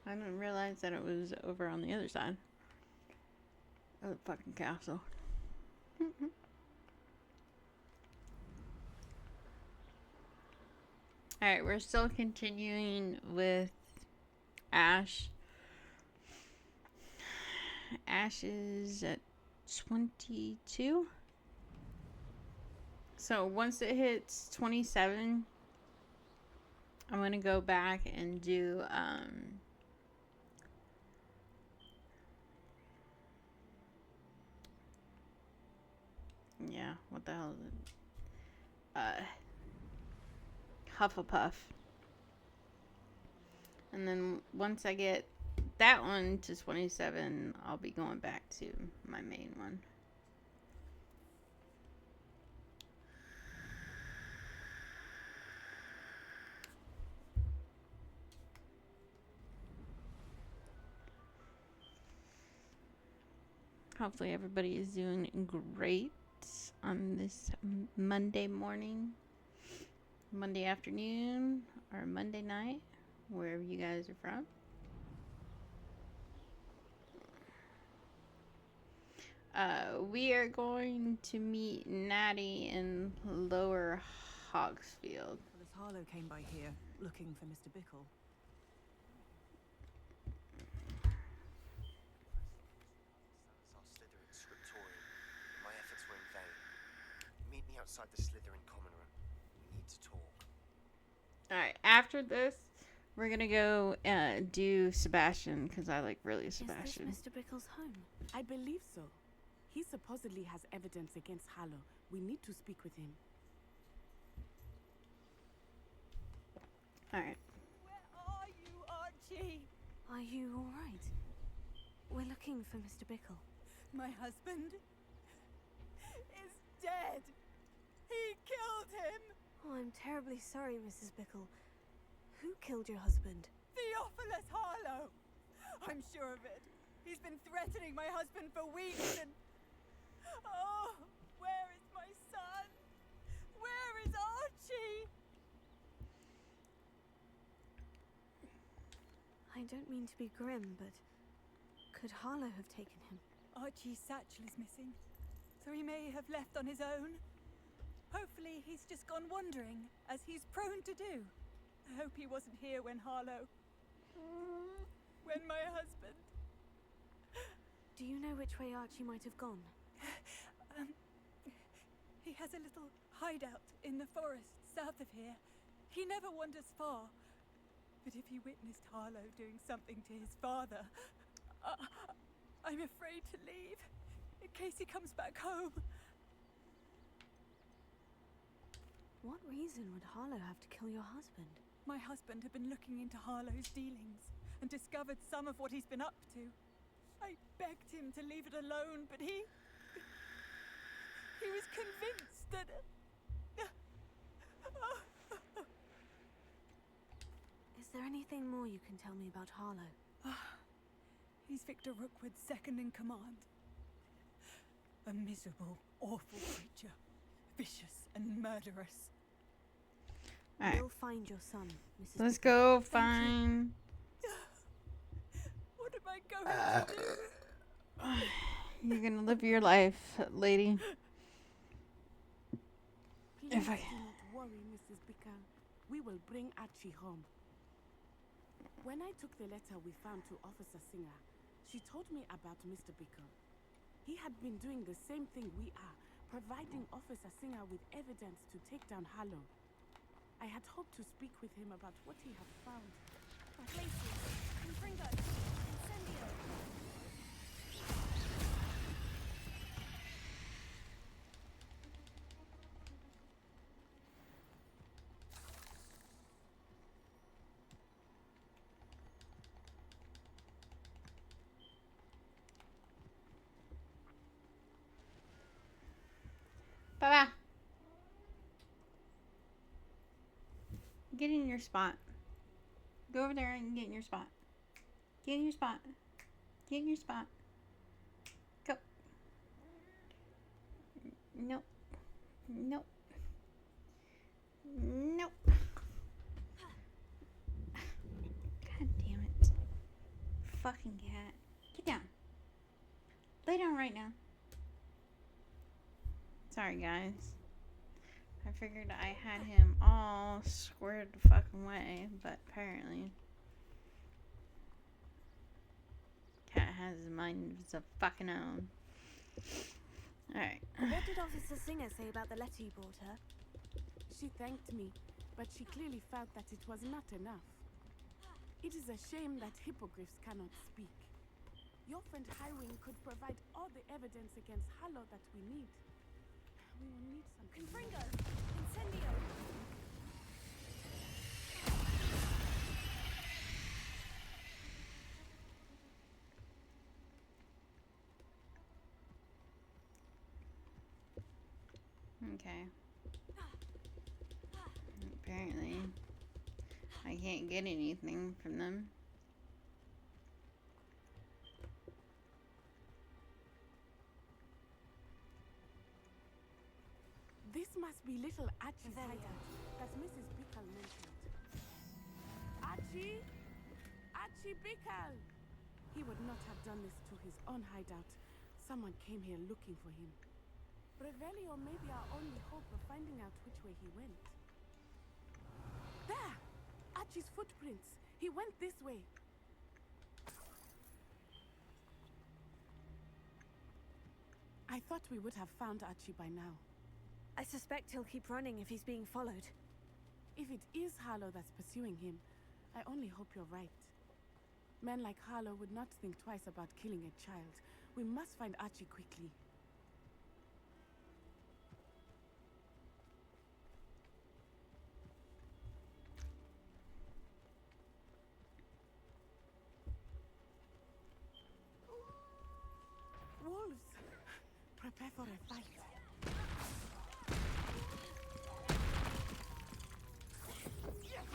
I didn't realize that it was over on the other side of the fucking castle. Alright, we're still continuing with Ash. Ash is at 22. So once it hits 27, I'm going to go back and do yeah, what the hell is it? Hufflepuff. And then once I get that one to 27, I'll be going back to my main one. Hopefully everybody is doing great on this Monday morning, Monday afternoon, or Monday night, wherever you guys are from. We are going to meet Natty in Lower Hogsfield. Nicholas Harlow came by here looking for Mr. Bickle. My efforts were in vain. Meet me outside the Slytherin common room. We need to talk. Alright, after this, we're gonna go do Sebastian, because I like really Sebastian. Is this Mr. Bickle's home? I believe so. He supposedly has evidence against Harlow. We need to speak with him. Alright. Where are you, Archie? Are you alright? We're looking for Mr. Bickle. My husband is dead. He killed him. Oh, I'm terribly sorry, Mrs. Bickle. Who killed your husband? Theophilus Harlow. I'm sure of it. He's been threatening my husband for weeks and... Oh, where is my son? Where is Archie? I don't mean to be grim, but could Harlow have taken him? Archie's satchel is missing, so he may have left on his own. Hopefully he's just gone wandering, as he's prone to do. I hope he wasn't here when Harlow... when my husband... Do you know which way Archie might have gone? He has a little hideout in the forest south of here. He never wanders far. But if he witnessed Harlow doing something to his father, I'm afraid to leave, in case he comes back home. What reason would Harlow have to kill your husband? My husband had been looking into Harlow's dealings and discovered some of what he's been up to. I begged him to leave it alone, but he was convinced that... Is there anything more you can tell me about Harlow? He's Victor Rookwood's second in command. A miserable, awful creature. Vicious and murderous. Alright. We'll find your son, Mrs. Let's Bickle. go find... What am I going to do? You're gonna live your life, lady. Please If I- do not worry, Mrs. Bickle. We will bring Archie home. When I took the letter we found to Officer Singer, she told me about Mr. Bickle. He had been doing the same thing we are, providing Officer Singer with evidence to take down Harlow. I had hoped to speak with him about what he had found. Places, Confringo, Incendio. Bye-bye. Get in your spot. Go over there and get in your spot. Get in your spot. Get in your spot. Go. Nope. Nope. Nope. God damn it. fucking cat. Get down. Lay down right now. Sorry, guys. I figured I had him all squared the fucking way, but apparently cat has a mind of its a fucking own. Alright. What did Officer Singer say about the letter you brought her? She thanked me, but she clearly felt that it was not enough. It is a shame that hippogriffs cannot speak. Your friend Highwing could provide all the evidence against Harlow that we need. We will need something. Confringo! Incendio! Okay. Apparently, I can't get anything from them. This must be little Archie's There we hideout that Mrs. Bickle mentioned. Archie? Archie Bickle! He would not have done this to his own hideout. Someone came here looking for him. Revelio may be our only hope of finding out which way he went. There! Archie's footprints. He went this way. I thought we would have found Archie by now. I suspect he'll keep running if he's being followed. If it is Harlow that's pursuing him, I only hope you're right. Men like Harlow would not think twice about killing a child. We must find Archie quickly. Wolves! Prepare for a fight.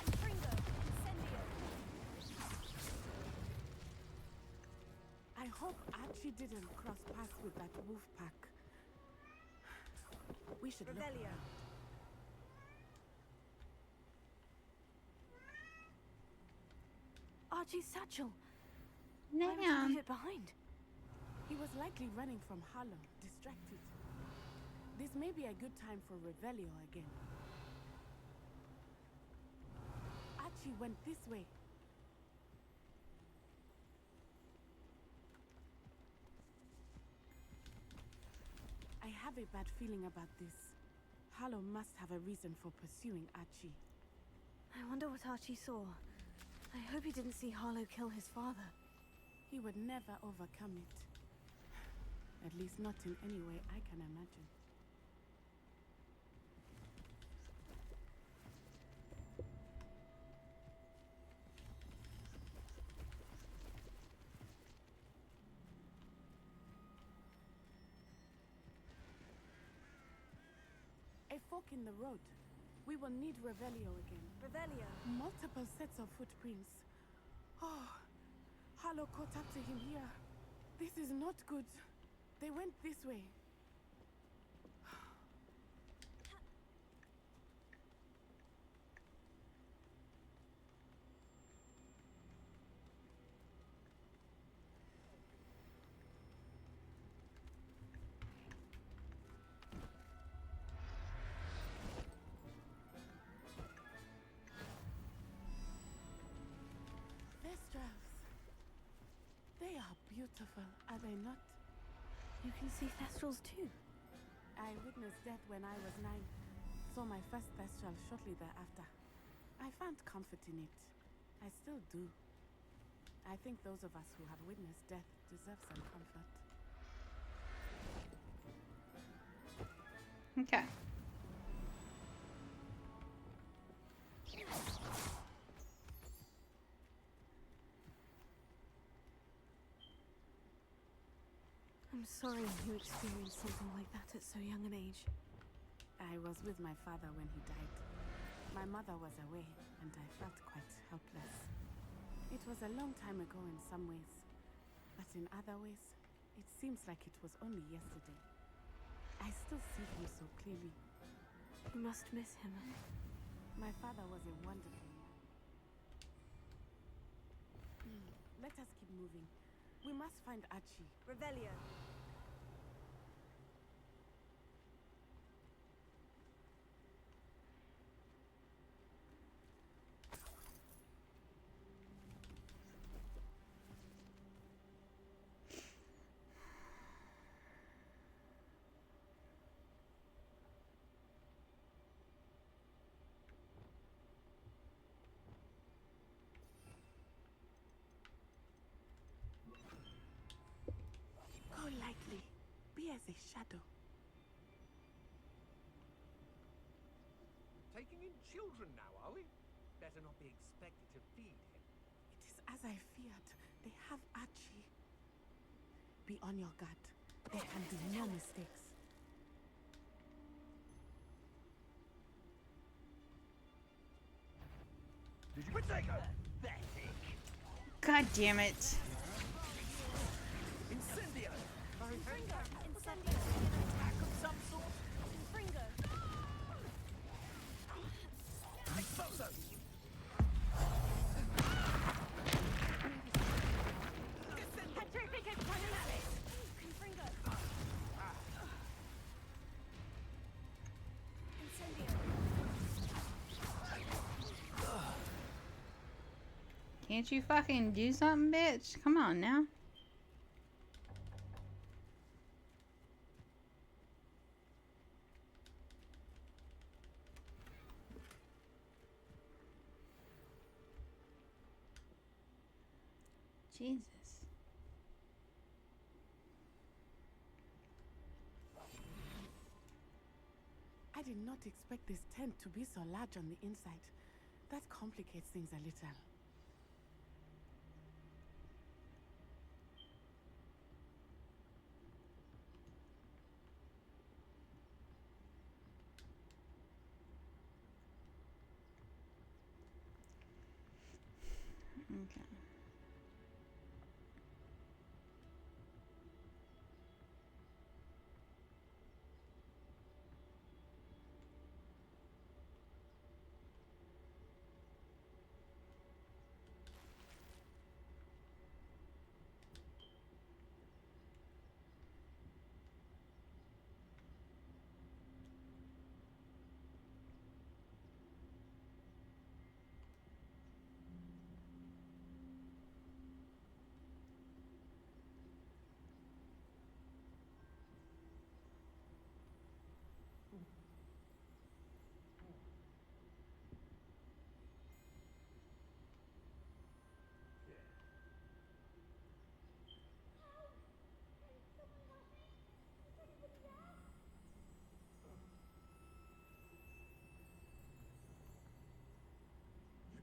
Confringo! Incendio! I hope Archie didn't cross paths with that wolf pack. We should look. Revelio! Archie's satchel! Why would you leave it behind? He was likely running from Harlow, distracted. This may be a good time for Revelio again. Archie went this way. I have a bad feeling about this. Harlow must have a reason for pursuing Archie. I wonder what Archie saw. I hope he didn't see Harlow kill his father. He would never overcome it. At least not in any way I can imagine. A fork in the road. We will need Revelio again. Revelio! Multiple sets of footprints. Oh, Harlow caught up to him here. This is not good. They went this way. Thestrals. They are beautiful, are they not? You can see Thestrals too. I witnessed death when I was 9. Saw my first Thestral shortly thereafter. I found comfort in it. I still do. I think those of us who have witnessed death deserve some comfort. Okay. I'm sorry you experienced something like that at so young an age. I was with my father when he died. My mother was away, and I felt quite helpless. It was a long time ago in some ways, but in other ways, it seems like it was only yesterday. I still see him so clearly. You must miss him. My father was a wonderful man. let us keep moving. We must find Archie. Revelio. Go lightly. Be as a shadow. Taking in children now, are we? Better not be expected to feed him. It is as I feared. They have Archie. Be on your guard. There can be no mistakes. Did you take her? Pathetic. God damn it. Incendio. Fringo. Incendio. Attack of some sort. Fringo. Expulso. Confringo. Incendio. Can't you fucking do something, bitch? Come on now. Jesus. I did not expect this tent to be so large on the inside. That complicates things a little. Okay.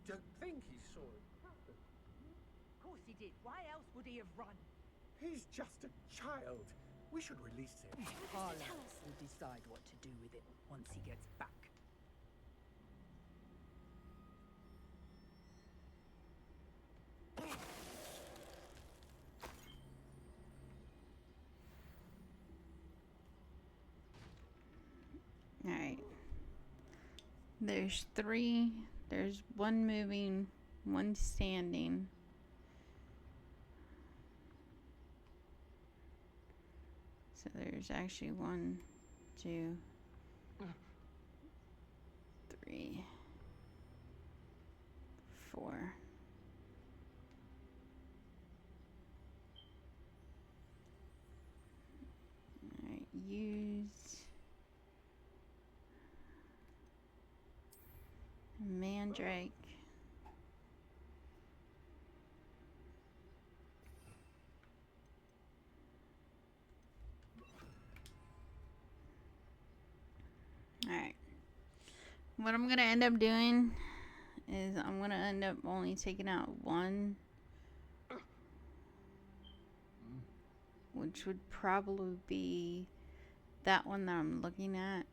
You don't think he saw it? Of course he did. Why else would he have run? He's just a child. We should release him. Harlow will decide what to do with it once he gets back. Alright. There's 3. There's 1 moving, 1 standing. So there's actually 1, 2, 3, 4. Alright, use Mandrake. Alright. What I'm gonna end up doing is I'm gonna end up only taking out 1, which would probably be that one that I'm looking at.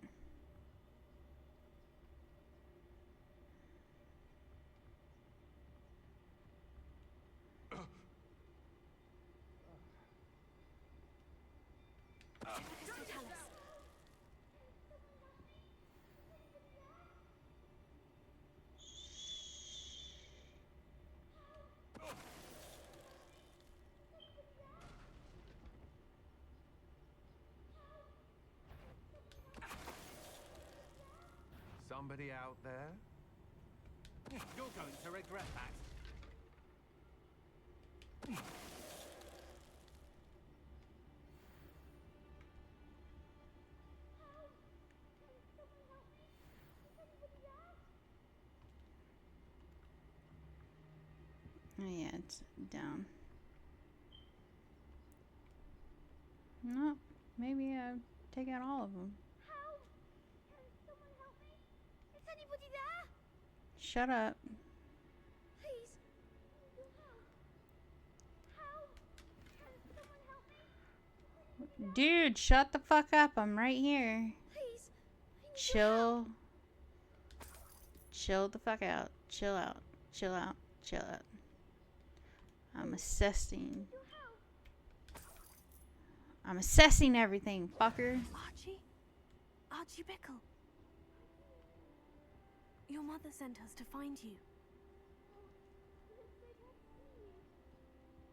somebody out there? You're going to regret that. Oh yeah, it's down. No, maybe take out all of them. Help! Can someone help me? Is anybody there? Shut up. Please. Help! Can someone help me? Dude, shut the fuck up. I'm right here. Please. Chill. Chill the fuck out. Chill out. Chill out. Chill out. I'm assessing. I'm assessing everything, fucker. Archie? Archie Bickle. Your mother sent us to find you.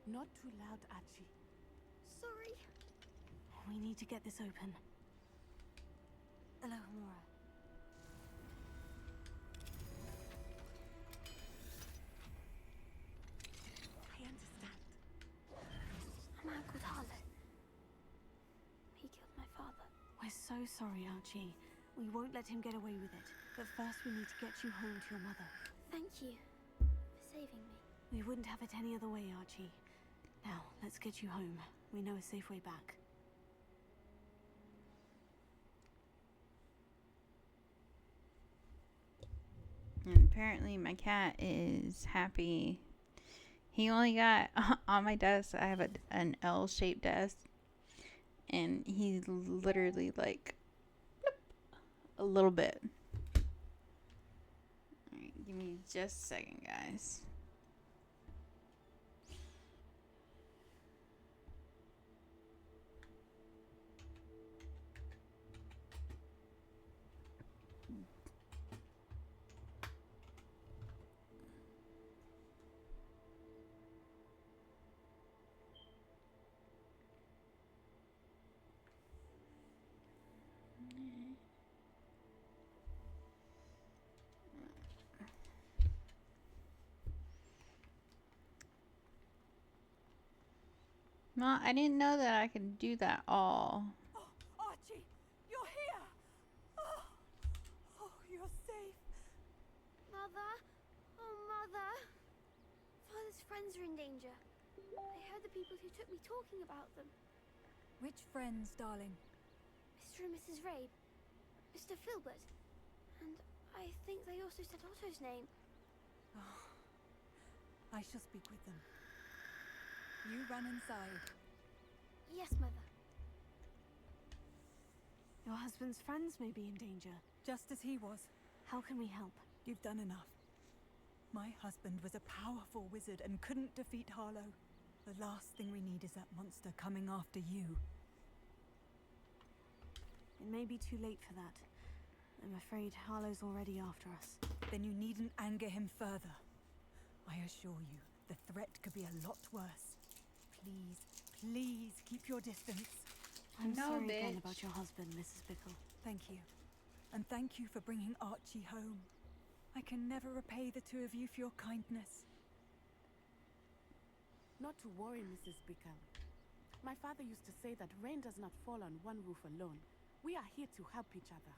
Not too loud, Archie. Sorry. We need to get this open. Hello, Mora. I understand. A man called Harlow. He killed my father. We're so sorry, Archie. We won't let him get away with it. But first we need to get you home to your mother. Thank you for saving me. We wouldn't have it any other way, Archie. Now, let's get you home. We know a safe way back. And apparently my cat is happy. He only got on my desk. I have an L-shaped desk. And he's literally like a little bit. Alright, give me just a second, guys. No, I didn't know that I could do that all. Oh, Archie, you're here! Oh, you're safe. Mother? Oh, Mother. Father's friends are in danger. I heard the people who took me talking about them. Which friends, darling? Mr. and Mrs. Rabe. Mr. Filbert. And I think they also said Otto's name. Oh, I shall speak with them. You run inside. Yes, Mother. Your husband's friends may be in danger. Just as he was. How can we help? You've done enough. My husband was a powerful wizard and couldn't defeat Harlow. The last thing we need is that monster coming after you. It may be too late for that. I'm afraid Harlow's already after us. Then you needn't anger him further. I assure you, the threat could be a lot worse. Please, please keep your distance. I'm No, sorry again bitch. about your husband, Mrs. Bickle. Thank you. And thank you for bringing Archie home. I can never repay the two of you for your kindness. Not to worry, Mrs. Bickle. My father used to say that rain does not fall on one roof alone. We are here to help each other.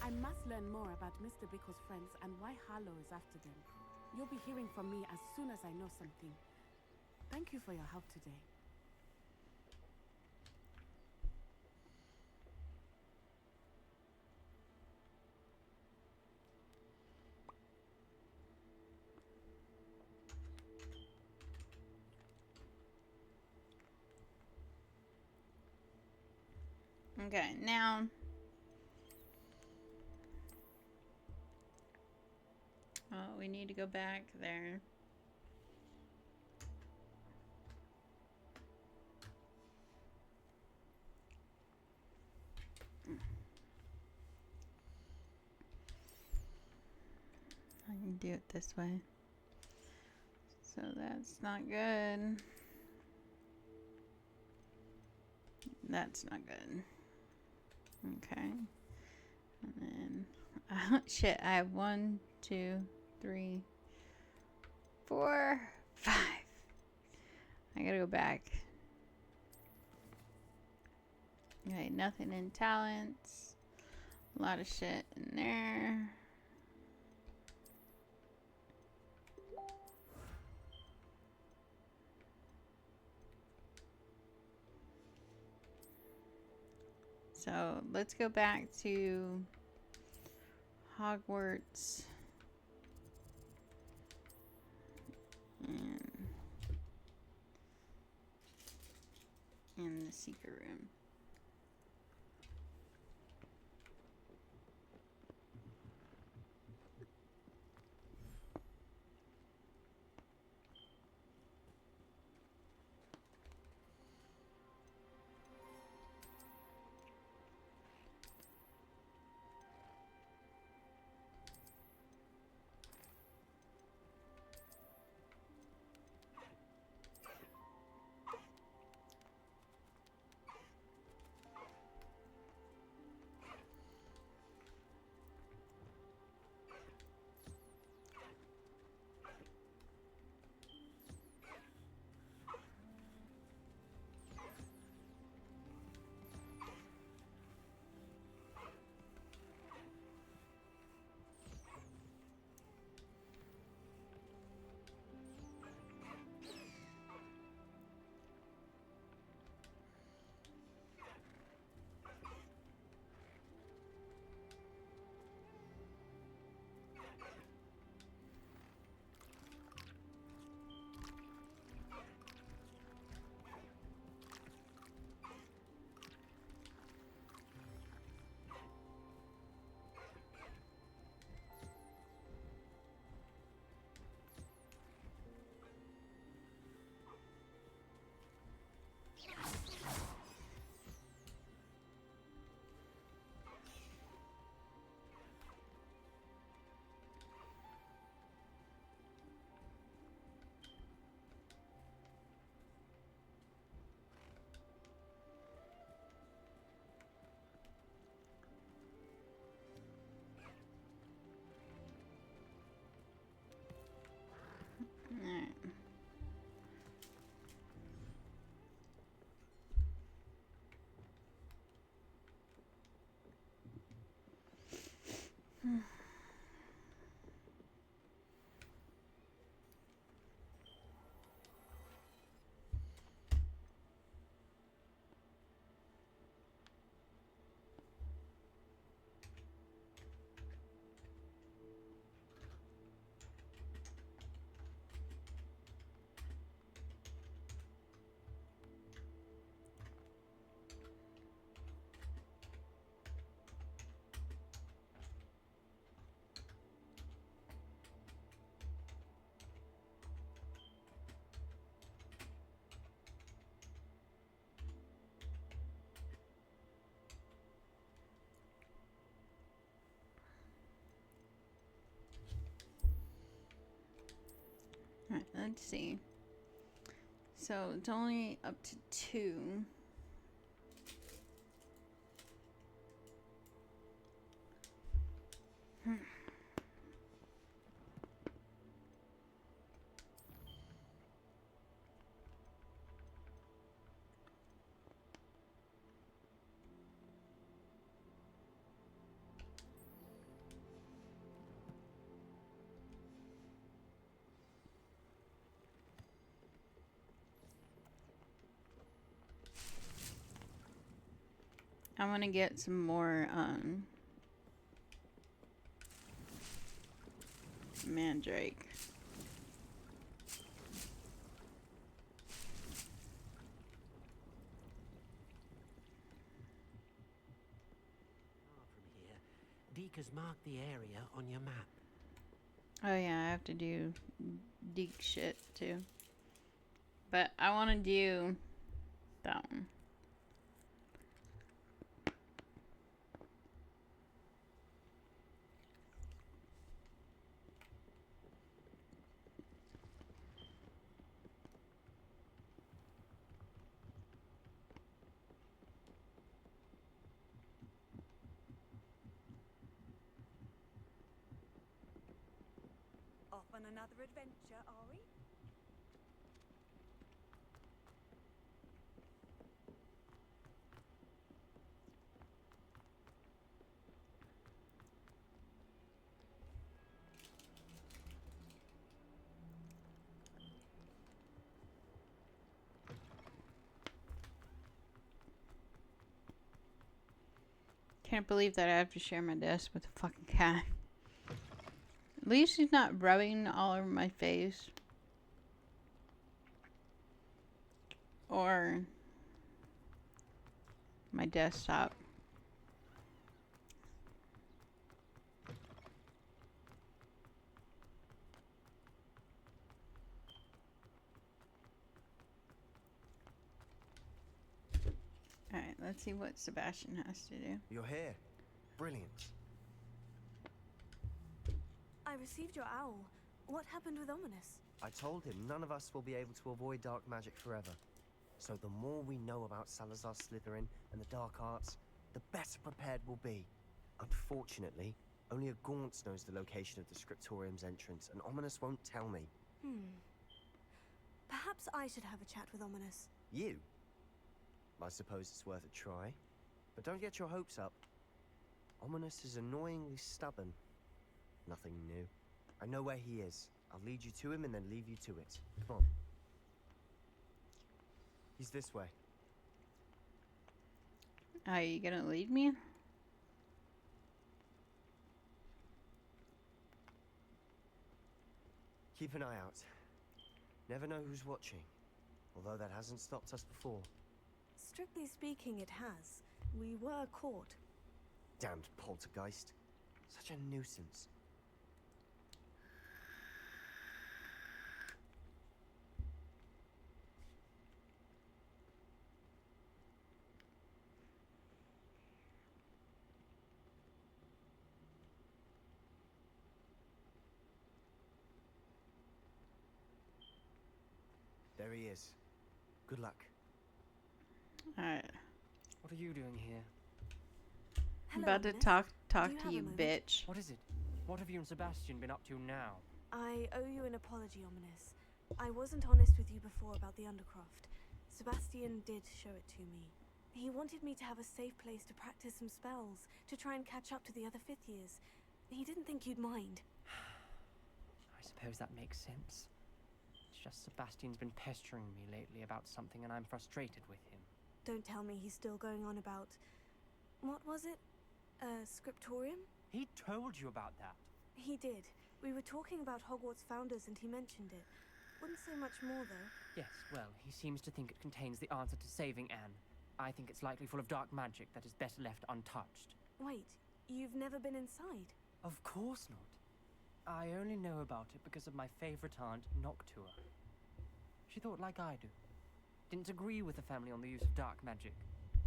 I must learn more about Mr. Bickle's friends and why Harlow is after them. You'll be hearing from me as soon as I know something. Thank you for your help today. Okay, now we need to go back there. I can do it this way. So that's not good. That's not good. Okay. And then, shit, I have 1, 2, 3, 4, 5. I gotta go back. Okay, nothing in talents. A lot of shit in there. So let's go back to Hogwarts and in the secret room. Alright. Alright, let's see. So it's only up to 2. I want to get some more mandrake. From here, Deke has marked the area on your map. Oh yeah, I have to do deek shit too. But I want to do that one. off on another adventure, are we? Can't believe that I have to share my desk with a fucking cat. At least he's not rubbing all over my face. Or my desktop. Alright, let's see what Sebastian has to do. You're here. Brilliant. I received your owl. What happened with Ominous? I told him none of us will be able to avoid dark magic forever. So the more we know about Salazar Slytherin and the dark arts, the better prepared we'll be. Unfortunately, only a Gaunt knows the location of the Scriptorium's entrance, and Ominous won't tell me. Perhaps I should have a chat with Ominous. You? I suppose it's worth a try. But don't get your hopes up. Ominous is annoyingly stubborn. Nothing new. I know where he is. I'll lead you to him and then leave you to it. Come on. He's this way. Are you gonna lead me? Keep an eye out. Never know who's watching. Although that hasn't stopped us before. Strictly speaking, it has. We were caught. Damned poltergeist. Such a nuisance. There he is. Good luck. Alright. What are you doing here? I'm Hello, about to Ominous. talk Do you to have a you, moment? bitch. What is it? What have you and Sebastian been up to now? I owe you an apology, Ominous. I wasn't honest with you before about the Undercroft. Sebastian did show it to me. He wanted me to have a safe place to practice some spells, to try and catch up to the other fifth years. He didn't think you'd mind. I suppose that makes sense. It's just Sebastian's been pestering me lately about something and I'm frustrated with him. Don't tell me he's still going on about... What was it? Scriptorium? He told you about that. He did. We were talking about Hogwarts founders and he mentioned it. Wouldn't say much more, though. Yes, well, he seems to think it contains the answer to saving Anne. I think it's likely full of dark magic that is better left untouched. Wait, you've never been inside? Of course not. I only know about it because of my favorite aunt, Noctua. She thought like I do. Didn't agree with the family on the use of dark magic.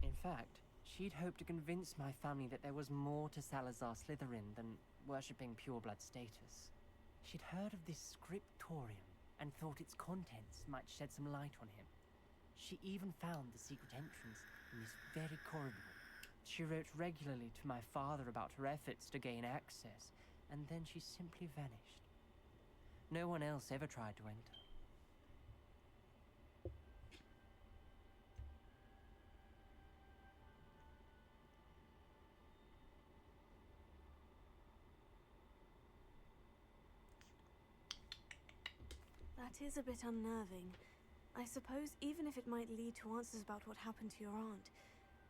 In fact, she'd hoped to convince my family that there was more to Salazar Slytherin than worshipping pureblood status. She'd heard of this scriptorium and thought its contents might shed some light on him. She even found the secret entrance in this very corridor. She wrote regularly to my father about her efforts to gain access, and then she simply vanished. No one else ever tried to enter. That is a bit unnerving. I suppose even if it might lead to answers about what happened to your aunt,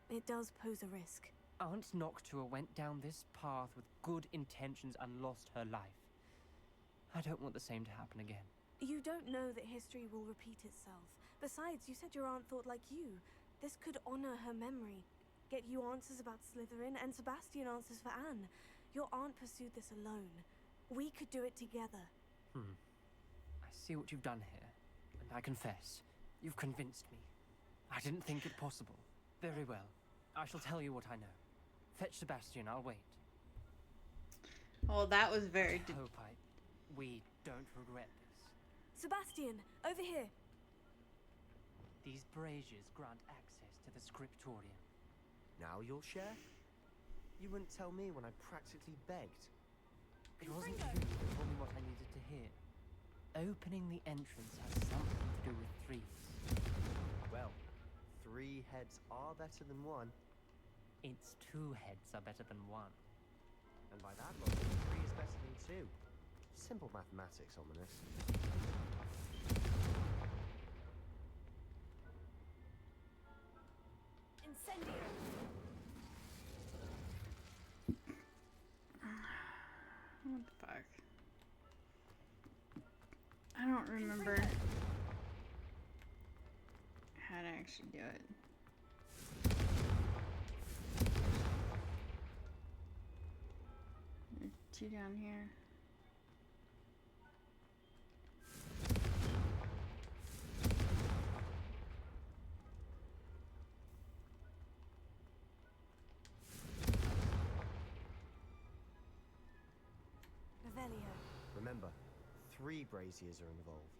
it does pose a risk. Aunt Noctua went down this path with good intentions and lost her life. I don't want the same to happen again. You don't know that history will repeat itself. Besides, you said your aunt thought like you. This could honor her memory, get you answers about Slytherin, and Sebastian answers for Anne. Your aunt pursued this alone. We could do it together. I see what you've done here, and I confess, you've convinced me. I didn't think it possible. Very well. I shall tell you what I know. Fetch Sebastian, I'll wait. Well, that was very... I hope we don't regret this. Sebastian, over here. These braziers grant access to the scriptorium. Now you'll share? You wouldn't tell me when I practically begged. It wasn't you who told me what I needed to hear. Opening the entrance has something to do with threes. Well, 3 heads are better than 1. It's 2 heads are better than 1. And by that logic, 3 is better than 2. Simple mathematics, Ominous. Incendio! What the fuck? I don't remember how to actually do it. 2 down here. Revelio. Remember, 3 braziers are involved.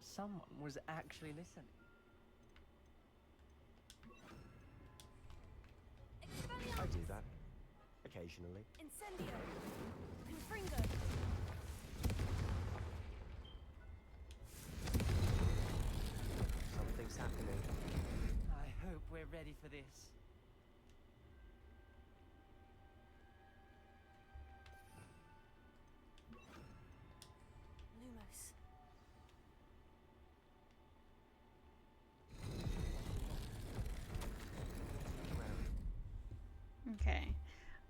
Someone was actually listening. I do that. Occasionally. Incendio! Confringo! Something's happening. I hope we're ready for this. Lumos. Okay.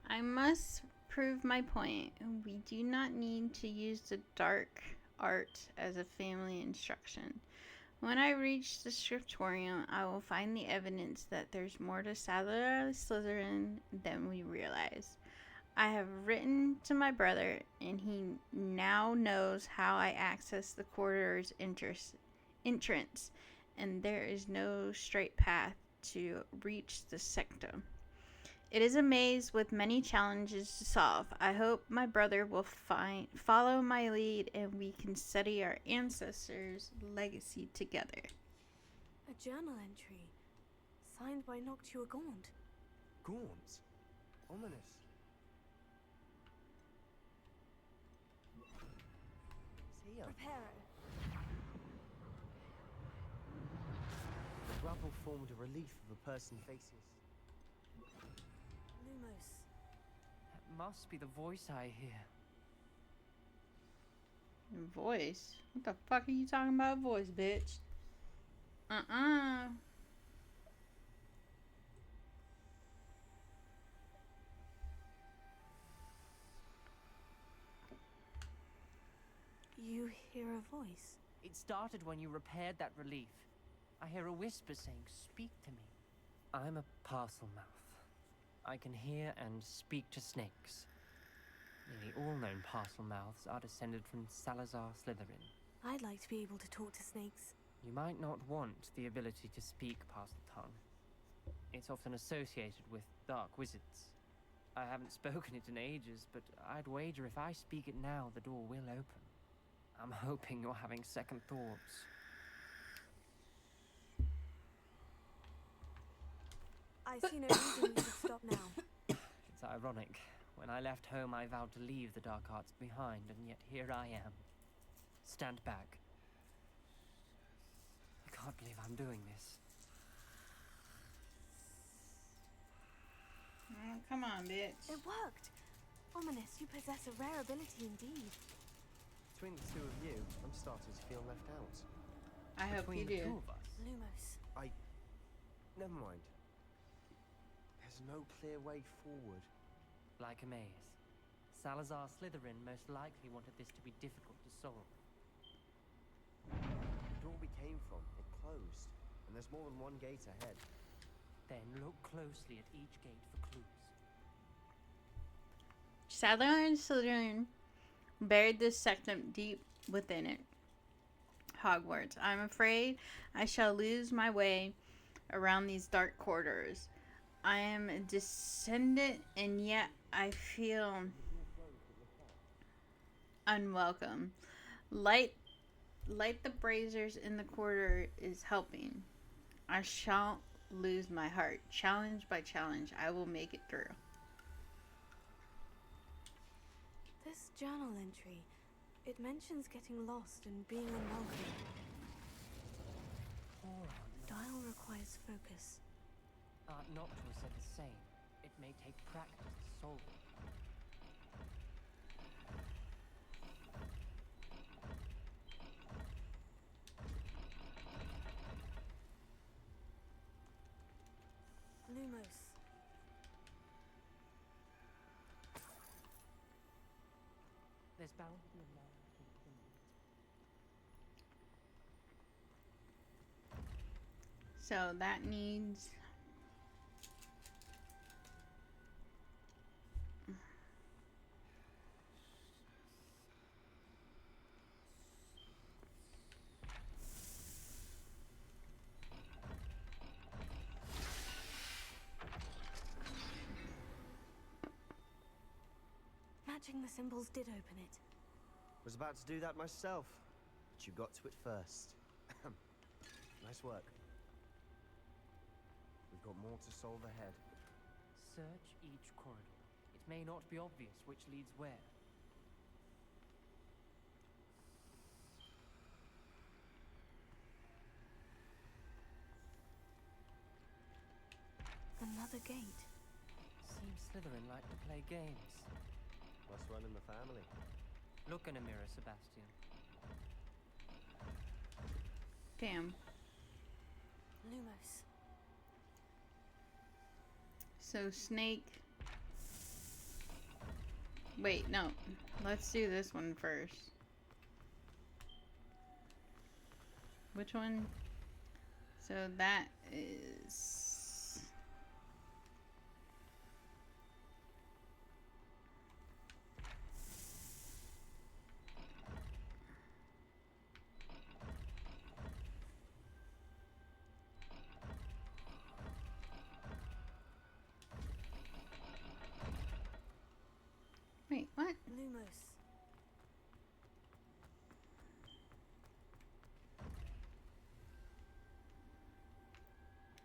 I must prove my point. We do not need to use the dark art as a family instruction. When I reach the scriptorium, I will find the evidence that there's more to Salazar Slytherin than we realize. I have written to my brother, and he now knows how I access the corridor's entrance, and there is no straight path to reach the sectum. It is a maze with many challenges to solve. I hope my brother will follow my lead and we can study our ancestors' legacy together. A journal entry. Signed by Noctua Gaunt. Gaunt? Ominous. It's here. Reparo. The rubble formed a relief of a person facing us. Lumos. That must be the voice I hear. Voice? What the fuck are you talking about, voice, bitch? You hear a voice. It started when you repaired that relief. I hear a whisper saying, "Speak to me." I'm a parcel mouth. I can hear and speak to snakes. Nearly all known parcel mouths are descended from Salazar Slytherin. I'd like to be able to talk to snakes. You might not want the ability to speak parcel tongue. It's often associated with dark wizards. I haven't spoken it in ages, but I'd wager if I speak it now, the door will open. I'm hoping you're having second thoughts. I see no reason we should stop now. It's ironic. When I left home, I vowed to leave the dark arts behind, and yet here I am. Stand back. I can't believe I'm doing this. Oh, come on, bitch. It worked. Ominous, you possess a rare ability indeed. Between the 2 of you, I'm starting to feel left out. I hope you Between the do. 2 of us. Lumos. Never mind. There's no clear way forward. Like a maze. Salazar Slytherin most likely wanted this to be difficult to solve. The door we came from, it closed. And there's more than one gate ahead. Then look closely at each gate for clues. Salazar and Slytherin buried this sectum deep within it. Hogwarts. I'm afraid I shall lose my way around these dark corridors. I am a descendant, and yet I feel unwelcome. Light the braziers in the corridor is helping. I shan't lose my heart. Challenge by challenge, I will make it through. This journal entry, it mentions getting lost and being unwelcome. Poor The dial requires focus. Aunt Noctua said the same. It may take practice to solve it. Lumos. There's bound to be a man who can. So that needs... Matching the symbols did open it. Was about to do that myself, but you got to it first. Nice work. We've got more to solve ahead. Search each corridor. It may not be obvious which leads where. Another gate. Seems Slytherin like to play games. Must run in the family. Look in a mirror, Sebastian. Damn. Lumos. So Snake... Wait, no. Let's do this one first. Which one? So that is... Wait, what? Lumos.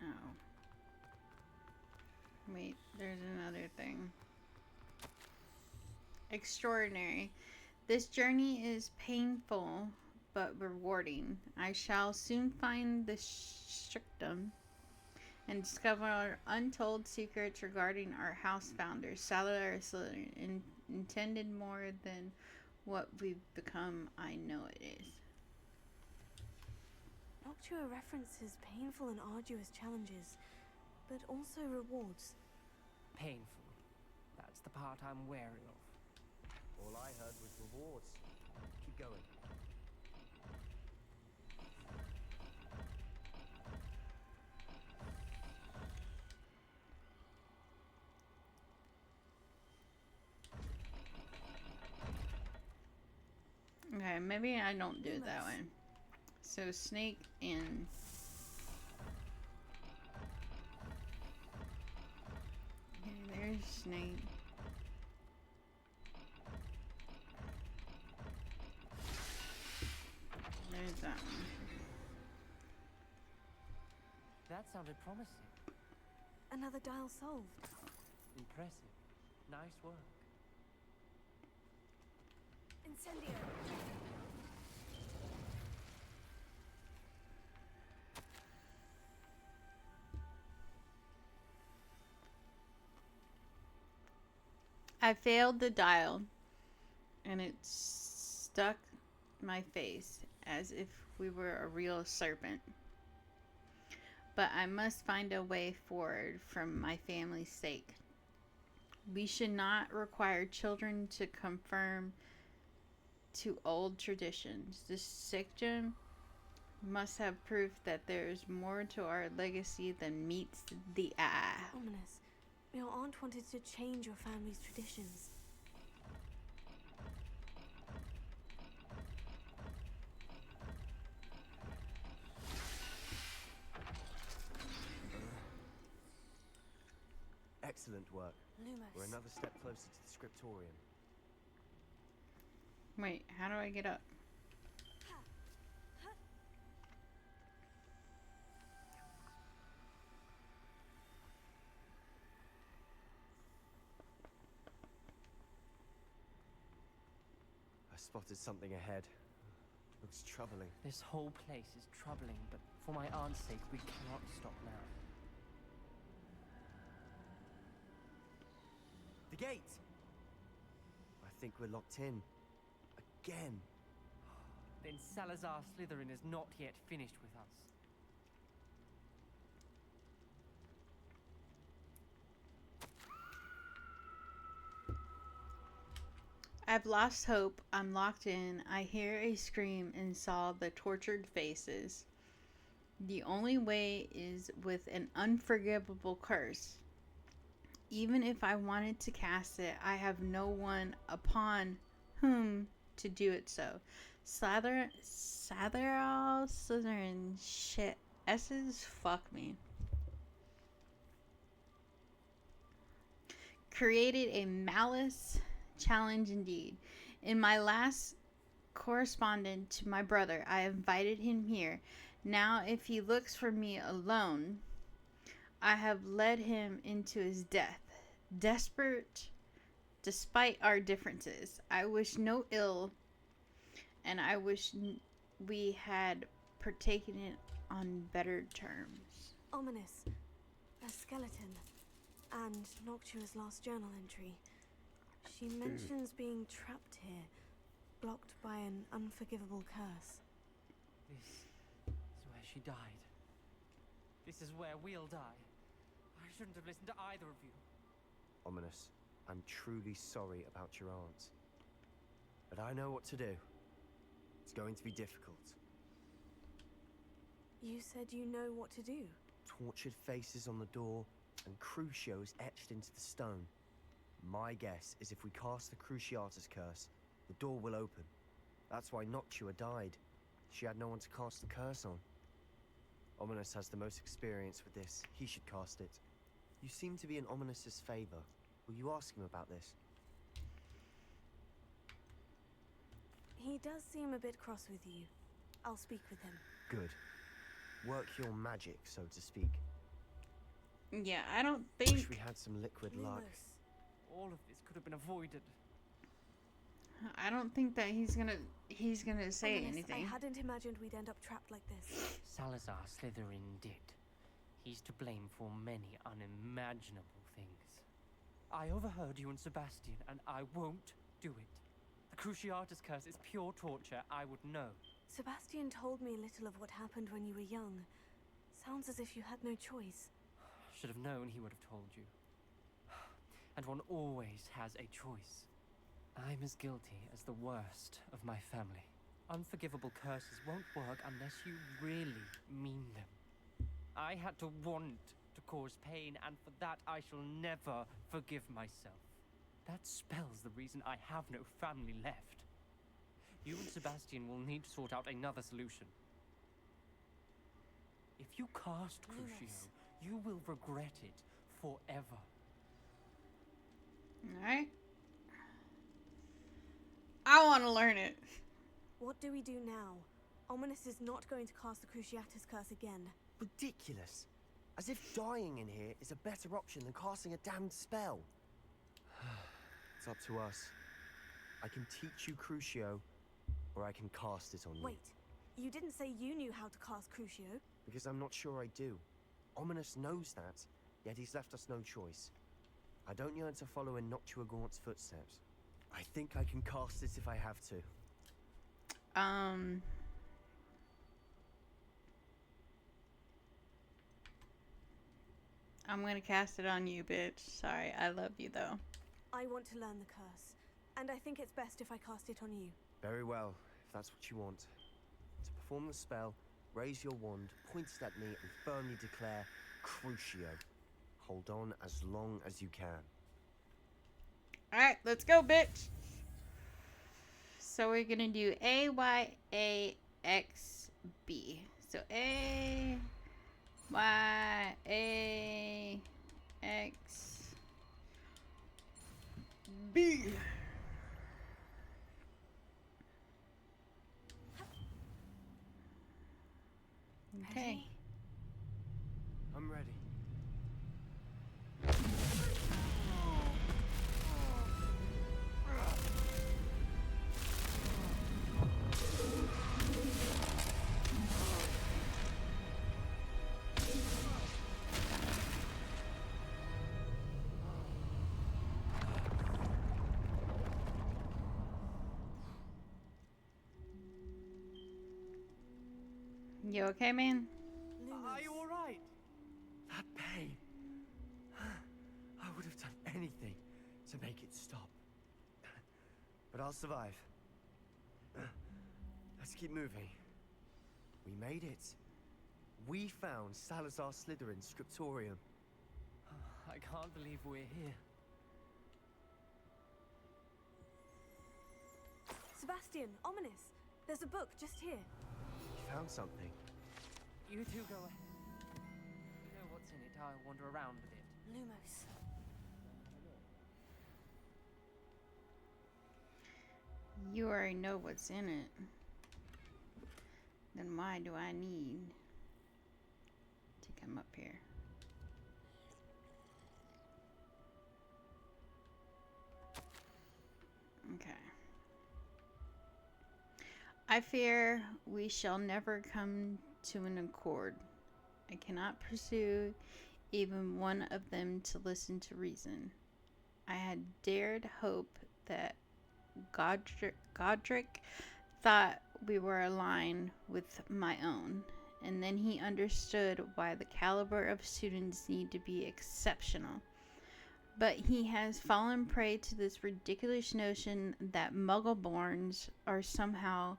Oh. Wait, there's another thing. Extraordinary. This journey is painful but rewarding. I shall soon find the strictum and discover untold secrets regarding our house founders, Salazar Slytherin, intended more than what we've become. I know it is. Noctua references painful and arduous challenges, but also rewards. Painful. That's the part I'm wary of. All I heard was rewards. Keep going. Okay, maybe I don't do that one. So Snake and... Okay, there's Snake. There's that one. That sounded promising. Another dial solved. Impressive. Nice work. Incendio. I failed the dial, and it stuck my face as if we were a real serpent. But I must find a way forward for my family's sake. We should not require children to conform to old traditions. The Sictum must have proof that there is more to our legacy than meets the eye. Ominous. Your aunt wanted to change your family's traditions. Excellent work. Lumos. We're another step closer to the scriptorium. Wait, how do I get up? spotted something ahead. Looks troubling. This whole place is troubling, but for my aunt's sake, we cannot stop now. The gate! I think we're locked in. Again. Then Salazar Slytherin is not yet finished with us. I've lost hope. I'm locked in. I hear a scream and saw the tortured faces. The only way is with an unforgivable curse. Even if I wanted to cast it, I have no one upon whom to do it so. Slytherin, shit. S's fuck me. Created a malice challenge indeed. In my last correspondence to my brother, I invited him here. Now, if he looks for me alone, I have led him into his death. Desperate, despite our differences, I wish no ill, and I wish we had partaken it on better terms. Ominous. A skeleton. And Noctua's last journal entry. She mentions being trapped here, blocked by an unforgivable curse. This is where she died. This is where we'll die. I shouldn't have listened to either of you. Ominous, I'm truly sorry about your aunt. But I know what to do. It's going to be difficult. You said you know what to do. Tortured faces on the door and Crucios etched into the stone. My guess is if we cast the Cruciatus curse, the door will open. That's why Noctua died. She had no one to cast the curse on. Ominous has the most experience with this. He should cast it. You seem to be in Ominous's favor. Will you ask him about this? He does seem a bit cross with you. I'll speak with him. Good. Work your magic, so to speak. Yeah, I don't think... Wish we had some liquid luck. All of this could have been avoided. I don't think that he's gonna say Ominous, anything. I hadn't imagined we'd end up trapped like this. Salazar Slytherin did. He's to blame for many unimaginable things. I overheard you and Sebastian, and I won't do it. The Cruciatus curse is pure torture, I would know. Sebastian told me a little of what happened when you were young. Sounds as if you had no choice. Should have known he would have told you. And one always has a choice. I'm as guilty as the worst of my family. Unforgivable curses won't work unless you really mean them. I had to want to cause pain, and for that I shall never forgive myself. That spells the reason I have no family left. You and Sebastian will need to sort out another solution. If you cast Crucio, you will regret it forever. Alright. I want to learn it. What do we do now? Ominous is not going to cast the Cruciatus curse again. Ridiculous. As if dying in here is a better option than casting a damned spell. It's up to us. I can teach you Crucio, or I can cast it on you. Wait, you didn't say you knew how to cast Crucio? Because I'm not sure I do. Ominous knows that, yet he's left us no choice. I don't yearn to follow in Noctua Gaunt's footsteps. I think I can cast it if I have to. I'm gonna cast it on you, bitch. Sorry, I love you though. I want to learn the curse, and I think it's best if I cast it on you. Very well, if that's what you want. To perform the spell, raise your wand, point it at me, and firmly declare Crucio. Hold on as long as you can. Alright, let's go, bitch. So we're gonna do A, Y, A, X, B. So A, Y, A, X, B. Okay. Ready? I'm ready. You okay, man? Are you alright? That pain. I would have done anything to make it stop. But I'll survive. Let's keep moving. We made it. We found Salazar Slytherin's scriptorium. I can't believe we're here. Sebastian, ominous. There's a book just here. You found something. You two go ahead. You know what's in it, I'll wander around with it. Lumos. You already know what's in it. Then why do I need to come up here? Okay. I fear we shall never come to an accord. I cannot pursue even one of them to listen to reason. I had dared hope that Godric thought we were aligned with my own, and then he understood why the caliber of students need to be exceptional. But he has fallen prey to this ridiculous notion that Muggleborns are somehow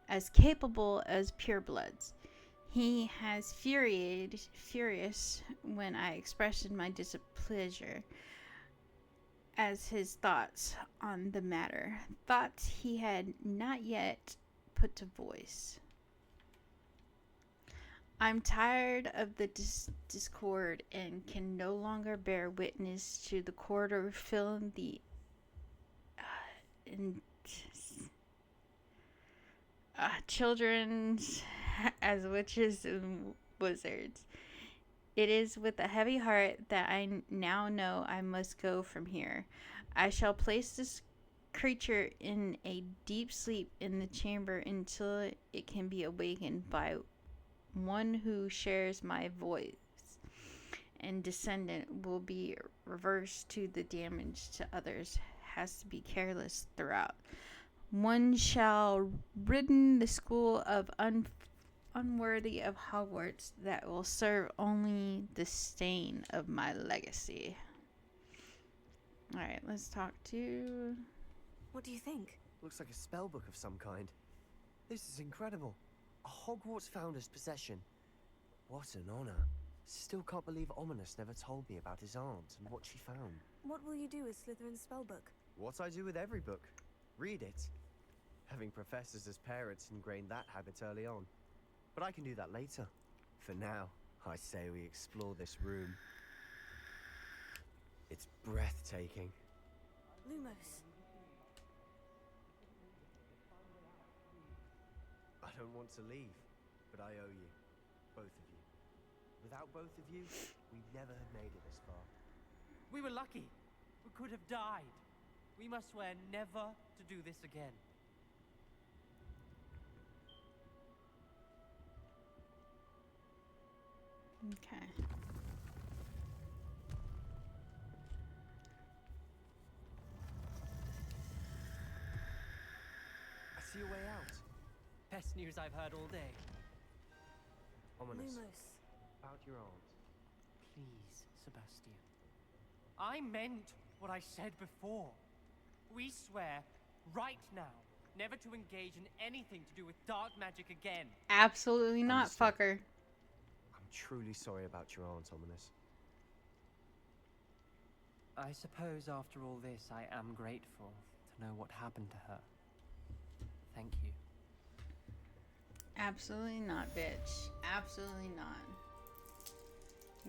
as capable as purebloods. He has furious when I expressed my displeasure as his thoughts on the matter, thoughts he had not yet put to voice. I'm tired of the discord and can no longer bear witness to the corridor filling the children's as witches and wizards. It is with a heavy heart that I now know I must go from here. I shall place this creature in a deep sleep in the chamber until it can be awakened by one who shares my voice, and descendant will be reversed to the damage to others has to be careless throughout. One shall ridden the school of unworthy of Hogwarts that will serve only the stain of my legacy. Alright, let's talk to... What do you think? Looks like a spell book of some kind. This is incredible. A Hogwarts founder's possession. What an honor. Still can't believe Ominous never told me about his aunt and what she found. What will you do with Slytherin's spellbook? What I do with every book. Read it. Having professors as parents ingrained that habit early on. But I can do that later. For now, I say we explore this room. It's breathtaking. Lumos. I don't want to leave, but I owe you. Both of you. Without both of you, we'd never have made it this far. We were lucky. We could have died. We must swear never to do this again. Okay. I see a way out. Best news I've heard all day. Ominous. Lumos. About your aunt. Please, Sebastian. I meant what I said before. We swear, right now, never to engage in anything to do with dark magic again. Absolutely not, Understood. fucker. I'm truly sorry about your aunt, Ominous. I suppose after all this, I am grateful to know what happened to her. Thank you. Absolutely not, bitch. Absolutely not.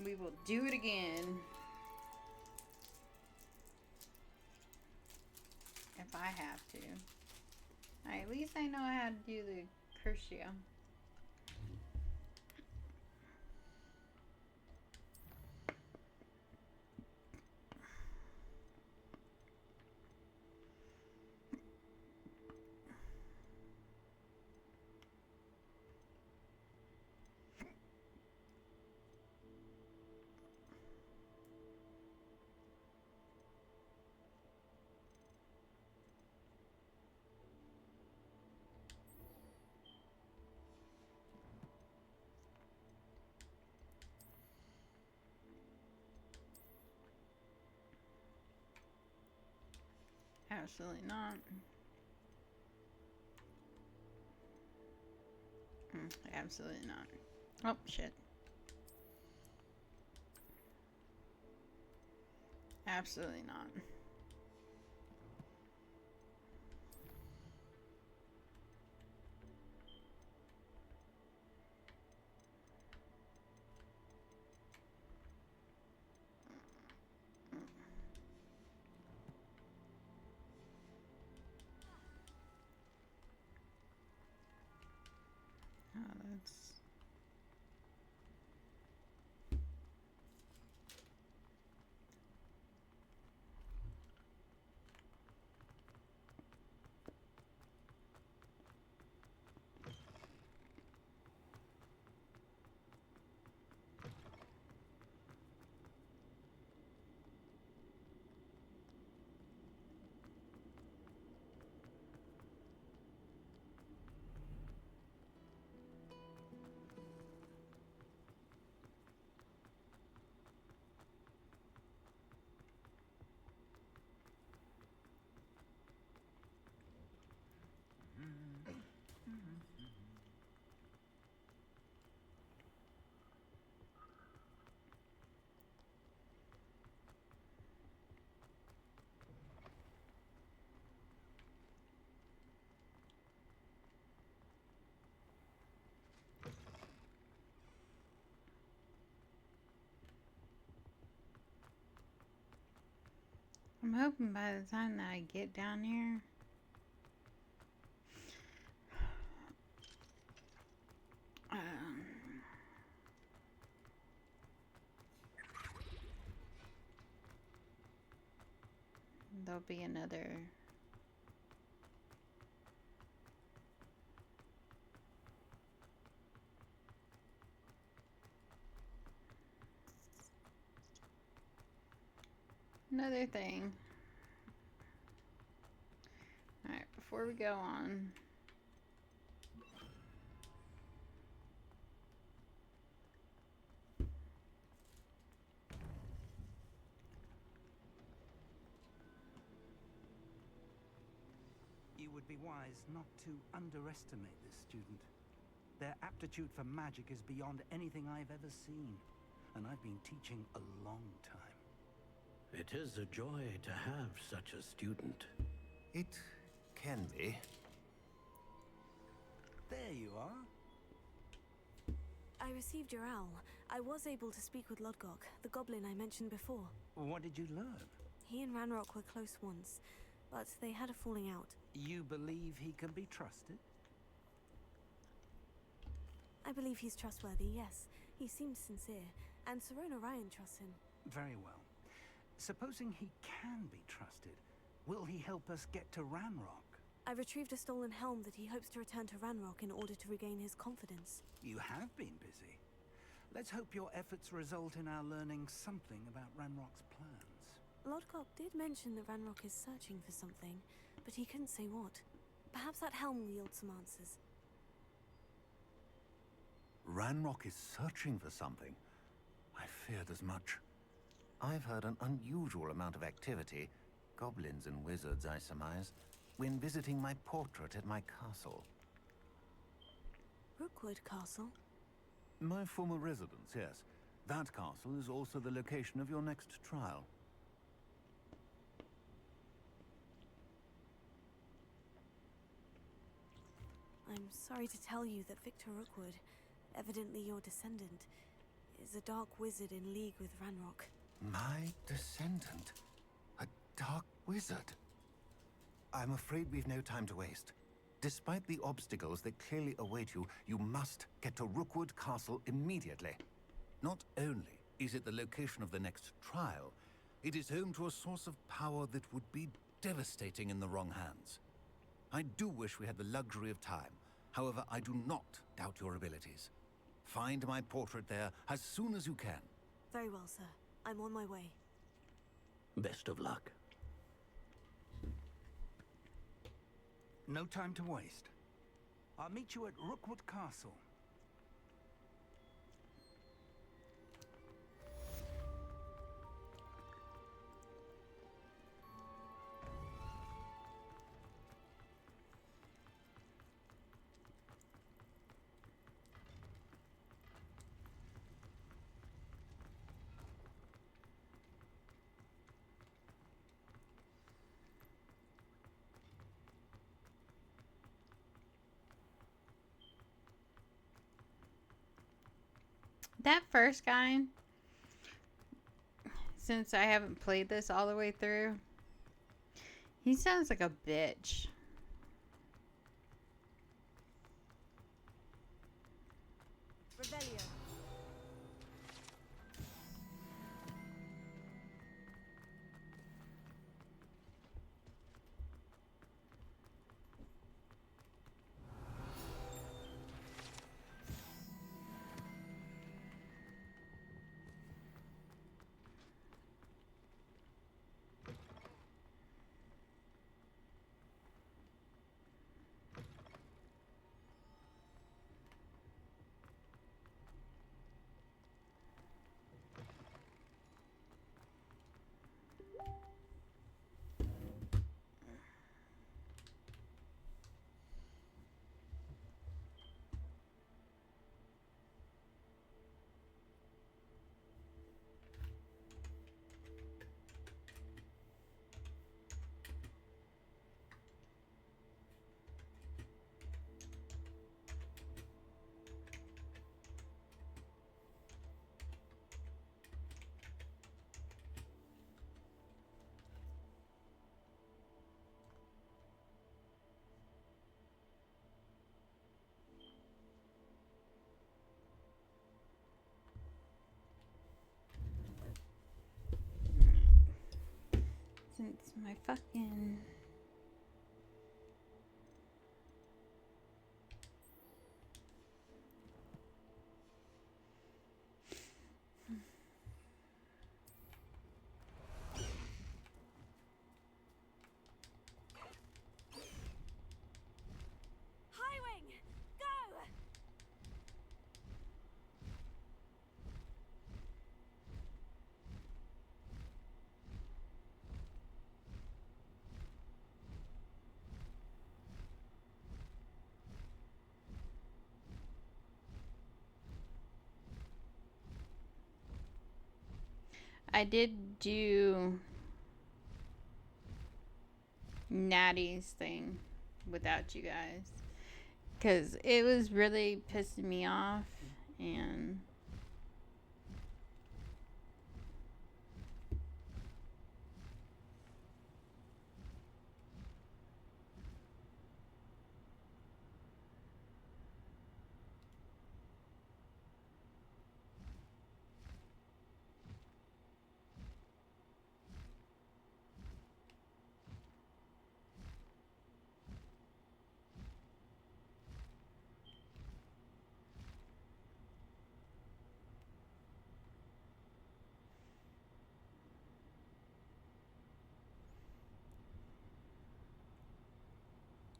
We will do it again. If I have to. Alright, at least I know how to do the Crucio. Absolutely not. Absolutely not. Oh, shit. Absolutely not. Oh, that's... I'm hoping by the time that I get down here, there'll be another... another thing. Alright, before we go on... You would be wise not to underestimate this student. Their aptitude for magic is beyond anything I've ever seen, and I've been teaching a long time. It is a joy to have such a student. It can be. There you are. I received your owl. I was able to speak with Lodgok, the goblin I mentioned before. What did you learn? He and Ranrock were close once, but they had a falling out. You believe he can be trusted? I believe he's trustworthy, yes. He seems sincere, and Sirona Ryan trusts him. Very well. Supposing he can be trusted, will he help us get to Ranrock? I retrieved a stolen helm that he hopes to return to Ranrock in order to regain his confidence. You have been busy. Let's hope your efforts result in our learning something about Ranrock's plans. Lodgok did mention that Ranrock is searching for something, but he couldn't say what. Perhaps that helm will yield some answers. Ranrock is searching for something. I feared as much. I've heard an unusual amount of activity, goblins and wizards, I surmise, when visiting my portrait at my castle. Rookwood Castle? My former residence, yes. That castle is also the location of your next trial. I'm sorry to tell you that Victor Rookwood, evidently your descendant, is a dark wizard in league with Ranrock. My descendant? A dark wizard? I'm afraid we've no time to waste. Despite the obstacles that clearly await you, you must get to Rookwood Castle immediately. Not only is it the location of the next trial, it is home to a source of power that would be devastating in the wrong hands. I do wish we had the luxury of time. However, I do not doubt your abilities. Find my portrait there as soon as you can. Very well, sir. I'm on my way. Best of luck. No time to waste. I'll meet you at Rookwood Castle. That first guy, since I haven't played this all the way through, he sounds like a bitch. Revelio. Since my fucking... Highwing, go! I did do Natty's thing without you guys, because it was really pissing me off. And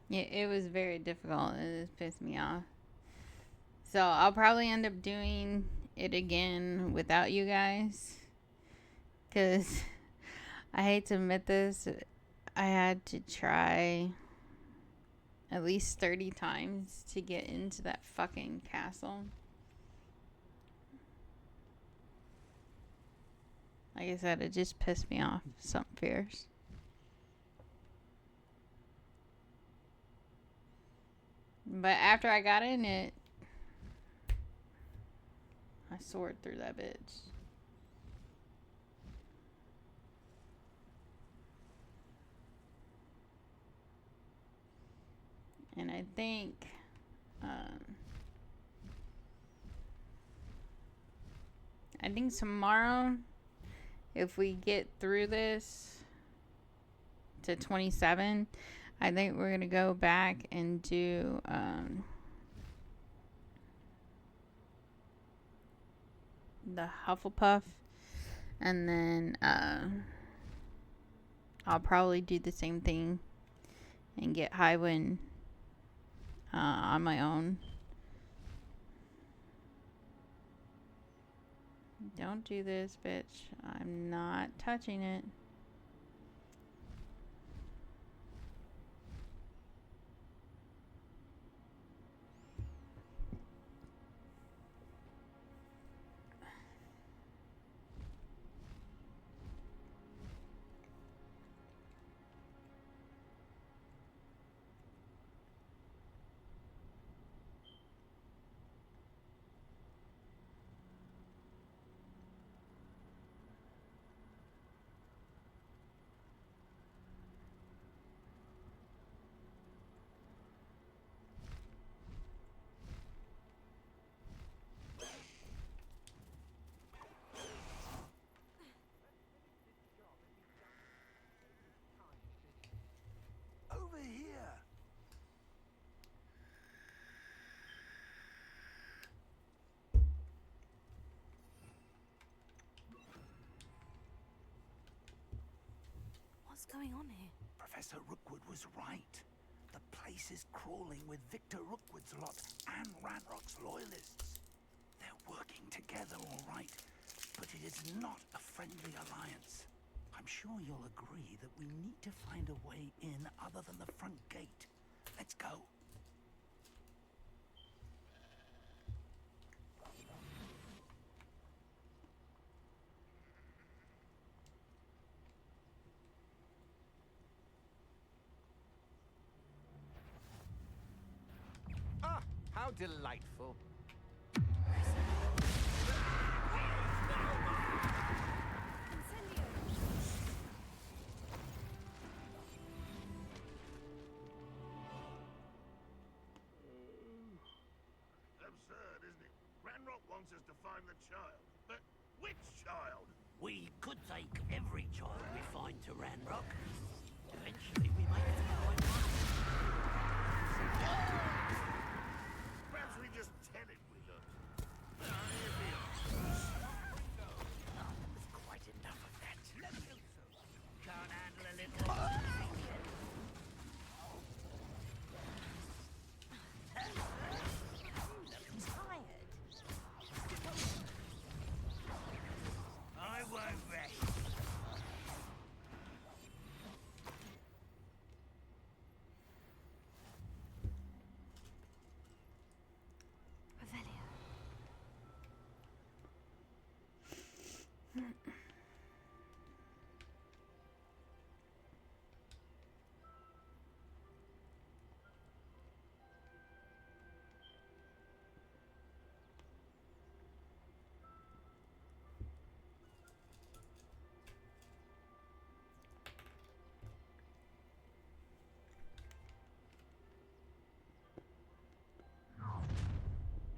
it was very difficult. It just pissed me off. So I'll probably end up doing it again without you guys, because I hate to admit this, I had to try at least 30 times to get into that fucking castle. Like I said, it just pissed me off something fierce. But after I got in it, I soared through that bitch. And I think tomorrow, if we get through this to 27, I think we're gonna go back and do the Hufflepuff, and then I'll probably do the same thing and get Highwind on my own. Don't do this, bitch. I'm not touching it. What's going on here? Professor Rookwood was right. The place is crawling with Victor Rookwood's lot and Ranrock's loyalists. They're working together, all right, but it is not a friendly alliance. I'm sure you'll agree that we need to find a way in other than the front gate. Let's go. Ah, how delightful. Absurd, isn't it? Ranrock wants us to find the child. But which child? We could take every child we find to Ranrock. Eventually we may get the right one. Perhaps we just tell him we looked. Here we are. There's quite enough of that. Can't handle a little... I won't rest. Revelio.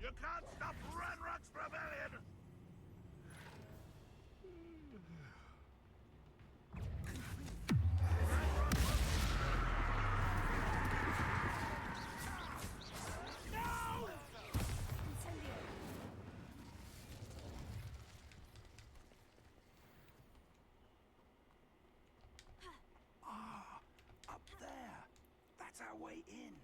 You can't stop Ranrock's rebellion! Ah, up there. That's our way in.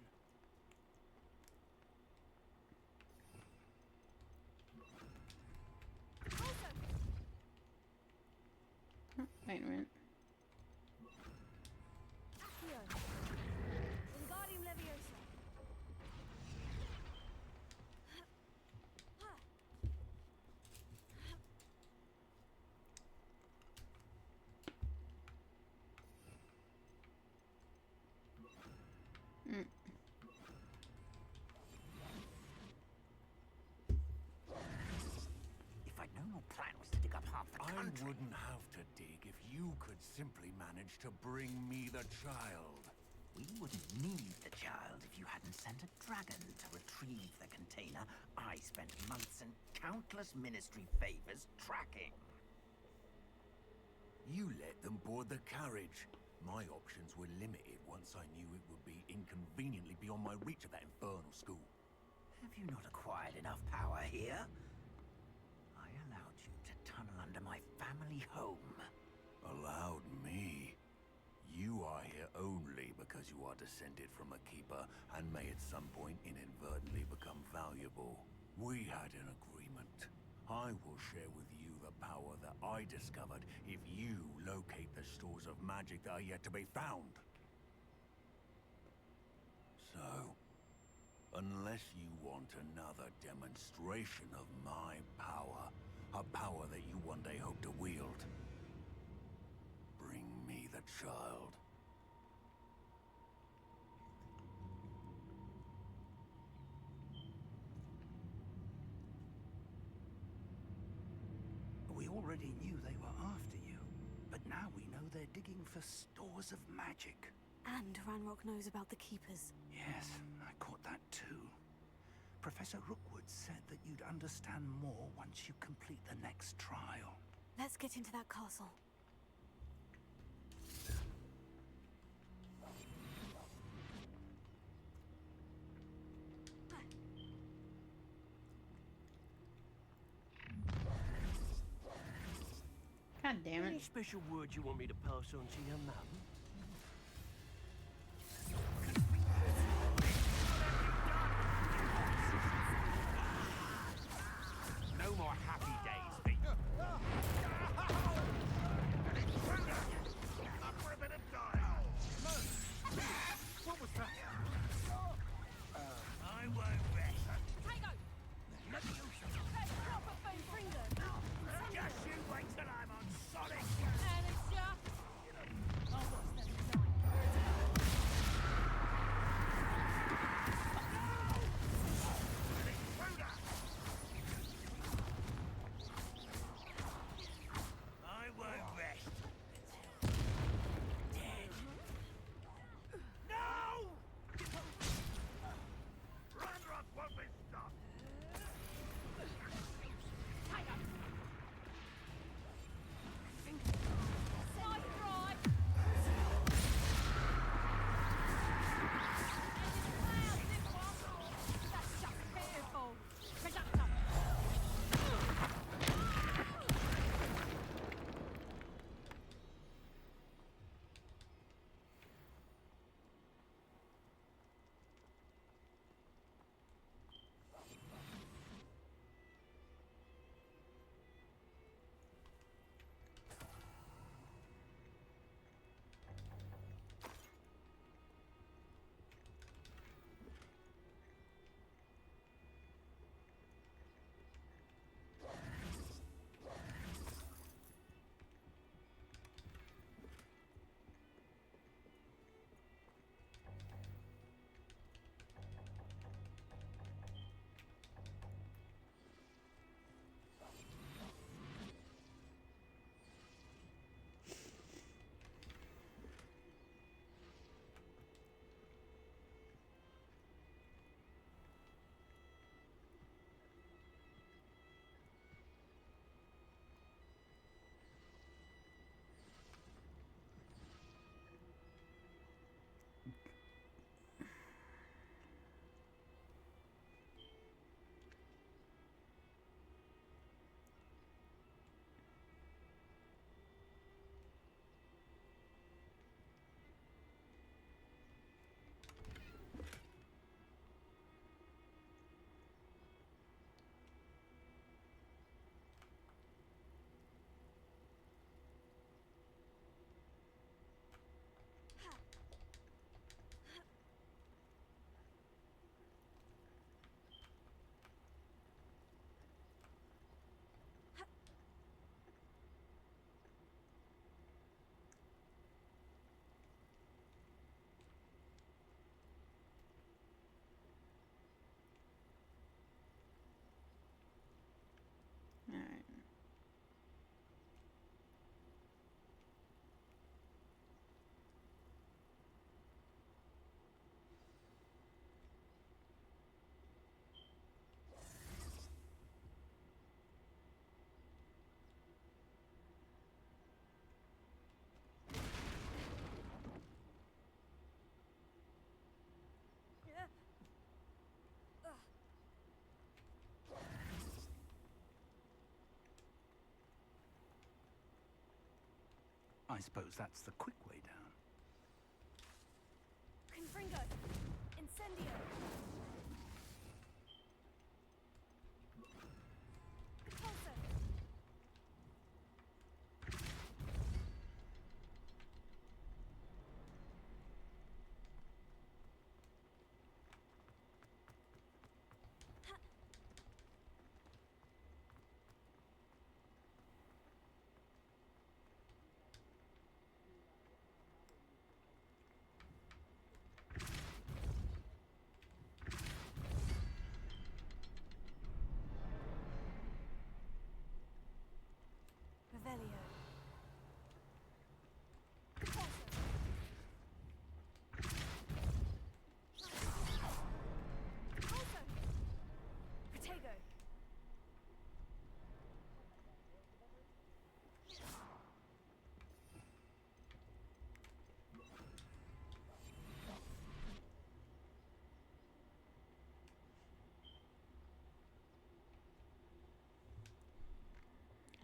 Wait a minute. Wingardium Leviosa. Mm. If I'd known your plan was to dig up half the I country... wouldn't have to dig if you could simply manage to bring me the child. We wouldn't need the child if you hadn't sent a dragon to retrieve the container I spent months and countless ministry favors tracking. You let them board the carriage. My options were limited once I knew it would be inconveniently beyond my reach of that infernal school. Have you not acquired enough power here? I allowed you to tunnel under my family home. Allowed me? You are here only because you are descended from a keeper and may at some point inadvertently become valuable. We had an agreement. I will share with you the power that I discovered if you locate the stores of magic that are yet to be found. So, unless you want another demonstration of my power, a power that you one day hope to wield, bring me the child. We already knew they were after you, but now we know they're digging for stores of magic. And Ranrock knows about the Keepers. Yes, I caught that too. Professor Rookwood said that you'd understand more once you complete the next trial. Let's get into that castle. God damn Any it. special word you want me to pass on to your mum? I suppose that's the quick way down. Confringo! Incendio! Repulso! Revelio. Repulso. Repulso. Protego.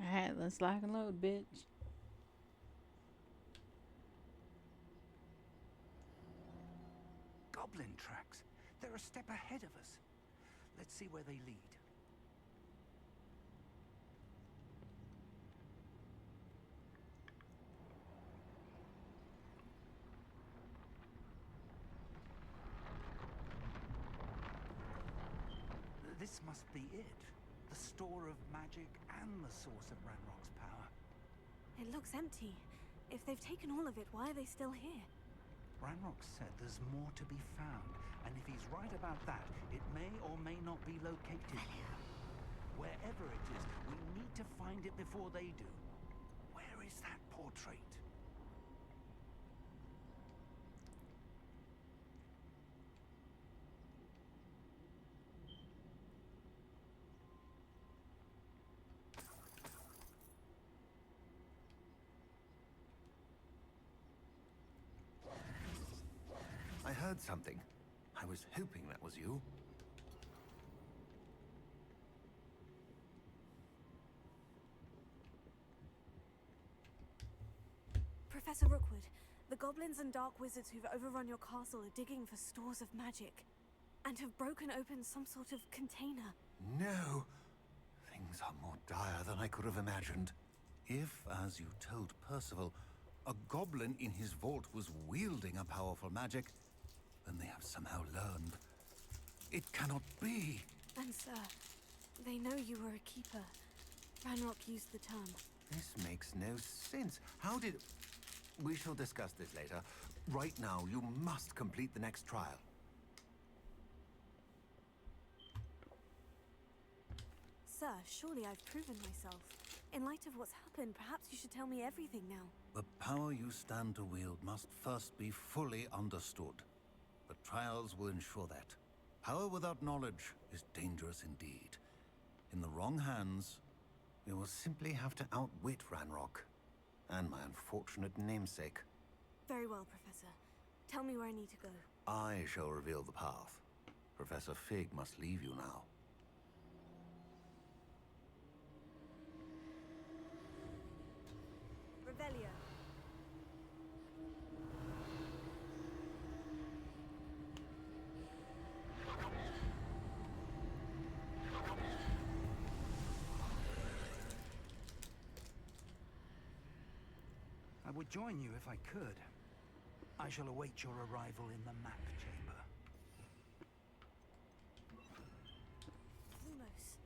Alright, let's lock and load, bitch. Goblin tracks. They're a step ahead of us. Let's see where they lead. This must be it. The store of magic and the source of Ranrock's power. It looks empty. If they've taken all of it, why are they still here? Ranrock said there's more to be found, and if he's right about that, it may or may not be located here. Wherever it is, we need to find it before they do. Where is that portrait? I heard something. I was hoping that was you. Professor Rookwood, the goblins and dark wizards who've overrun your castle are digging for stores of magic and have broken open some sort of container. No! Things are more dire than I could have imagined. If, as you told Percival, a goblin in his vault was wielding a powerful magic, then they have somehow learned. It cannot be! And sir, they know you were a keeper. Ranrock used the term. This makes no sense. How did... We shall discuss this later. Right now, you must complete the next trial. Sir, surely I've proven myself. In light of what's happened, perhaps you should tell me everything now. The power you stand to wield must first be fully understood. The trials will ensure that. Power without knowledge is dangerous indeed. In the wrong hands, you will simply have to outwit Ranrock and my unfortunate namesake. Very well, Professor. Tell me where I need to go. I shall reveal the path. Professor Fig must leave you now. Revelio. I would join you if I could. I shall await your arrival in the map chamber. Lumos.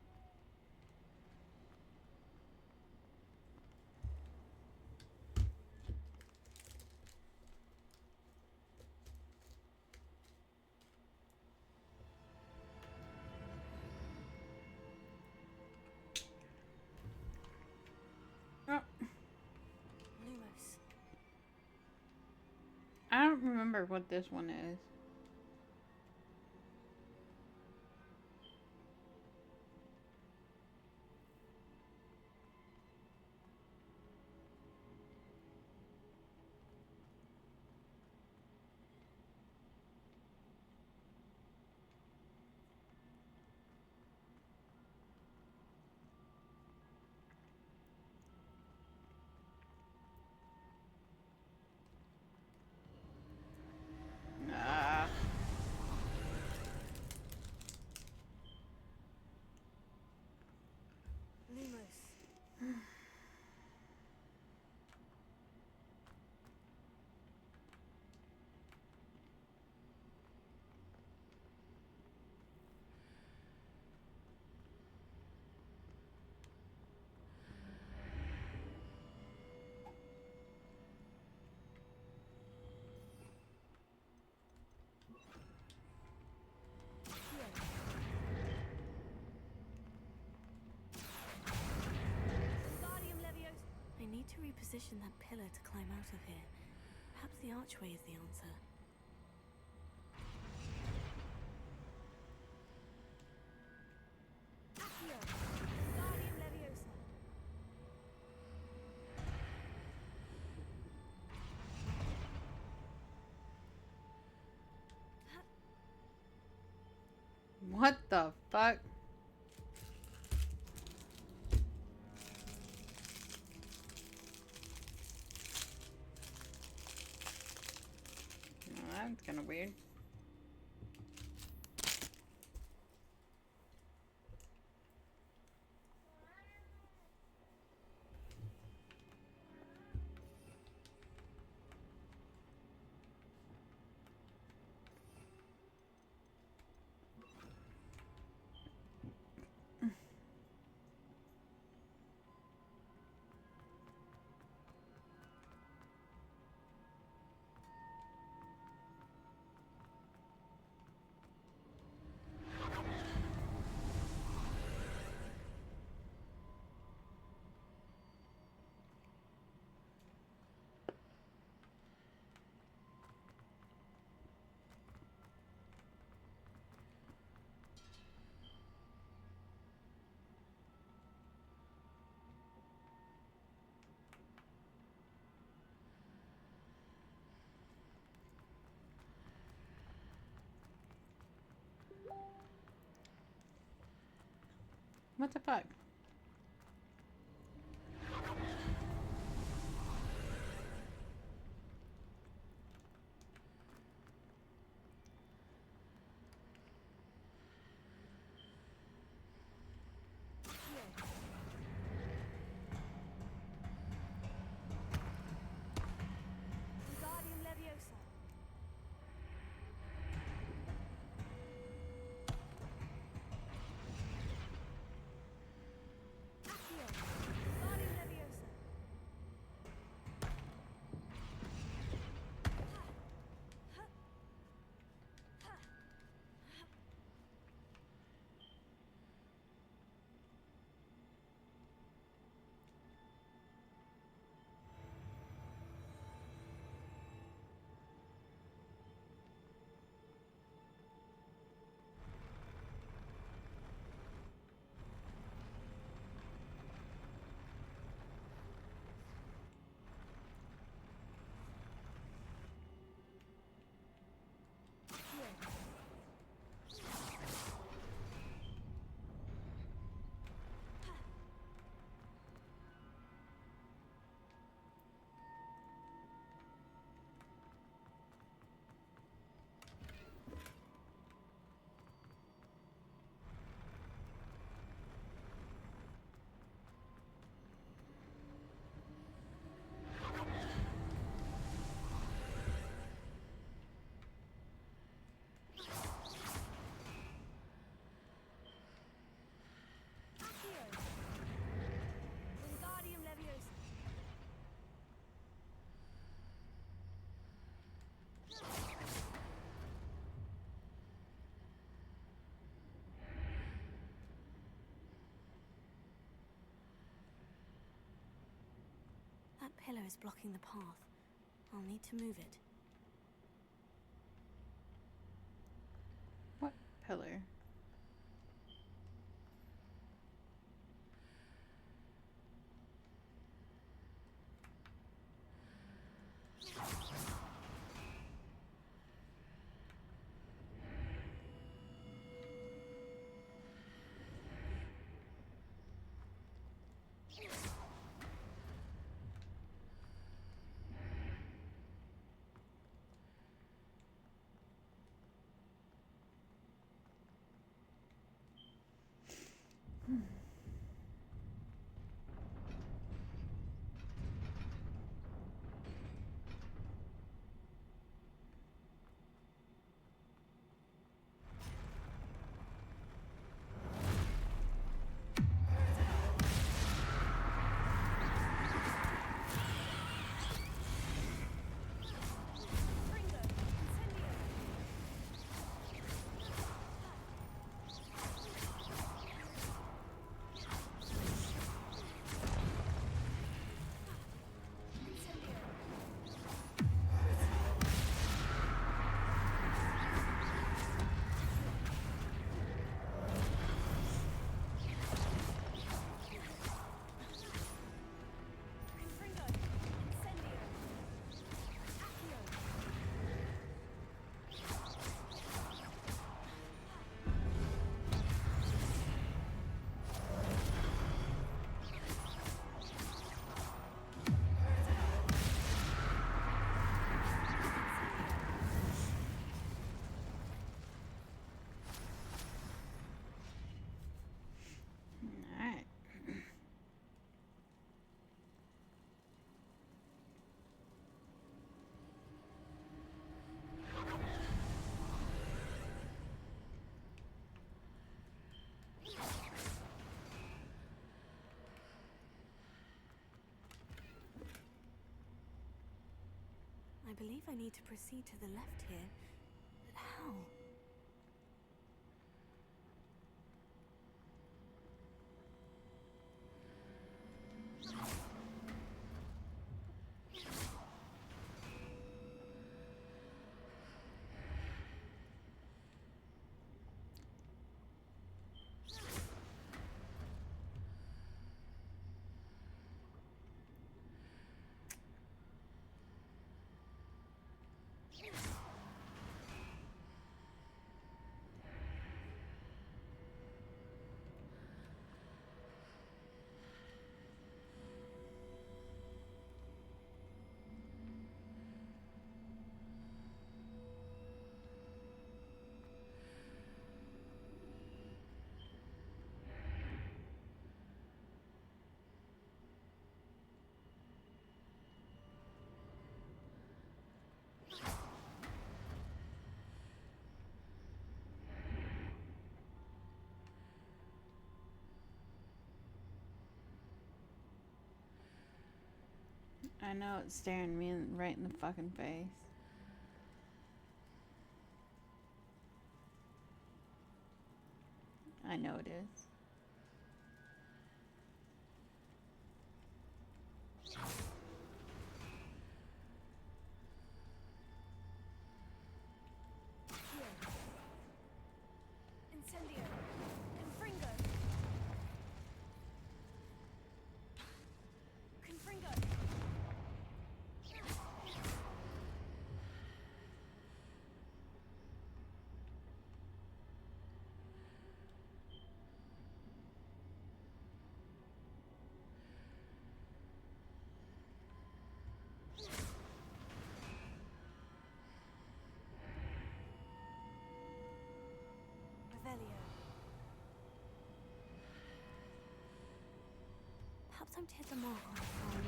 Oh, Lumos. I don't remember what this one is. position that pillar to climb out of here. Perhaps the archway is the answer. Accio! Wingardium Leviosa! What the fuck? Oh, that's kind of weird. What the fuck? Wingardium Leviosa! Accio! Wingardium Leviosa! Accio! Wingardium Leviosa! That pillar is blocking the path. I'll need to move it. What pillar? believe I need to proceed to the left here. But how? I know it's staring me right in the fucking face. I know it is. Incendio. Confringo. Confringo. Revelio. Perhaps I'm to hit the mark on a far wall.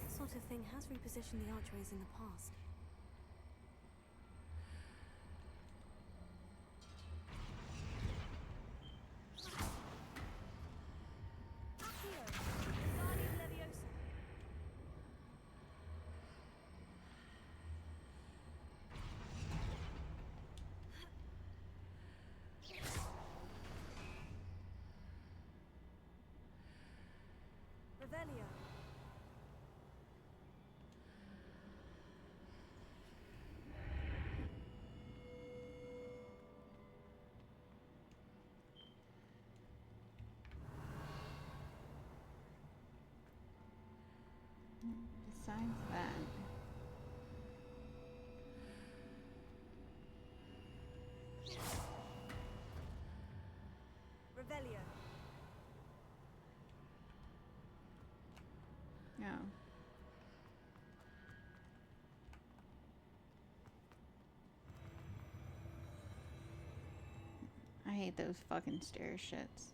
That sort of thing has repositioned the archways in the past. Accio. Guardian Leviosa. Revelio. Besides that, Revelio. no. I hate those fucking stair shits.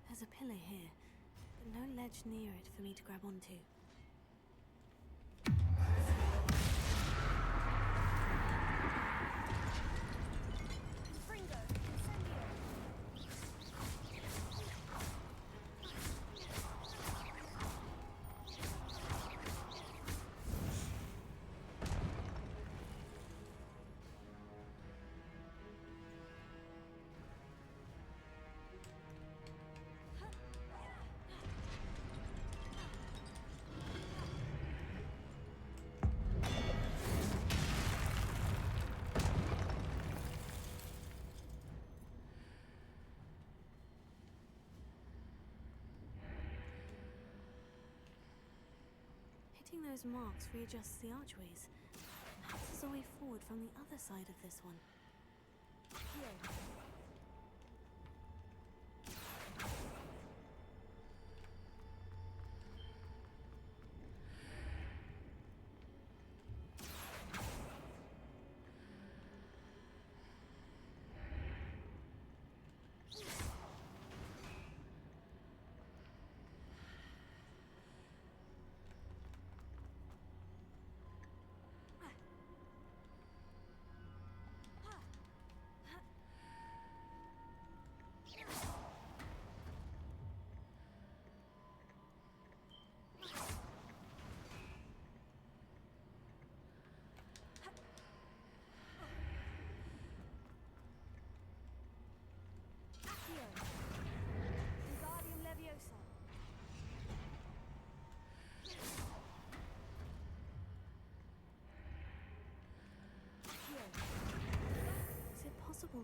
There's a pillar here, but no ledge near it for me to grab onto. Confringo. Incendio. Hitting those marks readjusts the archways. Perhaps there's a way forward from the other side of this one. Here.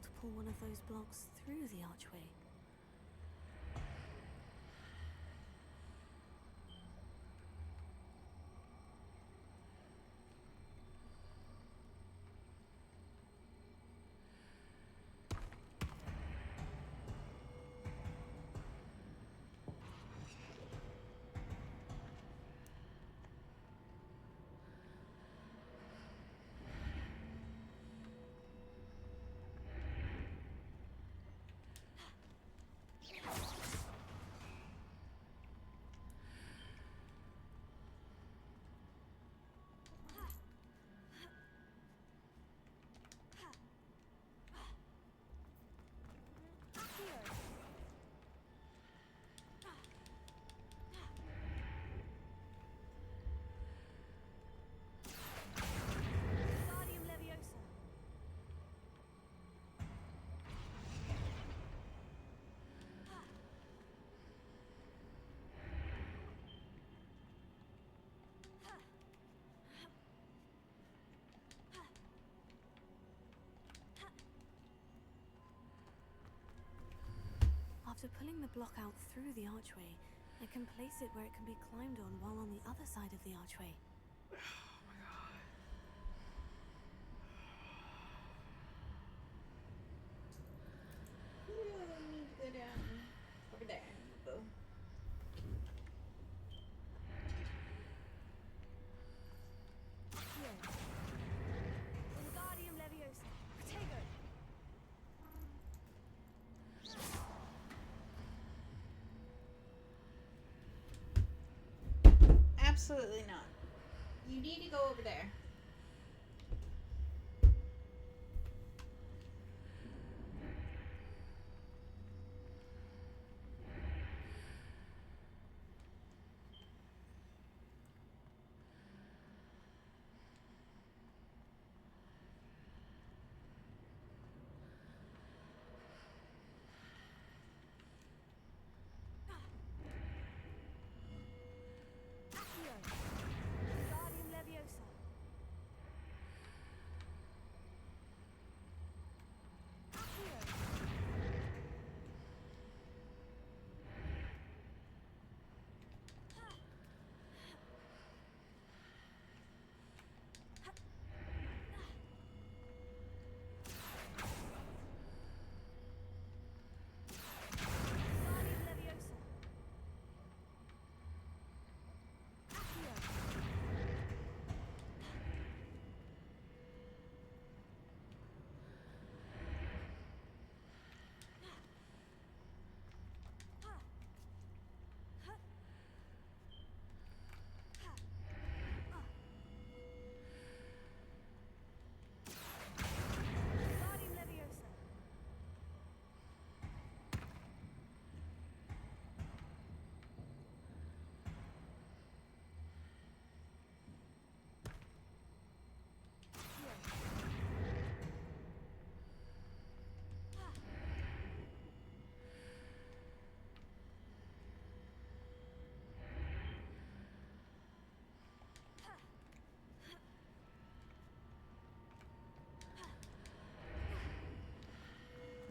to pull one of those blocks through the archway. After pulling the block out through the archway, I can place it where it can be climbed on while on the other side of the archway. Go down over there. Go. Wingardium Leviosa. Protego. Absolutely not. You need to go over there. Wingardium Leviosa. Wingardium Leviosa. Wingardium Leviosa.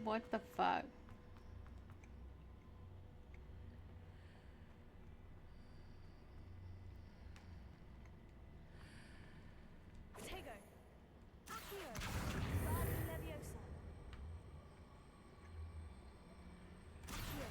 What the fuck? Protego. Accio. Wingardium Leviosa. Accio.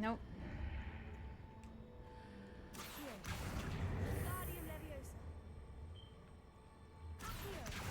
Nope. Guardian Leviosa. Guardian Leviosa.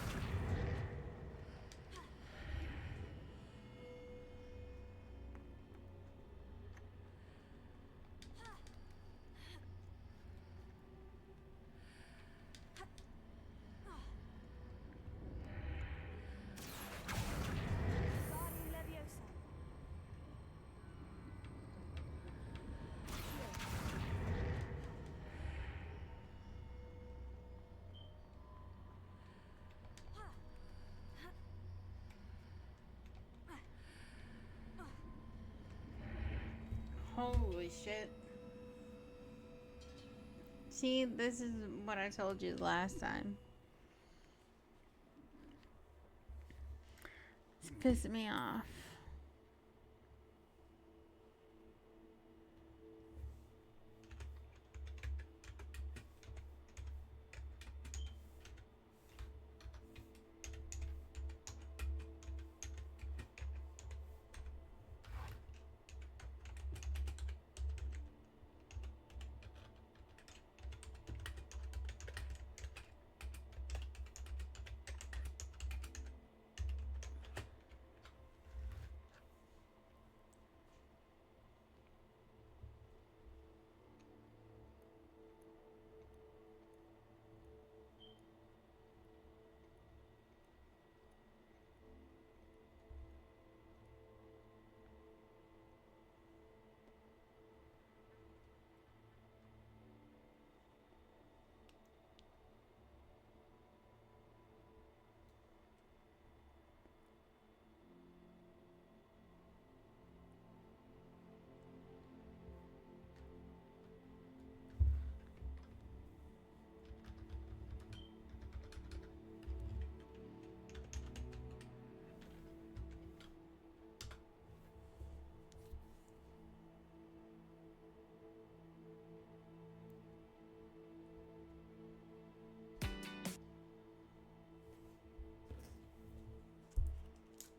Holy shit. See, this is what I told you last time. It's pissing me off.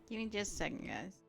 Give me just a second, guys.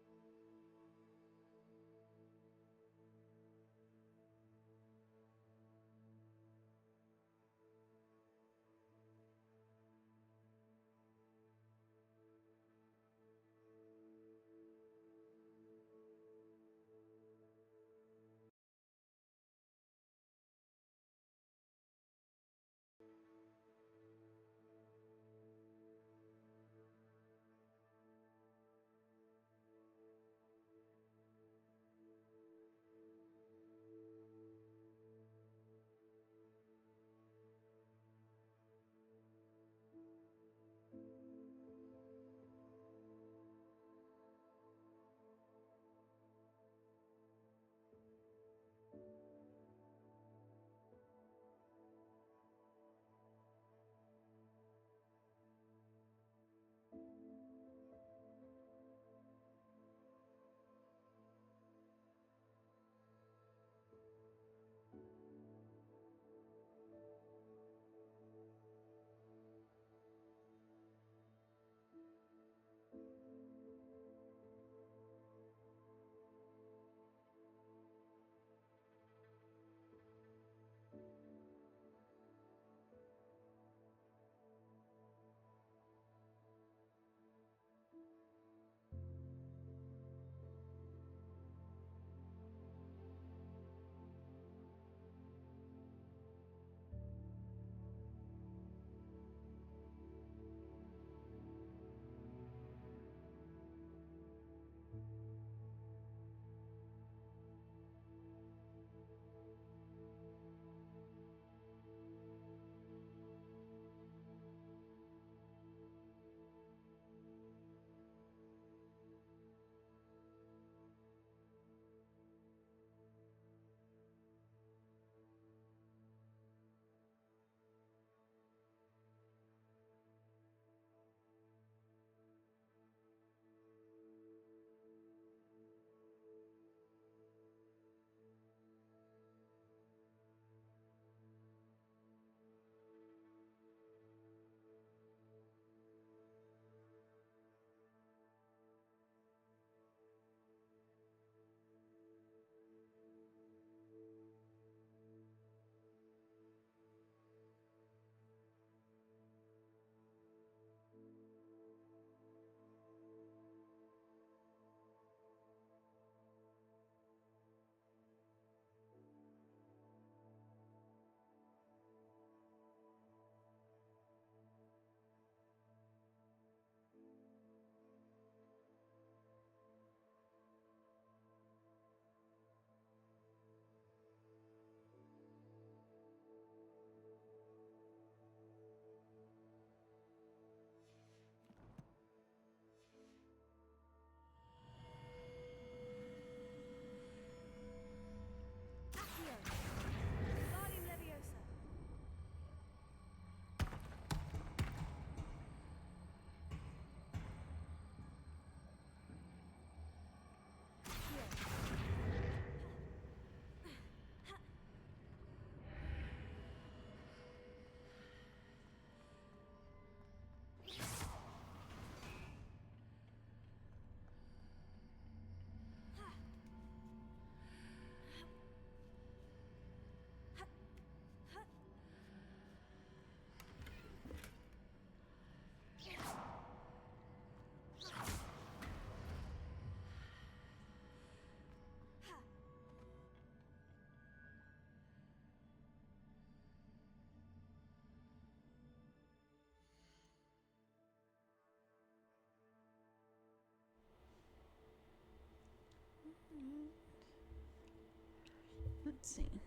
Let's see.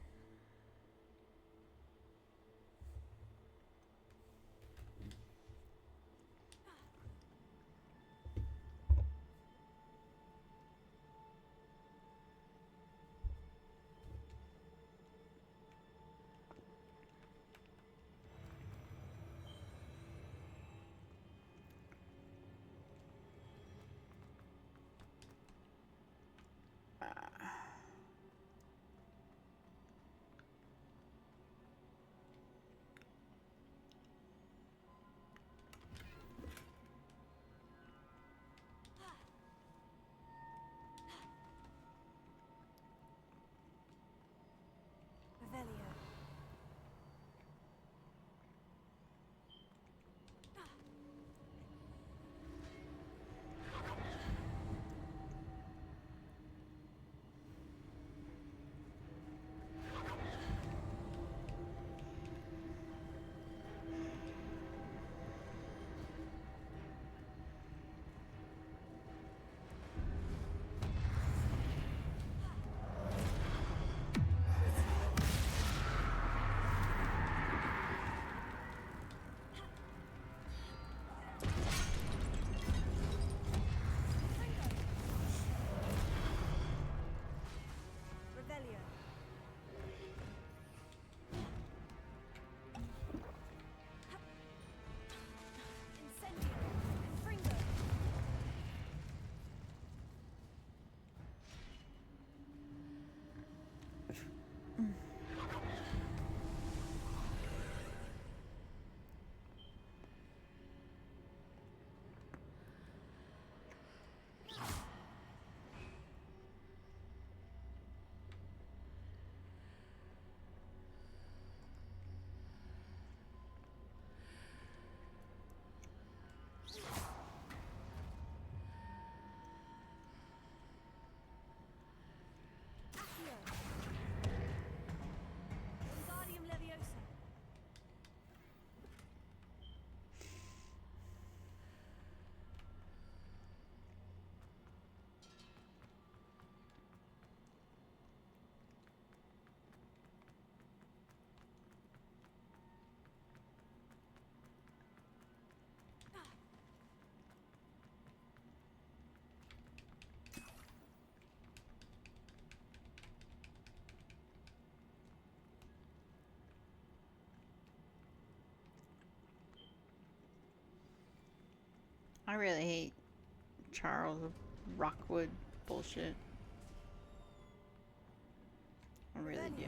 Revelio. Revelio. Incendio. Confringo. Accio. Wingardium Leviosa. I really hate Charles Rockwood bullshit. I really do.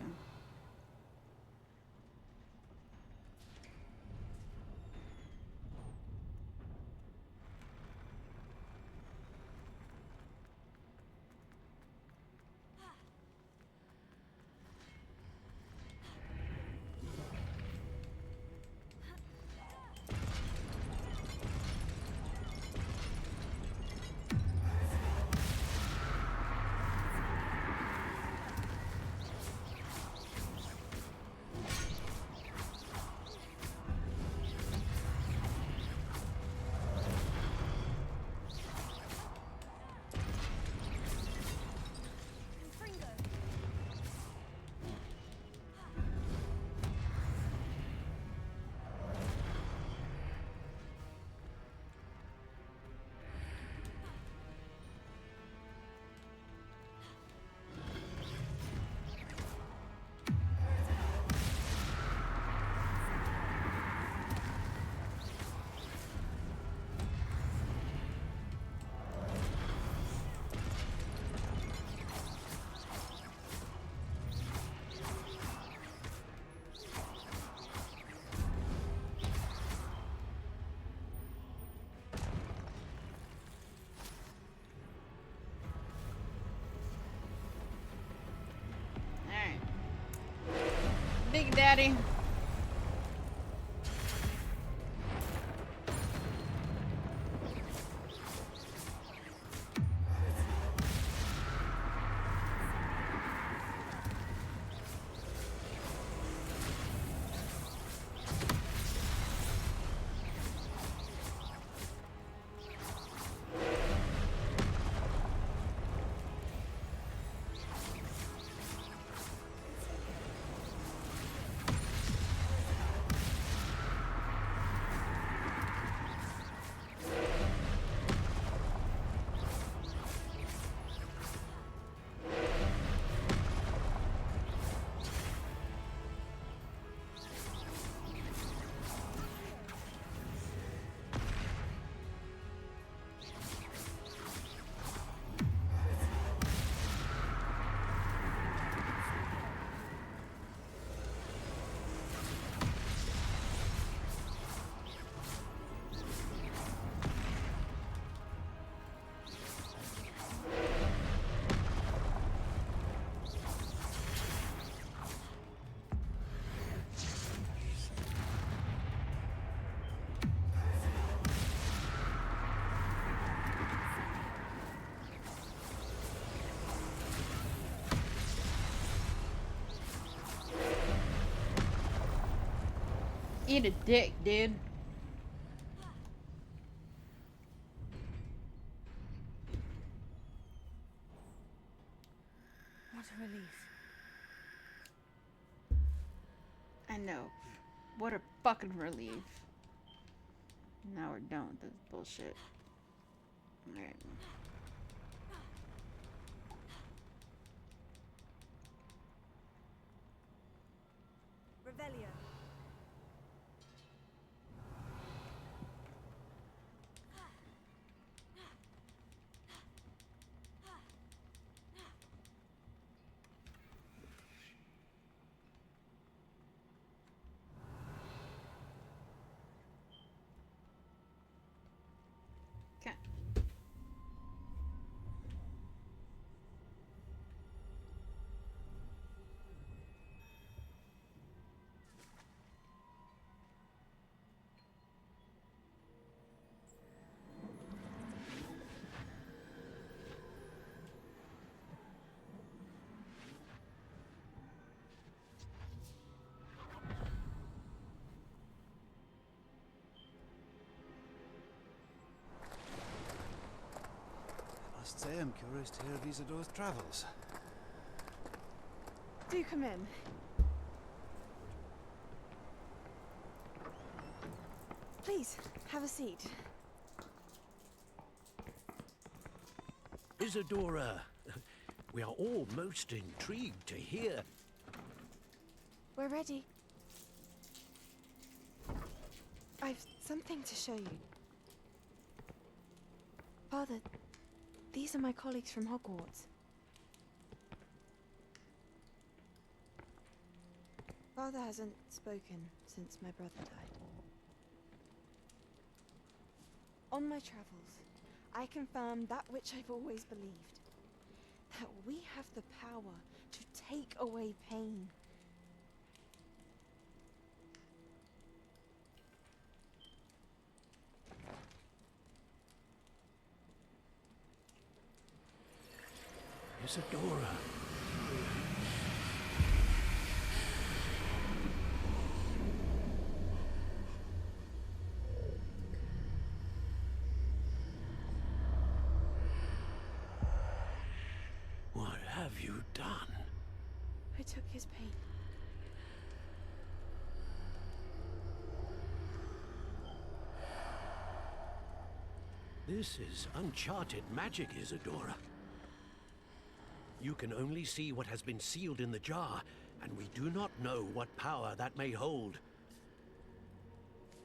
Confringo. Alright. Big Daddy. Eat a dick, dude. What a relief. I know. What a fucking relief. Now we're done with this bullshit. Alright. Revelio. Okay. I must say I'm curious to hear of Isidore's travels. Do come in. Please, have a seat. Isadora, we are all most intrigued to hear. We're ready. I've something to show you. Father, these are my colleagues from Hogwarts. Father hasn't spoken since my brother died. On my travels, I confirmed that which I've always believed. That we have the power to take away pain. Isadora. What have you done? I took his pain. This is uncharted magic, Isadora. You can only see what has been sealed in the jar, and we do not know what power that may hold.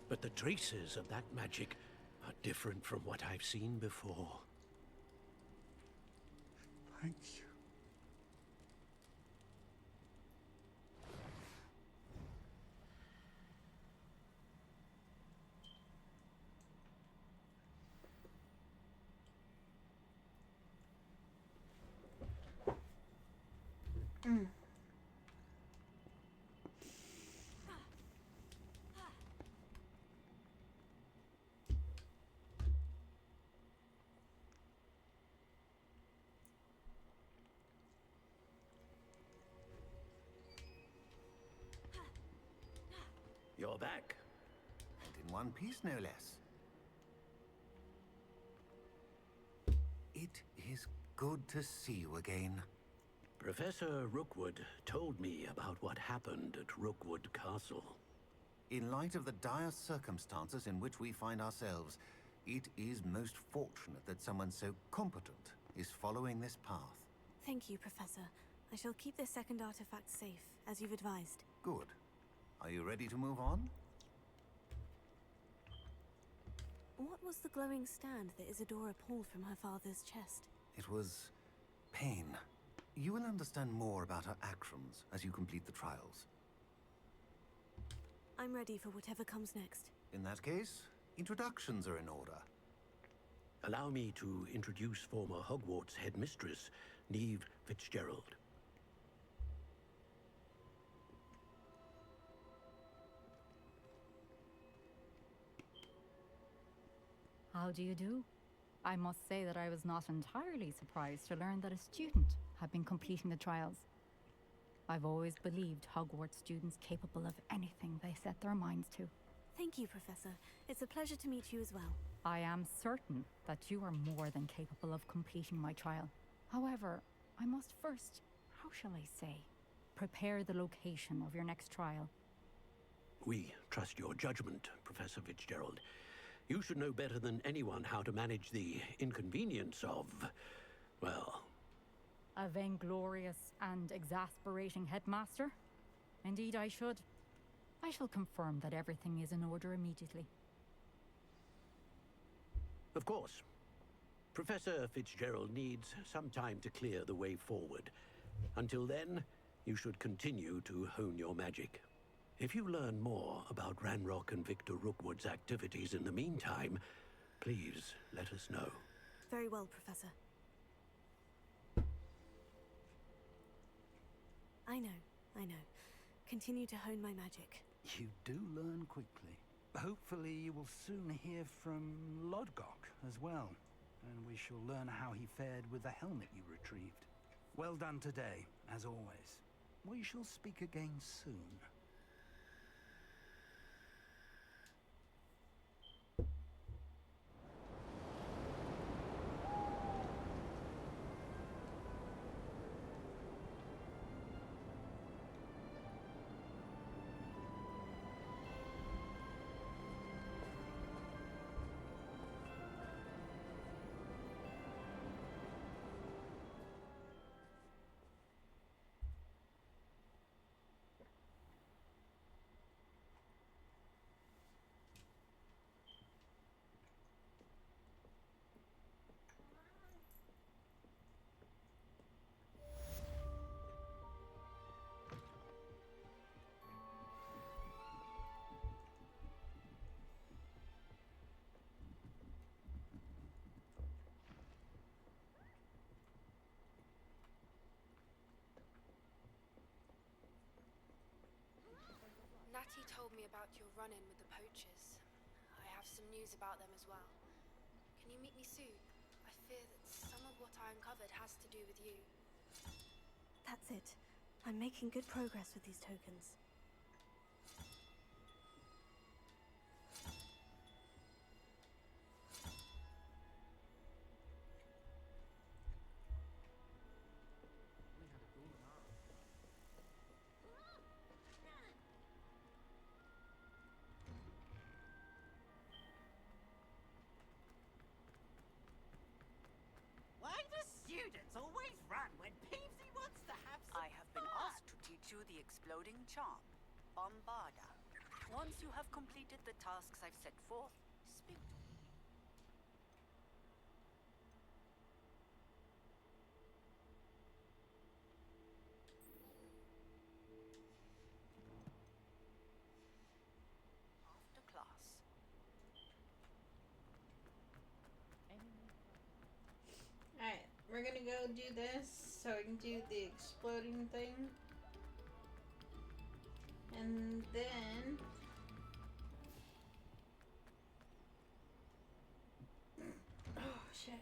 But the traces of that magic are different from what I've seen before. Thank you. You're back. And in one piece, no less. It is good to see you again. Professor Rookwood told me about what happened at Rookwood Castle. In light of the dire circumstances in which we find ourselves, it is most fortunate that someone so competent is following this path. Thank you, Professor. I shall keep this second artifact safe, as you've advised. Good. Are you ready to move on? What was the glowing stand that Isadora pulled from her father's chest? It was pain. You will understand more about her actions as you complete the trials. I'm ready for whatever comes next. In that case, introductions are in order. Allow me to introduce former Hogwarts headmistress, Neve Fitzgerald. How do you do? I must say that I was not entirely surprised to learn that a student had been completing the trials. I've always believed Hogwarts students capable of anything they set their minds to. Thank you, Professor. It's a pleasure to meet you as well. I am certain that you are more than capable of completing my trial. However, I must first, how shall I say, prepare the location of your next trial. We trust your judgment, Professor Fitzgerald. You should know better than anyone how to manage the inconvenience of, well... A vainglorious and exasperating headmaster? Indeed I should. I shall confirm that everything is in order immediately. Of course. Professor Fitzgerald needs some time to clear the way forward. Until then, you should continue to hone your magic. If you learn more about Ranrock and Victor Rookwood's activities in the meantime, please let us know. Very well, Professor. I know. Continue to hone my magic. You do learn quickly. Hopefully you will soon hear from Lodgok as well, and we shall learn how he fared with the helmet you retrieved. Well done today, as always. We shall speak again soon. Natty told me about your run-in with the poachers. I have some news about them as well. Can you meet me soon? I fear that some of what I uncovered has to do with you. That's it. I'm making good progress with these tokens. Why do students always run when Peevesy wants to have some I have been asked to teach you the exploding charm, Bombarda. Once you have completed the tasks I've set forth, speak to me. After class. Alright, we're gonna go do this so I can do the exploding thing. And then... Oh, shit.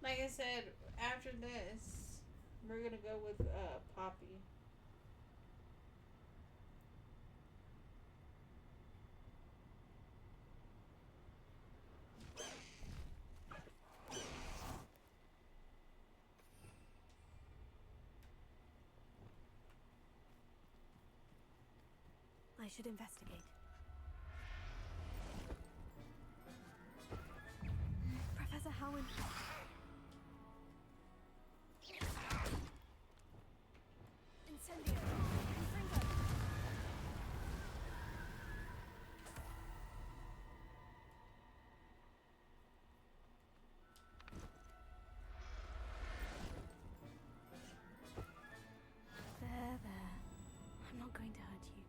Like I said, after this, we're gonna go with Poppy. I should investigate. Professor Howard. Incendio. Confringo. There, there. I'm not going to hurt you.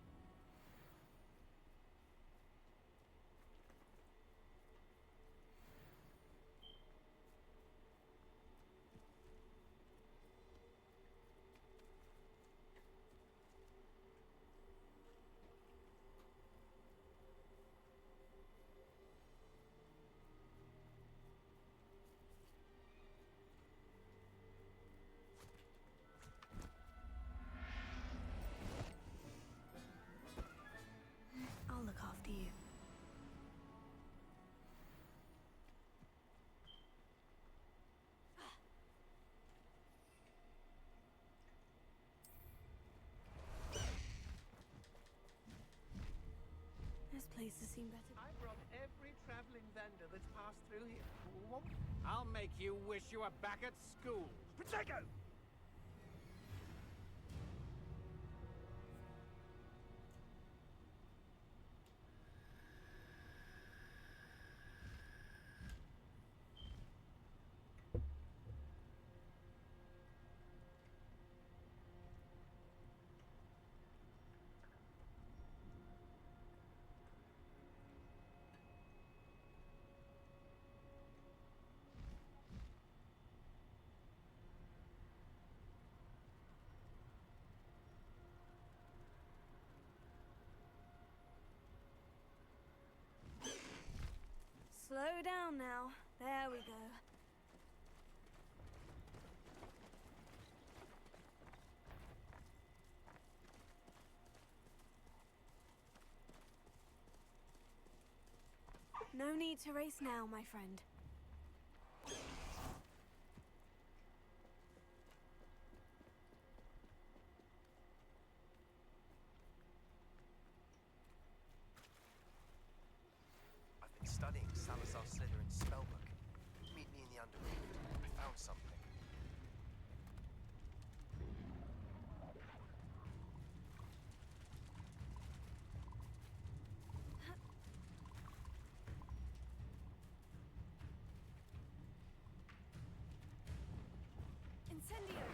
I'll look after you. This place has seemed better. I brought every traveling vendor that's passed through here. I'll make you wish you were back at school. Protego! Slow down now. There we go. No need to race now, my friend. I've been studying Salazar Slytherin's spellbook. Meet me in the underworld. I found something. Incendio!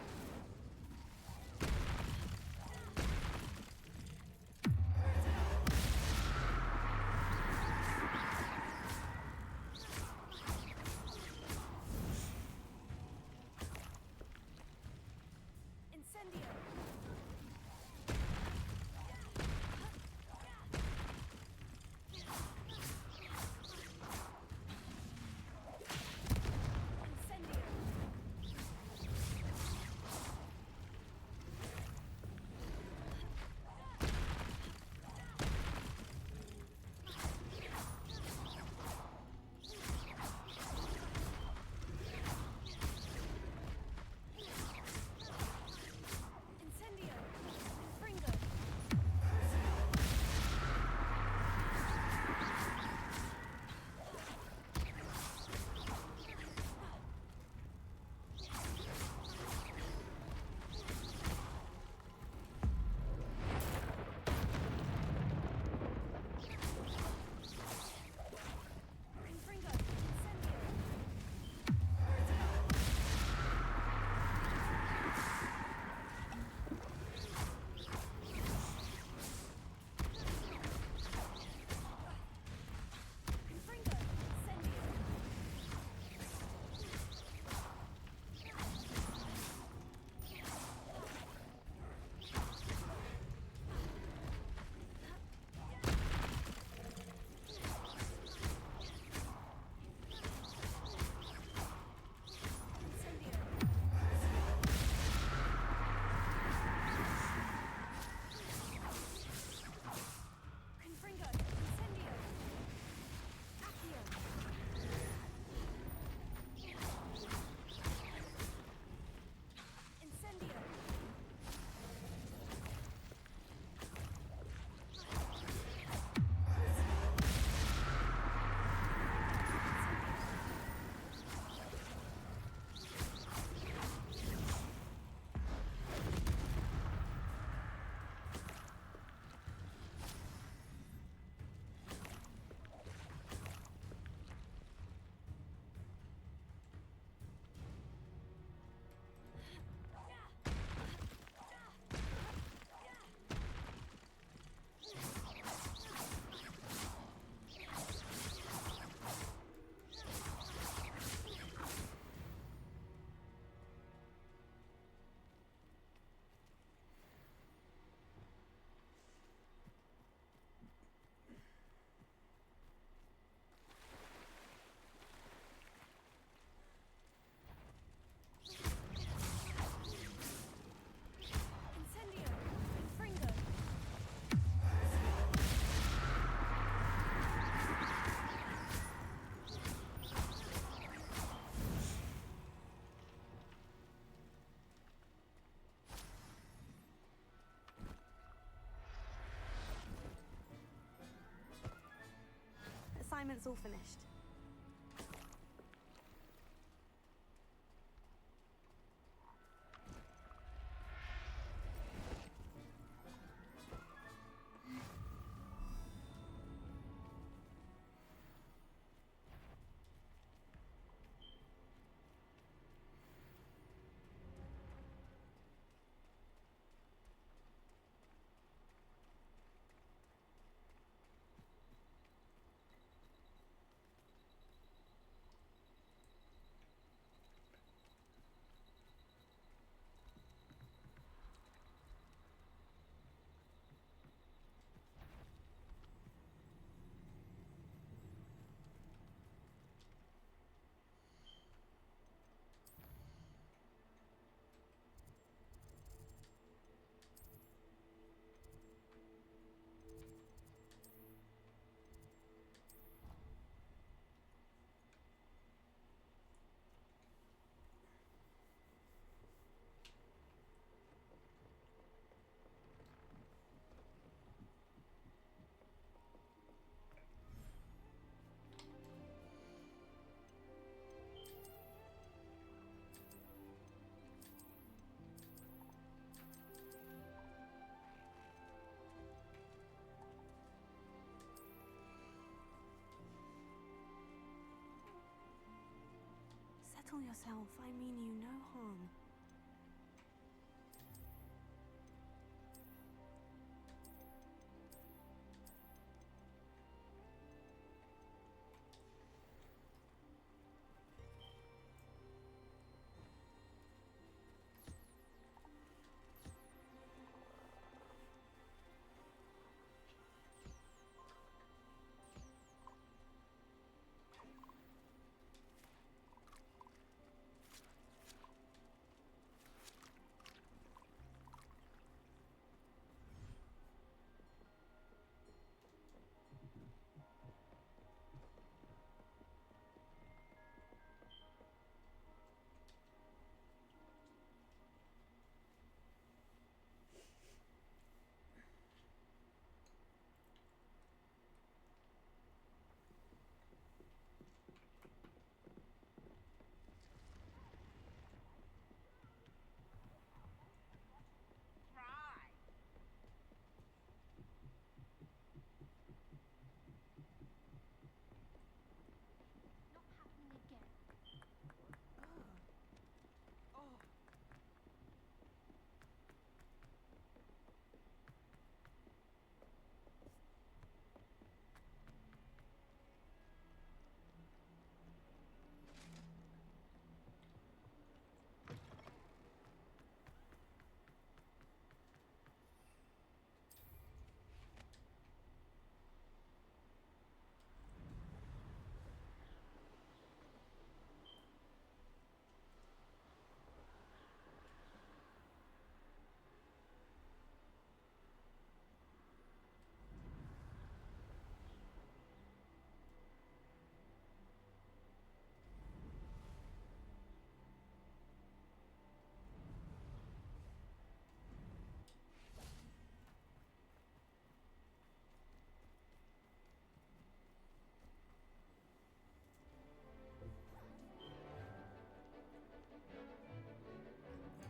Incendio! Incendio! it's all finished. Settle yourself. I mean you no harm.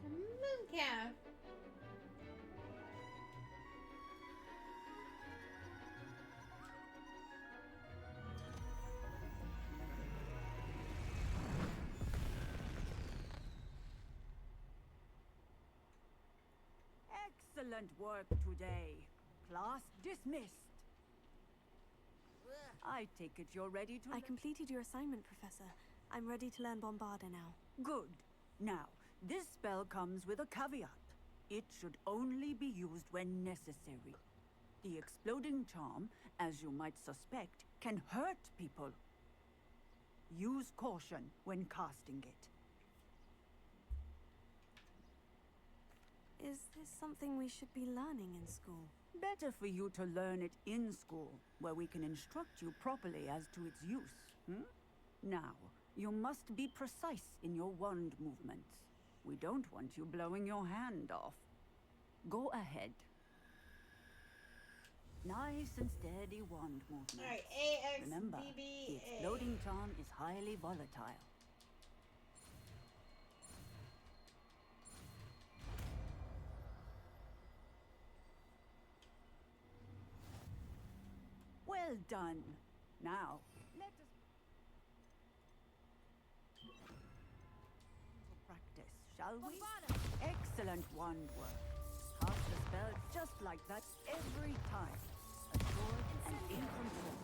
Mooncalf. Excellent work today. Class dismissed. I take it you're ready to... I completed your assignment, Professor. I'm ready to learn Bombarda now. Good. Now, this spell comes with a caveat. It should only be used when necessary. The exploding charm, as you might suspect, can hurt people. Use caution when casting it. Is this something we should be learning in school? Better for you to learn it in school, where we can instruct you properly as to its use. Now, you must be precise in your wand movements. We don't want you blowing your hand off. Go ahead. Nice and steady wand movement. Alright, Remember, the exploding charm is highly volatile. Well done. Now, let us practice, shall we? Excellent wand work. Cast the spell just like that every time. Assured and in control.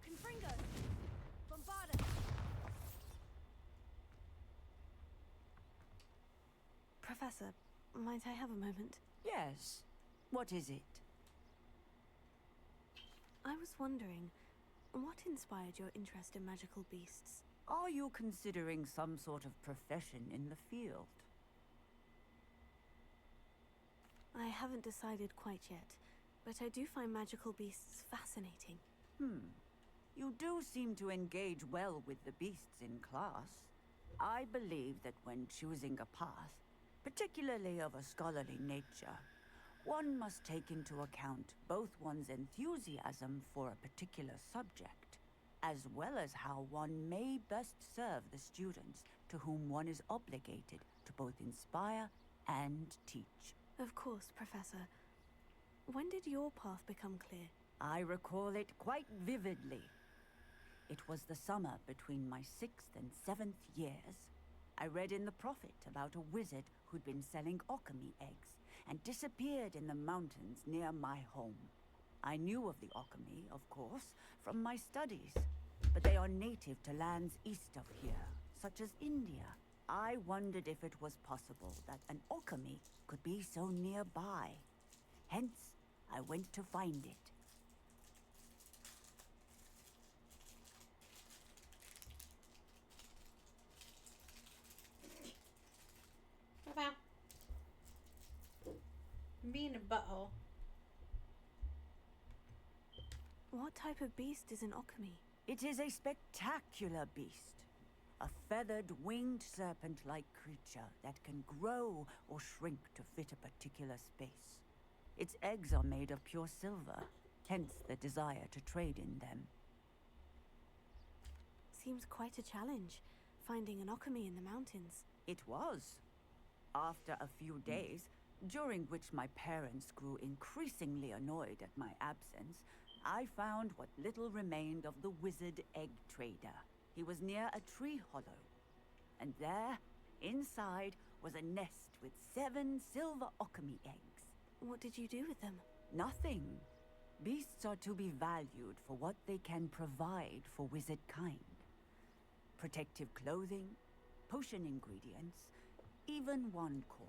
Confringo! Bombarda! Professor, might I have a moment? Yes. What is it? I was wondering, what inspired your interest in magical beasts? Are you considering some sort of profession in the field? I haven't decided quite yet, but I do find magical beasts fascinating. You do seem to engage well with the beasts in class. I believe that when choosing a path, particularly of a scholarly nature, one must take into account both one's enthusiasm for a particular subject, as well as how one may best serve the students to whom one is obligated to both inspire and teach. Of course, Professor. When did your path become clear? I recall it quite vividly. It was the summer between my 6th and 7th years. I read in the Prophet about a wizard who'd been selling alchemy eggs and disappeared in the mountains near my home. I knew of the alchemy, of course, from my studies, but they are native to lands east of here, such as India. I wondered if it was possible that an alchemy could be so nearby. Hence, I went to find it. Bye-bye. I'm being a butthole. What type of beast is an alchemy? It is a spectacular beast. A feathered, winged serpent-like creature that can grow or shrink to fit a particular space. Its eggs are made of pure silver, hence the desire to trade in them. Seems quite a challenge, finding an alchemy in the mountains. It was. After a few days, during which my parents grew increasingly annoyed at my absence, I found what little remained of the wizard egg trader. He was near a tree hollow, and there, inside, was a nest with 7 silver alchemy eggs. What did you do with them? Nothing. Beasts are to be valued for what they can provide for wizard kind. Protective clothing, potion ingredients, even wand cores.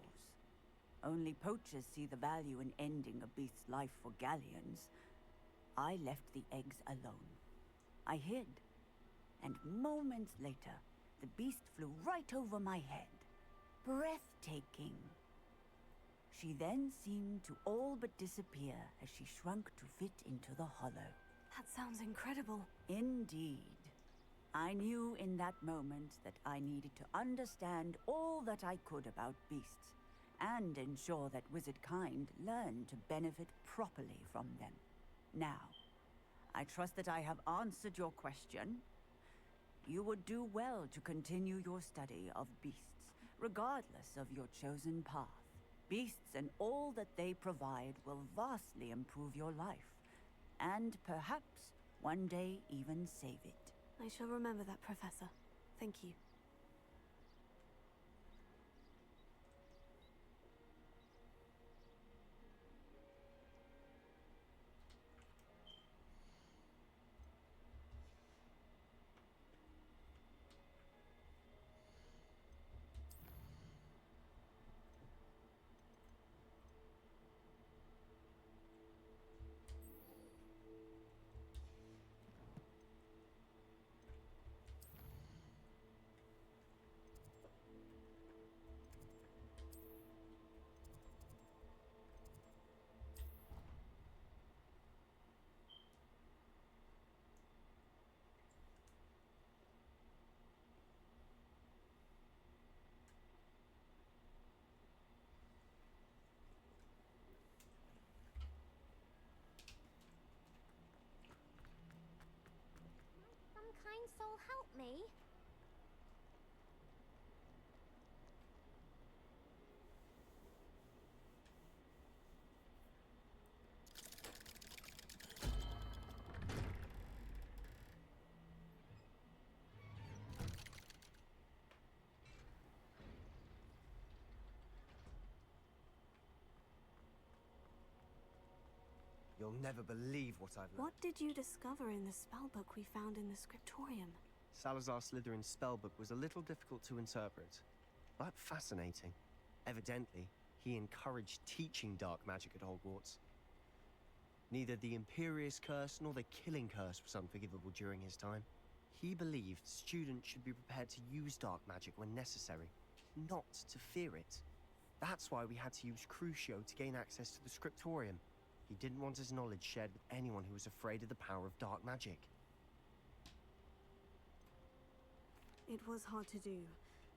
Only poachers see the value in ending a beast's life for galleons. I left the eggs alone. I hid, and moments later, the beast flew right over my head. Breathtaking. She then seemed to all but disappear as she shrunk to fit into the hollow. That sounds incredible. Indeed. I knew in that moment that I needed to understand all that I could about beasts, and ensure that wizard kind learned to benefit properly from them. Now, I trust that I have answered your question. You would do well to continue your study of beasts, regardless of your chosen path. Beasts and all that they provide will vastly improve your life, and perhaps one day even save it. I shall remember that, Professor. Thank you. Green Soul help me? You'll never believe what I've learned. What did you discover in the spellbook we found in the scriptorium? Salazar Slytherin's spellbook was a little difficult to interpret, but fascinating. Evidently, he encouraged teaching dark magic at Hogwarts. Neither the Imperious Curse nor the Killing Curse was unforgivable during his time. He believed students should be prepared to use dark magic when necessary, not to fear it. That's why we had to use Crucio to gain access to the scriptorium. He didn't want his knowledge shared with anyone who was afraid of the power of dark magic. It was hard to do,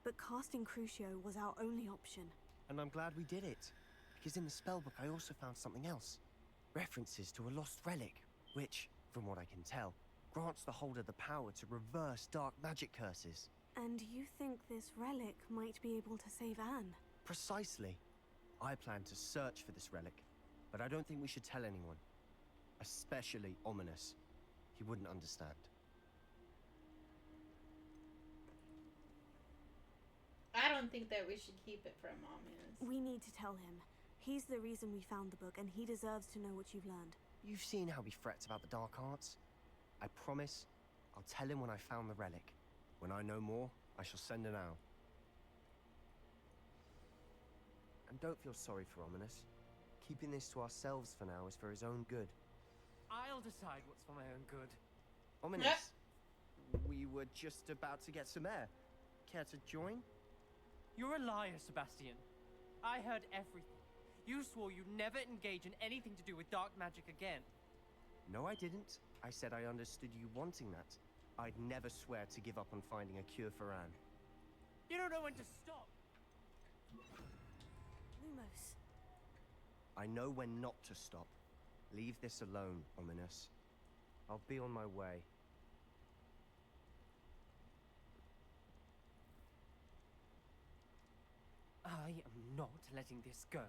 but casting Crucio was our only option. And I'm glad we did it, because in the spellbook I also found something else. References to a lost relic, which, from what I can tell, grants the holder the power to reverse dark magic curses. And you think this relic might be able to save Anne? Precisely. I plan to search for this relic, but I don't think we should tell anyone. Especially Ominous. He wouldn't understand. I don't think that we should keep it from Ominous. We need to tell him. He's the reason we found the book, and he deserves to know what you've learned. You've seen how he frets about the dark arts. I promise I'll tell him when I found the relic. When I know more, I shall send an owl. And don't feel sorry for Ominous. Keeping this to ourselves for now is for his own good. I'll decide what's for my own good. Ominous, we were just about to get some air. Care to join? You're a liar, Sebastian. I heard everything. You swore you'd never engage in anything to do with dark magic again. No, I didn't. I said I understood you wanting that. I'd never swear to give up on finding a cure for Anne. You don't know when to stop. Lumos. I know when not to stop. Leave this alone, Ominous. I'll be on my way. I am not letting this go.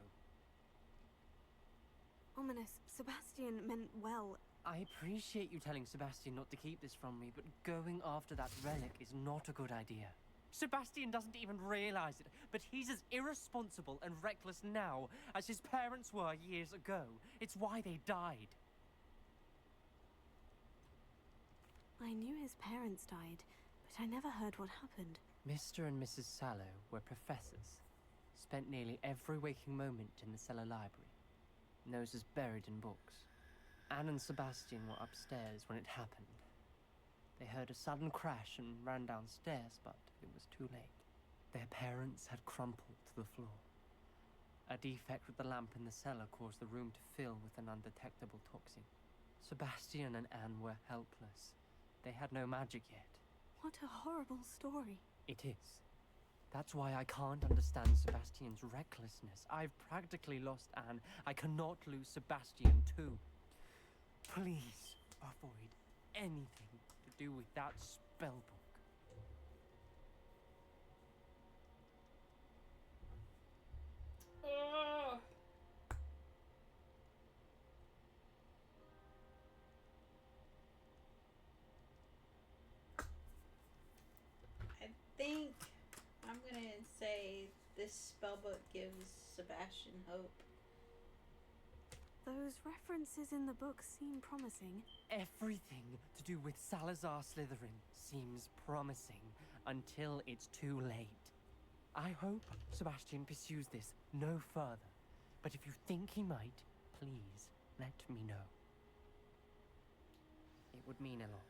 Ominous, Sebastian meant well. I appreciate you telling Sebastian not to keep this from me, but going after that relic is not a good idea. Sebastian doesn't even realize it, but he's as irresponsible and reckless now as his parents were years ago. It's why they died. I knew his parents died, but I never heard what happened. Mr. and Mrs. Sallow were professors. Spent nearly every waking moment in the cellar library. Noses buried in books. Anne and Sebastian were upstairs when it happened. They heard a sudden crash and ran downstairs, but it was too late. Their parents had crumpled to the floor. A defect with the lamp in the cellar caused the room to fill with an undetectable toxin. Sebastian and Anne were helpless. They had no magic yet. What a horrible story. It is. That's why I can't understand Sebastian's recklessness. I've practically lost Anne. I cannot lose Sebastian too. Please avoid anything to do with that spellbook. I think I'm gonna say this spellbook gives Sebastian hope. Those references in the book seem promising. Everything to do with Salazar Slytherin seems promising until it's too late. I hope Sebastian pursues this no further, but if you think he might, please let me know. It would mean a lot.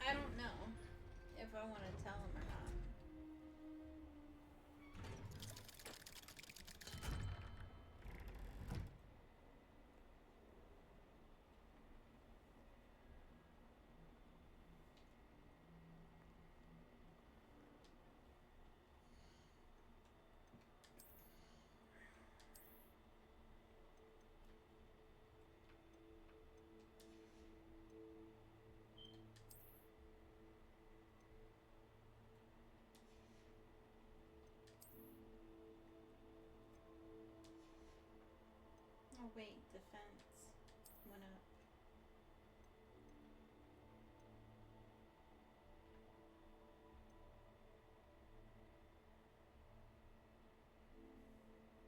I don't know if I want to tell him or not. Oh wait, the fence went up.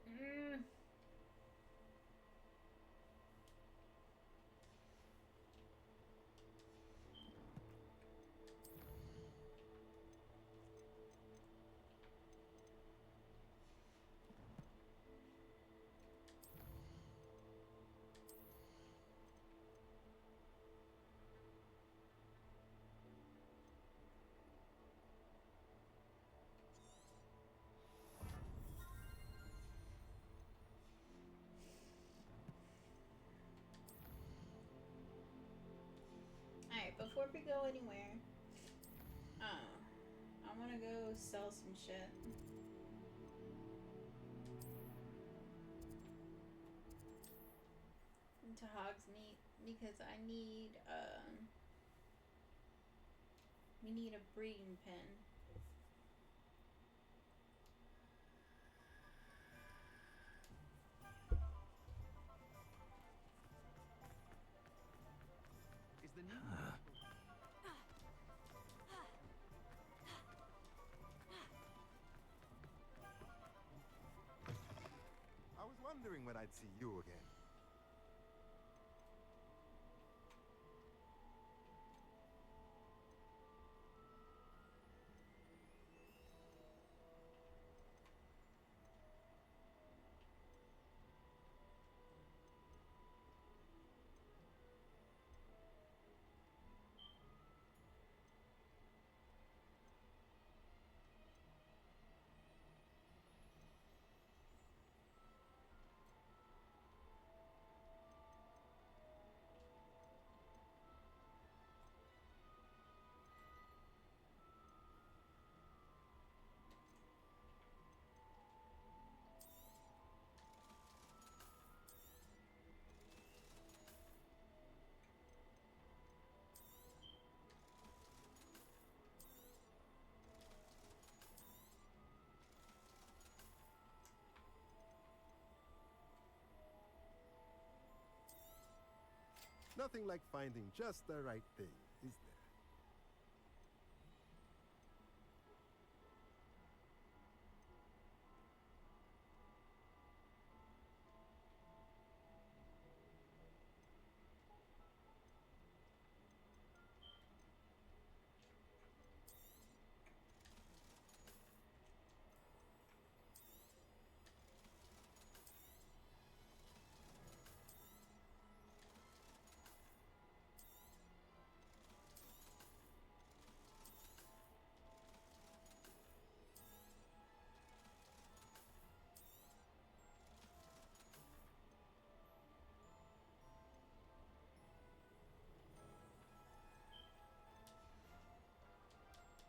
Mm. Alright, before we go anywhere, I want to go sell some shit. Into Hogsmeade because I need, we need a breeding pen. Is the new I was wondering when I'd see you again. Nothing like finding just the right thing, is there?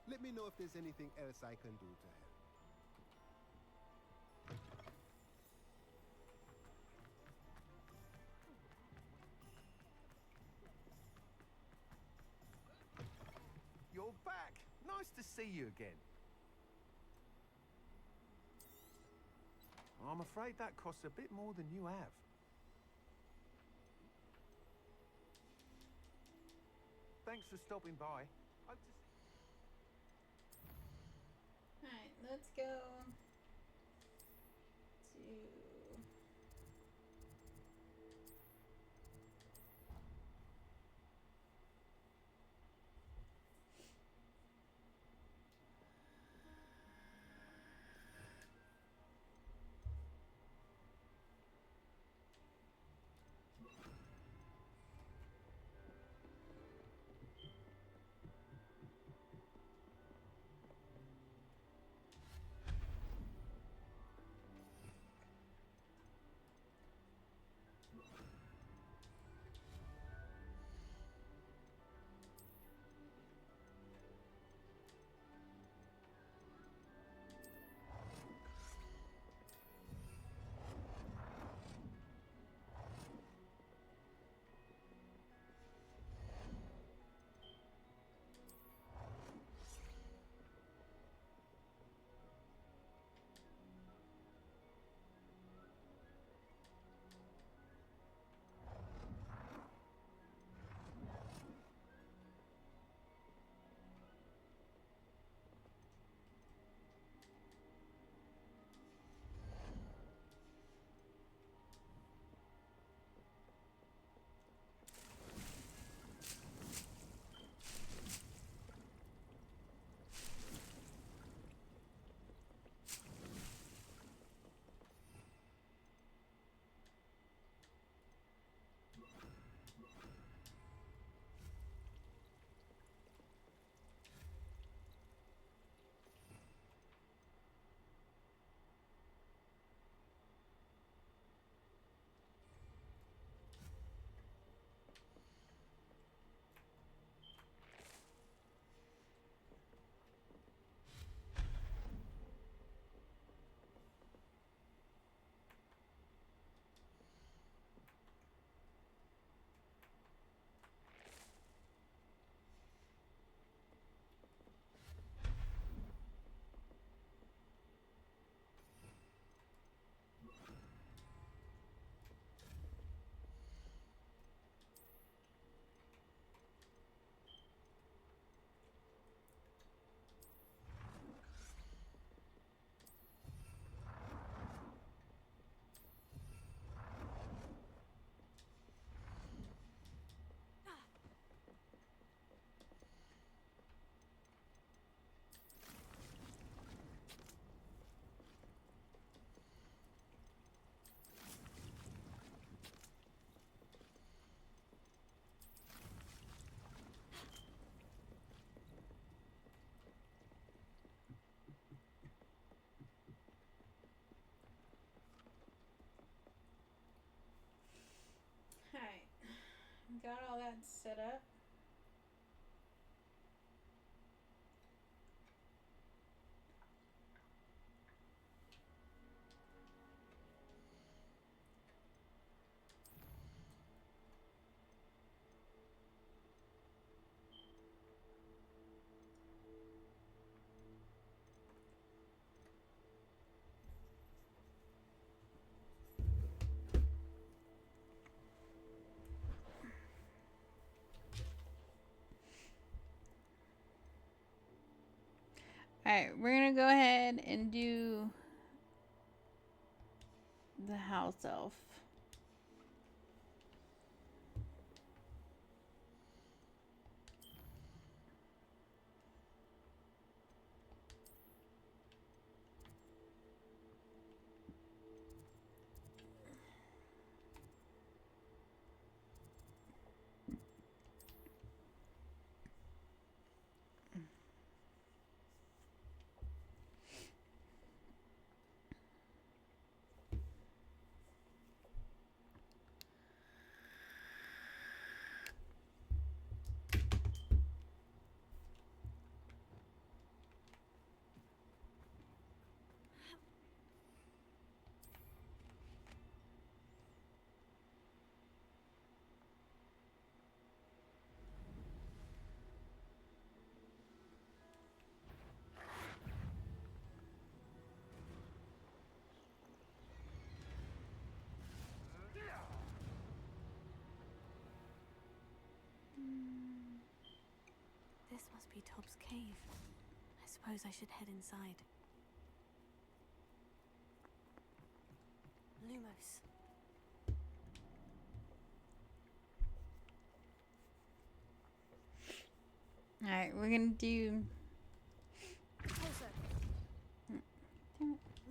Let me know if there's anything else I can do to help. You're back! Nice to see you again. I'm afraid that costs a bit more than you have. Thanks for stopping by. Hope to see. Alright, let's go to... got all that set up. Alright, we're gonna go ahead and do the house elf. This must be Tob's cave. I suppose I should head inside. Lumos. Alright, we're gonna do...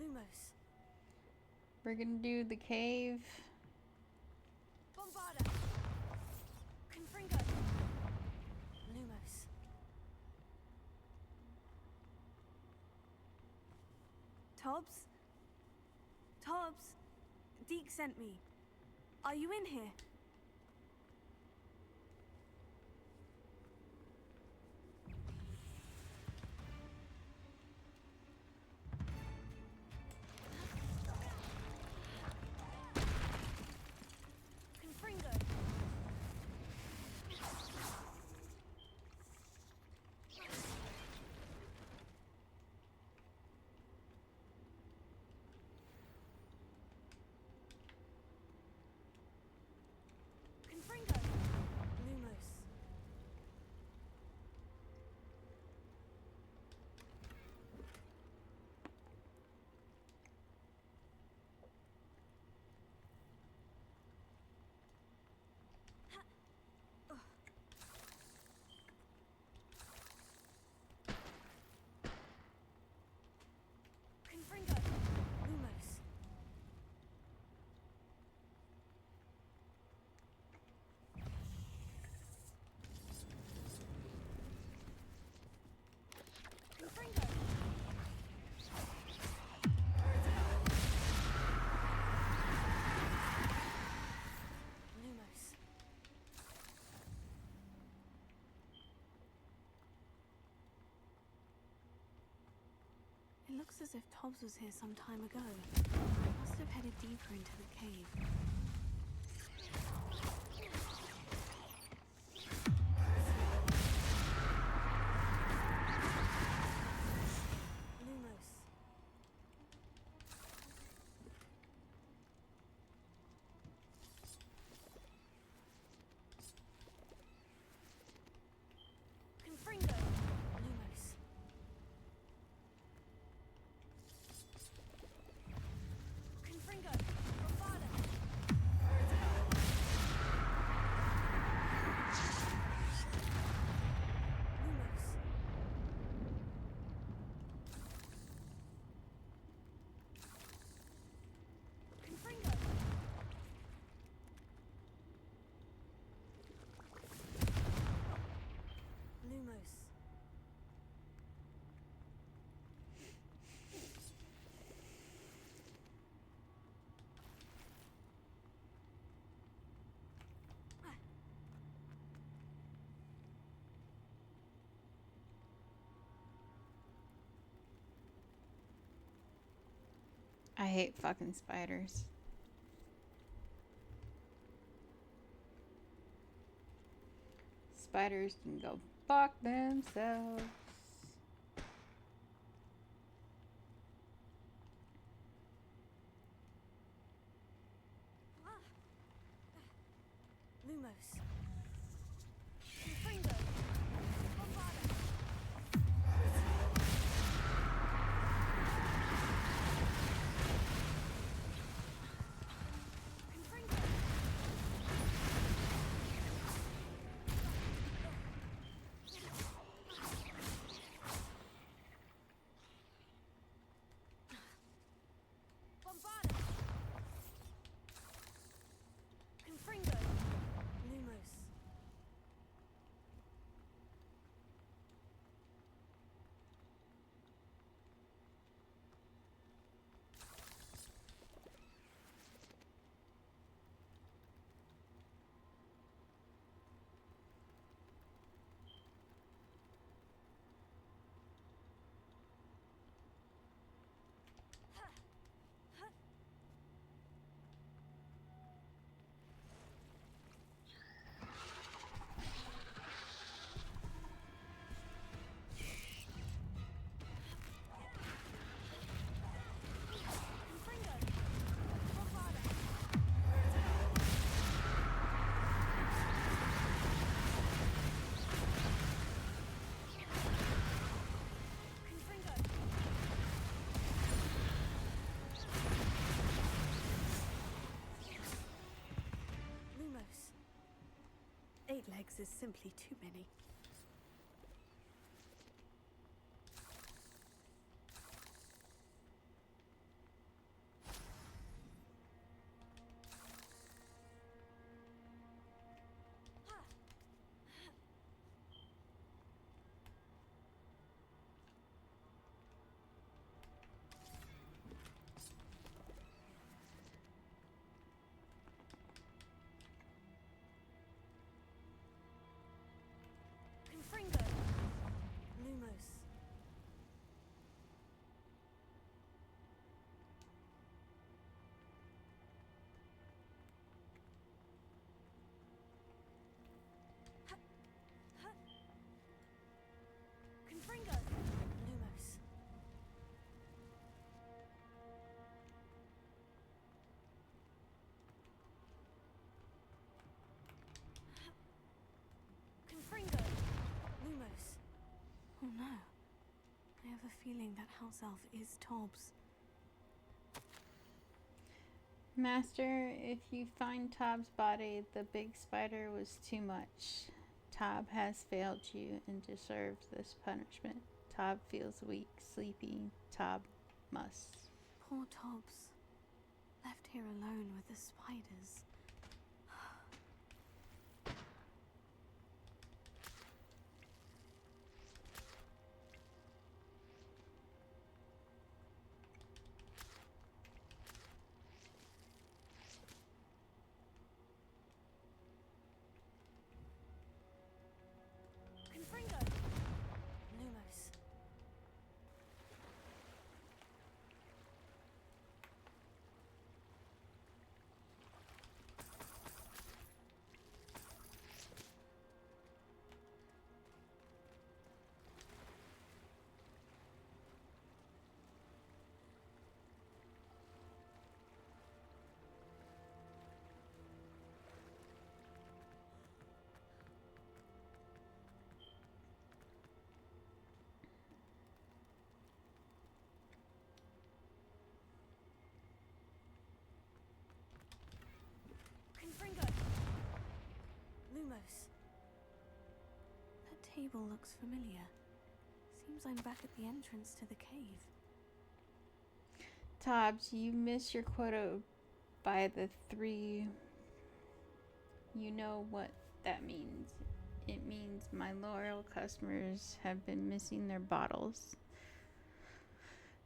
Lumos. We're gonna do the cave. Bombarda. Confringo. Lumos. Tobbs? Tobbs? Deke sent me. Are you in here? Confringo. Confringo. Lumos. Confringo. Lumos. Confringo. Lumos. It looks as if Tobbs was here some time ago. Must have headed deeper into the cave. Lumos. Confringo. Lumos. Confringo. Bombarda. I hate fucking spiders. Spiders can go fuck themselves. Lumos. Confringo. Bombarda. Confringo. Bombarda. Confringo. Lumos. Lumos. 8 legs is simply too many. Confringo. Lumos. Confringo. Lumos. Confringo. Lumos. Oh no. I have a feeling that house elf is Tobbs. Master, if you find Tob's body, the big spider was too much. Tob has failed you and deserves this punishment. Tob feels weak, sleepy. Tob must. Poor Tobbs. Left here alone with the spiders. Confringo. Lumos. Confringo. Lumos. That table looks familiar. Seems I'm back at the entrance to the cave. Tobbs, you miss your quota by the 3. You know what that means. It means my loyal customers have been missing their bottles.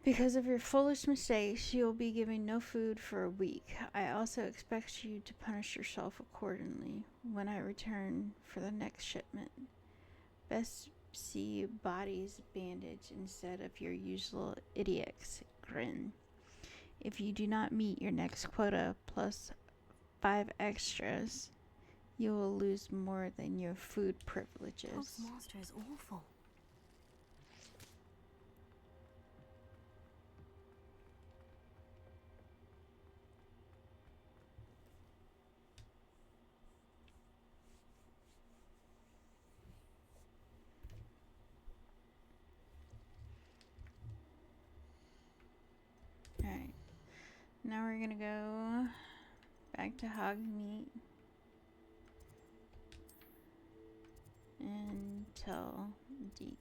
Because of your foolish mistakes, you'll be given no food for a week. I also expect you to punish yourself accordingly when I return for the next shipment. Best see bodies bandaged instead of your usual idiot's grin. If you do not meet your next quota plus 5 extras, you will lose more than your food privileges. Todd's master is awful. Alright. Now we're gonna go back to Hogsmeade and tell Deke.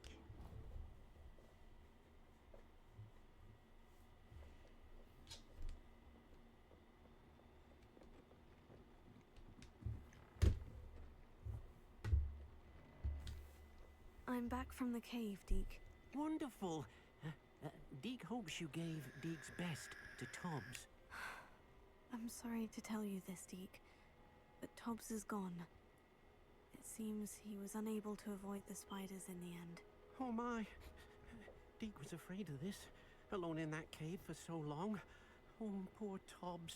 I'm back from the cave, Deke. Wonderful. Deke hopes you gave Deke's best to Tobbs. I'm sorry to tell you this, Deke, but Tobbs is gone. It seems he was unable to avoid the spiders in the end. Oh my. Deke was afraid of this, alone in that cave for so long. Oh, poor Tobbs.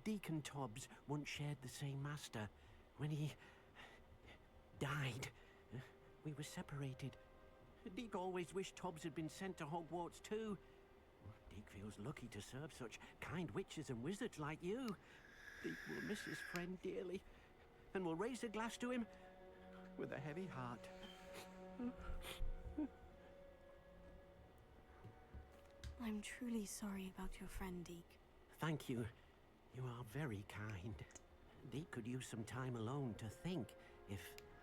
Deke and Tobbs once shared the same master. When he died, we were separated. Deke always wished Tobbs had been sent to Hogwarts too. Deke feels lucky to serve such kind witches and wizards like you. Deke will miss his friend dearly, and will raise a glass to him with a heavy heart. I'm truly sorry about your friend, Deke. Thank you. You are very kind. Deke could use some time alone to think, if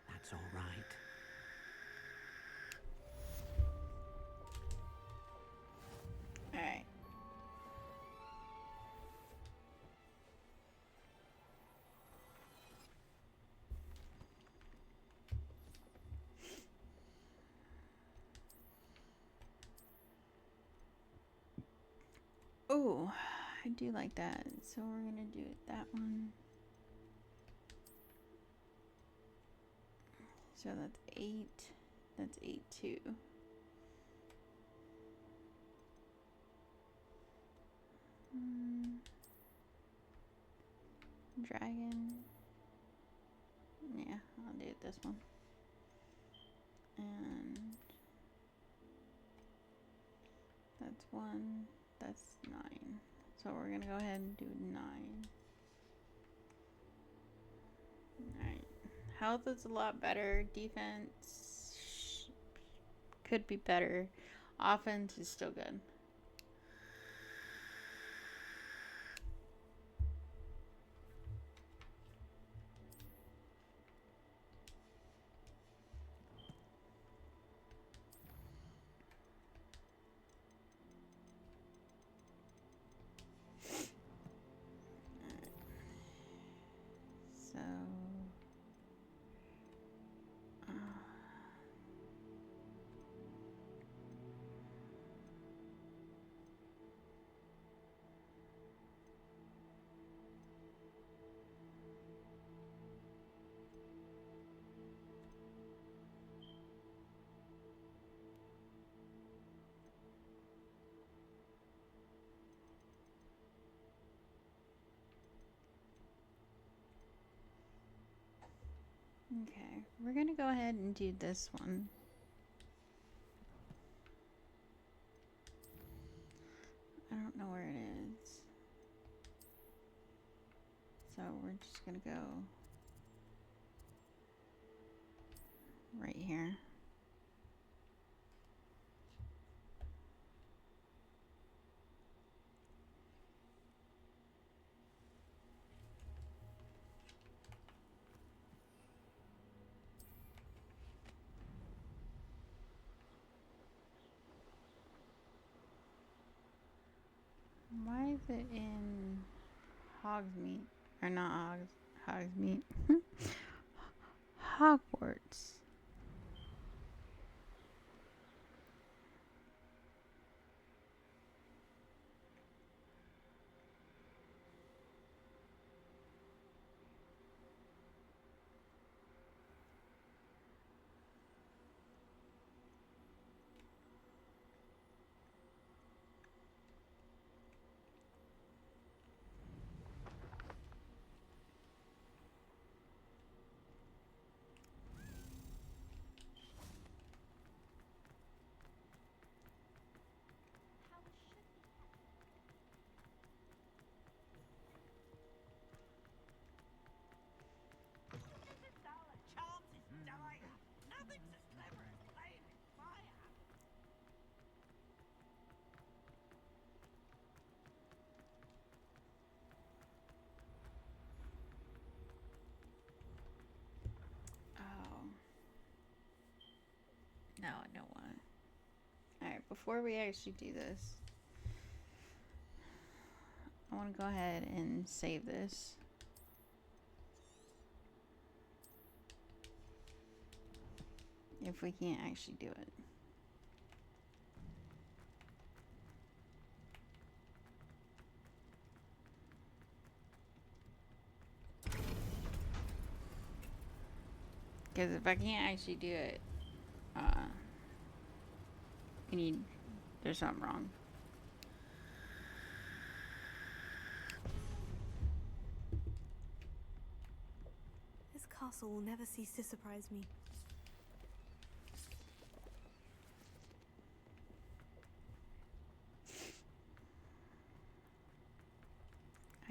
that's all right. Alright. Oh, I do like that. So we're gonna do it that one. So that's 8. That's 8 too. Dragon. Yeah, I'll do it this one. And that's 1. That's 9. So we're gonna go ahead and do 9. Alright. Health is a lot better. Defense could be better. Offense is still good. So okay, we're gonna go ahead and do this one. I don't know where it is. So we're just gonna go right here. Why is it in Hogsmeade? Or not Hogsmeade. Hogwarts. before we actually do this, I want to go ahead and save this. If we can't actually do it. Because if I can't actually do it, there's something wrong. This castle will never cease to surprise me.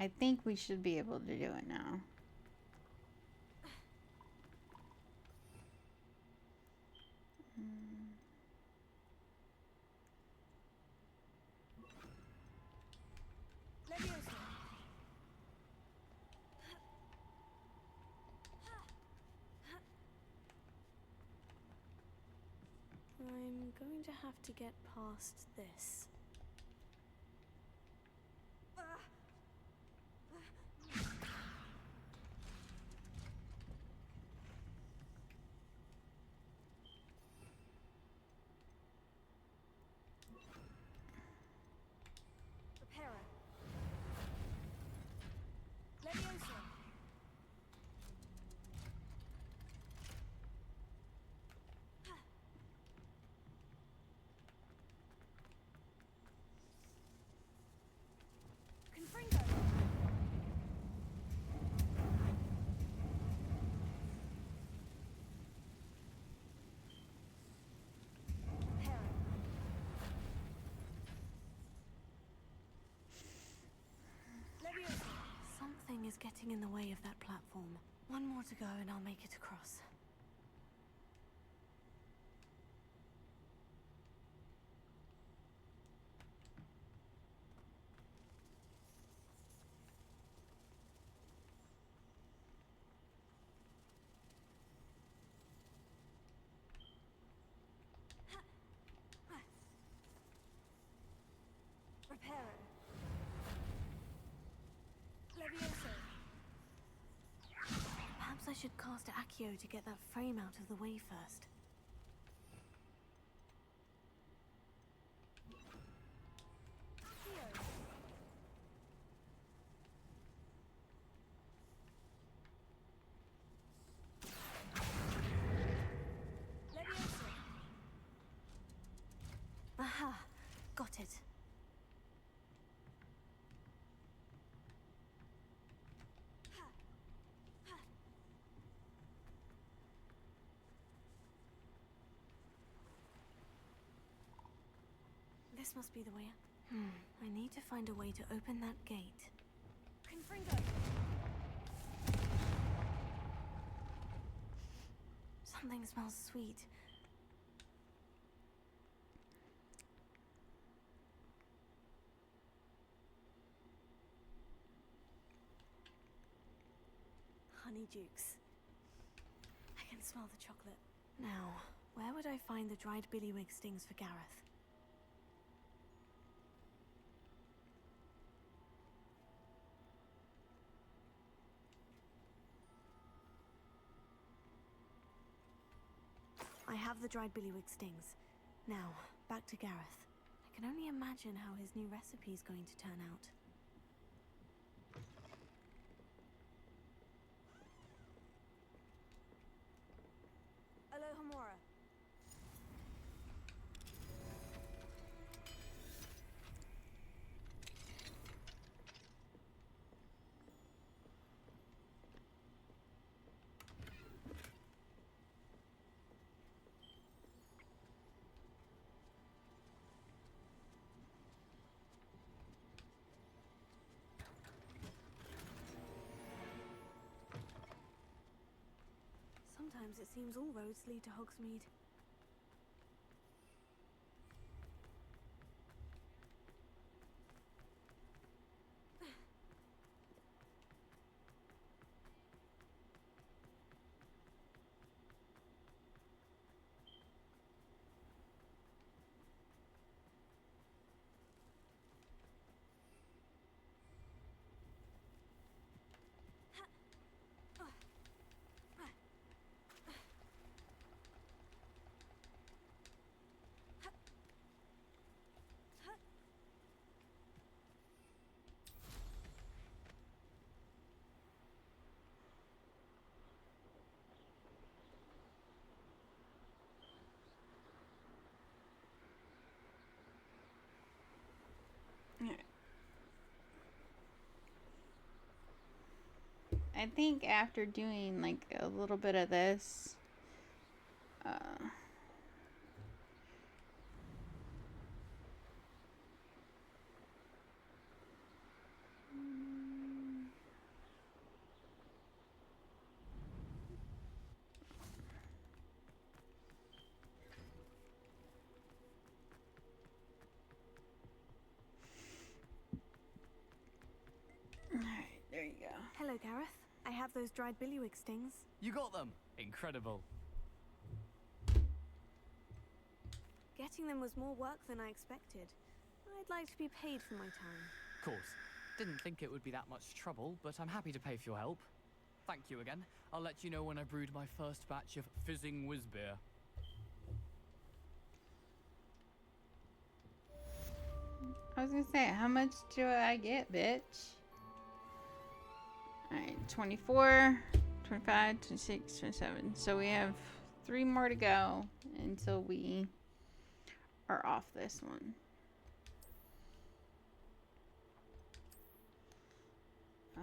I think we should be able to do it now. I'm going to have to get past this. Something is getting in the way of that platform. One more to go and I'll make it across. Perhaps I should cast Accio to get that frame out of the way first. Aha! Got it. This must be the way out. I need to find a way to open that gate. Confringo! Something smells sweet. Honeydukes. I can smell the chocolate. Now, where would I find the dried billywig stings for Gareth? I have the dried billywig stings. Now, back to Gareth. I can only imagine how his new recipe is going to turn out. Alohomora. Sometimes it seems all roads lead to Hogsmeade. I think after doing like a little bit of this, alright, there you go. Hello, Gareth. I have those dried billywig stings. You got them! Incredible. Getting them was more work than I expected. I'd like to be paid for my time. Of course. Didn't think it would be that much trouble, but I'm happy to pay for your help. Thank you again. I'll let you know when I brewed my first batch of fizzing whiz beer. I was gonna say, how much do I get, bitch? Alright, 24, 25, 26, 27. So we have 3 more to go until we are off this one.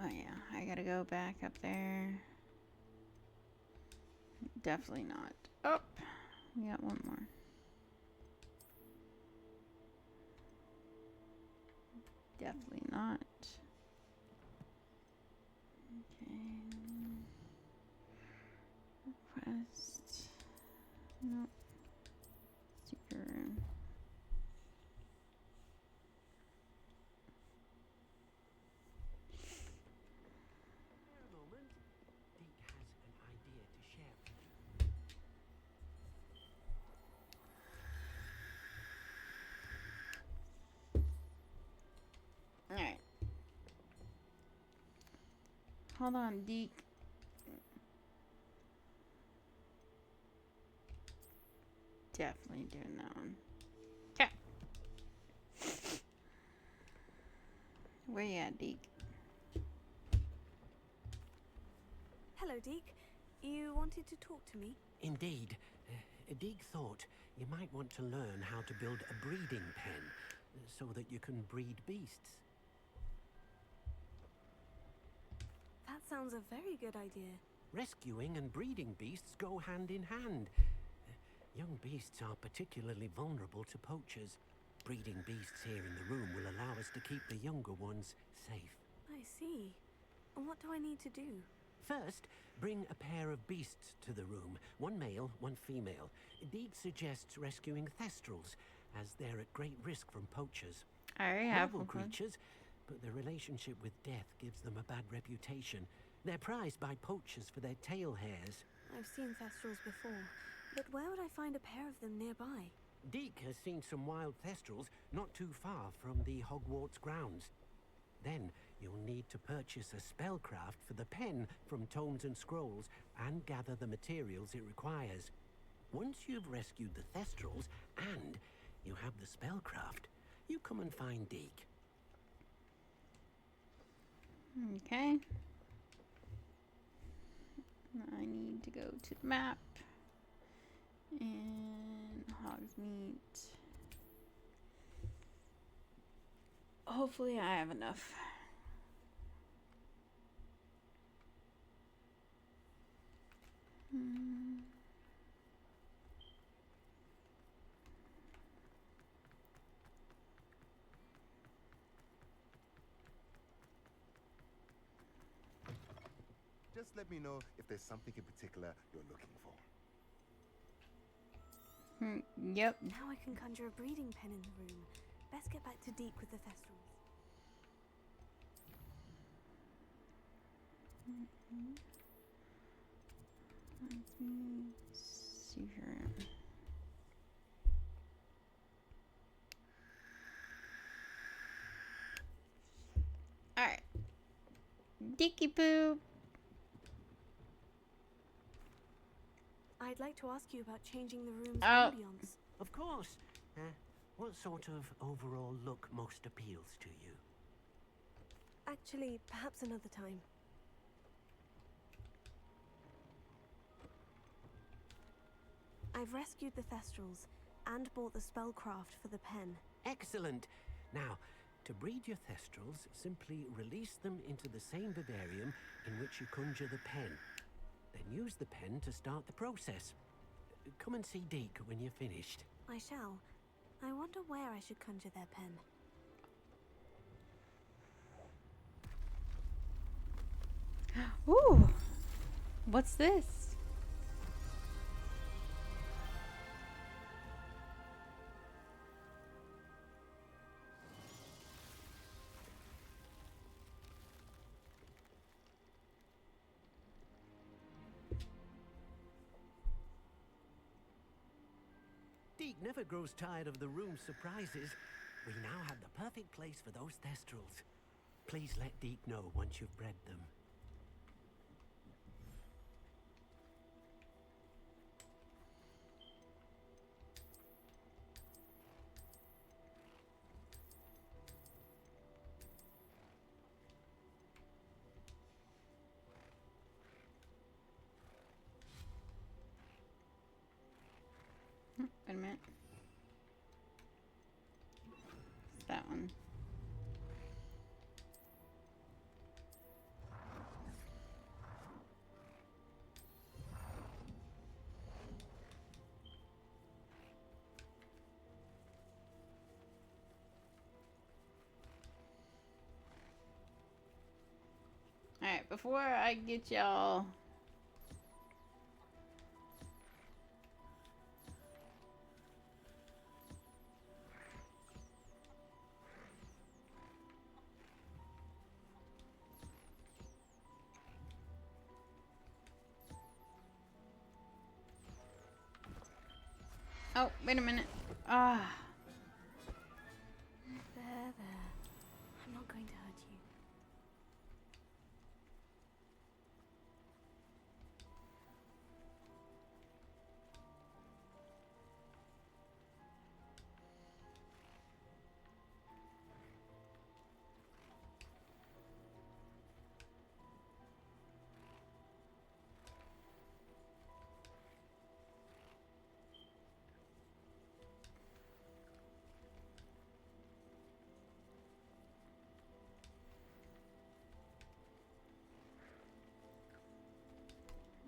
Oh yeah, I gotta go back up there. Definitely not. Oh, we got one more. Definitely not. Okay. Request. Nope. Secret room. A moment. Deke has an idea to share with you. Alright. Hold on, Deke. Definitely doing that one. Okay. Where you at, Deke? Hello, Deke. You wanted to talk to me? Indeed. Deke thought you might want to learn how to build a breeding pen so that you can breed beasts. That sounds a very good idea. Rescuing and breeding beasts go hand in hand. Young beasts are particularly vulnerable to poachers. Breeding beasts here in the room will allow us to keep the younger ones safe. I see. And what do I need to do? First, bring a pair of beasts to the room. One male, one female. Deke suggests rescuing thestrals, as they're at great risk from poachers. I already have Noble one. creatures, but their relationship with death gives them a bad reputation. They're prized by poachers for their tail hairs. I've seen thestrals before, but where would I find a pair of them nearby? Deke has seen some wild thestrals not too far from the Hogwarts grounds. Then you'll need to purchase a spellcraft for the pen from Tomes and Scrolls and gather the materials it requires. Once you've rescued the thestrals and you have the spellcraft, you come and find Deke. Okay. I need to go to the map. And Hogsmeade. Hopefully I have enough. Just let me know if there's something in particular you're looking for. Yep. Now I can conjure a breeding pen in the room. Best get back to Deke with the thestrals. Let me see here. Alright. Dicky Poo. I'd like to ask you about changing the room's Oh. ambience. Of course. What sort of overall look most appeals to you? Actually, perhaps another time. I've rescued the thestrals and bought the spellcraft for the pen. Excellent. Now, To breed your thestrals, simply release them into the same vivarium in which you conjure the pen. Then use the pen to start the process. Come and see Deke when you're finished. I shall. I wonder where I should conjure their pen. Ooh, what's this? Deke never grows tired of the room's surprises. We now have the perfect place for those thestrals. Please let Deke know once you've bred them. Wait a minute. It's that one. Alright, before I get y'all... Oh, wait a minute. Ah. There. I'm not going to hurt you.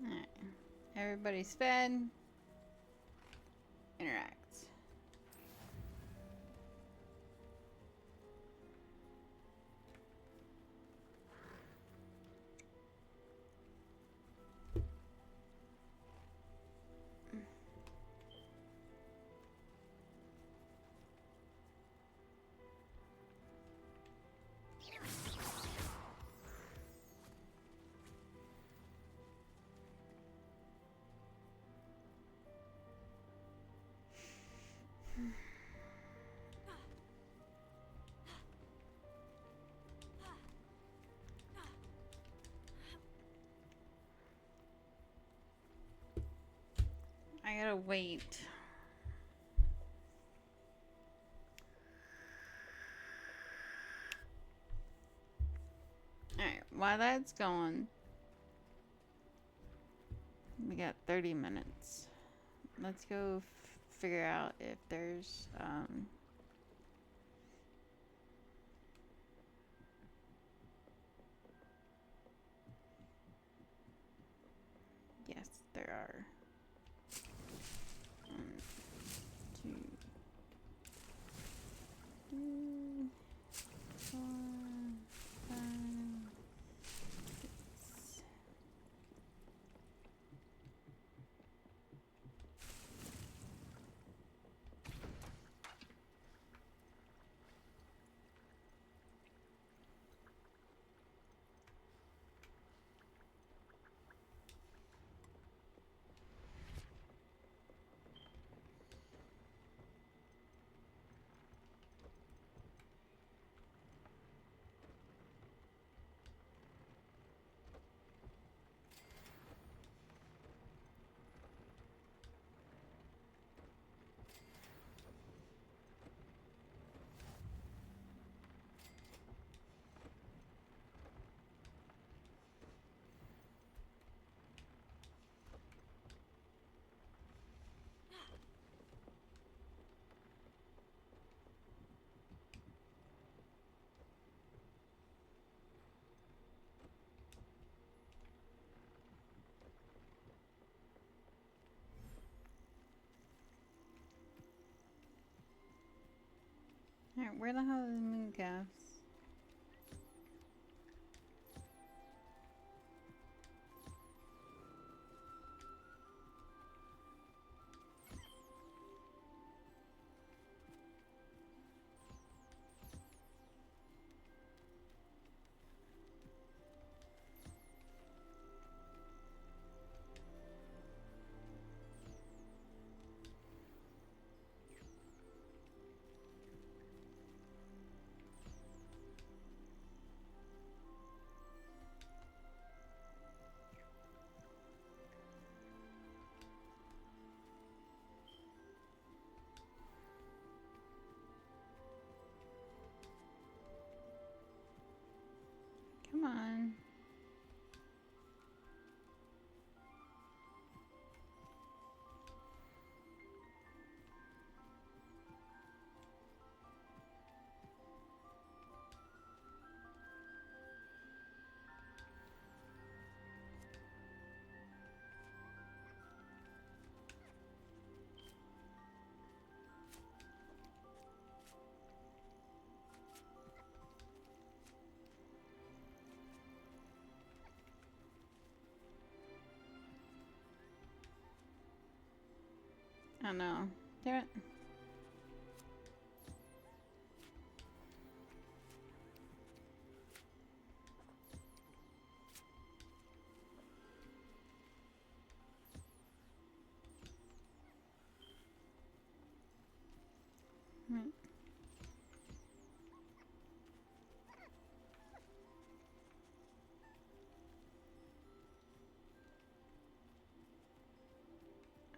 Alright. Everybody's fed. Interact. I gotta wait. Alright, while that's going, we got 30 minutes. Let's go figure out if there's, yes, there are. 1, 2, 3, 4, 5, 6. Where the hell is Mooncalfs? Come on. I know. They're... Right.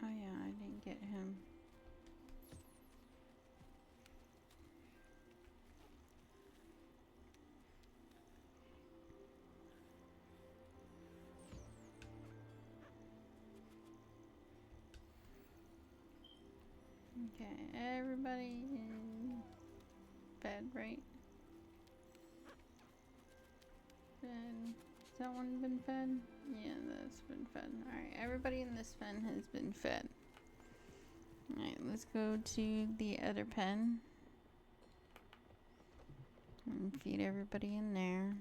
Oh yeah, I didn't get him. Okay, everybody in bed, right? Fed. Has that one been fed? Yeah, that's been fed. Alright, everybody in this pen has been fed. Alright, let's go to the other pen. And feed everybody in there.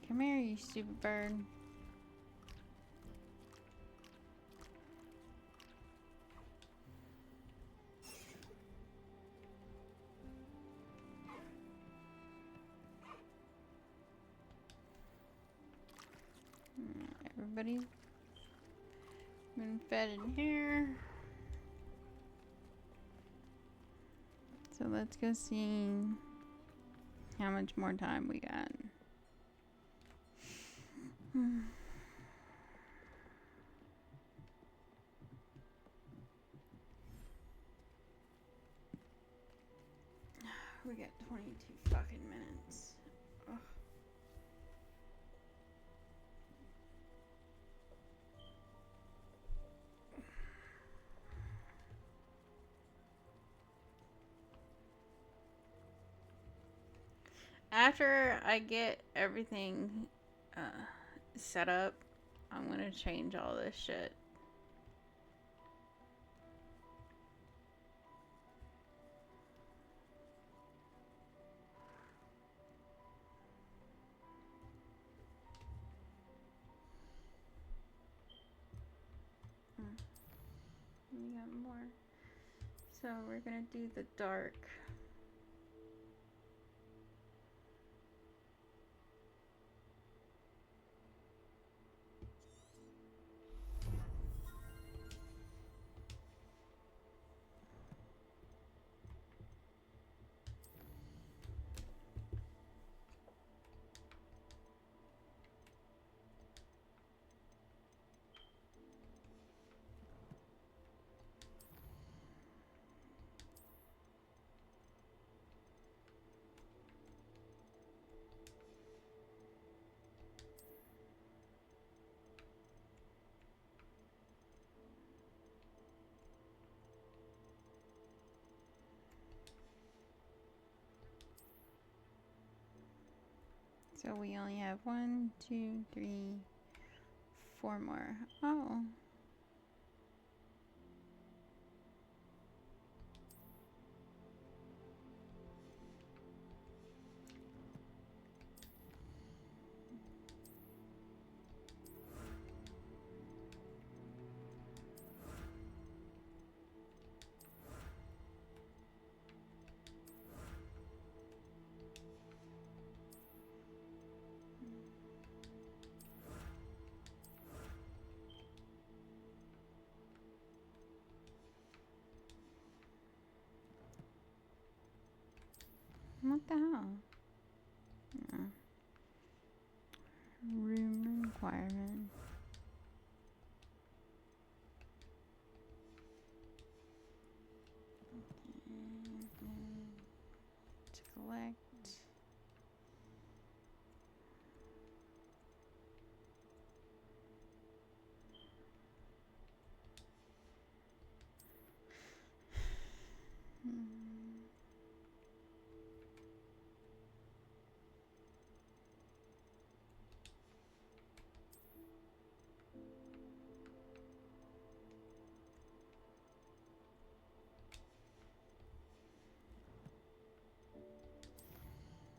Come here, you stupid bird. Everybody's been fed in here. So let's go see how much more time we got. We got 22 fucking minutes. Ugh. After I get everything set up, I'm gonna change all this shit. we got more. So we're gonna do the dark. So we only have 1, 2, 3, 4 more. Oh. What the hell? Room requirement. To collect.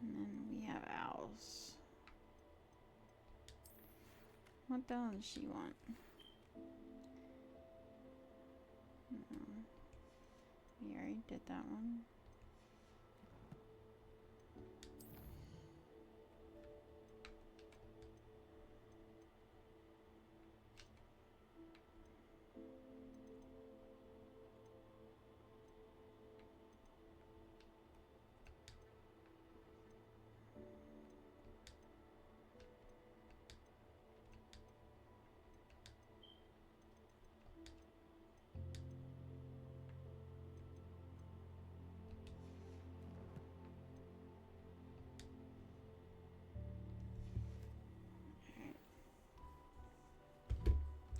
And then we have owls. What the hell does she want? No. We already did that one.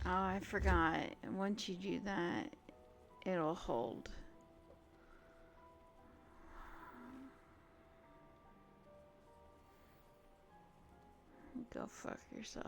Oh, I forgot. Once you do that, it'll hold. Go fuck yourself.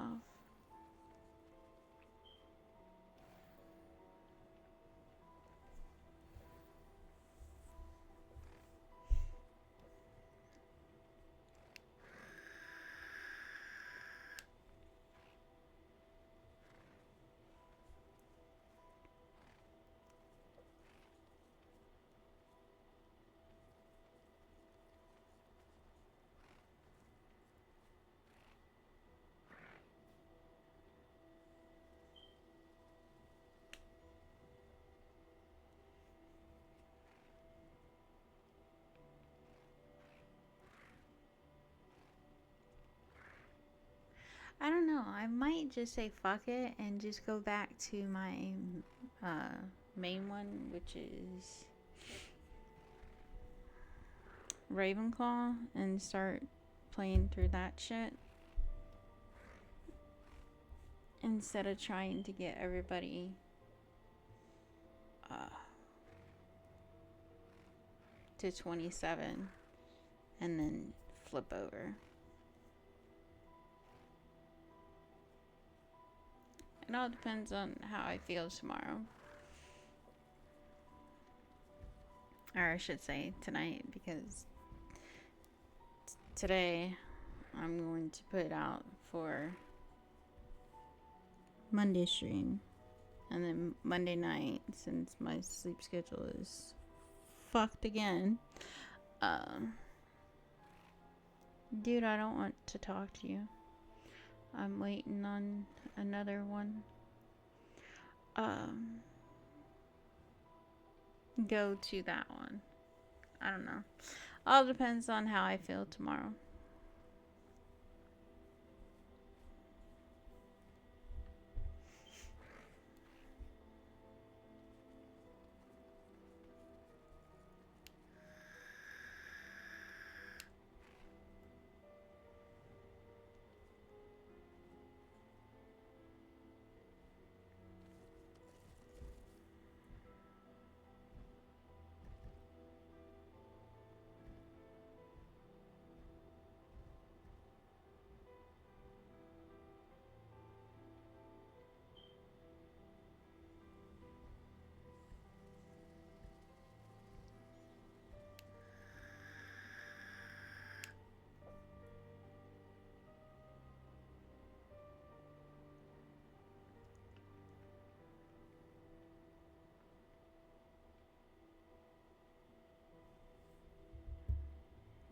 I don't know. I might just say fuck it and just go back to my main one, which is Ravenclaw, and start playing through that shit instead of trying to get everybody to 27 and then flip over. It all depends on how I feel tomorrow. Or I should say tonight, because today I'm going to put out for Monday stream. And then Monday night, since my sleep schedule is fucked again, dude, I don't want to talk to you. I'm waiting on another one. Go to that one. I don't know. All depends on how I feel tomorrow.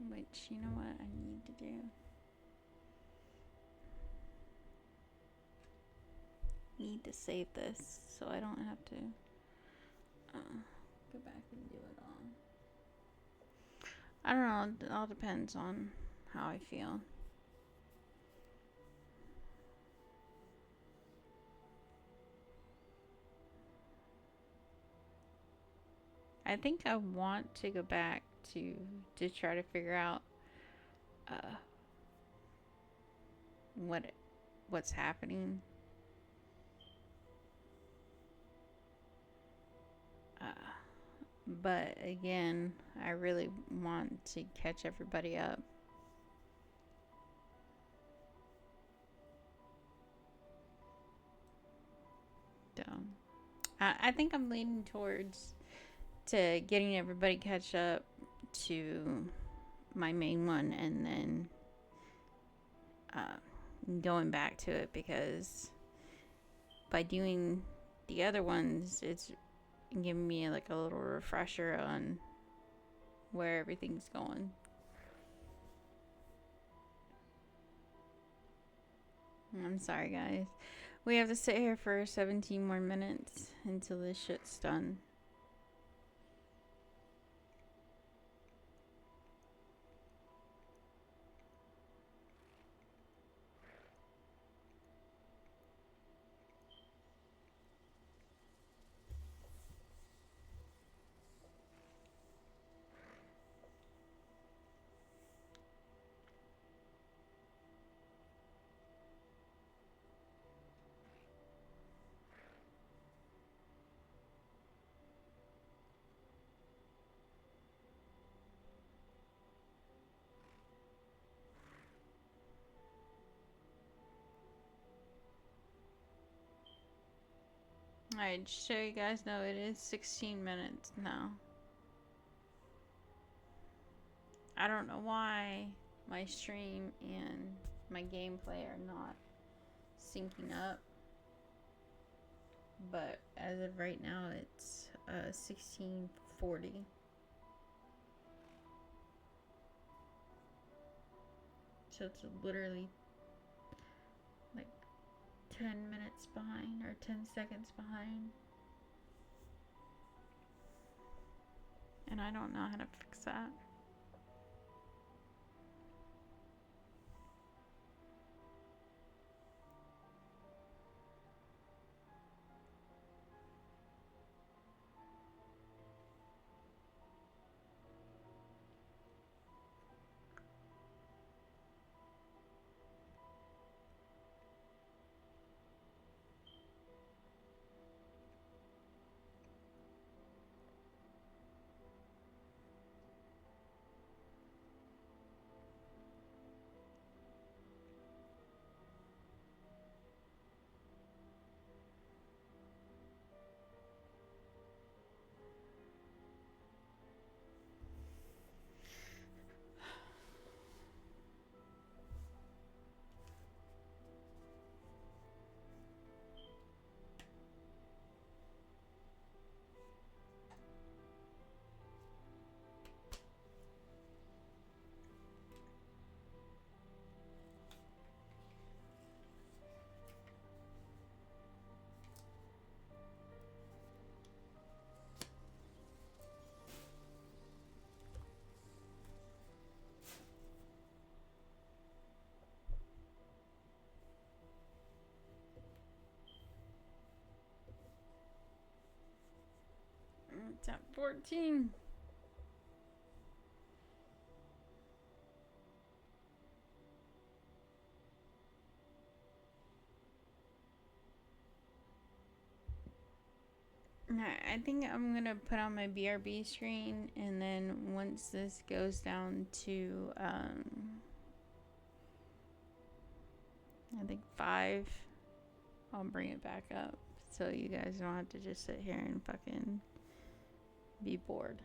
Which, you know what I need to do? Need to save this so I don't have to go back and do it all. I don't know. It all depends on how I feel. I think I want to go back to try to figure out what's happening. But again, I really want to catch everybody up. So, I think I'm leaning towards to getting everybody catch up to my main one, and then going back to it, because by doing the other ones, it's giving me like a little refresher on where everything's going. I'm sorry, guys. We have to sit here for 17 more minutes until this shit's done. Alright, just so you guys know, it is 16 minutes now. I don't know why my stream and my gameplay are not syncing up, but as of right now, it's 16:40. So it's literally like 10 minutes behind, or 10 seconds behind. And I don't know how to fix that. At 14. Alright, I think I'm gonna put on my BRB screen, and then once this goes down to I think 5, I'll bring it back up so you guys don't have to just sit here and fucking be bored.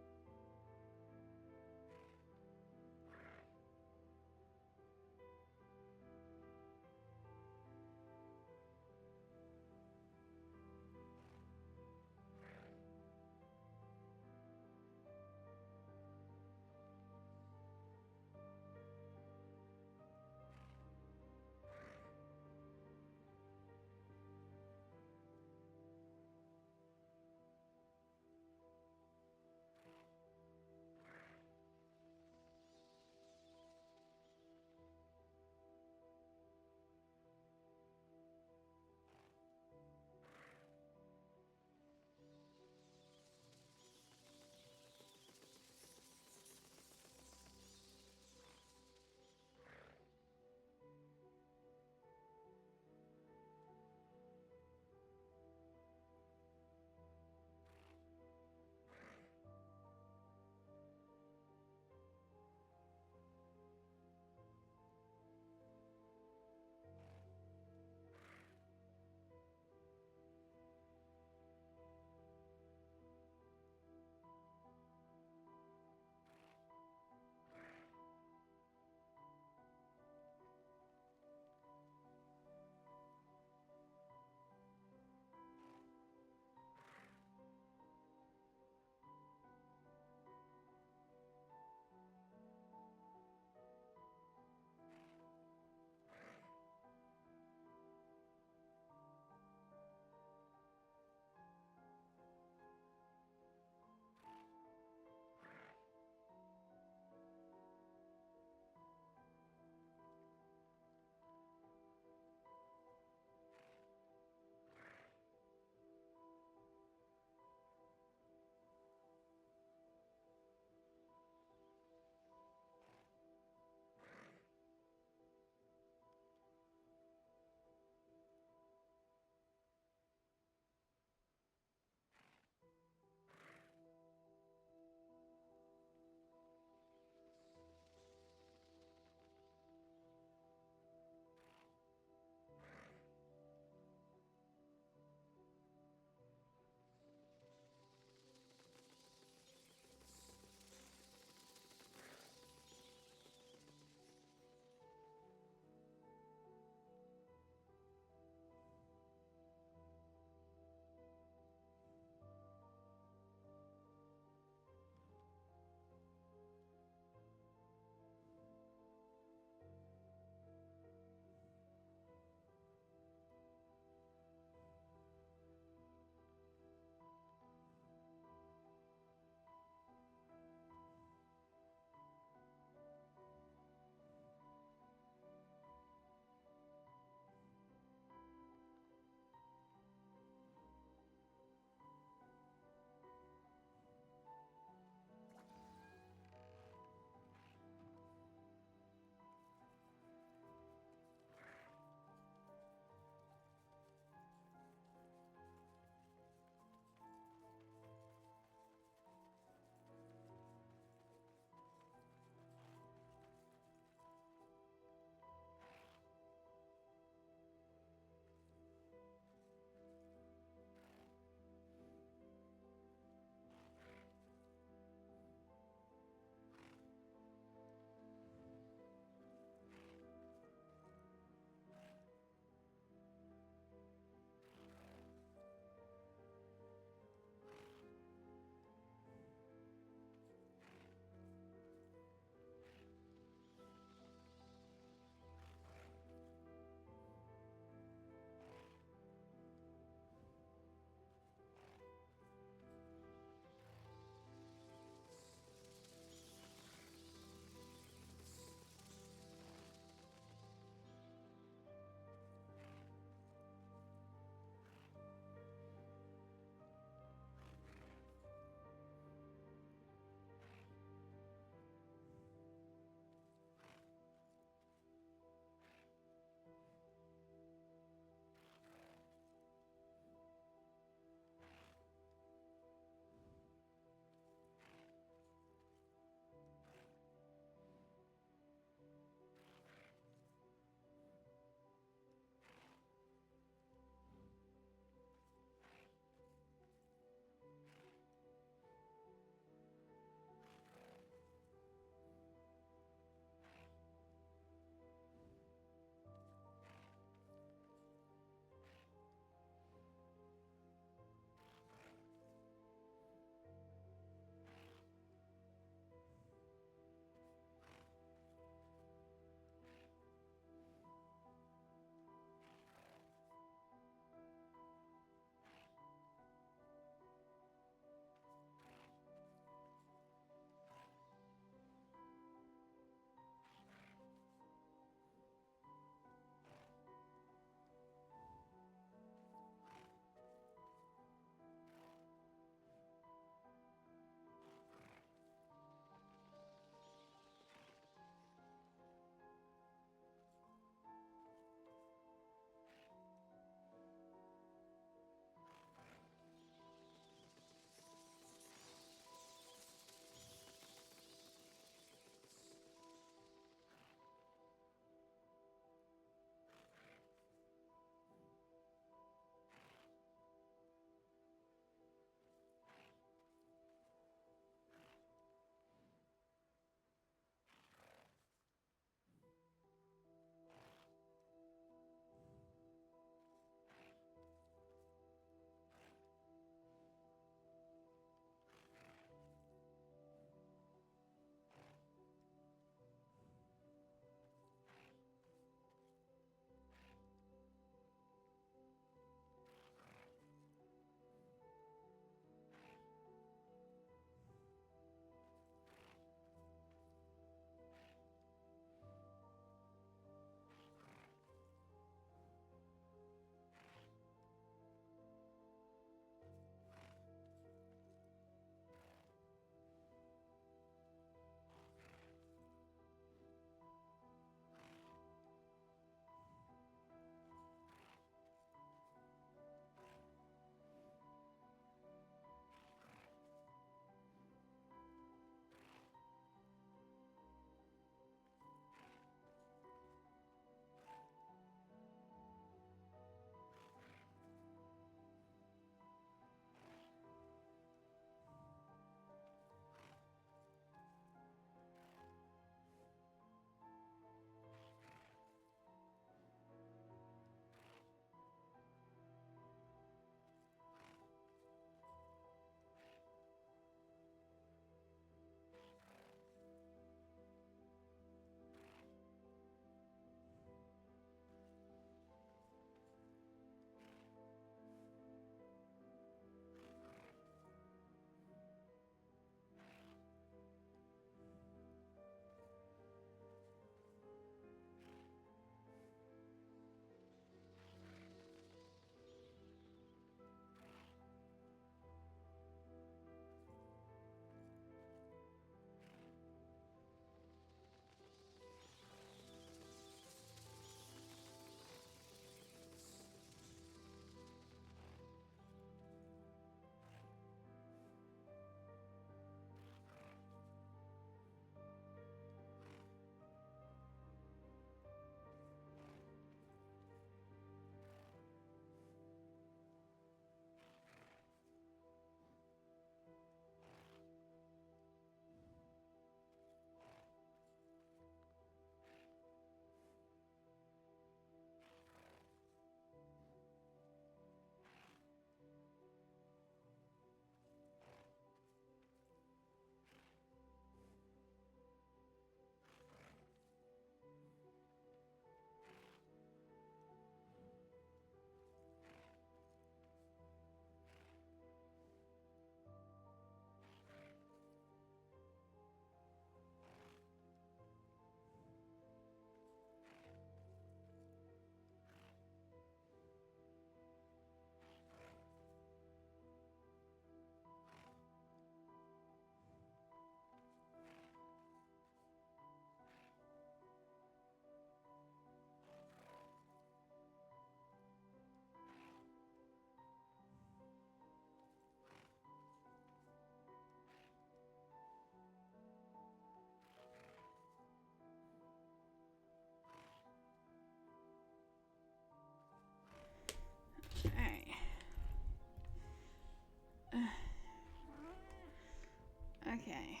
Okay.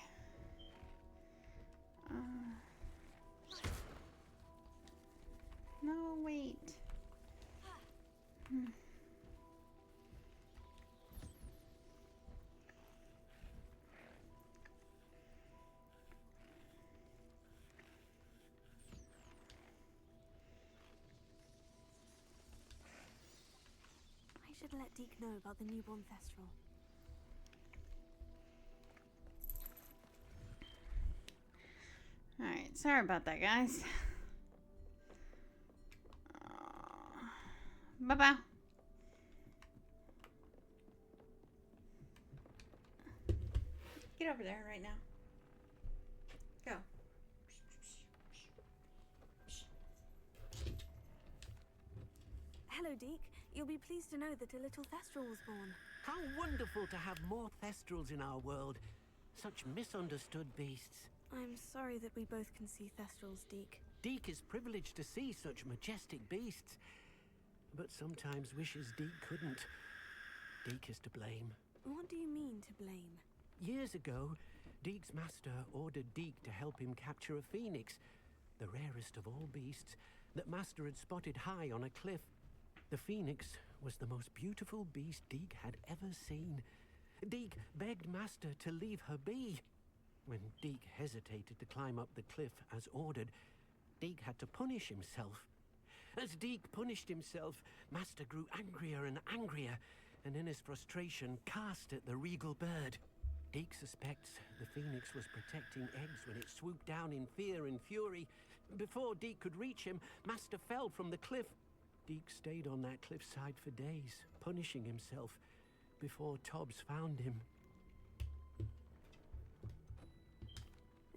No, wait. I should let Deke know about the newborn Thestral. Alright, sorry about that, guys. Bye-bye. Get over there right now. Go. Hello, Deke. You'll be pleased to know that a little Thestral was born. How wonderful to have more Thestrals in our world. Such misunderstood beasts. I'm sorry that we both can see Thestrals, Deke. Deke is privileged to see such majestic beasts. But sometimes wishes Deke couldn't. Deke is to blame. What do you mean, to blame? Years ago, Deke's master ordered Deke to help him capture a phoenix, the rarest of all beasts, that master had spotted high on a cliff. The phoenix was the most beautiful beast Deke had ever seen. Deke begged master to leave her be. When Deke hesitated to climb up the cliff as ordered, Deke had to punish himself. As Deke punished himself, master grew angrier and angrier, and in his frustration cast at the regal bird. Deke suspects the phoenix was protecting eggs when it swooped down in fear and fury. Before Deke could reach him, master fell from the cliff. Deke stayed on that cliffside for days, punishing himself, before Tobbs found him.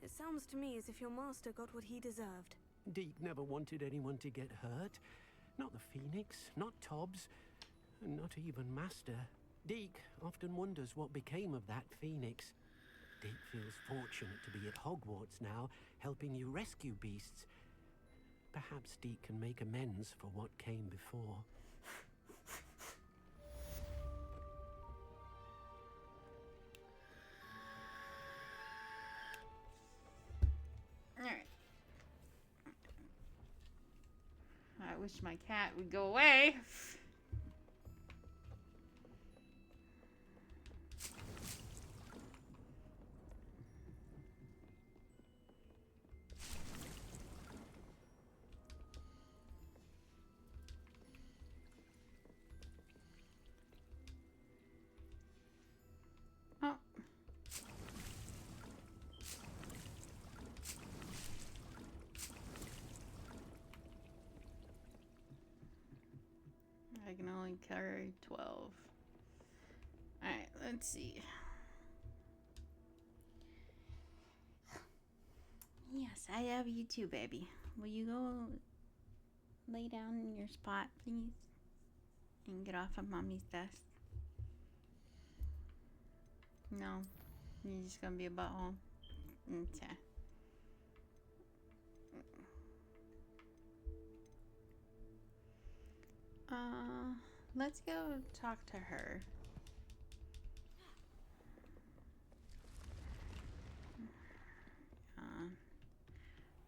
It sounds to me as if your master got what he deserved. Deke never wanted anyone to get hurt. Not the phoenix, not Tobbs, and not even master. Deke often wonders what became of that phoenix. Deke feels fortunate to be at Hogwarts now, helping you rescue beasts. Perhaps Deke can make amends for what came before. Alright. I wish my cat would go away. Oh. I can only carry 12. Alright, let's see. Yes, I love you too, baby. Will you go lay down in your spot, please? And get off of mommy's desk? No. You're just gonna be a butthole? Okay. Let's go talk to her.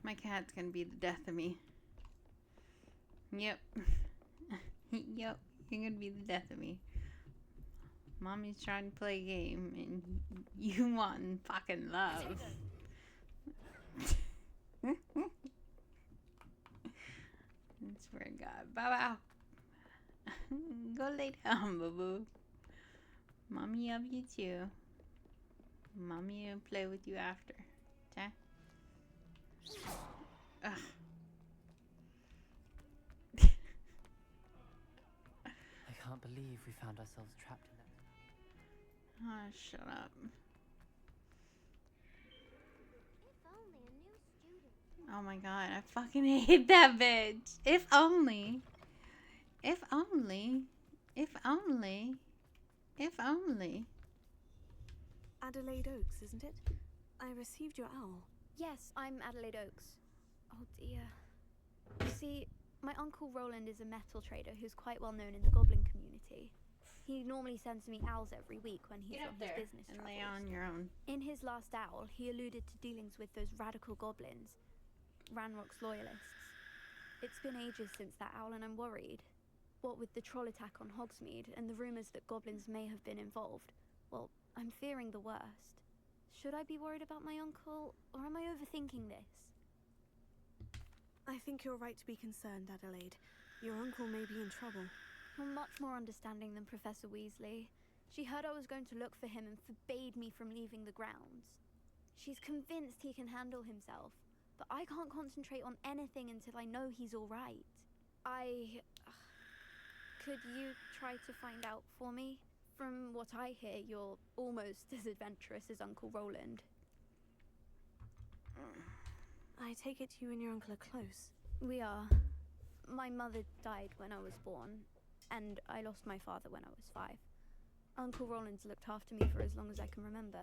My cat's gonna be the death of me. Yep. Yep, you're gonna be the death of me. Mommy's trying to play a game and you want fucking love. I swear to God. Bye-bye. Go lay down, boo-boo. Mommy love you too. Mommy will play with you after. Okay? Ugh. I can't believe we found ourselves trapped in that. Oh, shut up. Oh my god, I fucking hate that bitch. If only. If only. If only. If only. Adelaide Oaks, isn't it? I received your owl. Yes, I'm Adelaide Oaks. Oh dear. You see, my uncle Roland is a metal trader who's quite well known in the goblin community. He normally sends me owls every week when he's Get on up his there business and travels. lay on your own. In his last owl, he alluded to dealings with those radical goblins, Ranrock's loyalists. It's been ages since that owl and I'm worried. What with the troll attack on Hogsmeade and the rumours that goblins may have been involved, well, I'm fearing the worst. Should I be worried about my uncle, or am I overthinking this? I think you're right to be concerned, Adelaide. Your uncle may be in trouble. You're much more understanding than Professor Weasley. She heard I was going to look for him and forbade me from leaving the grounds. She's convinced he can handle himself, but I can't concentrate on anything until I know he's all right. Could you try to find out for me? From what I hear, you're almost as adventurous as Uncle Roland. I take it you and your uncle are close. We are. My mother died when I was born, and I lost my father when I was 5. Uncle Roland's looked after me for as long as I can remember.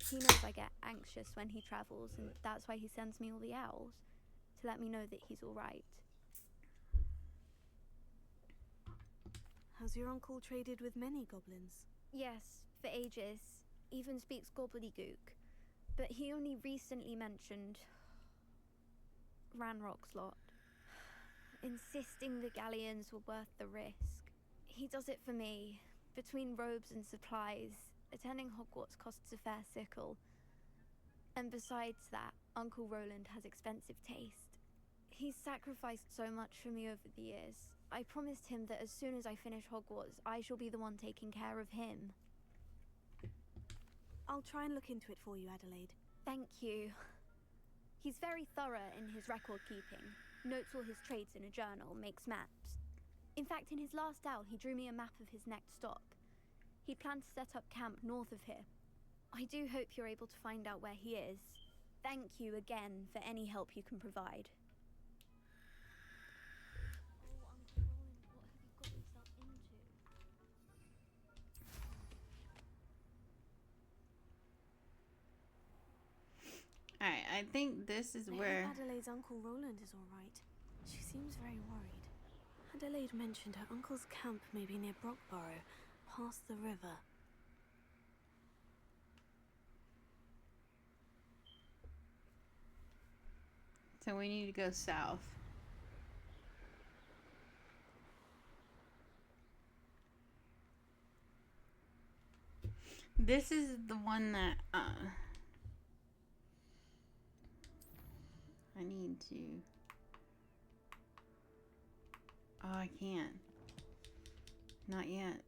He knows I get anxious when he travels, and that's why he sends me all the owls, to let me know that he's all right. Has your uncle traded with many goblins? Yes, for ages. Even speaks gobbledygook. But he only recently mentioned Ranrock's lot, insisting the galleons were worth the risk. He does it for me. Between robes and supplies, attending Hogwarts costs a fair sickle. And besides that, Uncle Roland has expensive taste. He's sacrificed so much for me over the years. I promised him that as soon as I finish Hogwarts, I shall be the one taking care of him. I'll try and look into it for you, Adelaide. Thank you. He's very thorough in his record keeping, notes all his trades in a journal, makes maps. In fact, in his last owl, he drew me a map of his next stop. He planned to set up camp north of here. I do hope you're able to find out where he is. Thank you again for any help you can provide. Alright, I think this is where... Adelaide's Uncle Roland is all right. She seems very worried. Adelaide mentioned her uncle's camp may be near Brockborough, past the river. So we need to go south. This is the one that I need to... Oh, I can't. Not yet.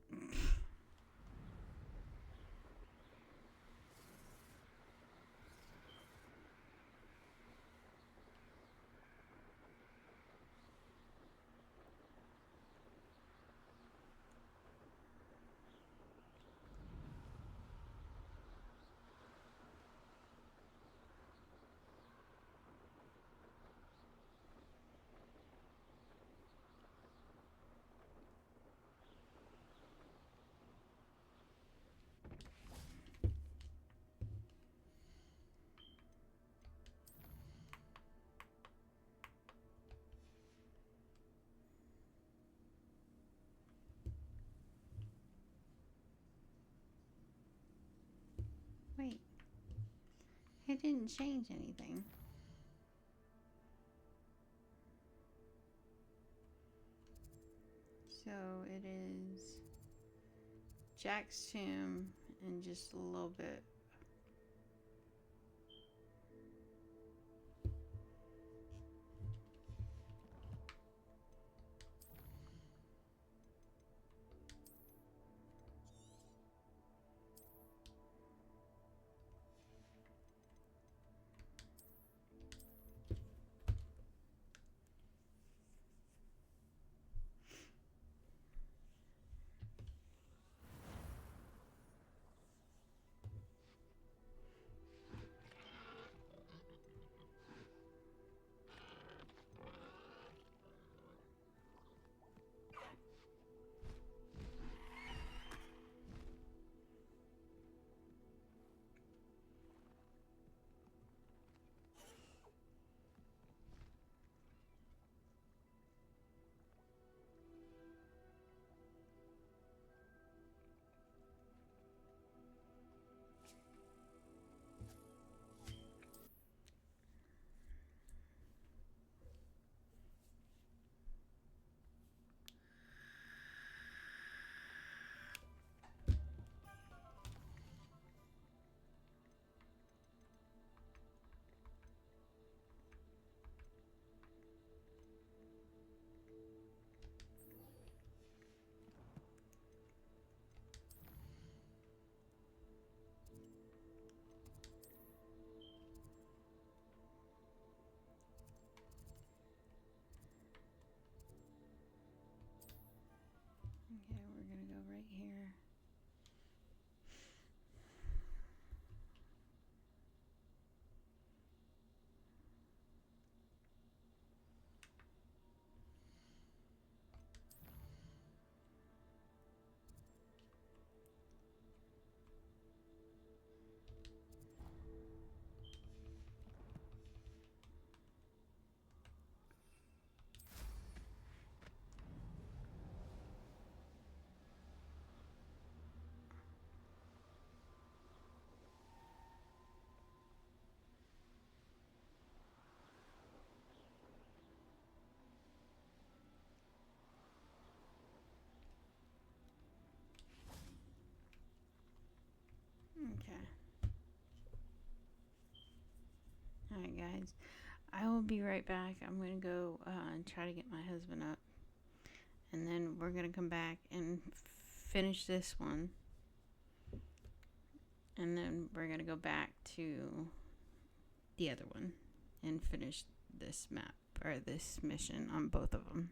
Wait. It didn't change anything. So it is Jack's tomb and just a little bit. Okay. Alright, guys. I will be right back. I'm going to go and try to get my husband up. And then we're going to come back and finish this one. And then we're going to go back to the other one and finish this map or this mission on both of them.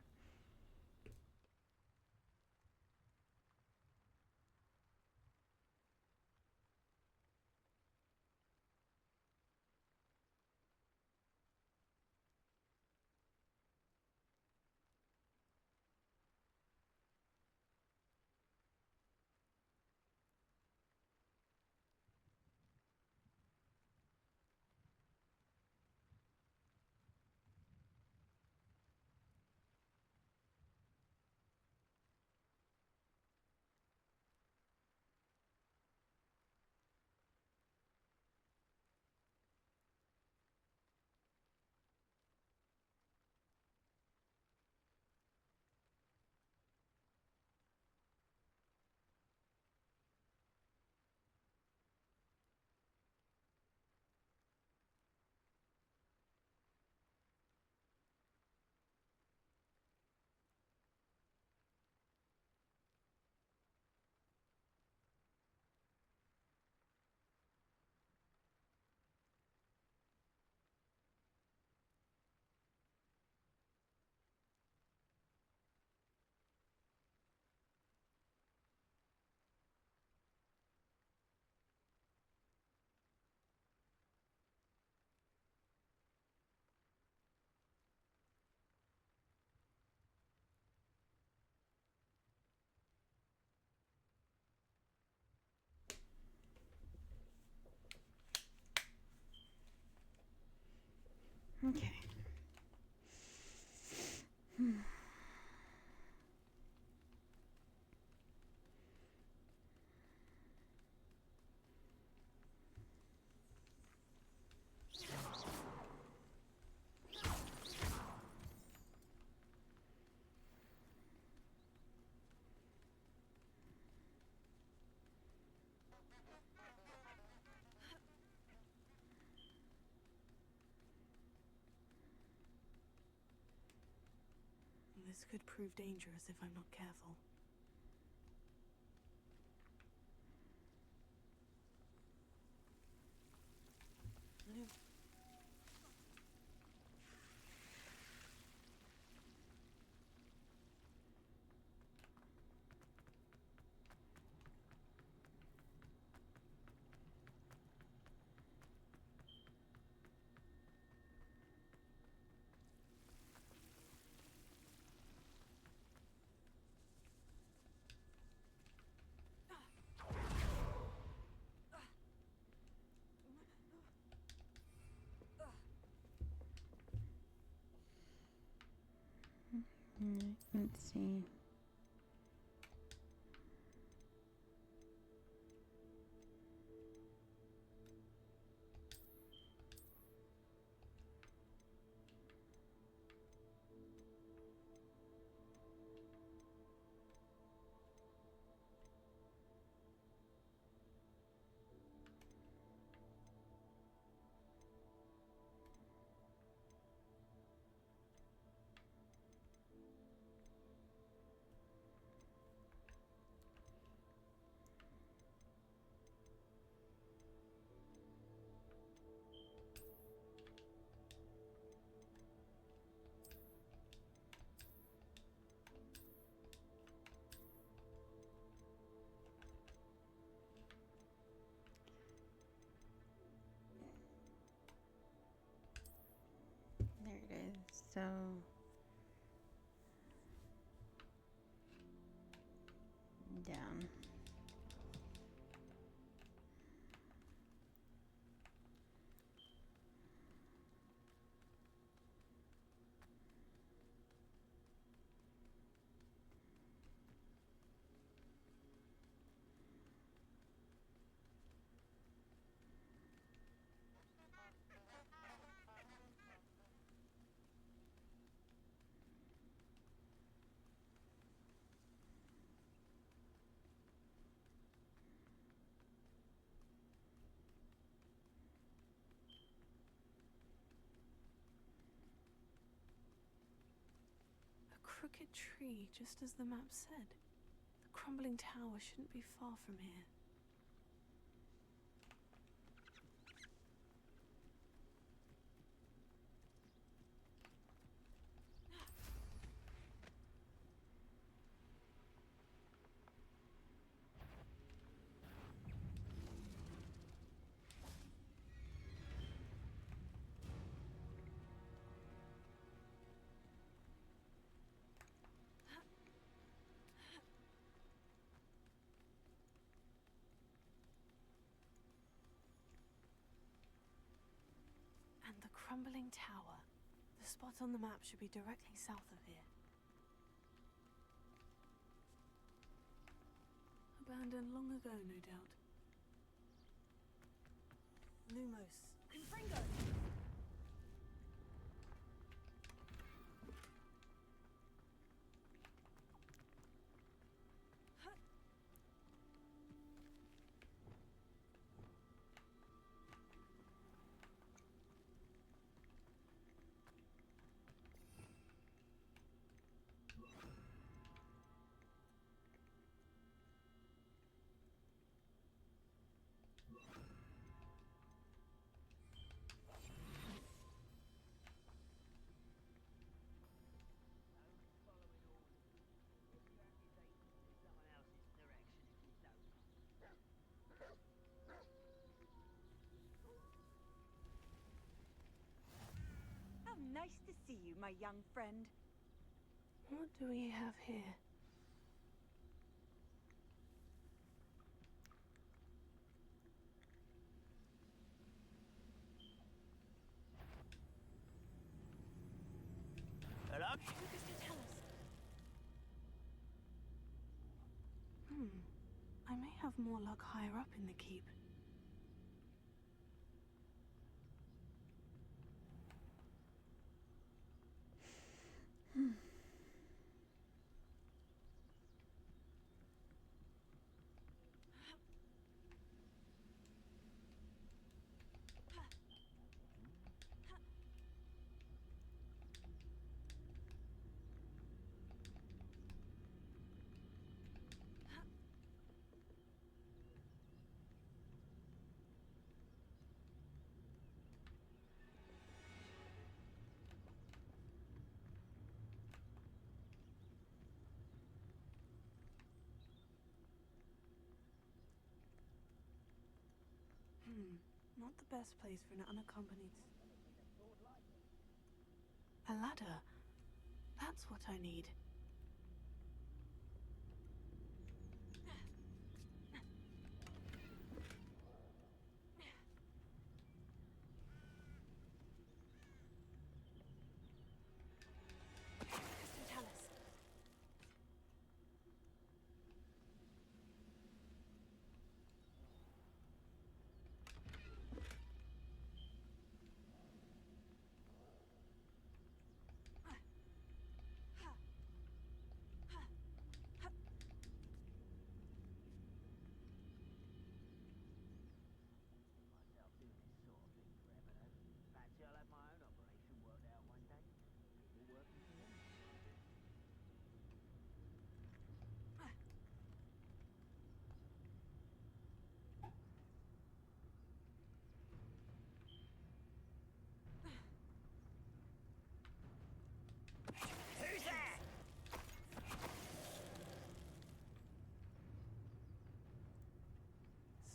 Okay. This could prove dangerous if I'm not careful. Let's see. There it is. So down. crooked tree, just as the map said. The crumbling tower shouldn't be far from here. And the crumbling tower. The spot on the map should be directly south of here. Abandoned long ago, no doubt. Lumos. Confringo! Nice to see you, my young friend. What do we have here? Hello? I may have more luck higher up in the keep. Not the best place for an unaccompanied... A ladder. That's what I need.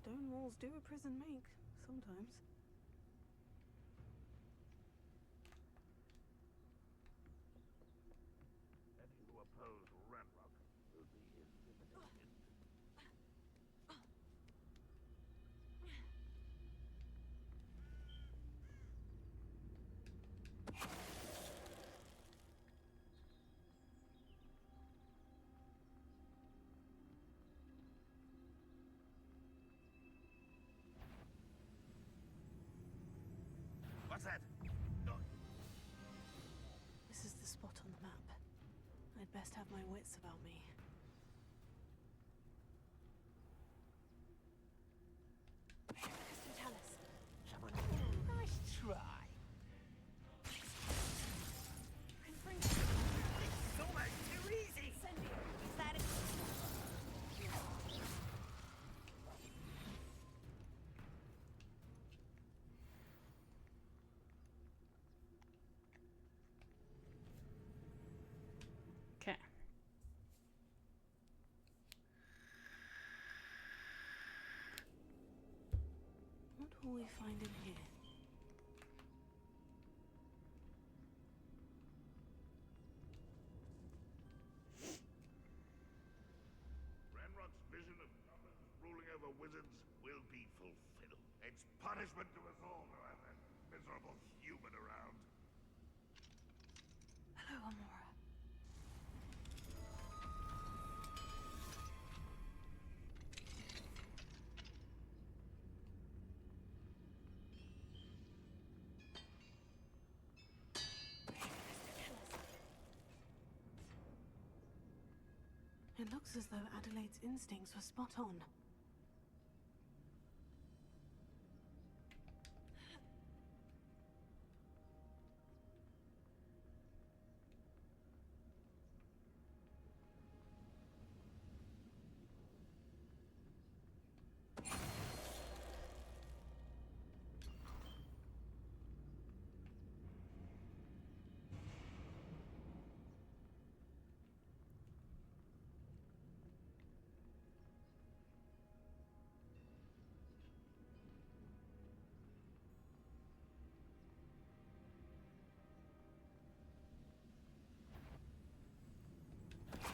Stone walls do a prison make, sometimes. Any who oppose Ranrock will be intimidated. What's that? This is the spot on the map. I'd best have my wits about me. Nice try. This is almost will we find in here? Ranrock's vision of goblins ruling over wizards will be fulfilled. It's punishment to us all to have that miserable human around. Hello, Amora. It looks as though Adelaide's instincts were spot on.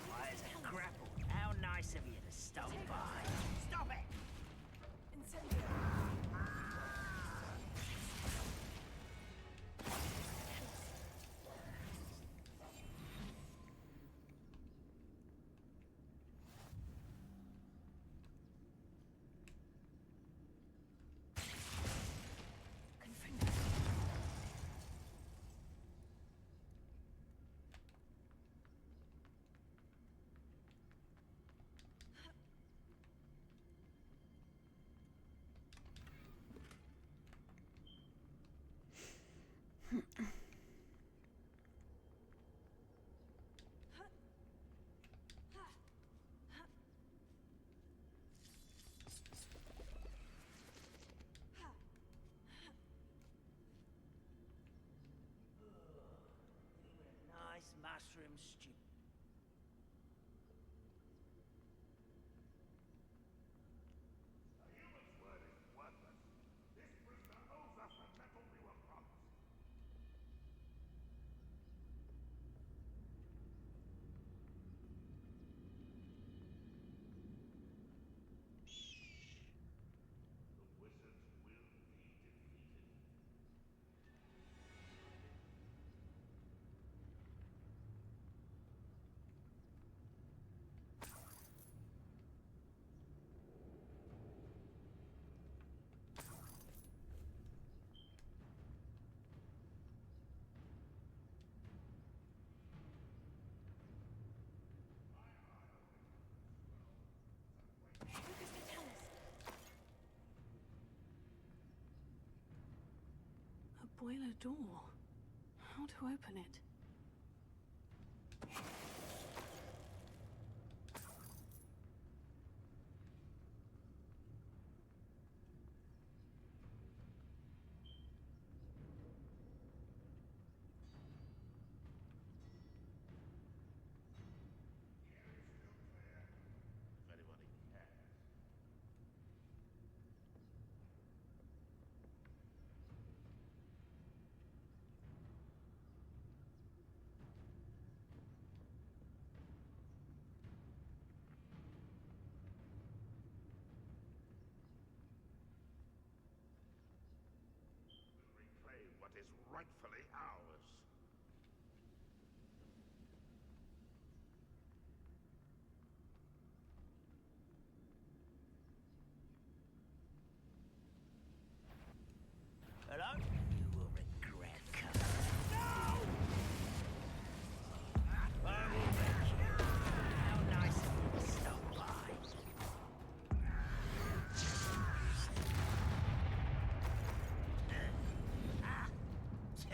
Why is it grapple? How nice of you to stop by. Stop it! Nice mushroom stew. A human's word is worthless. This prisoner owes us the metal we were promised. The wizards will be defeated. A boiler door. How to open it? If anybody cares. We'll reclaim what is rightfully ours. Hello? You will regret coming. No! I will make you. How nice of you to stop by. Ah! Tch.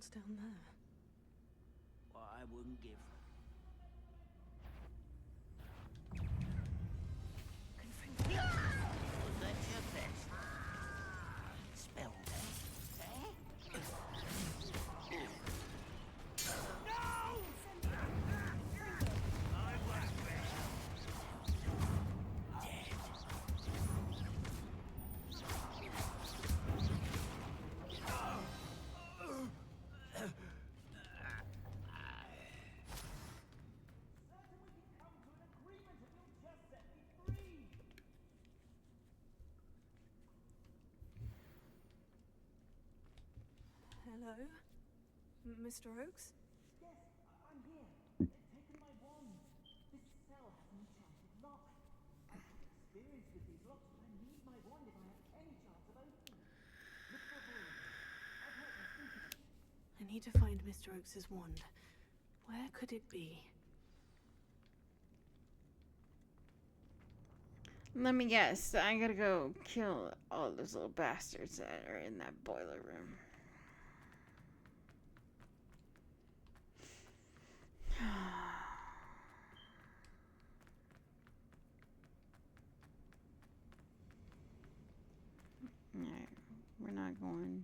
What's down there? What I wouldn't give. Was that your best? Spell that, eh? No! I won't rest. Dead. Hello? Mr. Oakes? Yes, I'm here. They've taken my wand. This cell has an enchanted lock. I've had experience with these locks, but I need my wand if I have any chance of opening it. Look for a boiler. I've hurt my thinking. I need to find Mr. Oakes's wand. Where could it be? Let me guess. I gotta go kill all those little bastards that are in that boiler room. Alright, we're not going.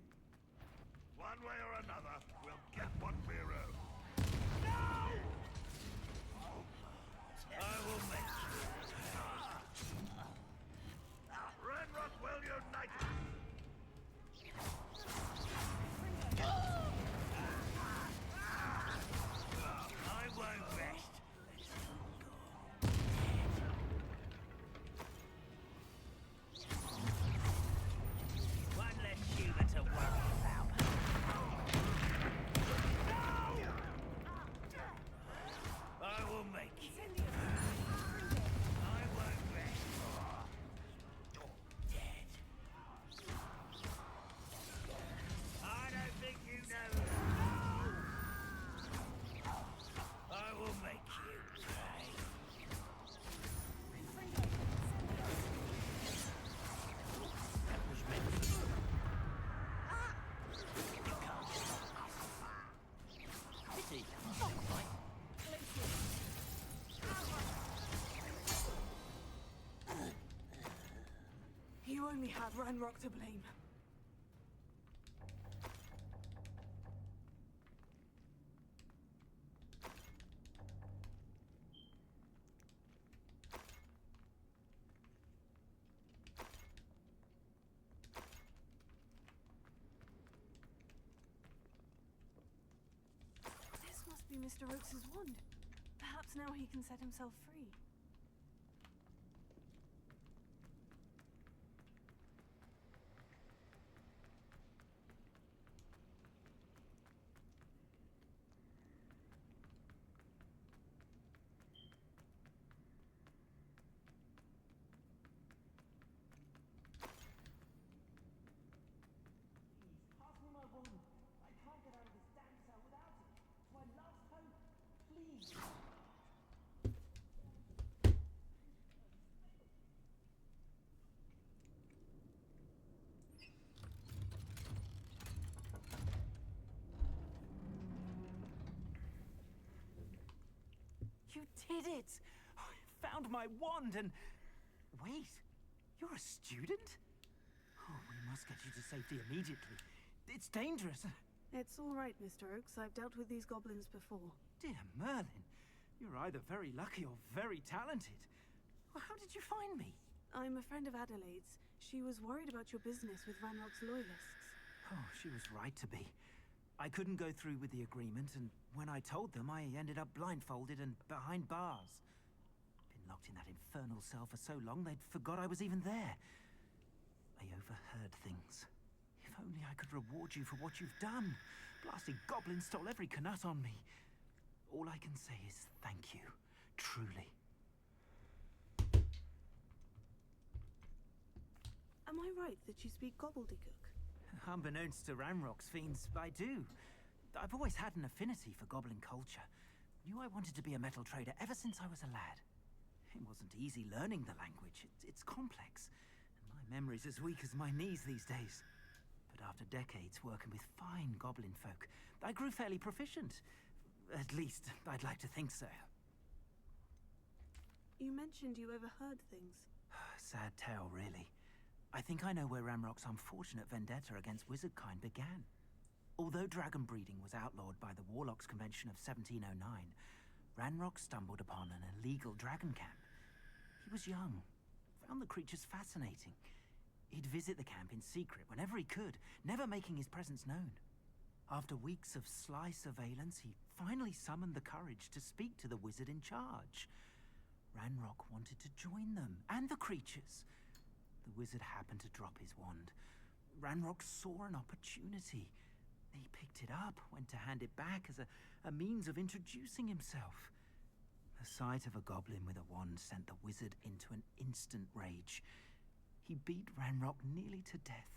One way or another, we'll get what we owe. No! I will make sure. Renrock will unite us. I won't rest. One less human to worry about. I will make you. I won't rest. Dead. I don't think you know. I will make you pay. That was meant for you. You can't pity. Not quite. You only have Ranrock to blame. This must be Mr. Oakes's wand. Perhaps now he can set himself free. Pass me my wand. I can't get out of this damn cell without it. It's my last hope. Please. You did it! I found my wand and... Wait, you're a student? Oh, we must get you to safety immediately. It's dangerous. It's all right, Mr. Oakes. I've dealt with these goblins before. Dear Merlin, you're either very lucky or very talented. Well, how did you find me? I'm a friend of Adelaide's. She was worried about your business with Ranrock's loyalists. Oh, she was right to be. I couldn't go through with the agreement, and when I told them, I ended up blindfolded and behind bars. Been locked in that infernal cell for so long, they'd forgot I was even there. I overheard things. If only I could reward you for what you've done. Blasted goblins stole every knut on me. All I can say is thank you. Truly. Am I right that you speak gobbledygook? Unbeknownst to Ranrock's fiends, I do. I've always had an affinity for goblin culture. Knew I wanted to be a metal trader ever since I was a lad. It wasn't easy learning the language. It's complex. And my memory's as weak as my knees these days. But But after decades working with fine goblin folk, I grew fairly proficient. At least, I'd like to think so. You mentioned you overheard things. Sad tale, really. I think I know where Ramrock's unfortunate vendetta against wizardkind began. Although dragon breeding was outlawed by the Warlocks Convention of 1709, Ranrock stumbled upon an illegal dragon camp. He was young, found the creatures fascinating. He'd visit the camp in secret whenever he could, never making his presence known. After weeks of sly surveillance, he finally summoned the courage to speak to the wizard in charge. Ranrock wanted to join them, and the creatures. The wizard happened to drop his wand. Ranrock saw an opportunity. He picked it up, went to hand it back as a means of introducing himself. The sight of a goblin with a wand sent the wizard into an instant rage. He beat Ranrock nearly to death.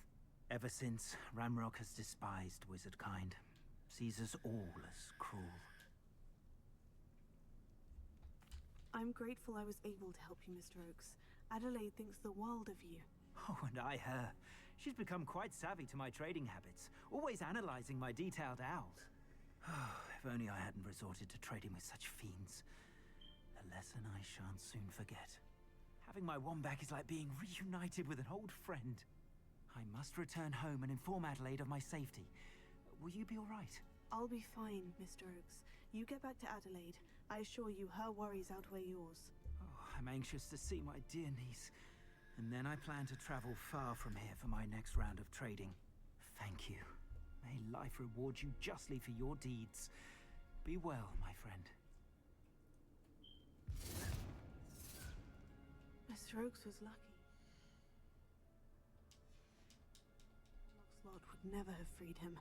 Ever since, Ranrock has despised wizardkind, sees us all as cruel. I'm grateful I was able to help you, Mr. Oakes. Adelaide thinks the world of you. Oh, and I her. She's become quite savvy to my trading habits, always analyzing my detailed owls. If only I hadn't resorted to trading with such fiends. A lesson I shan't soon forget. Having my wand back is like being reunited with an old friend. I must return home and inform Adelaide of my safety. Will you be all right? I'll be fine, Mr. Oakes. You get back to Adelaide. I assure you her worries outweigh yours. Oh, I'm anxious to see my dear niece. And then I plan to travel far from here for my next round of trading. Thank you. May life reward you justly for your deeds. Be well, my friend. Mr. Oakes was lucky. Lockslot would never have freed him.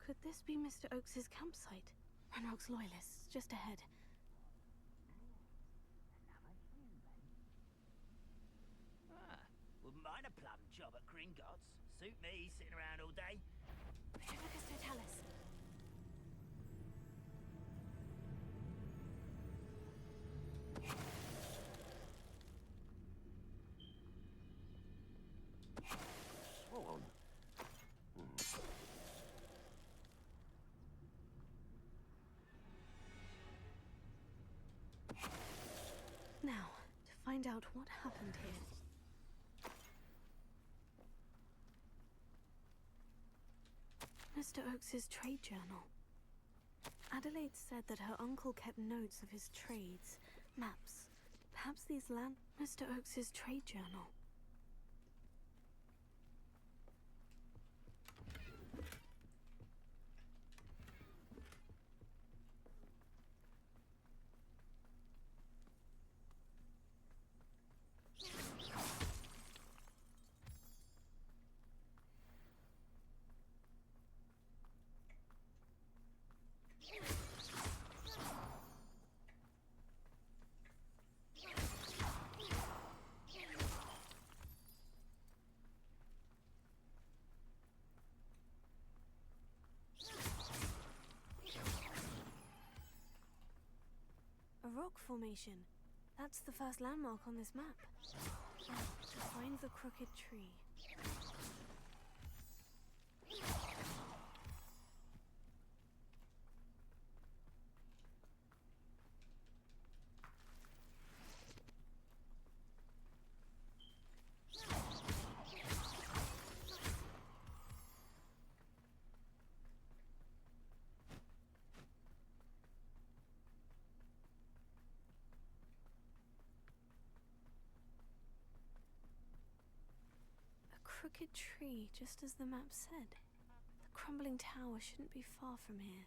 Could this be Mr. Oakes's campsite? Ranrock's loyalists, just ahead. Wouldn't mind a plum job at Gringotts. Suit me, sitting around all day. Petrificus totalis. Swan. Now, to find out what happened here. Mr. Oakes's trade journal. Adelaide said that her uncle kept notes of his trades, maps. Perhaps these land... Mr. Oakes's trade journal. A rock formation. That's the first landmark on this map. Now, to find the crooked tree. Crooked tree, just as the map said. The crumbling tower shouldn't be far from here.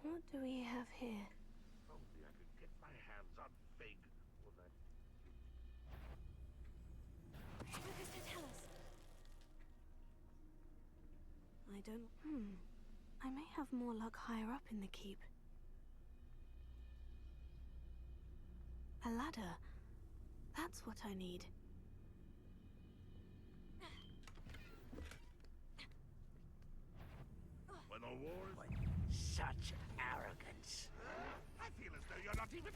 What do we have here? Only I could get my hands on Fig or that. I don't... I may have more luck higher up in the keep. A ladder. That's what I need. When the wars... Such arrogance. I feel as though you're not even...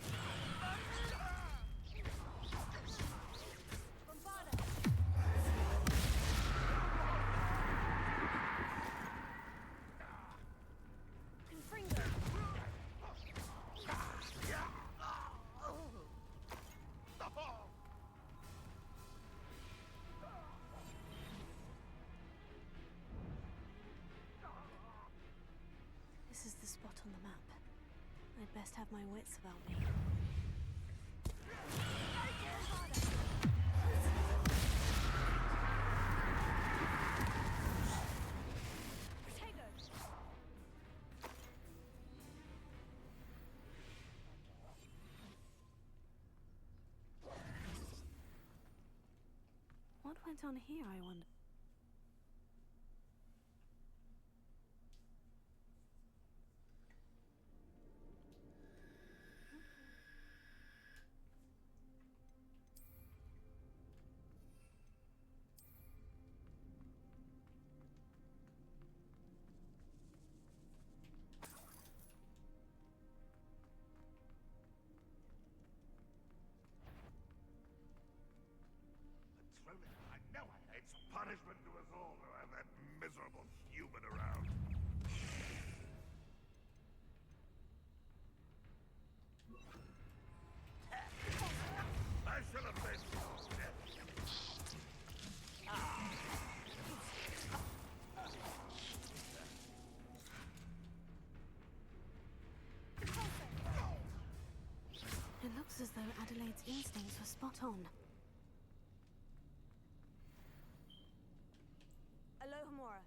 This is the spot on the map. I'd best have my wits about me. What went on here, I wonder? I know it's punishment to us all to have that miserable human around. Its instincts were spot on. Alohomora.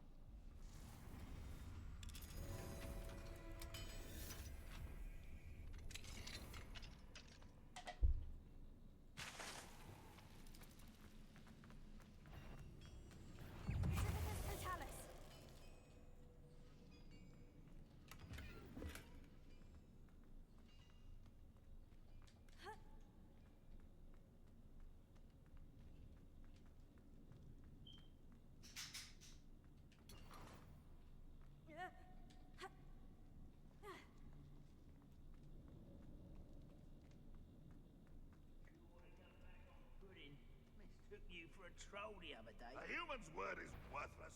Mistook you for a troll the other day. A human's word is worthless.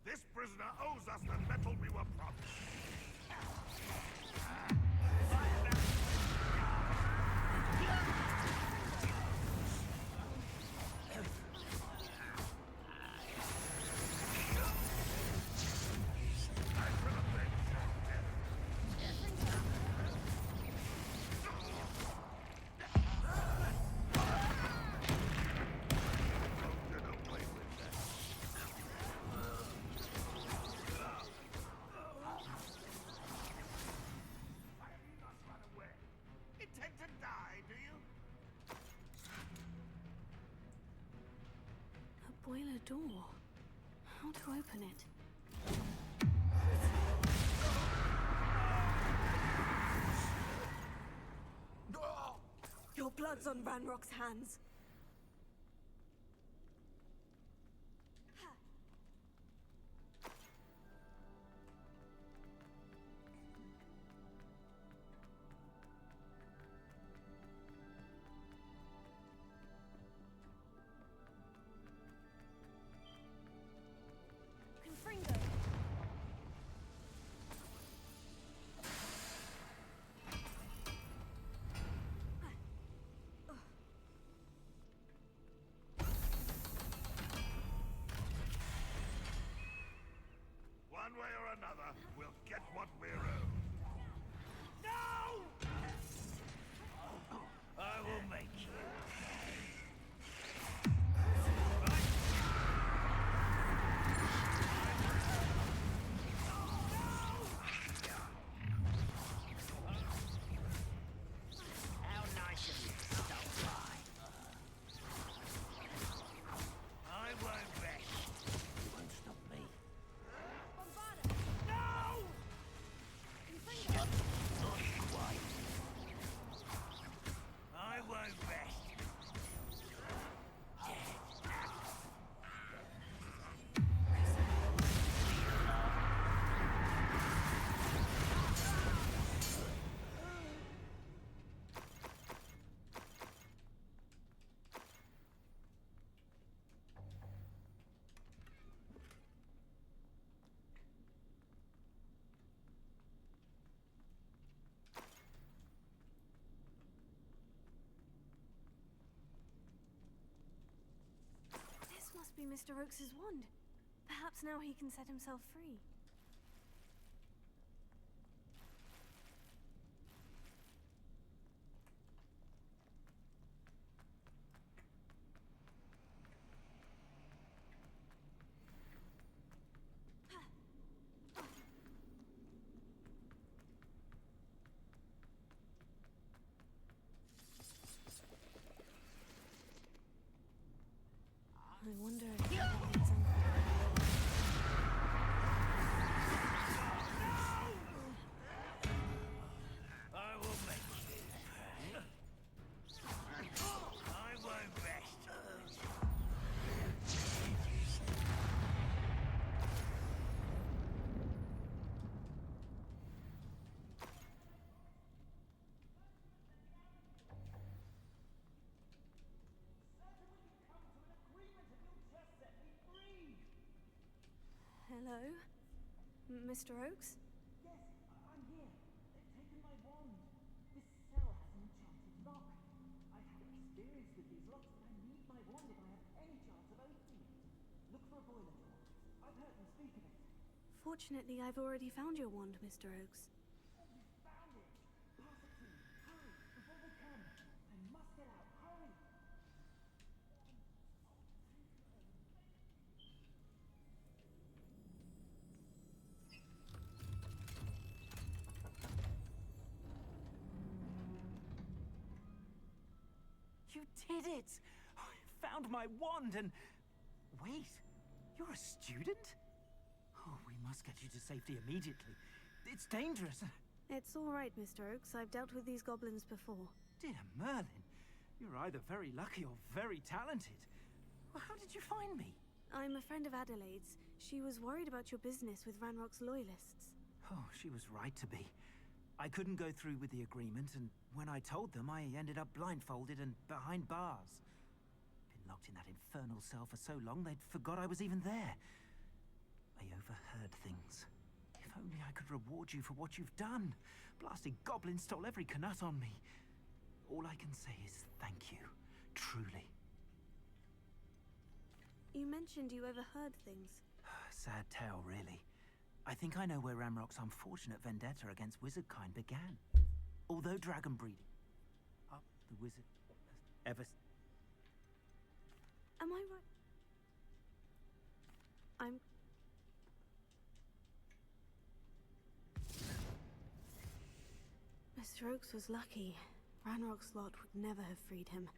This prisoner owes us the metal we were promised. Intend to die, do you? A boiler door. How to open it? Your blood's on Ranrock's hands. Confringo. One way or another, we'll get what we're owed. No! I will make you. How nice of you to stop by. I won't rest. You won't stop me. No! Not quite. I won't rest. This must be Mr. Oakes's wand. Perhaps now he can set himself free. I wonder if he needs something. I will make you. I won't rest. Hello? Mr. Oakes? Yes, I'm here. They've taken my wand. This cell has an enchanted lock. I've had experience with these locks, but I need my wand if I have any chance of opening it. Look for a boiler door. I've heard them speak of it. Fortunately, I've already found your wand, Mr. Oakes. Oh, you found it! Pass it to me. Hurry, before they come. I must get out. You did it! I found my wand and... Wait, you're a student? Oh, we must get you to safety immediately. It's dangerous. It's all right, Mr. Oakes. I've dealt with these goblins before. Dear Merlin, you're either very lucky or very talented. Well, how did you find me? I'm a friend of Adelaide's. She was worried about your business with Ranrock's loyalists. Oh, she was right to be. I couldn't go through with the agreement, and when I told them, I ended up blindfolded and behind bars. Been locked in that infernal cell for so long, they'd forgot I was even there. I overheard things. If only I could reward you for what you've done. Blasted goblins stole every knut on me. All I can say is thank you. Truly. You mentioned you overheard things. Sad tale, really. I think I know where Ramrock's unfortunate vendetta against wizardkind began. Although dragon breeding up the wizard ever... Am I right? I'm... Mr. Oakes was lucky. Ranrock's lot would never have freed him.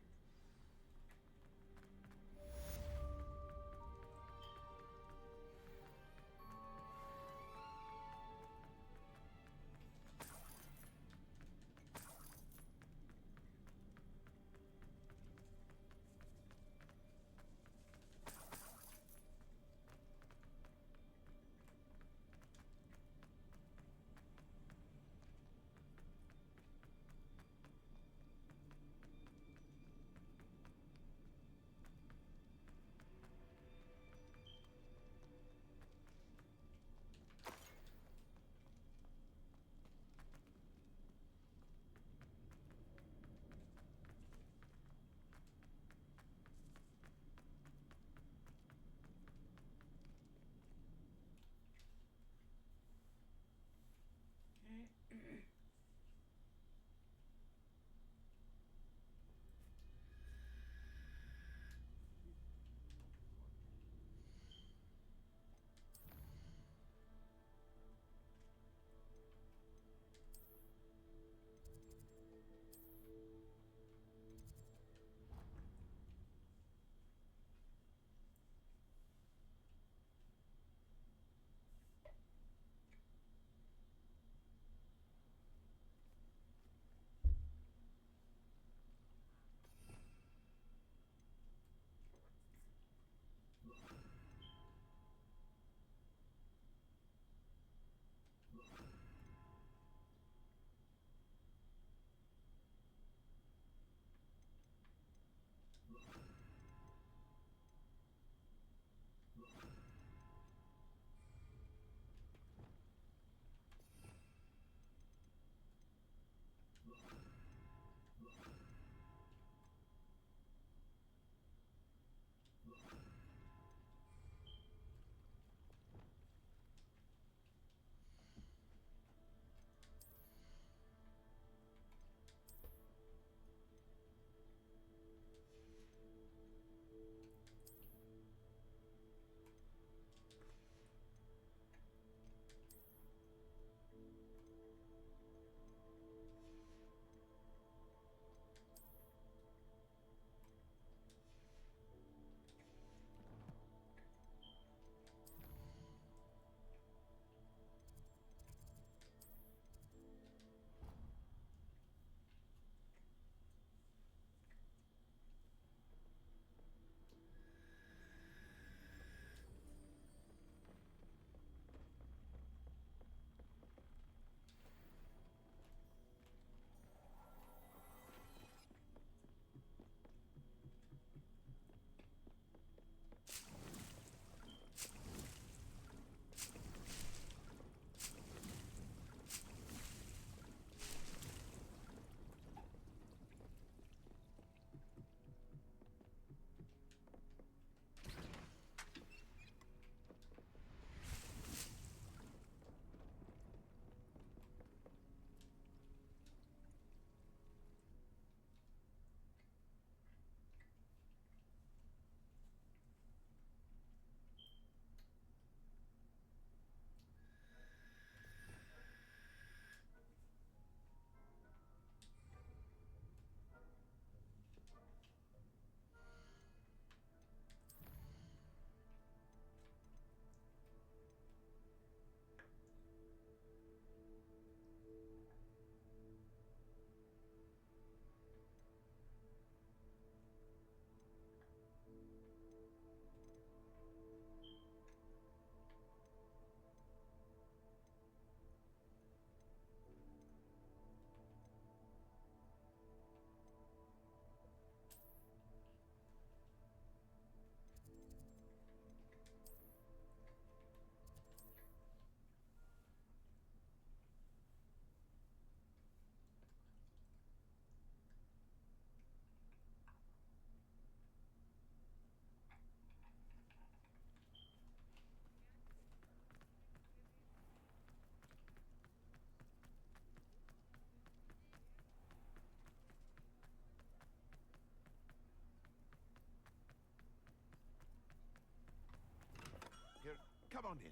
Here, come on in.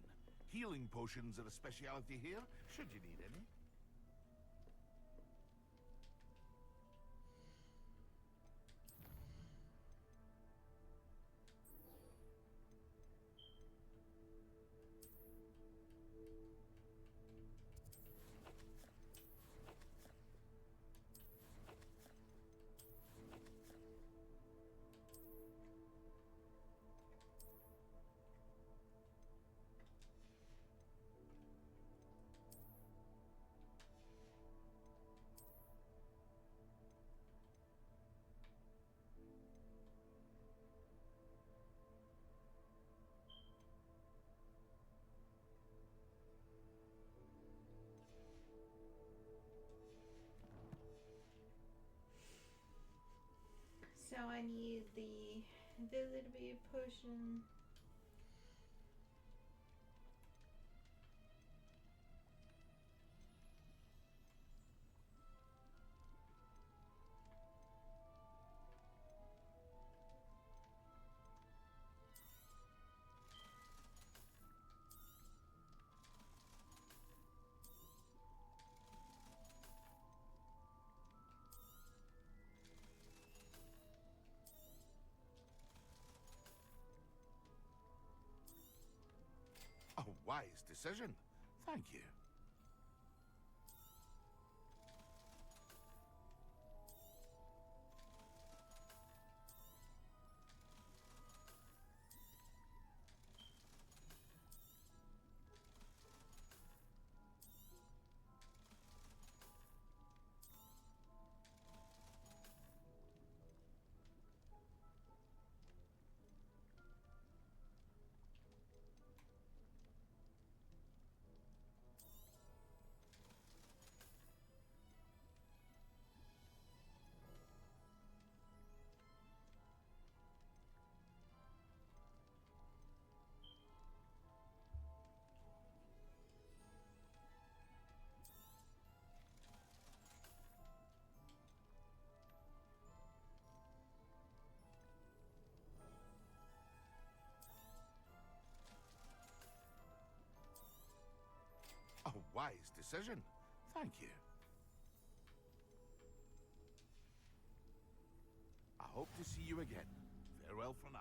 Healing potions are a speciality here, should you need any. So I need the invisibility potion. A wise decision. Thank you. A wise decision. Thank you. I hope to see you again. Farewell for now.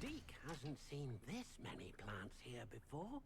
Deke hasn't seen this many plants here before.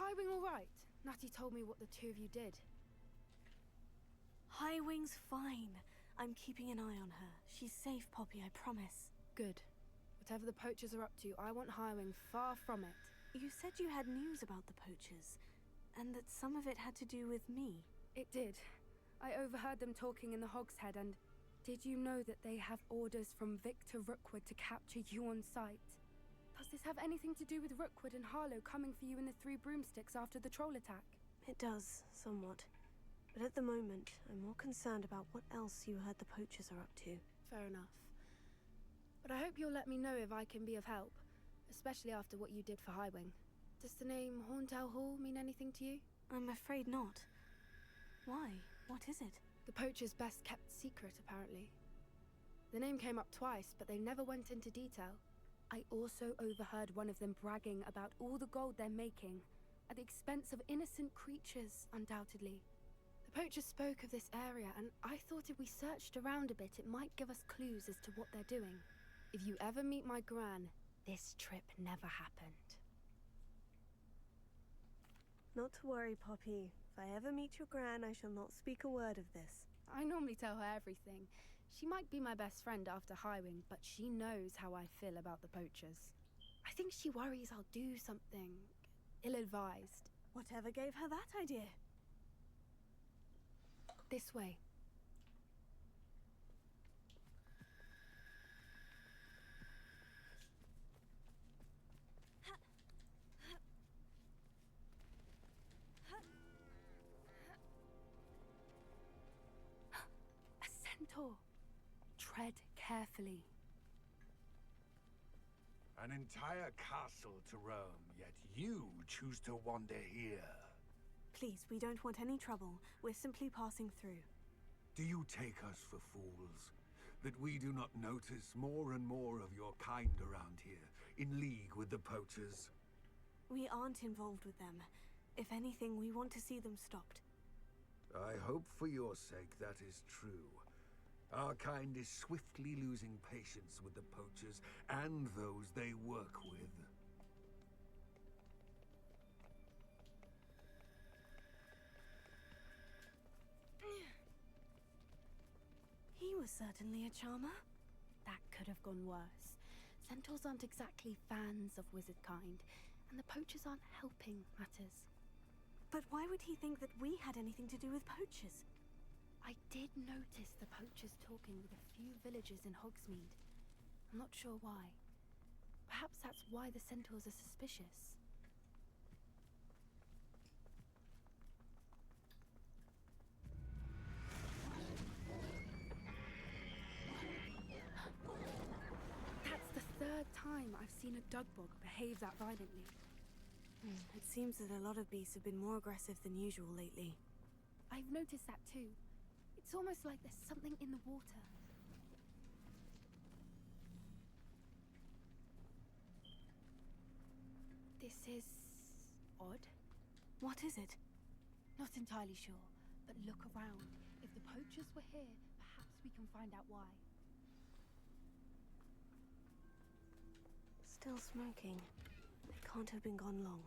Highwing all right? Natty told me what the two of you did. Highwing's fine. I'm keeping an eye on her. She's safe, Poppy, I promise. Good. Whatever the poachers are up to, I want Highwing far from it. You said you had news about the poachers, and that some of it had to do with me. It did. I overheard them talking in the Hogshead, and did you know that they have orders from Victor Rookwood to capture you on sight? Does this have anything to do with Rookwood and Harlow coming for you in the Three Broomsticks after the troll attack? It does, somewhat. But at the moment, I'm more concerned about what else you heard the poachers are up to. Fair enough. But I hope you'll let me know if I can be of help, especially after what you did for Highwing. Does the name Horntail Hall mean anything to you? I'm afraid not. Why? What is it? The poachers' best kept secret, apparently. The name came up twice, but they never went into detail. I also overheard one of them bragging about all the gold they're making, at the expense of innocent creatures, undoubtedly. The poachers spoke of this area, and I thought if we searched around a bit, it might give us clues as to what they're doing. If you ever meet my gran, this trip never happened. Not to worry, Poppy. If I ever meet your gran, I shall not speak a word of this. I normally tell her everything. She might be my best friend after Highwing, but she knows how I feel about the poachers. I think she worries I'll do something ill-advised. Whatever gave her that idea? This way. A centaur. Tread carefully. An entire castle to roam, yet you choose to wander here. Please, we don't want any trouble. We're simply passing through. Do you take us for fools? That we do not notice more and more of your kind around here, in league with the poachers? We aren't involved with them. If anything, we want to see them stopped. I hope for your sake that is true. Our kind is swiftly losing patience with the poachers and those they work with. He was certainly a charmer. That could have gone worse. Centaurs aren't exactly fans of wizard kind, and the poachers aren't helping matters. But why would he think that we had anything to do with poachers? I did notice the poachers talking with a few villagers in Hogsmeade. I'm not sure why. Perhaps that's why the centaurs are suspicious. That's the third time I've seen a dugbog behave that violently. It seems that a lot of beasts have been more aggressive than usual lately. I've noticed that too. It's almost like there's something in the water. This is odd. What is it? Not entirely sure, but look around. If the poachers were here, perhaps we can find out why. Still smoking. They can't have been gone long.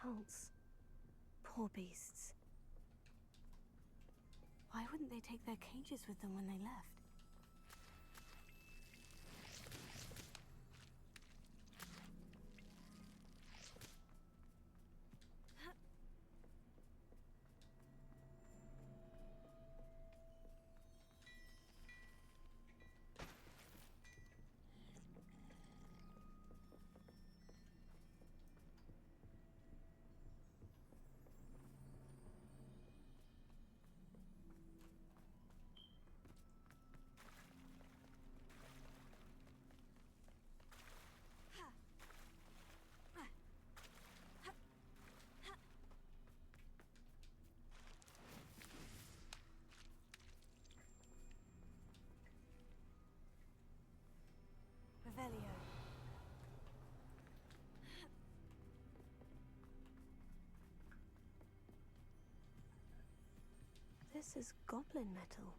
Pelts. Poor beasts. Why wouldn't they take their cages with them when they left? Revelio. This is goblin metal.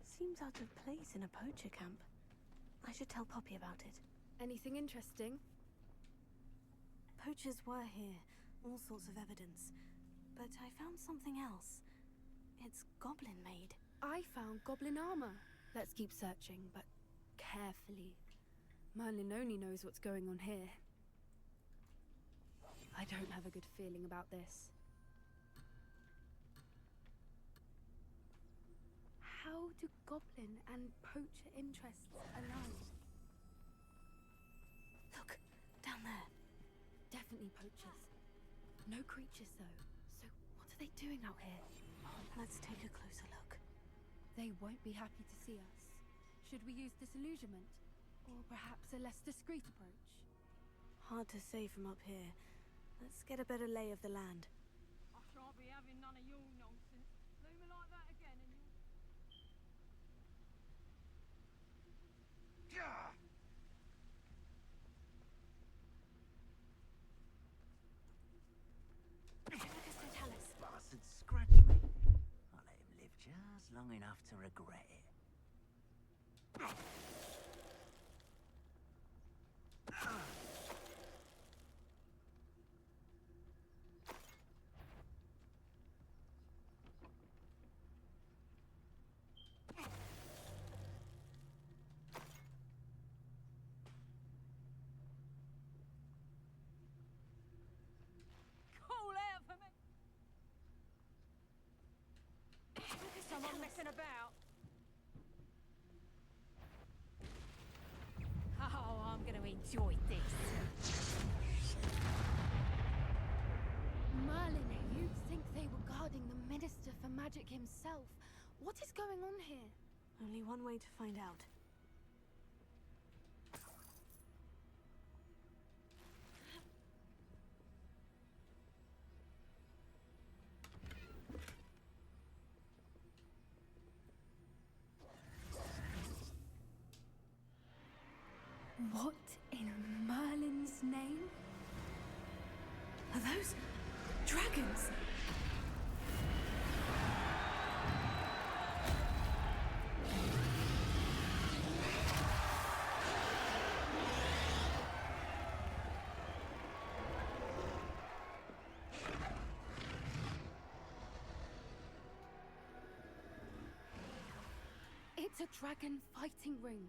Seems out of place in a poacher camp. I should tell Poppy about it. Anything interesting? Poachers were here, all sorts of evidence. But I found something else. It's goblin-made. I found goblin armor. Let's keep searching, but carefully. Merlin only knows what's going on here. I don't have a good feeling about this. How do goblin and poacher interests align? Look, down there. Definitely poachers. No creatures, though. So what are they doing out here? Let's take a closer look. They won't be happy to see us. Should we use disillusionment? Or perhaps a less discreet approach? Hard to say from up here. Let's get a better lay of the land. I shan't be having none of your nonsense. Leave me like that again and you'll... Bastard scratch me. I'll let him live just long enough to regret it. Call out for me! Someone messing about. Oh, I'm gonna enjoy this. Merlin, you think they were guarding the Minister for Magic himself? What is going on here? Only one way to find out. What in Merlin's name? Are those dragons? It's a dragon fighting ring.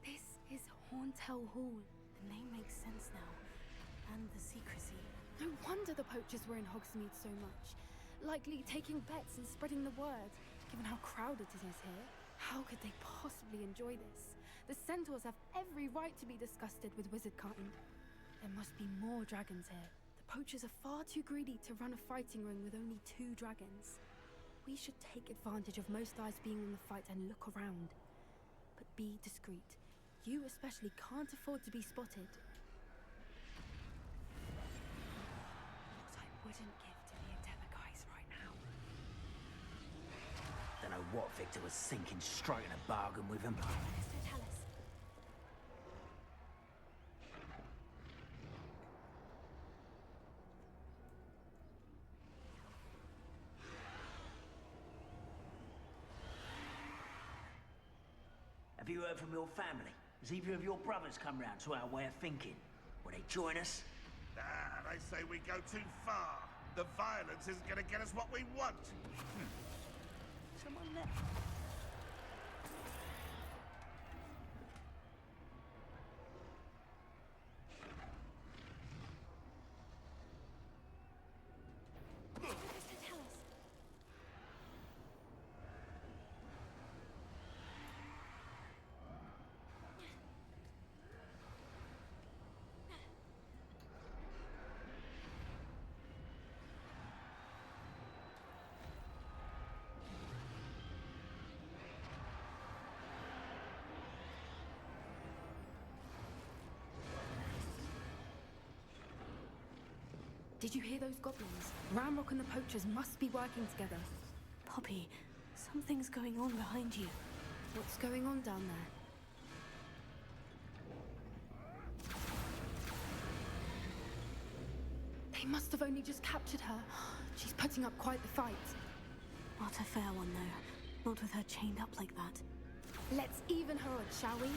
This is Hauntel Hall. The name makes sense now. And the secrecy. No wonder the poachers were in Hogsmeade so much. Likely taking bets and spreading the word, given how crowded it is here. How could they possibly enjoy this? The centaurs have every right to be disgusted with wizard kind. There must be more dragons here. The poachers are far too greedy to run a fighting ring with only 2 dragons. We should take advantage of most eyes being on the fight and look around. But be discreet. You especially can't afford to be spotted. What I wouldn't give to be a Devaguise right now. Don't know what Victor was thinking, striking a bargain with him. Minister, tell us. Have you heard from your family? Has either of your brothers come round to our way of thinking? Will they join us? Ah, they say we go too far. The violence isn't going to get us what we want. Someone left. Minister, tell us. Did you hear those goblins? Ramrock and the poachers must be working together. Poppy, something's going on behind you. What's going on down there? They must have only just captured her. She's putting up quite the fight. Not a fair one, though. Not with her chained up like that. Let's even her odds, shall we?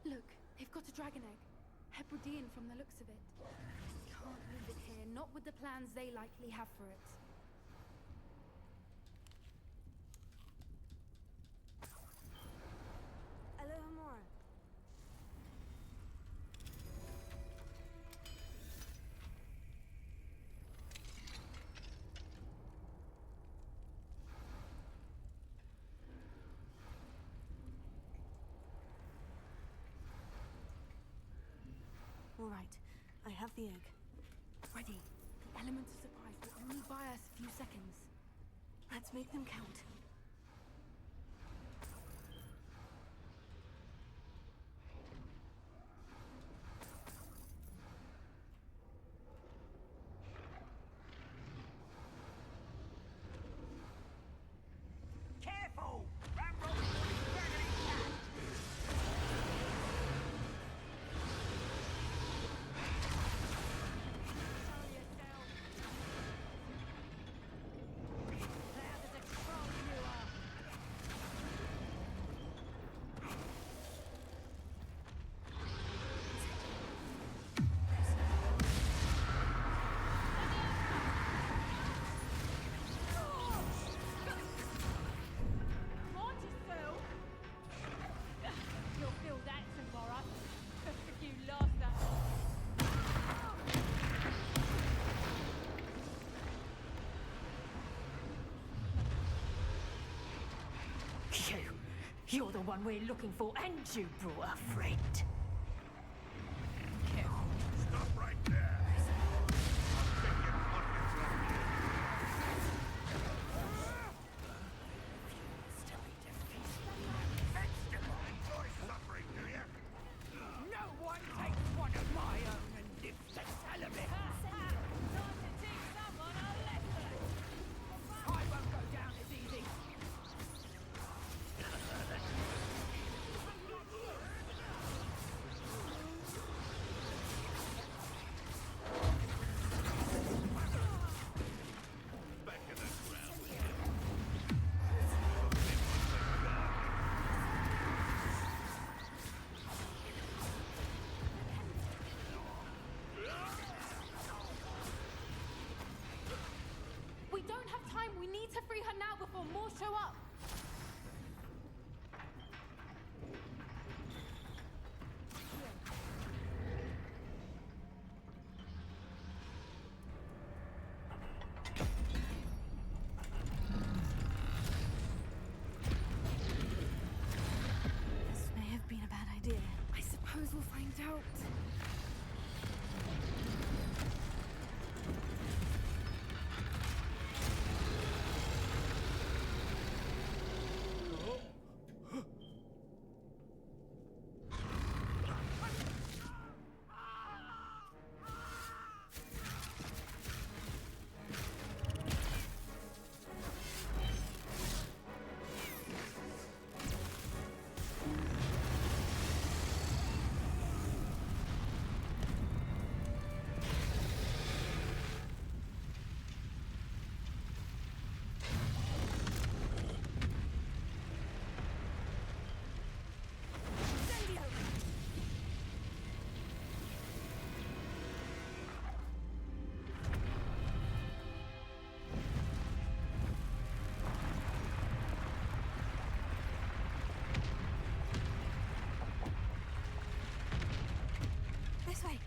Look, they've got a dragon egg. Hebridean from the looks of it. Can't leave it here, not with the plans they likely have for it. Alohomora. All right, I have the egg. Ready. The element of surprise will only buy us a few seconds. Let's make them count. Careful! Ramrock's dragging his cat! You'll feel that tomorrow. If you lost that. You're the one we're looking for, and you brought a friend. Stop right there! I'll take your pockets off you. Enjoy suffering, do you? No one takes one of my own and lives to tell of it. Time to teach someone a lesson. I won't go down as easy. Back in the ground with We don't have time. We need to free her now before more show up. This may have been a bad idea. I suppose we'll find out. This way.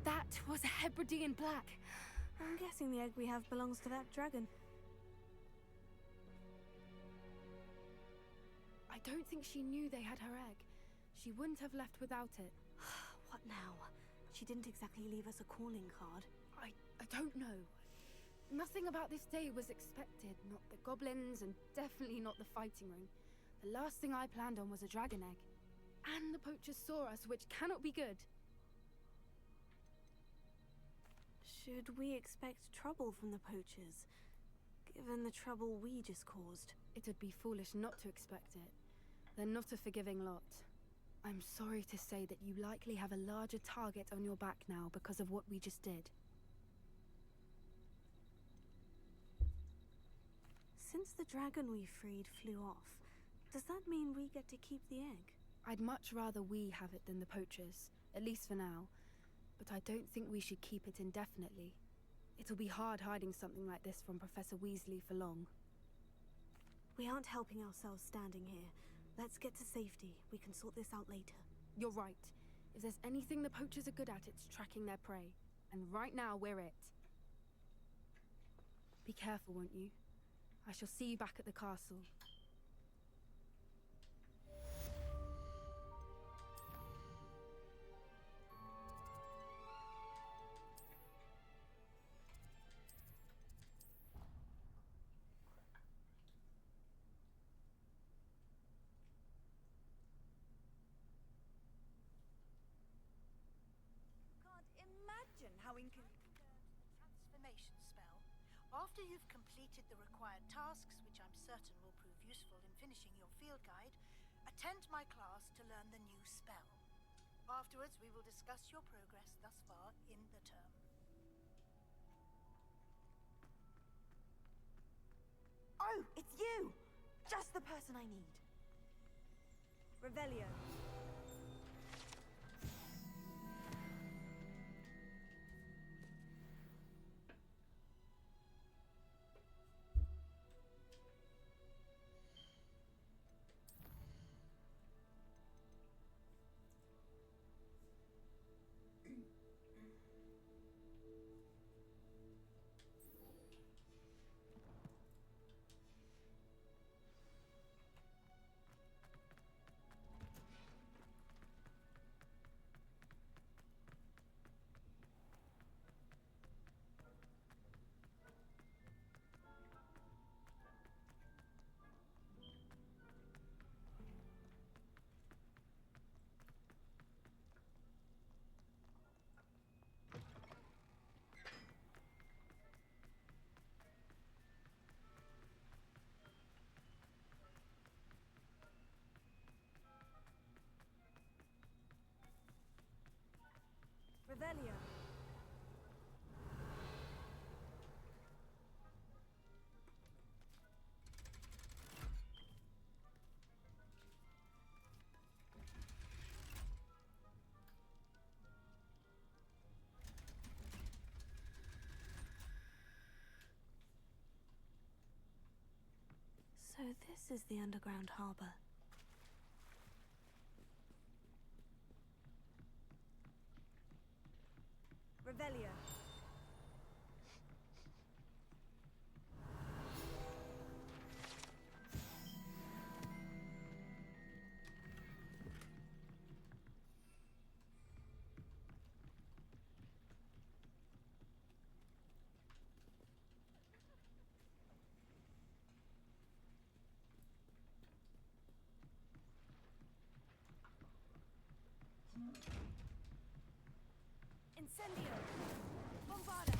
That was a Hebridean black. I'm guessing the egg we have belongs to that dragon. I don't think she knew they had her egg. She wouldn't have left without it. What now? She didn't exactly leave us a calling card. I don't know. Nothing about this day was expected. Not the goblins, and definitely not the fighting ring. The last thing I planned on was a dragon egg. And the poachers saw us, which cannot be good. Should we expect trouble from the poachers, given the trouble we just caused? It would be foolish not to expect it. They're not a forgiving lot. I'm sorry to say that you likely have a larger target on your back now because of what we just did. Since the dragon we freed flew off, does that mean we get to keep the egg? I'd much rather we have it than the poachers, at least for now. But I don't think we should keep it indefinitely. It'll be hard hiding something like this from Professor Weasley for long. We aren't helping ourselves standing here. Let's get to safety. We can sort this out later. You're right. If there's anything the poachers are good at, it's tracking their prey. And right now, we're it. Be careful, won't you? I shall see you back at the castle. Imagine how transformation spell. After you've completed the required tasks, which I'm certain will prove useful in finishing your field guide, attend my class to learn the new spell. Afterwards, we will discuss your progress thus far in the term. Oh, it's you! Just the person I need. Revelio. Revelio. So this is the underground harbor. Revelio. Incendio! Bombarda!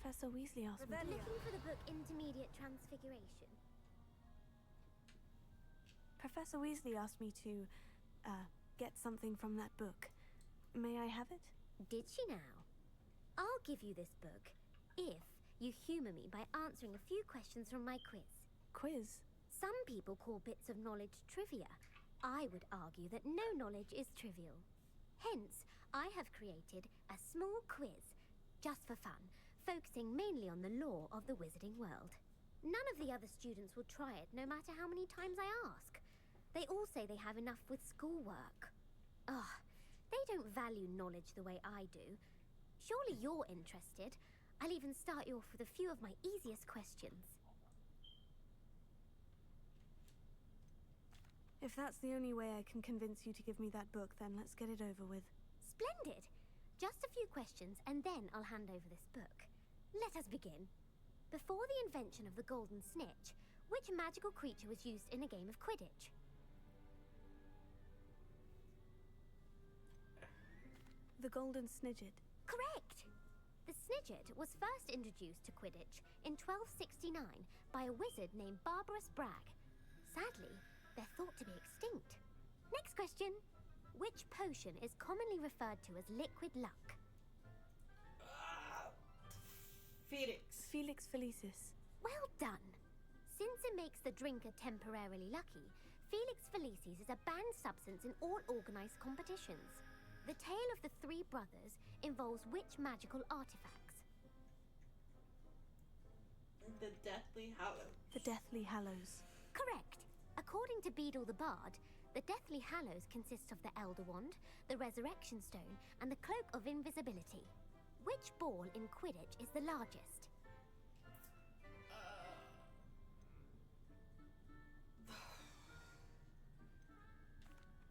Professor Weasley asked me to... Looking for the book Intermediate Transfiguration. Professor Weasley asked me to, get something from that book. May I have it? Did she now? I'll give you this book if you humour me by answering a few questions from my quiz. Quiz? Some people call bits of knowledge trivia. I would argue that no knowledge is trivial. Hence, I have created a small quiz, just for fun, focusing mainly on the lore of the wizarding world. None of the other students will try it, no matter how many times I ask. They all say they have enough with schoolwork. Ugh, they don't value knowledge the way I do. Surely you're interested. I'll even start you off with a few of my easiest questions. If that's the only way I can convince you to give me that book, then let's get it over with. Splendid! Just a few questions, and then I'll hand over this book. Let us begin. Before the invention of the golden snitch, which magical creature was used in a game of Quidditch? The golden snidget. Correct! The snidget was first introduced to Quidditch in 1269 by a wizard named Barbarous Bragg. Sadly, they're thought to be extinct. Next question. Which potion is commonly referred to as liquid luck? Felix. Felix Felicis. Well done. Since it makes the drinker temporarily lucky, Felix Felicis is a banned substance in all organized competitions. The tale of the three brothers involves which magical artifacts? The Deathly Hallows. The Deathly Hallows. Correct. According to Beedle the Bard, the Deathly Hallows consists of the Elder Wand, the Resurrection Stone, and the Cloak of Invisibility. Which ball in Quidditch is the largest?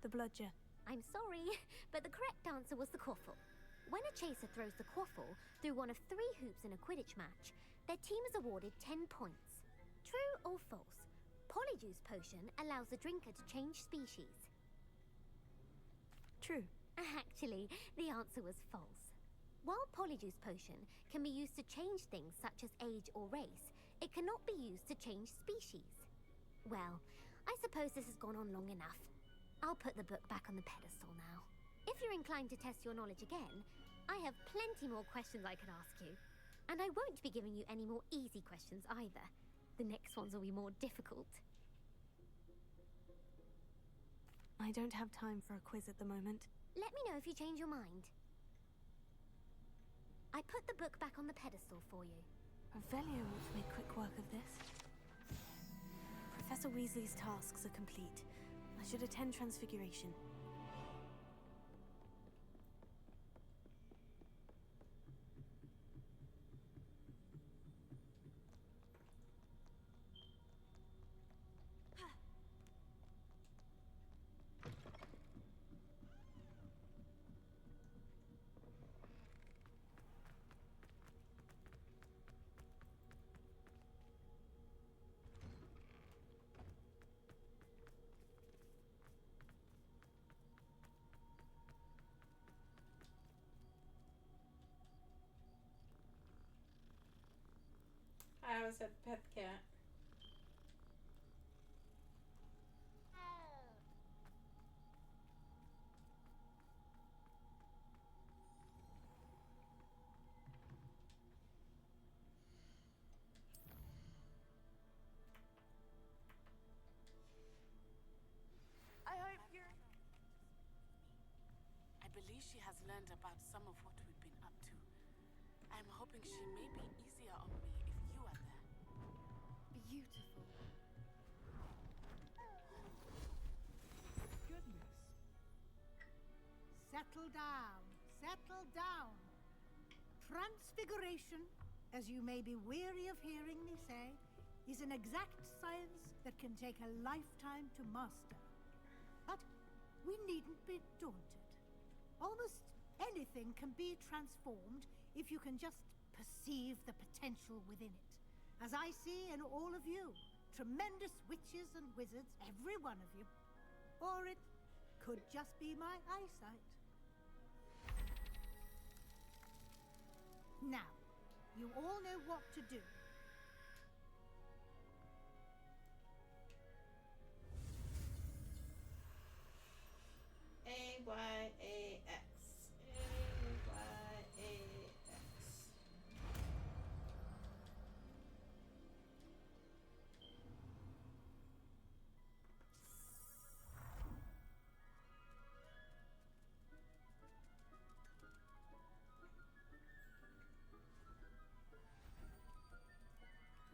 The bludger. I'm sorry, but the correct answer was the quaffle. When a chaser throws the quaffle through one of 3 hoops in a Quidditch match, their team is awarded 10 points. True or false? Polyjuice potion allows the drinker to change species. True. Actually, the answer was false. While Polyjuice potion can be used to change things such as age or race, it cannot be used to change species. Well, I suppose this has gone on long enough. I'll put the book back on the pedestal now. If you're inclined to test your knowledge again, I have plenty more questions I could ask you. And I won't be giving you any more easy questions either. The next ones will be more difficult. I don't have time for a quiz at the moment. Let me know if you change your mind. I put the book back on the pedestal for you. Revelio wants to make quick work of this. Professor Weasley's tasks are complete. I should attend Transfiguration. I always had pet the cat. I hope you're... I believe she has learned about some of what we've been up to. I'm hoping she may be easier on me if you are there. Beautiful. Goodness. Settle down. Settle down. Transfiguration, as you may be weary of hearing me say, is an exact science that can take a lifetime to master. But we needn't be daunted. Almost anything can be transformed if you can just perceive the potential within it. As I see in all of you, tremendous witches and wizards, every one of you. Or it could just be my eyesight. Now, You all know what to do. A-Y-A-X. A-Y-A-X.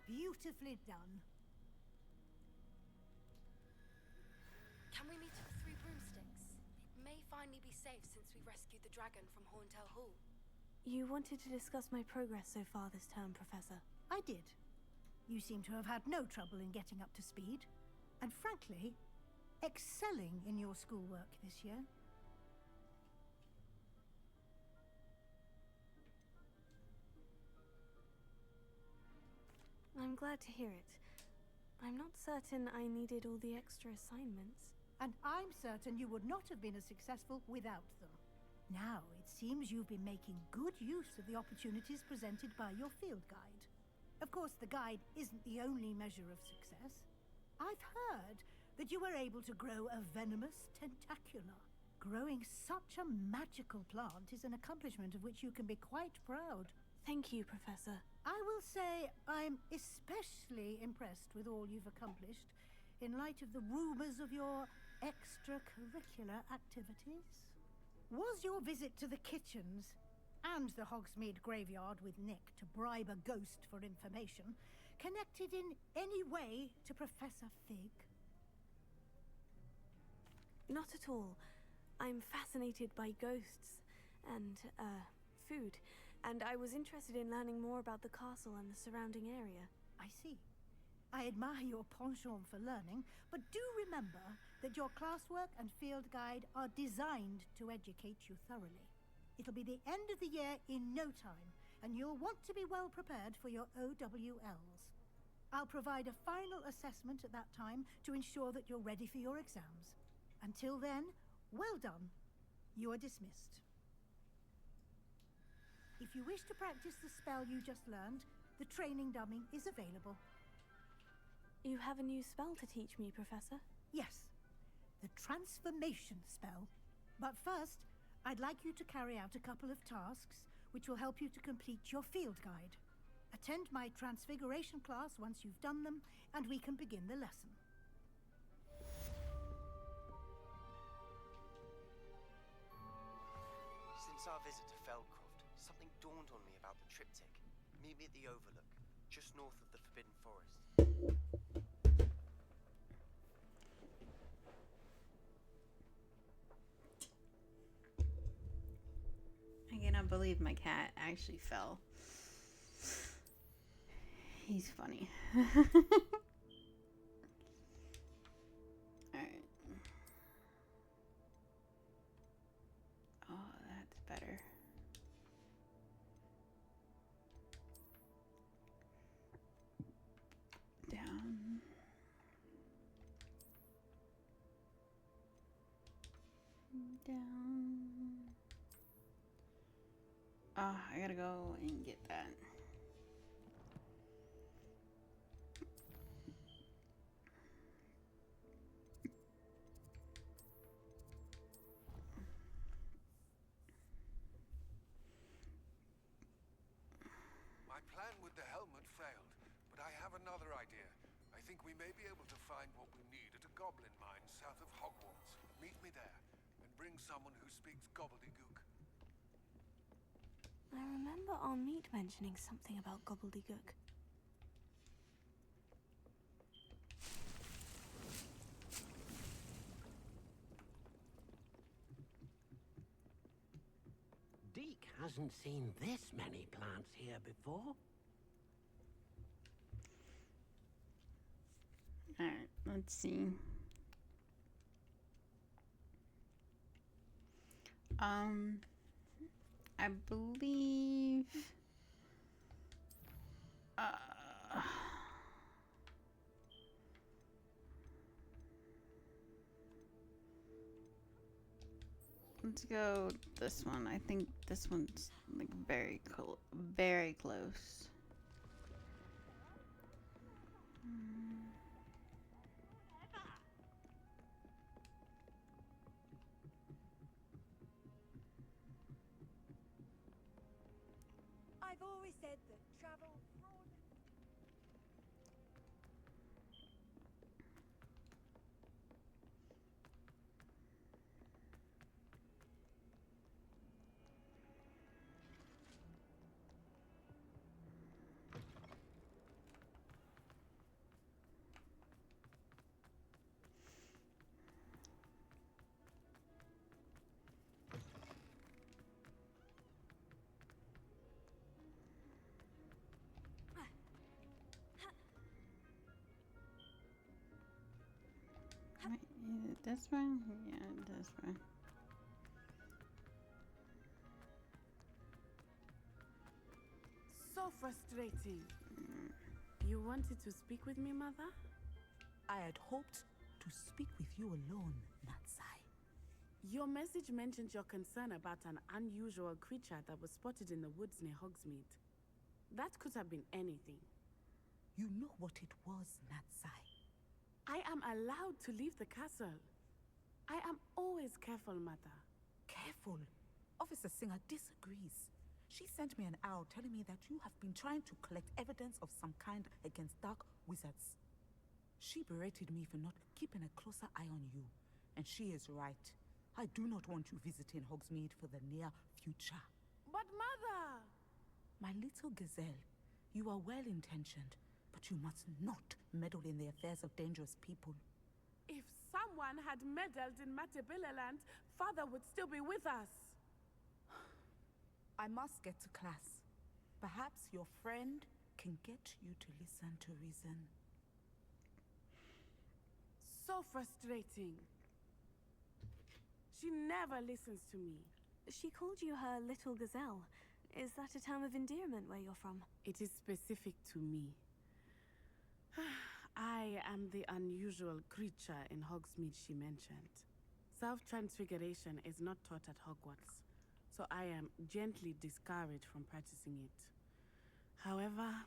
Beautifully done. Can we meet at the Three Broomsticks? It may finally be safe since we rescued the dragon from Horntail Hall. You wanted to discuss my progress so far this term, Professor. I did. You seem to have had no trouble in getting up to speed. And frankly, excelling in your schoolwork this year. I'm glad to hear it. I'm not certain I needed all the extra assignments. And I'm certain you would not have been as successful without them. Now, it seems you've been making good use of the opportunities presented by your field guide. Of course, the guide isn't the only measure of success. I've heard that you were able to grow a venomous tentacula. Growing such a magical plant is an accomplishment of which you can be quite proud. Thank you, Professor. I will say I'm especially impressed with all you've accomplished in light of the rumors of your extracurricular activities. Was your visit to the kitchens and the Hogsmeade graveyard with Nick to bribe a ghost for information connected in any way to Professor Fig? Not at all. I'm fascinated by ghosts and, food. And I was interested in learning more about the castle and the surrounding area. I see. I admire your penchant for learning, but do remember that your classwork and field guide are designed to educate you thoroughly. It'll be the end of the year in no time, and you'll want to be well prepared for your OWLs. I'll provide a final assessment at that time to ensure that you're ready for your exams. Until then, well done. You are dismissed. If you wish to practice the spell you just learned, the training dummy is available. You have a new spell to teach me, Professor? Yes, the transformation spell. But first, I'd like you to carry out a couple of tasks which will help you to complete your field guide. Attend my transfiguration class once you've done them, and we can begin the lesson. Since our visit to Feldcroft, something dawned on me about the triptych. Meet me at the Overlook, just north of the Forbidden Forest. I cannot believe my cat actually fell. He's funny. Alright. Oh, that's better. Down. Down. Oh, I gotta go and get that. My plan with the helmet failed, but I have another idea. I think we may be able to find what we need at a goblin mine south of Hogwarts. Meet me there, and bring someone who speaks gobbledygook. I remember our meet mentioning something about gobbledygook. Deke hasn't seen this many plants here before. Alright, let's see. I believe Let's go this one. I think this one's like very close. I've always said that travel Wait, is it this one? Yeah, this one. So frustrating. You wanted to speak with me, Mother? I had hoped to speak with you alone, Natsai. Your message mentioned your concern about an unusual creature that was spotted in the woods near Hogsmeade. That could have been anything. You know what it was, Natsai. I am allowed to leave the castle. I am always careful, Mother. Careful. Officer Singer disagrees. She sent me an owl telling me that you have been trying to collect evidence of some kind against dark wizards. She berated me for not keeping a closer eye on you, and she is right. I do not want you visiting Hogsmeade for the near future. But Mother! My little gazelle, you are well-intentioned, but you must not meddle in the affairs of dangerous people. If someone had meddled in Matabilaland, Father would still be with us. I must get to class. Perhaps your friend can get you to listen to reason. So frustrating. She never listens to me. She called you her little gazelle. Is that a term of endearment where you're from? It is specific to me. I am the unusual creature in Hogsmeade she mentioned. Self-transfiguration is not taught at Hogwarts, so I am gently discouraged from practicing it. However,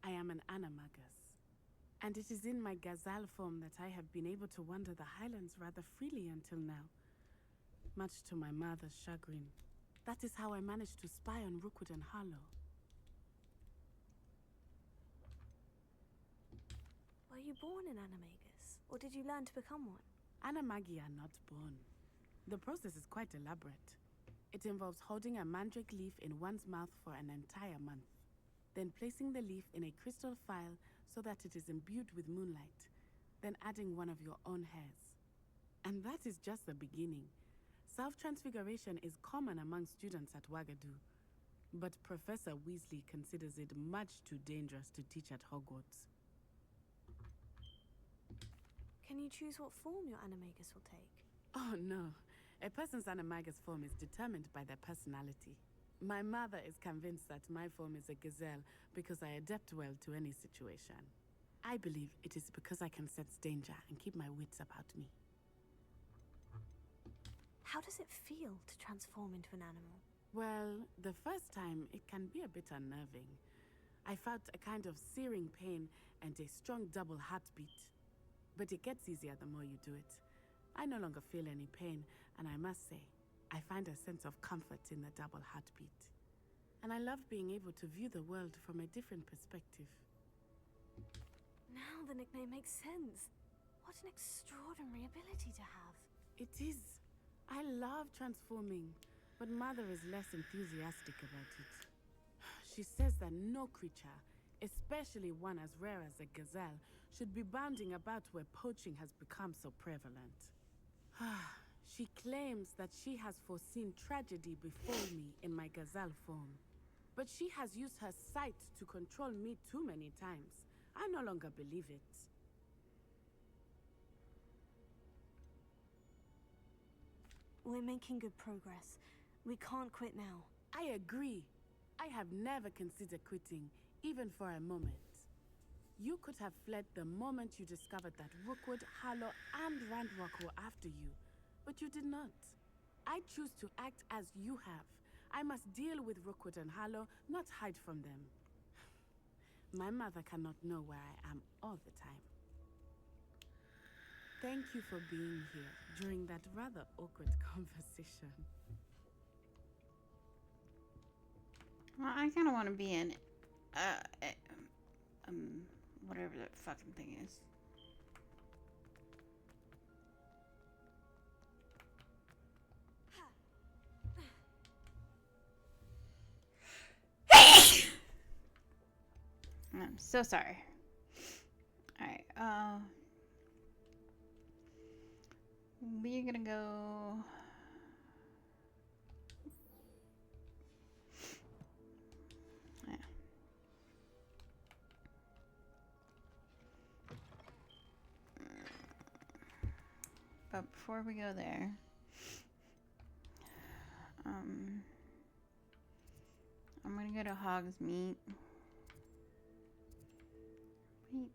I am an animagus, and it is in my gazelle form that I have been able to wander the Highlands rather freely until now, much to my mother's chagrin. That is how I managed to spy on Rookwood and Harlow. Were you born an animagus, or did you learn to become one? Animagi are not born. The process is quite elaborate. It involves holding a mandrake leaf in one's mouth for an entire month, then placing the leaf in a crystal phial so that it is imbued with moonlight, then adding one of your own hairs. And that is just the beginning. Self-transfiguration is common among students at Wagadu, but Professor Weasley considers it much too dangerous to teach at Hogwarts. Can you choose what form your animagus will take? Oh no. A person's animagus form is determined by their personality. My mother is convinced that my form is a gazelle because I adapt well to any situation. I believe it is because I can sense danger and keep my wits about me. How does it feel to transform into an animal? Well, the first time it can be a bit unnerving. I felt a kind of searing pain and a strong double heartbeat. But it gets easier the more you do it. I no longer feel any pain, and I must say, I find a sense of comfort in the double heartbeat. And I love being able to view the world from a different perspective. Now the nickname makes sense. What an extraordinary ability to have. It is. I love transforming, but Mother is less enthusiastic about it. She says that no creature, especially one as rare as a gazelle, should be bounding about where poaching has become so prevalent. She claims that she has foreseen tragedy before me in my gazelle form. But she has used her sight to control me too many times. I no longer believe it. We're making good progress. We can't quit now. I agree. I have never considered quitting, even for a moment. You could have fled the moment you discovered that Rookwood, Harlow, and Ranrock were after you, but you did not. I choose to act as you have. I must deal with Rookwood and Harlow, not hide from them. My mother cannot know where I am all the time. Thank you for being here during that rather awkward conversation. Well, I kind of want to be in, whatever that fucking thing is. I'm so sorry. Alright, we're gonna go... Yeah. But before we go there, I'm gonna go to Hogsmeade. Wait.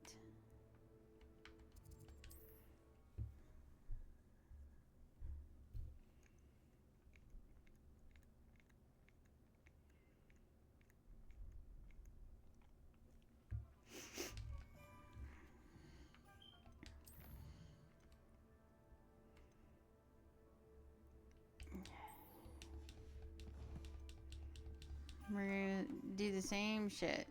We're gonna do the same shit.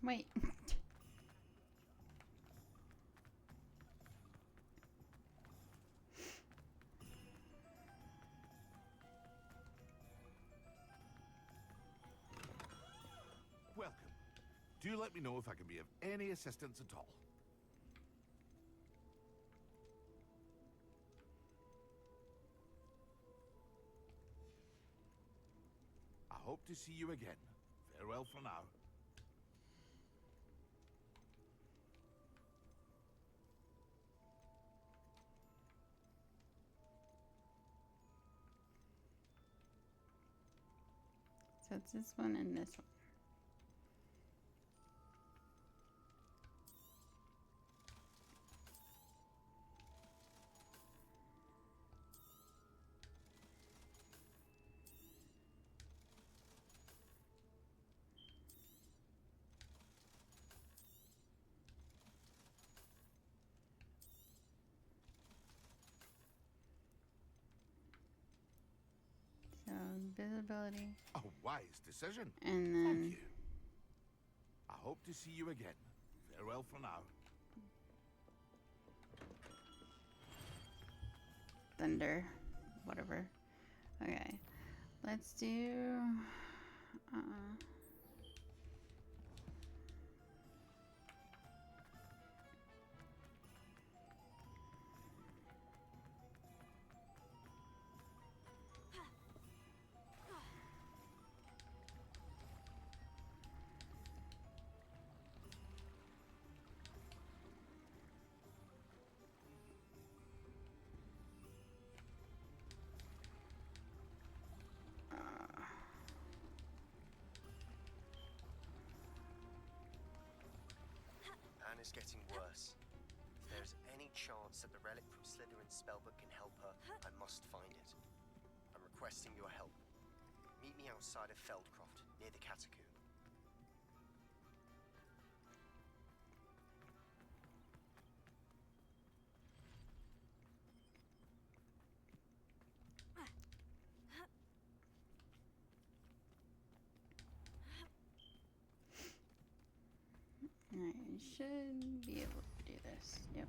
Wait. Welcome. Do let me know if I can be of any assistance at all. I hope to see you again. Farewell for now. So it's this one and this one. So visibility. A wise decision. And then Thank you. I hope to see you again. Farewell for now. thunder, whatever. Okay, let's do. Anna's getting worse. If there's any chance that the relic from Slytherin's spellbook can help her, I must find it. I'm requesting your help. Meet me outside of Feldcroft, near the Catacomb. I should be able to do this. Yep.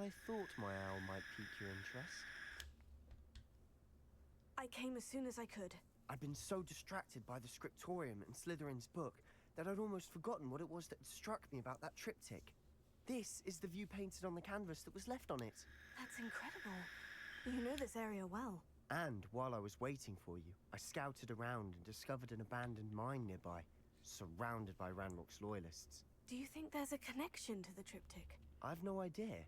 I thought my owl might pique your interest. I came as soon as I could. I'd been so distracted by the scriptorium and Slytherin's book that I'd almost forgotten what it was that struck me about that triptych. This is the view painted on the canvas that was left on it. That's incredible. You know this area well. And while I was waiting for you, I scouted around and discovered an abandoned mine nearby, surrounded by Ranrock's loyalists. Do you think there's a connection to the triptych? I've no idea,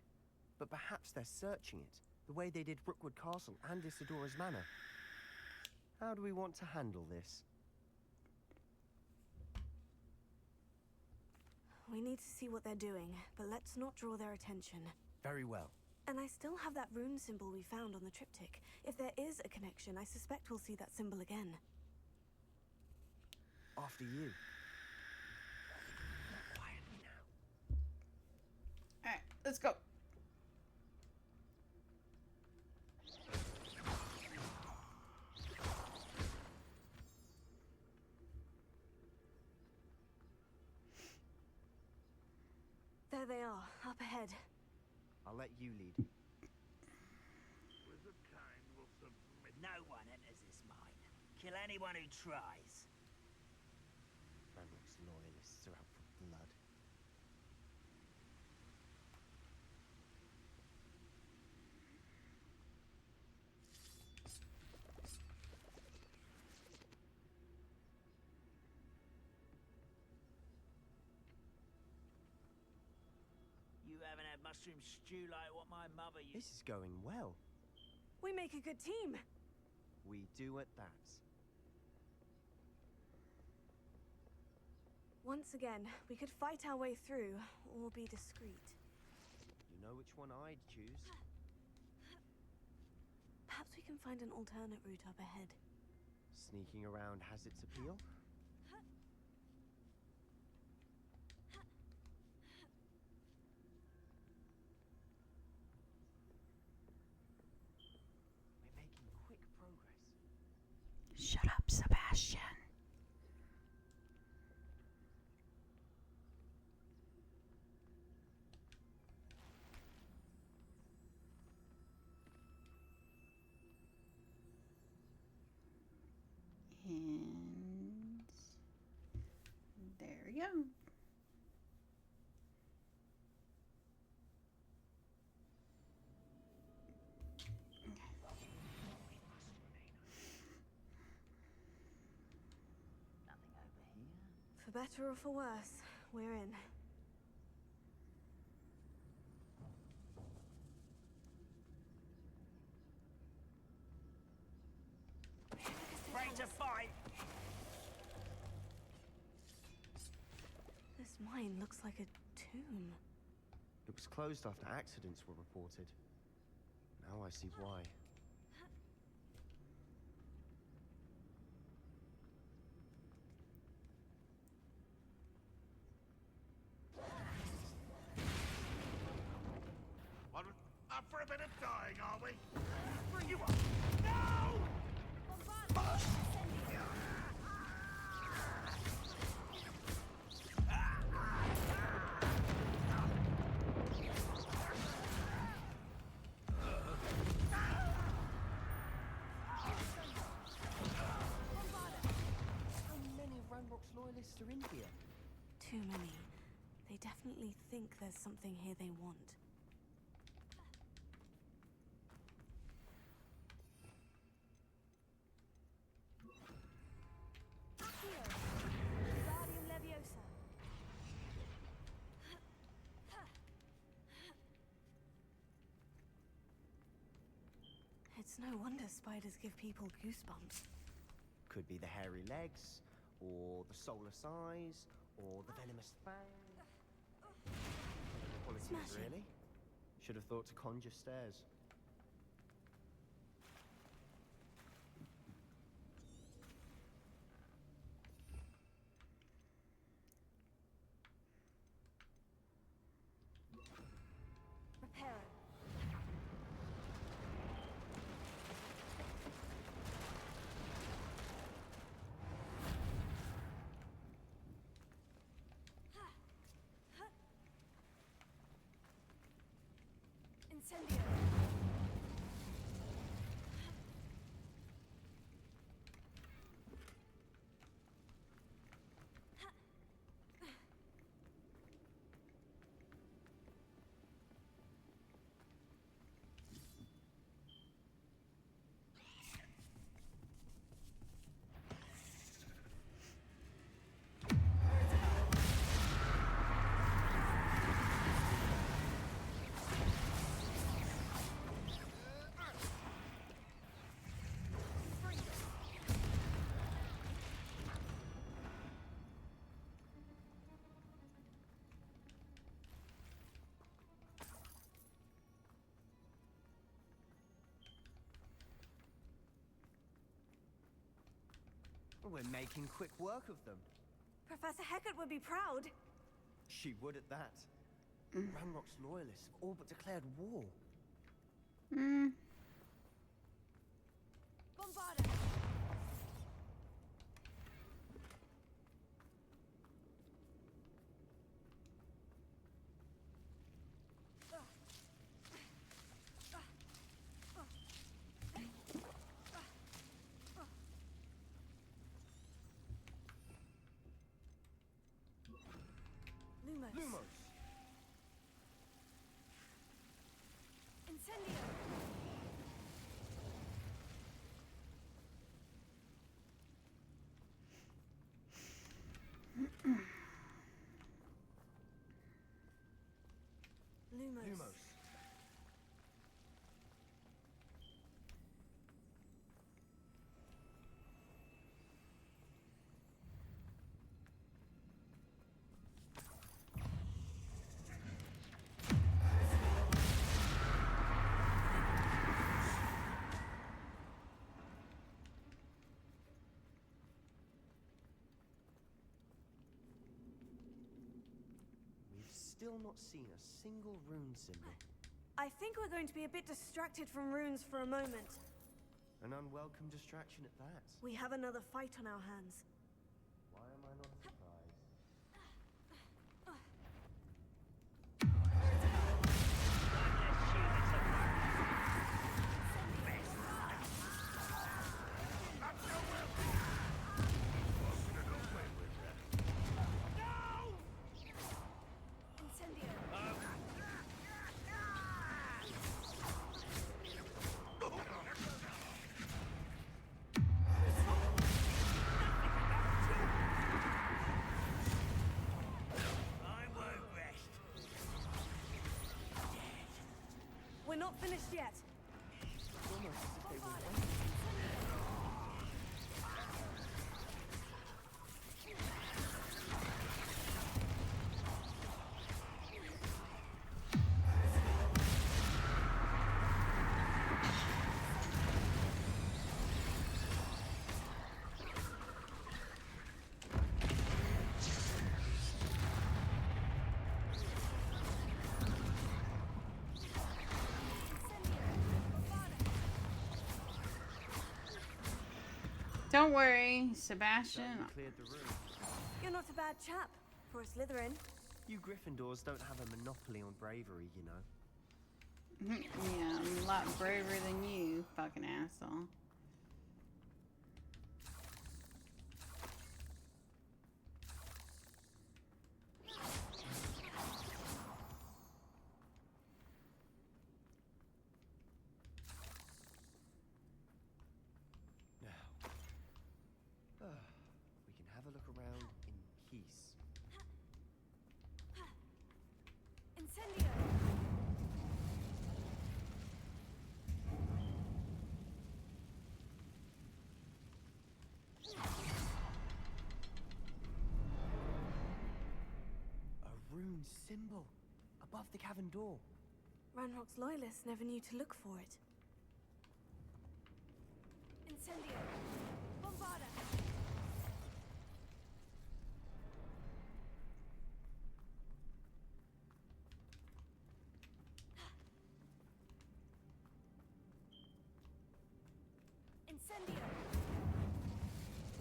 but perhaps they're searching it, the way they did Rookwood Castle and Isidora's Manor. How do we want to handle this? We need to see what they're doing, but let's not draw their attention. Very well. And I still have that rune symbol we found on the triptych. If there is a connection, I suspect we'll see that symbol again. After you. Quietly now. Alright, let's go. There they are, up ahead. I'll let you lead. Wizardkind will submit. No one enters this mine. Kill anyone who tries. Ranrock's loyalists are out for blood. You haven't had mushroom stew like what my mother used. This is going well. We make a good team. We do at that. Once again, we could fight our way through, or be discreet. You know which one I'd choose. Perhaps we can find an alternate route up ahead. Sneaking around has its appeal. We're making quick progress. Shut up, Sebastian. And there we go. Nothing over here. For better or for worse, we're in. Ready to fight! This mine looks like a tomb. It was closed after accidents were reported. Now I see why. Up for a bit of dying, are we? Bring you up! No! How many of Ranrock's loyalists are in here? Too many. They definitely think there's something here they want. It's no wonder spiders give people goosebumps. Could be the hairy legs, or the soulless eyes, or the venomous fangs. Qualities, Smash it. really? Should have thought to conjure stairs. Repair it. Incendio. We're making quick work of them. Professor Hecat would be proud. She would at that. Ranrock's loyalists have all but declared war. Bombarda. Lumos. Incendio. Lumos. We've still not seen a single rune symbol. I think we're going to be a bit distracted from runes for a moment. An unwelcome distraction at that. We have another fight on our hands. Why am I not surprised? We're not finished yet. Almost as if they were Don't worry, Sebastian. cleared the room. You're not a bad chap for a Slytherin. You Gryffindors don't have a monopoly on bravery, you know. Yeah, I'm a lot braver than you, fucking asshole. We can have a look around in peace. Incendio. A rune symbol above the cavern door. Ranrock's loyalists never knew to look for it. Incendio. Bombarda. Incendio.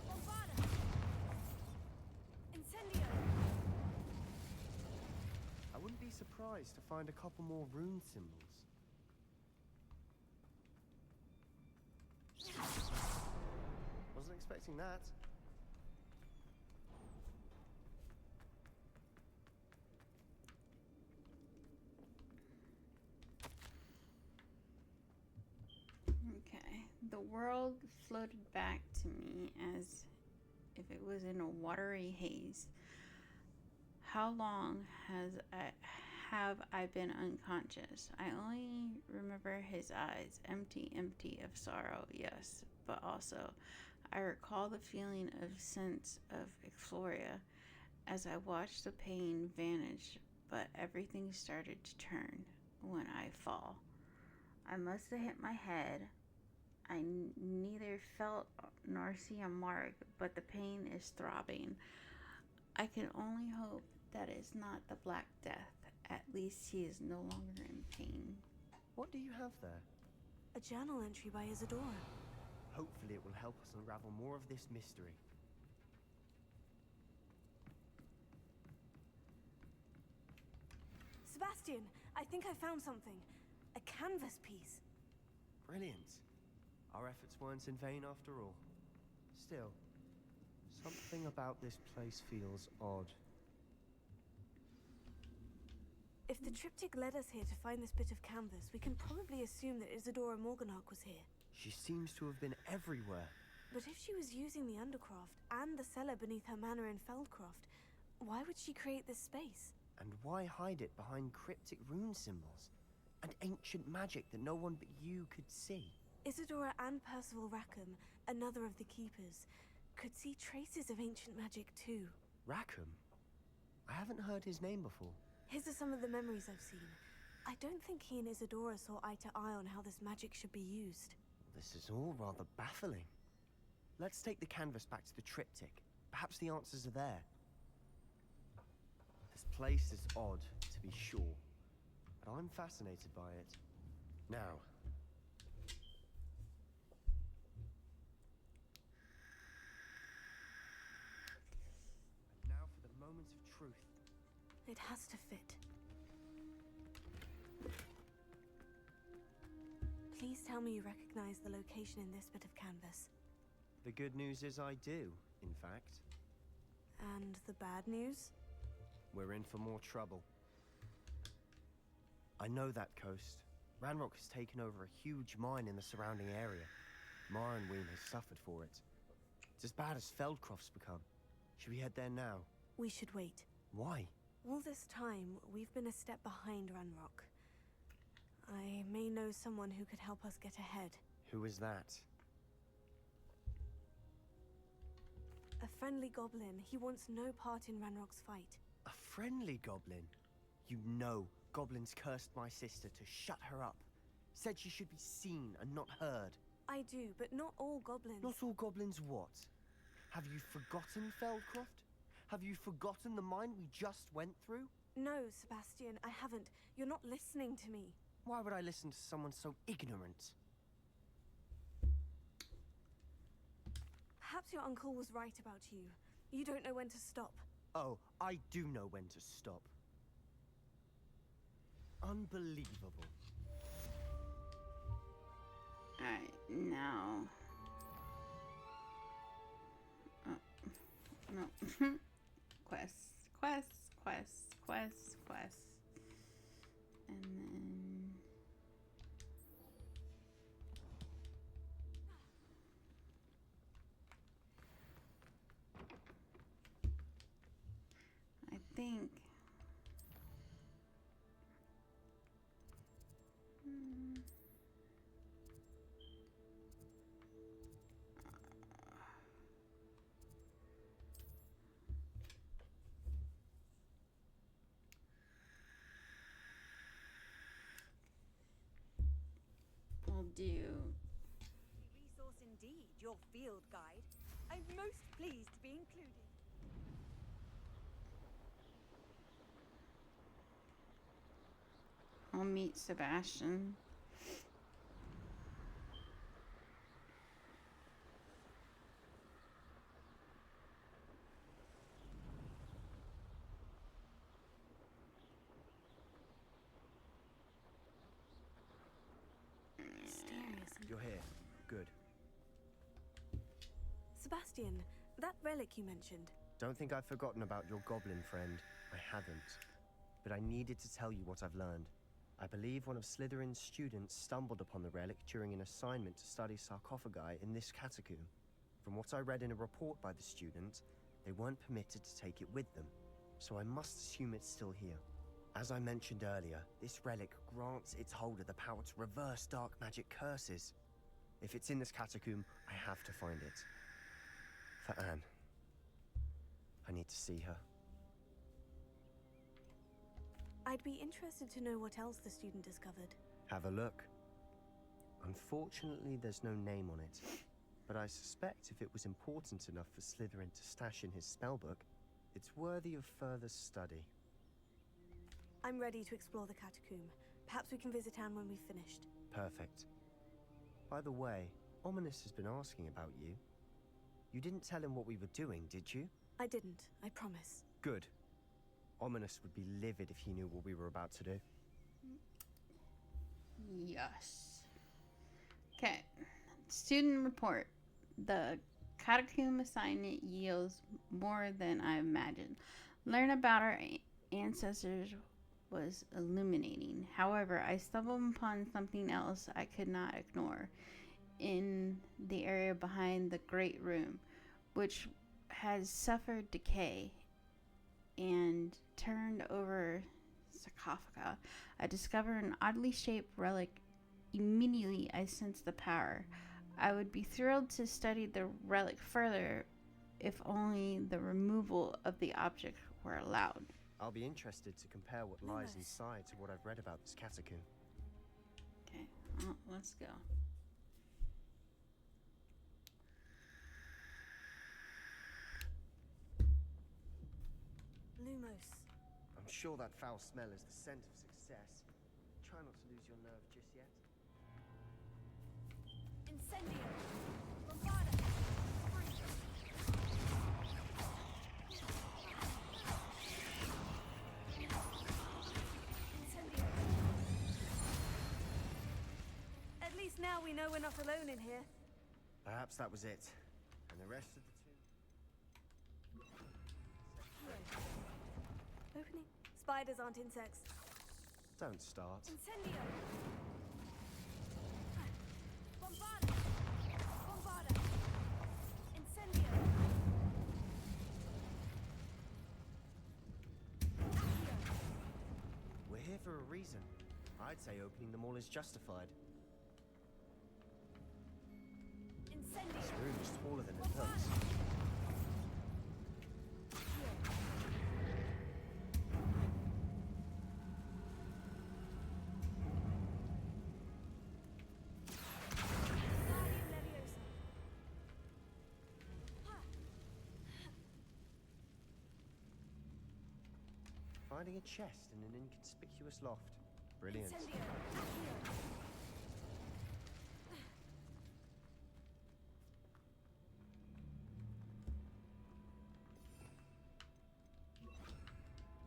Bombarda. Incendio. I wouldn't be surprised to find a couple more rune symbols. expecting that. Okay. The world floated back to me as if it was in a watery haze. How long have I been unconscious? I only remember his eyes, empty, empty of sorrow, yes, but also I recall the feeling of sense of euphoria as I watched the pain vanish, but everything started to turn when I fall. I must have hit my head. I neither felt nor see a mark, but the pain is throbbing. I can only hope that it's not the Black Death. At least he is no longer in pain. What do you have there? A journal entry by Isadora. Hopefully it will help us unravel more of this mystery. Sebastian, I think I found something. A canvas piece. Brilliant. Our efforts weren't in vain after all. Still, something about this place feels odd. If the triptych led us here to find this bit of canvas, we can probably assume that Isadora Morganach was here. She seems to have been everywhere. But if she was using the Undercroft and the cellar beneath her manor in Feldcroft, why would she create this space? And why hide it behind cryptic rune symbols? And ancient magic that no one but you could see? Isadora and Percival Rackham, another of the Keepers, could see traces of ancient magic too. Rackham? I haven't heard his name before. His are some of the memories I've seen. I don't think he and Isadora saw eye to eye on how this magic should be used. This is all rather baffling. Let's take the canvas back to the triptych. Perhaps the answers are there. This place is odd, to be sure, but I'm fascinated by it. Now, for the moment of truth. It has to fit. Please tell me you recognize the location in this bit of canvas. The good news is I do, in fact. And the bad news? We're in for more trouble. I know that coast. Ranrock has taken over a huge mine in the surrounding area. Morrowind has suffered for it. It's as bad as Feldcroft's become. Should we head there now? We should wait. Why? All this time, we've been a step behind Ranrock. I may know someone who could help us get ahead. Who is that? A friendly goblin. He wants no part in Ranrock's fight. A friendly goblin? You know goblins cursed my sister to shut her up. Said she should be seen and not heard. I do, but not all goblins. Not all goblins what? Have you forgotten Feldcroft? Have you forgotten the mine we just went through? No, Sebastian, I haven't. You're not listening to me. Why would I listen to someone so ignorant? Perhaps your uncle was right about you. You don't know when to stop. Oh, I do know when to stop. Unbelievable. Alright, now... Oh, no. Quests. And then... I think... We'll do... Resource indeed, your field guide. I'm most pleased to be included. I'll meet Sebastian. You're here. Good. Sebastian, that relic you mentioned. Don't think I've forgotten about your goblin friend. I haven't. But I needed to tell you what I've learned. I believe one of Slytherin's students stumbled upon the relic during an assignment to study sarcophagi in this catacomb. From what I read in a report by the student, they weren't permitted to take it with them, so I must assume it's still here. As I mentioned earlier, this relic grants its holder the power to reverse dark magic curses. If it's in this catacomb, I have to find it. For Anne. I need to see her. I'd be interested to know what else the student discovered. Have a look. Unfortunately, there's no name on it, but I suspect if it was important enough for Slytherin to stash in his spellbook, it's worthy of further study. I'm ready to explore the catacomb. Perhaps we can visit Anne when we've finished. Perfect. By the way, Ominous has been asking about you. You didn't tell him what we were doing, did you? I didn't, I promise. Good. Ominous would be livid if he knew what we were about to do. Yes. Okay. Student report. The catacomb assignment yields more than I imagined. Learn about our ancestors was illuminating. However, I stumbled upon something else I could not ignore in the area behind the great room, which has suffered decay and turned over sarcophagi. I discovered an oddly shaped relic. Immediately, I sensed the power. I would be thrilled to study the relic further if only the removal of the object were allowed. I'll be interested to compare what lies inside to what I've read about this catacomb. Okay, well, let's go. Lumos. I'm sure that foul smell is the scent of success. Try not to lose your nerve just yet. Incendio! Bombarda! Incendio! At least now we know we're not alone in here. Perhaps that was it. And the rest of the Opening. Spiders aren't insects. Don't start. Incendio! Bombarda! Bombarda! Incendio! We're here for a reason. I'd say opening them all is justified. Incendio! This room is taller than it looks. Finding a chest in an inconspicuous loft. Brilliant. Incendio!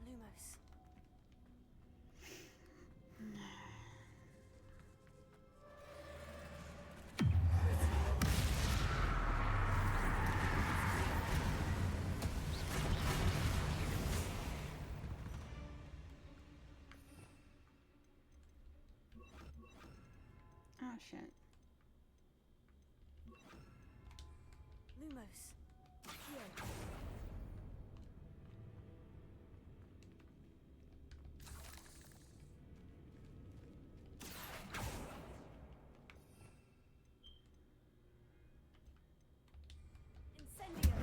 Lumos. Oh, shit. Lumos. Here. Incendio!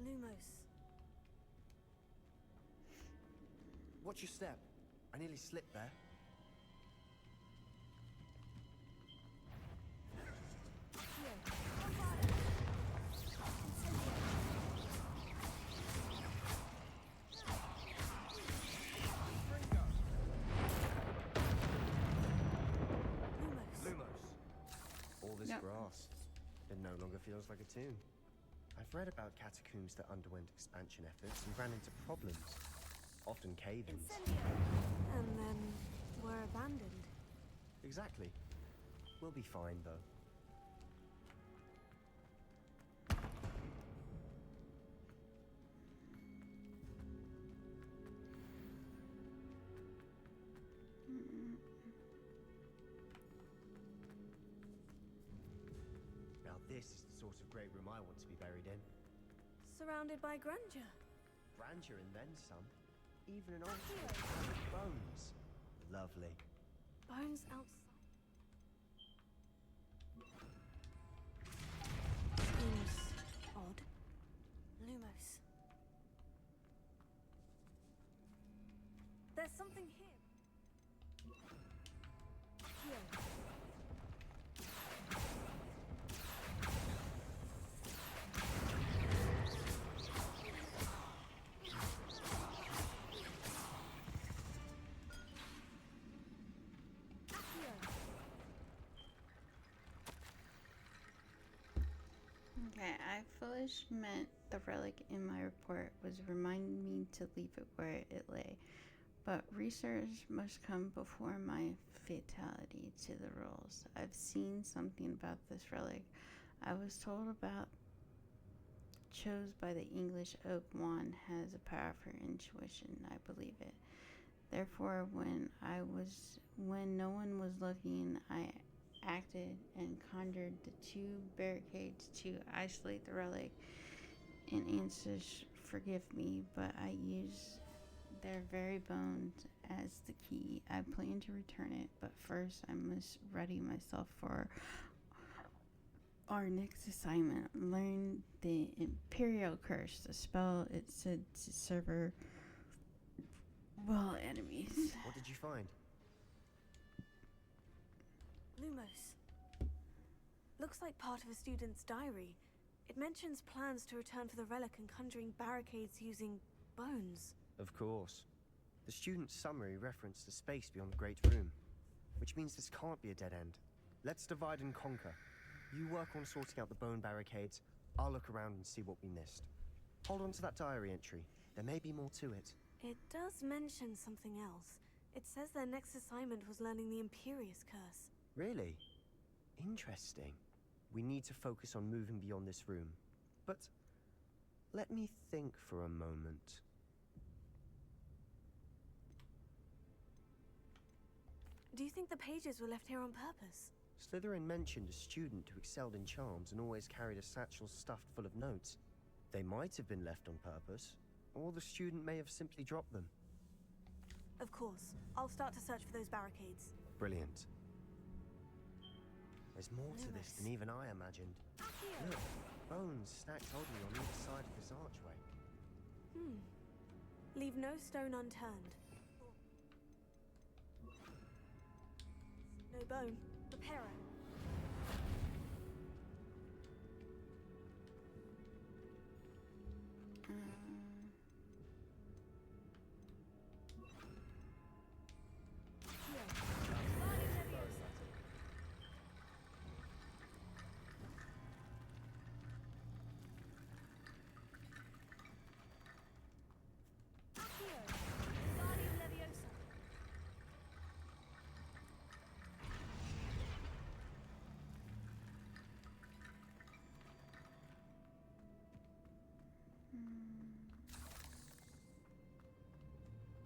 Lumos. Watch your step. I nearly slipped there. Lumos. All this Yep. grass. It no longer feels like a tomb. I've read about catacombs that underwent expansion efforts and ran into problems, often cave-ins. And then were abandoned. Exactly. We'll be fine, though. Now this is the sort of great room I want to be buried in. Surrounded by grandeur. Grandeur and then some. Even an altar with covered bones. Lovely. Bones outside. Seems odd. Lumos. There's something here. Here. Okay, I foolish meant the relic in my report was reminding me to leave it where it lay. But research must come before my fatality to the rules. I've seen something about this relic. I was told about chose by the English oak wand has a powerful intuition. I believe it. Therefore, when no one was looking, I acted and conjured the 2 barricades to isolate the relic. And ancestors forgive me, but I use their very bones as the key. I plan to return it, but first I must ready myself for our next assignment. Learn the Imperial Curse, the spell it said to sever enemies. What did you find? Lumos. Looks like part of a student's diary. It mentions plans to return for the relic and conjuring barricades using bones. Of course. The student's summary referenced the space beyond the Great Room, which means this can't be a dead end. Let's divide and conquer. You work on sorting out the bone barricades. I'll look around and see what we missed. Hold on to that diary entry. There may be more to it. It does mention something else. It says their next assignment was learning the Imperious Curse. Really? Interesting. We need to focus on moving beyond this room. But let me think for a moment. Do you think the pages were left here on purpose? Slytherin mentioned a student who excelled in charms and always carried a satchel stuffed full of notes. They might have been left on purpose, or the student may have simply dropped them. Of course. I'll start to search for those barricades. Brilliant. There's more to this than even I imagined. Look, bones stacked oddly on either side of this archway. Leave no stone unturned. No bone. Reparo.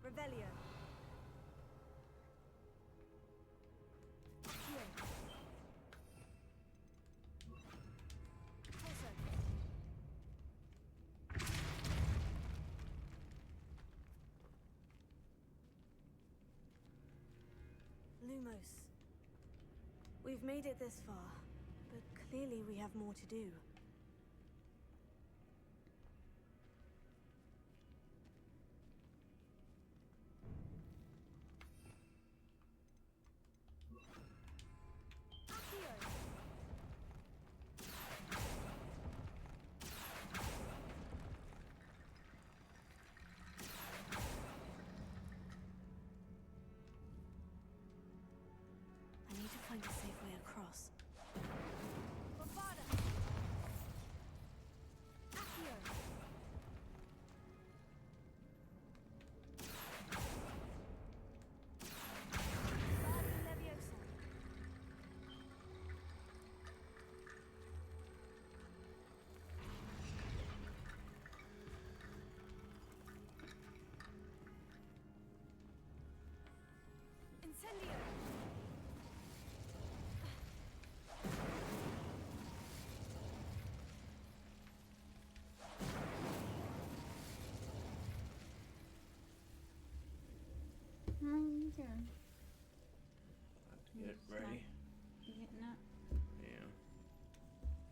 Revelio. Lumos. We've made it this far, but clearly we have more to do. I need to find a safe way across. Bavada! doing? Get ready. You getting up? Yeah.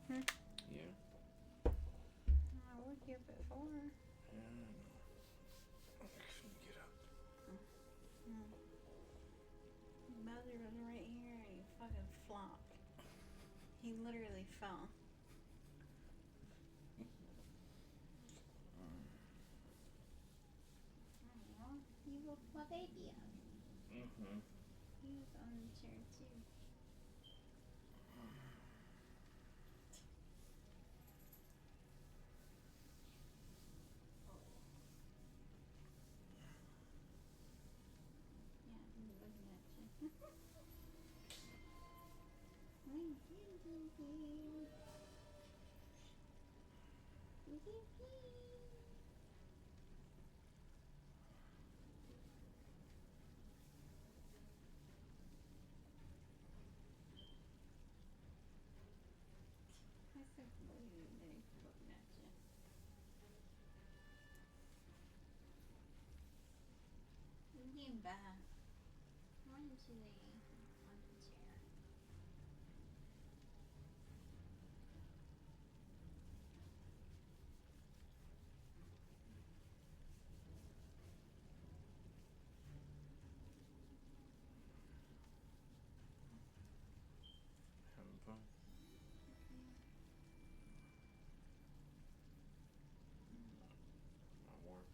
Hmm? Yeah. I woke you up at 4. Yeah, I know. I shouldn't get up. Bowser was right here and he fucking flopped. He literally fell. Aww, you woke my baby up. Mm-hmm. He was on the chair too. Yeah, he's looking at you. That's so weird that he's looking at you. Looking back. One to the on the chair. Having fun? Not warm.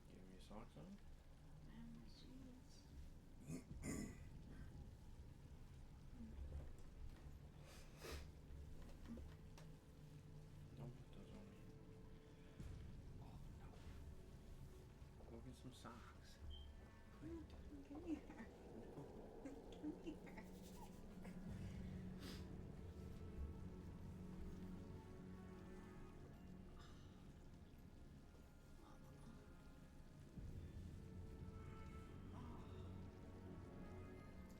You have your socks on? Don't put those on me. Oh no. Go get some socks. Quick. Come here. Come here.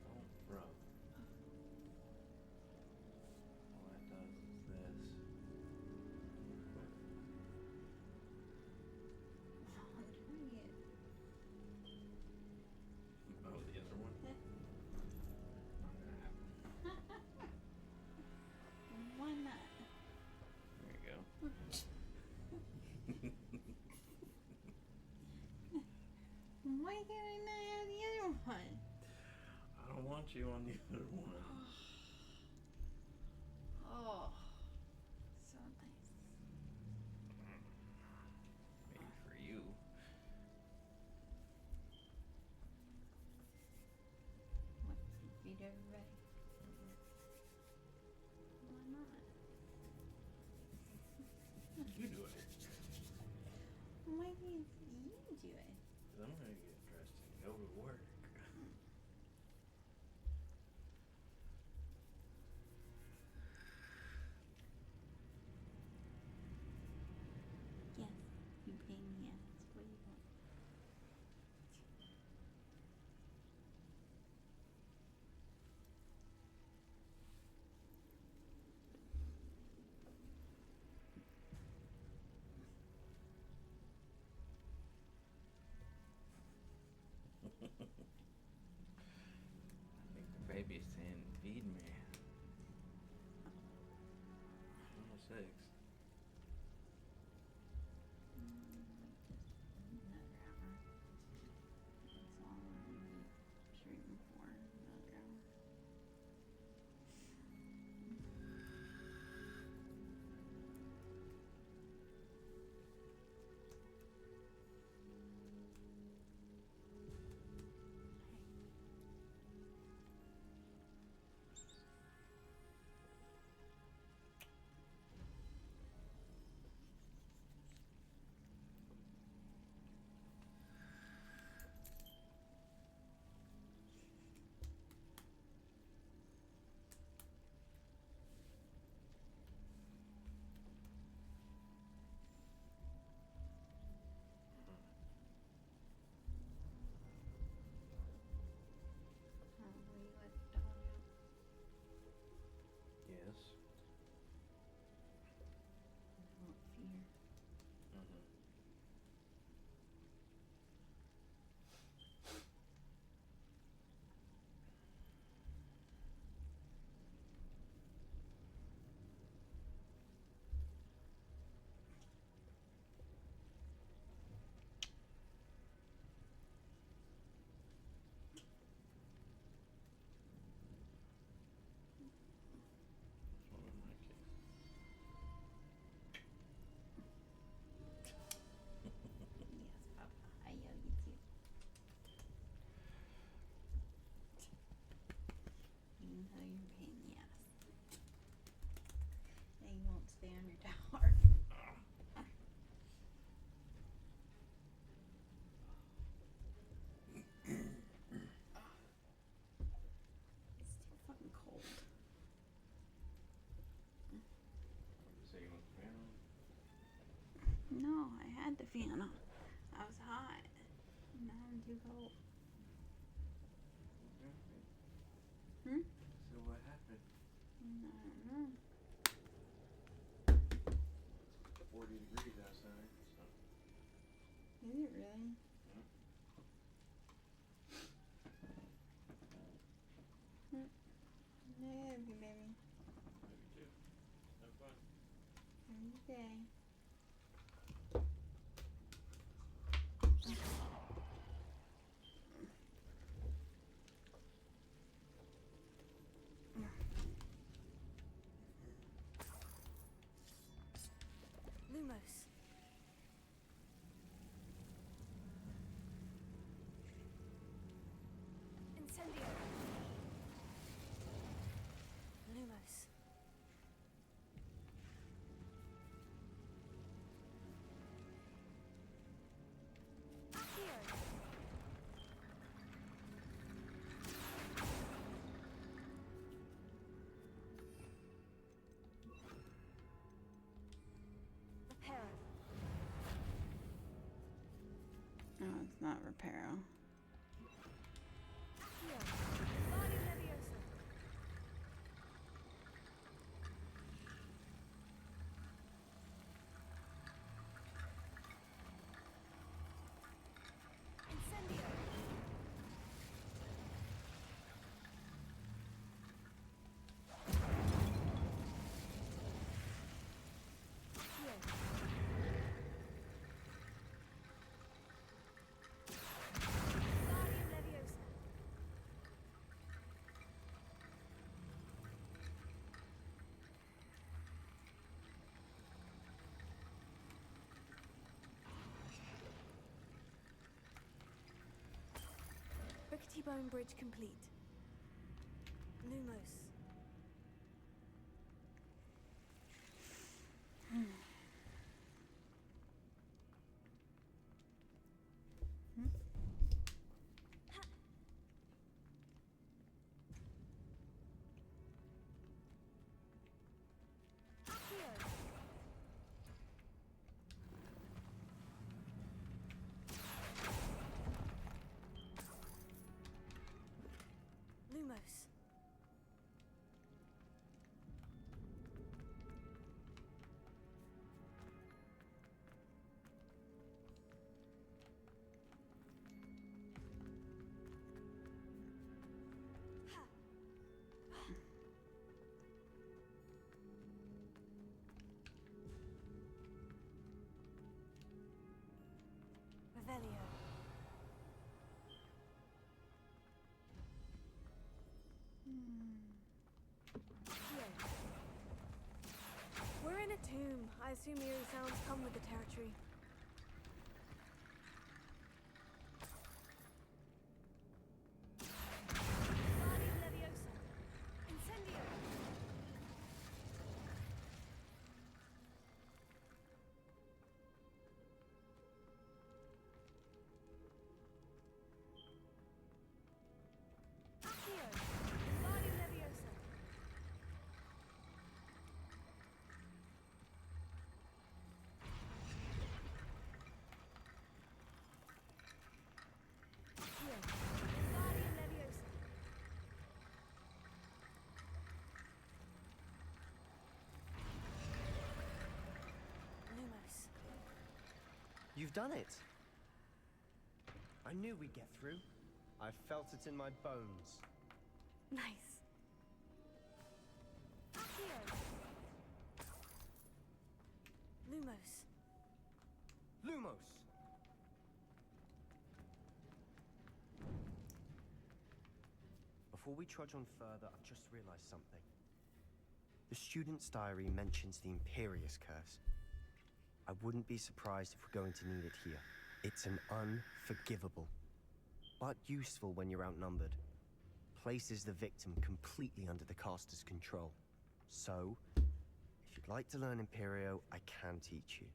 Don't rub. All that does is this. Oh, the other one? Not gonna happen. Why not? There you go. Why can't I not have the other one? I don't want you on the other one. Oh, so nice. Made for you. What? You feed everybody? Why not? You do it. Why can't you do it? 'Cause I'm gonna get dressed and go to work. Yes, you pay me yes. What do you want? I think the baby's saying, feed me. Almost 6. Another hour. That's all I'm shooting for. Another hour. fan on. I was hot. Now I'm too cold. Hmm? So what happened? I don't know. 40 degrees outside, so. Is it really? I love you, baby. Love you too. Have fun. Have a good day. Lumos. Incendio. Lumos. Accio. Reparo. No, it's not Reparo. Accio. Body Leviosa. Incendio. Accio. Body Leviosa. Rickety Bone Bridge complete. Lumos. Accio. Lumos. Revelio. Accio. We're in a tomb. I assume eerie sounds come with the territory. Body Leviosa. Incendio. Accio. Body Leviosa. Accio. Body Leviosa. Lumos. You've done it. I knew we'd get through. I felt it in my bones. Nice. Accio. Lumos. Lumos! Before we trudge on further, I've just realized something. The student's diary mentions the Imperious Curse. I wouldn't be surprised if we're going to need it here. It's an unforgivable, but useful when you're outnumbered. Places the victim completely under the caster's control. So, if you'd like to learn Imperio, I can teach you.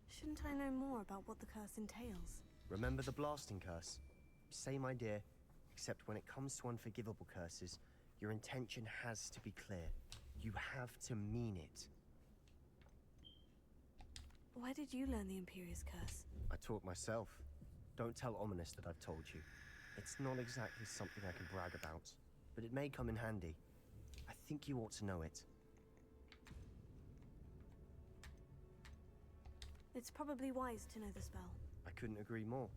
Shouldn't I know more about what the curse entails? Remember the blasting curse? Same idea, except when it comes to unforgivable curses, your intention has to be clear. You have to mean it. Where did you learn the Imperious Curse? I taught myself. Don't tell Ominous that I've told you. It's not exactly something I can brag about, but it may come in handy. I think you ought to know it. It's probably wise to know the spell. I couldn't agree more.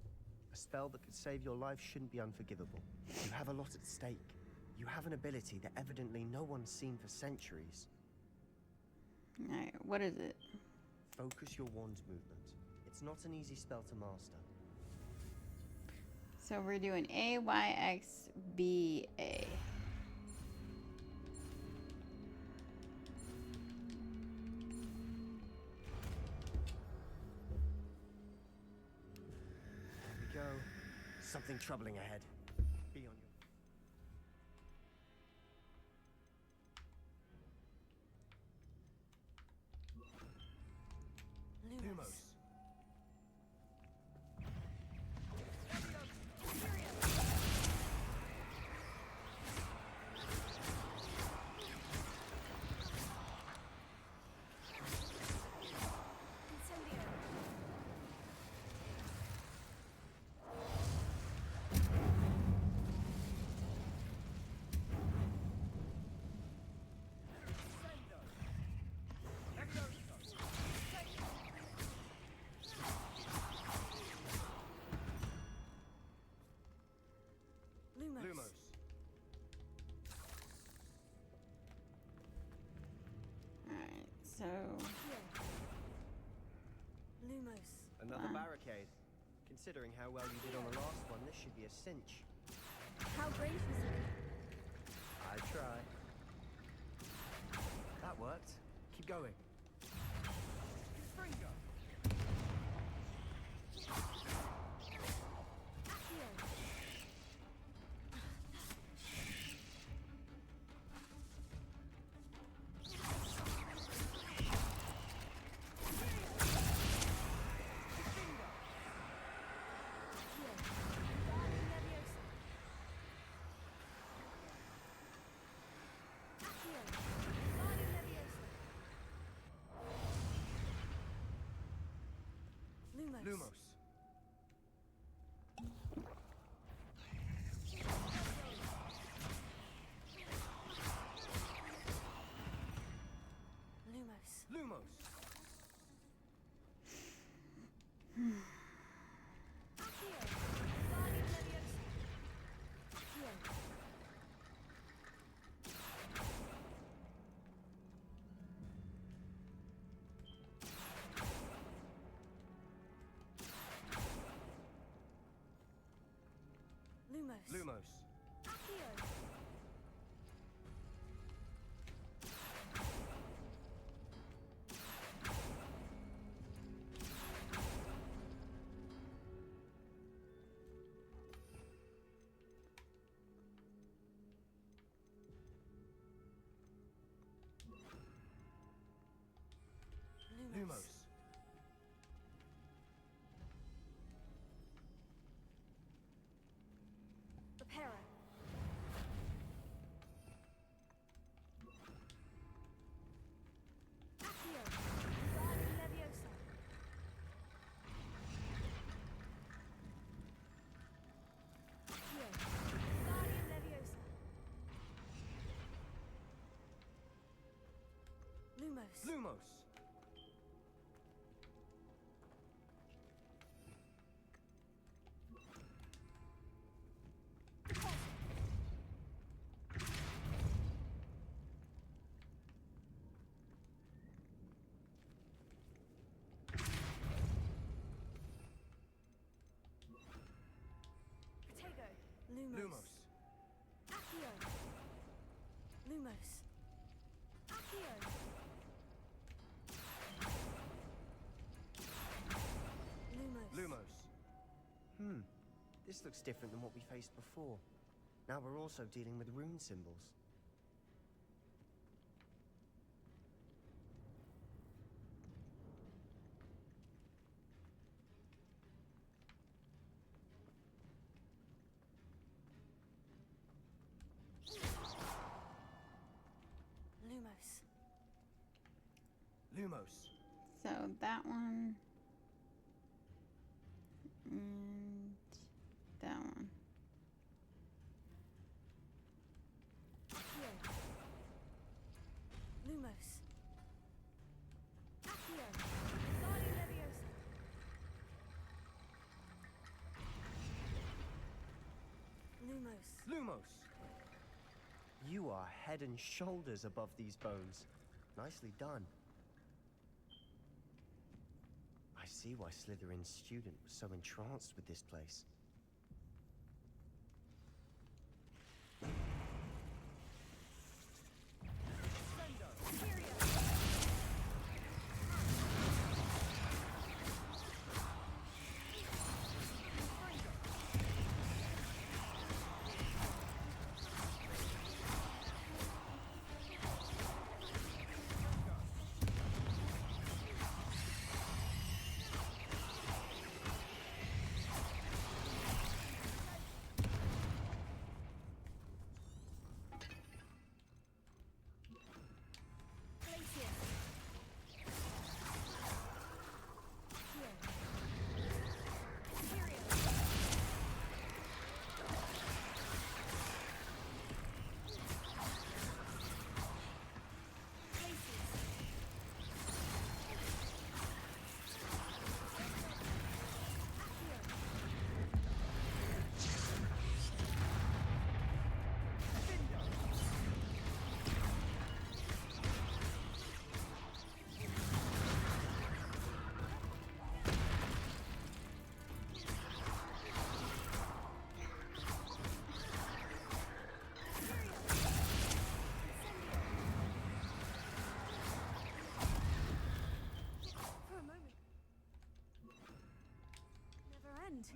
A spell that could save your life shouldn't be unforgivable. You have a lot at stake. You have an ability that evidently no one's seen for centuries. Alright, what is it? Focus your wand's movement. It's not an easy spell to master. So we're doing A, Y, X, B, A. There we go. Something troubling ahead. Be on your... Lumos. Lumos. Alright, so... Lumos. Another barricade. Considering how well you did on the last one, this should be a cinch. How brave was it? I try. That worked. Keep going. Lumos. Lumos. Lumos. Lumos. Reparo. Accio. Guardian Leviosa. Accio. Guardian Leviosa. Lumos. Protego. Lumos. Accio. Lumos. Accio. Lumos. This looks different than what we faced before. Now we're also dealing with rune symbols. Lumos. Lumos. So that one. And that one. Accio. Lumos. Accio. Guardian Leviosa. Lumos. Lumos! You are head and shoulders above these bones. Nicely done. I see why Slytherin's student was so entranced with this place.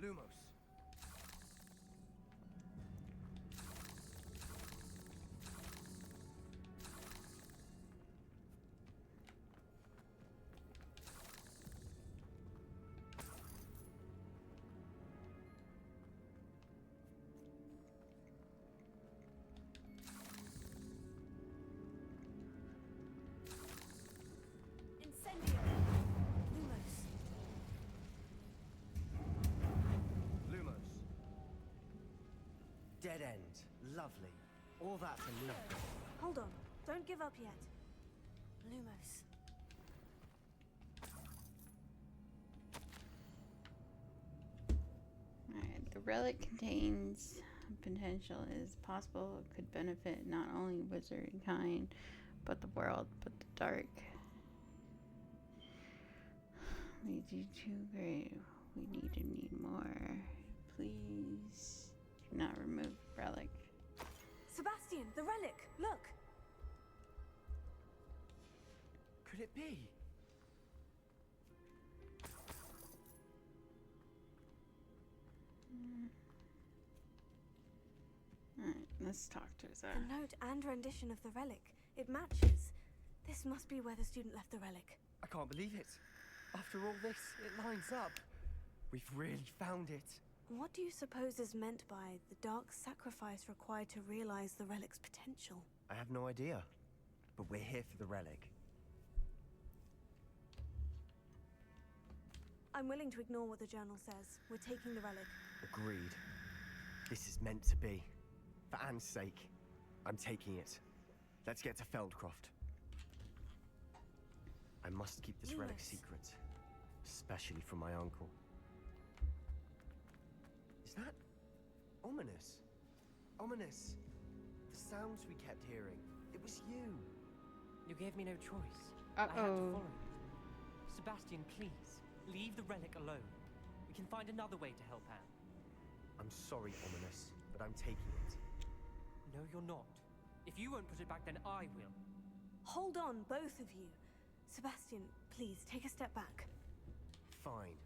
Lumos. Incendio. Lumos. Lumos. Dead end. Lovely. All that for nothing. Hold on. Don't give up yet. Lumos. Alright, the relic contains potential is possible. It could benefit not only wizard kind, but the world, but the dark. We do too great. We need more. Please do not remove relic. Sebastian, the relic! Look! Could it be? Alright, let's talk to Zara. The note and rendition of the relic. It matches. This must be where the student left the relic. I can't believe it. After all this, it lines up. We've really found it. What do you suppose is meant by the dark sacrifice required to realize the relic's potential? I have no idea. But we're here for the relic. I'm willing to ignore what the journal says. We're taking the relic. Agreed. This is meant to be. For Anne's sake, I'm taking it. Let's get to Feldcroft. I must keep this relic secret. Especially from my uncle. Is that ominous? Ominous. The sounds we kept hearing. It was you. You gave me no choice. I had to follow you. Sebastian, please, leave the relic alone. We can find another way to help Anne. I'm sorry, Ominous, but I'm taking it. No, you're not. If you won't put it back, then I will. Hold on, both of you. Sebastian, please, take a step back. Fine.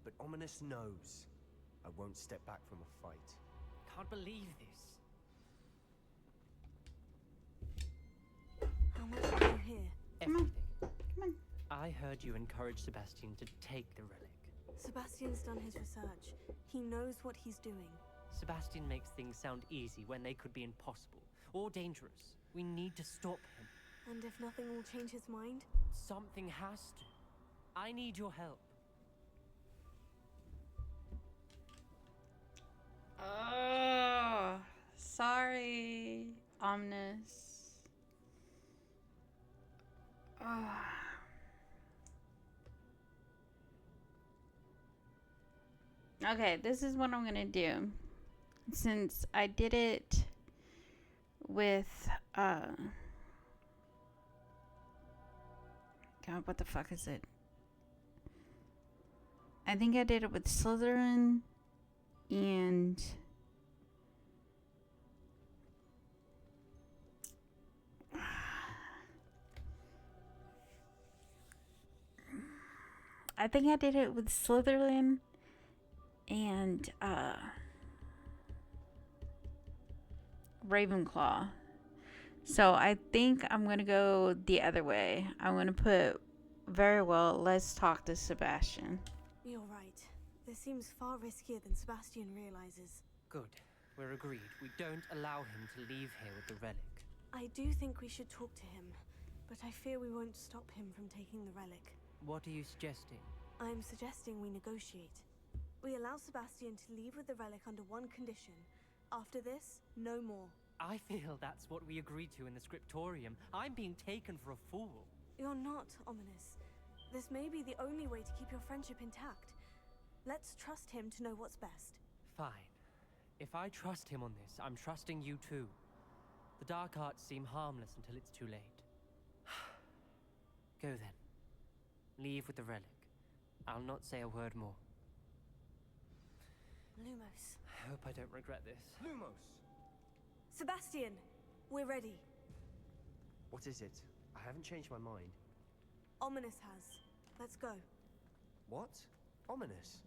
But Ominous knows. I won't step back from a fight. Can't believe this. How much did you hear? Everything. Come on. I heard you encourage Sebastian to take the relic. Sebastian's done his research. He knows what he's doing. Sebastian makes things sound easy when they could be impossible or dangerous. We need to stop him. And if nothing will change his mind? Something has to. I need your help. Oh, sorry, Omnis. Oh. Okay, this is what I'm gonna do. Since I did it with God, what the fuck is it? I think I did it with Slytherin and I think I did it with Slytherin and Ravenclaw. So I think I'm gonna go the other way. I'm gonna put very well, let's talk to Sebastian. You're right. This seems far riskier than Sebastian realizes. Good. We're agreed. We don't allow him to leave here with the relic. I do think we should talk to him, but I fear we won't stop him from taking the relic. What are you suggesting? I'm suggesting we negotiate. We allow Sebastian to leave with the relic under one condition. After this, no more. I feel that's what we agreed to in the scriptorium. I'm being taken for a fool. You're not, Ominous. This may be the only way to keep your friendship intact. Let's trust him to know what's best. Fine. If I trust him on this, I'm trusting you too. The dark arts seem harmless until it's too late. Go then. Leave with the relic. I'll not say a word more. Lumos. I hope I don't regret this. Lumos! Sebastian! We're ready. What is it? I haven't changed my mind. Ominous has. Let's go. What? Ominous?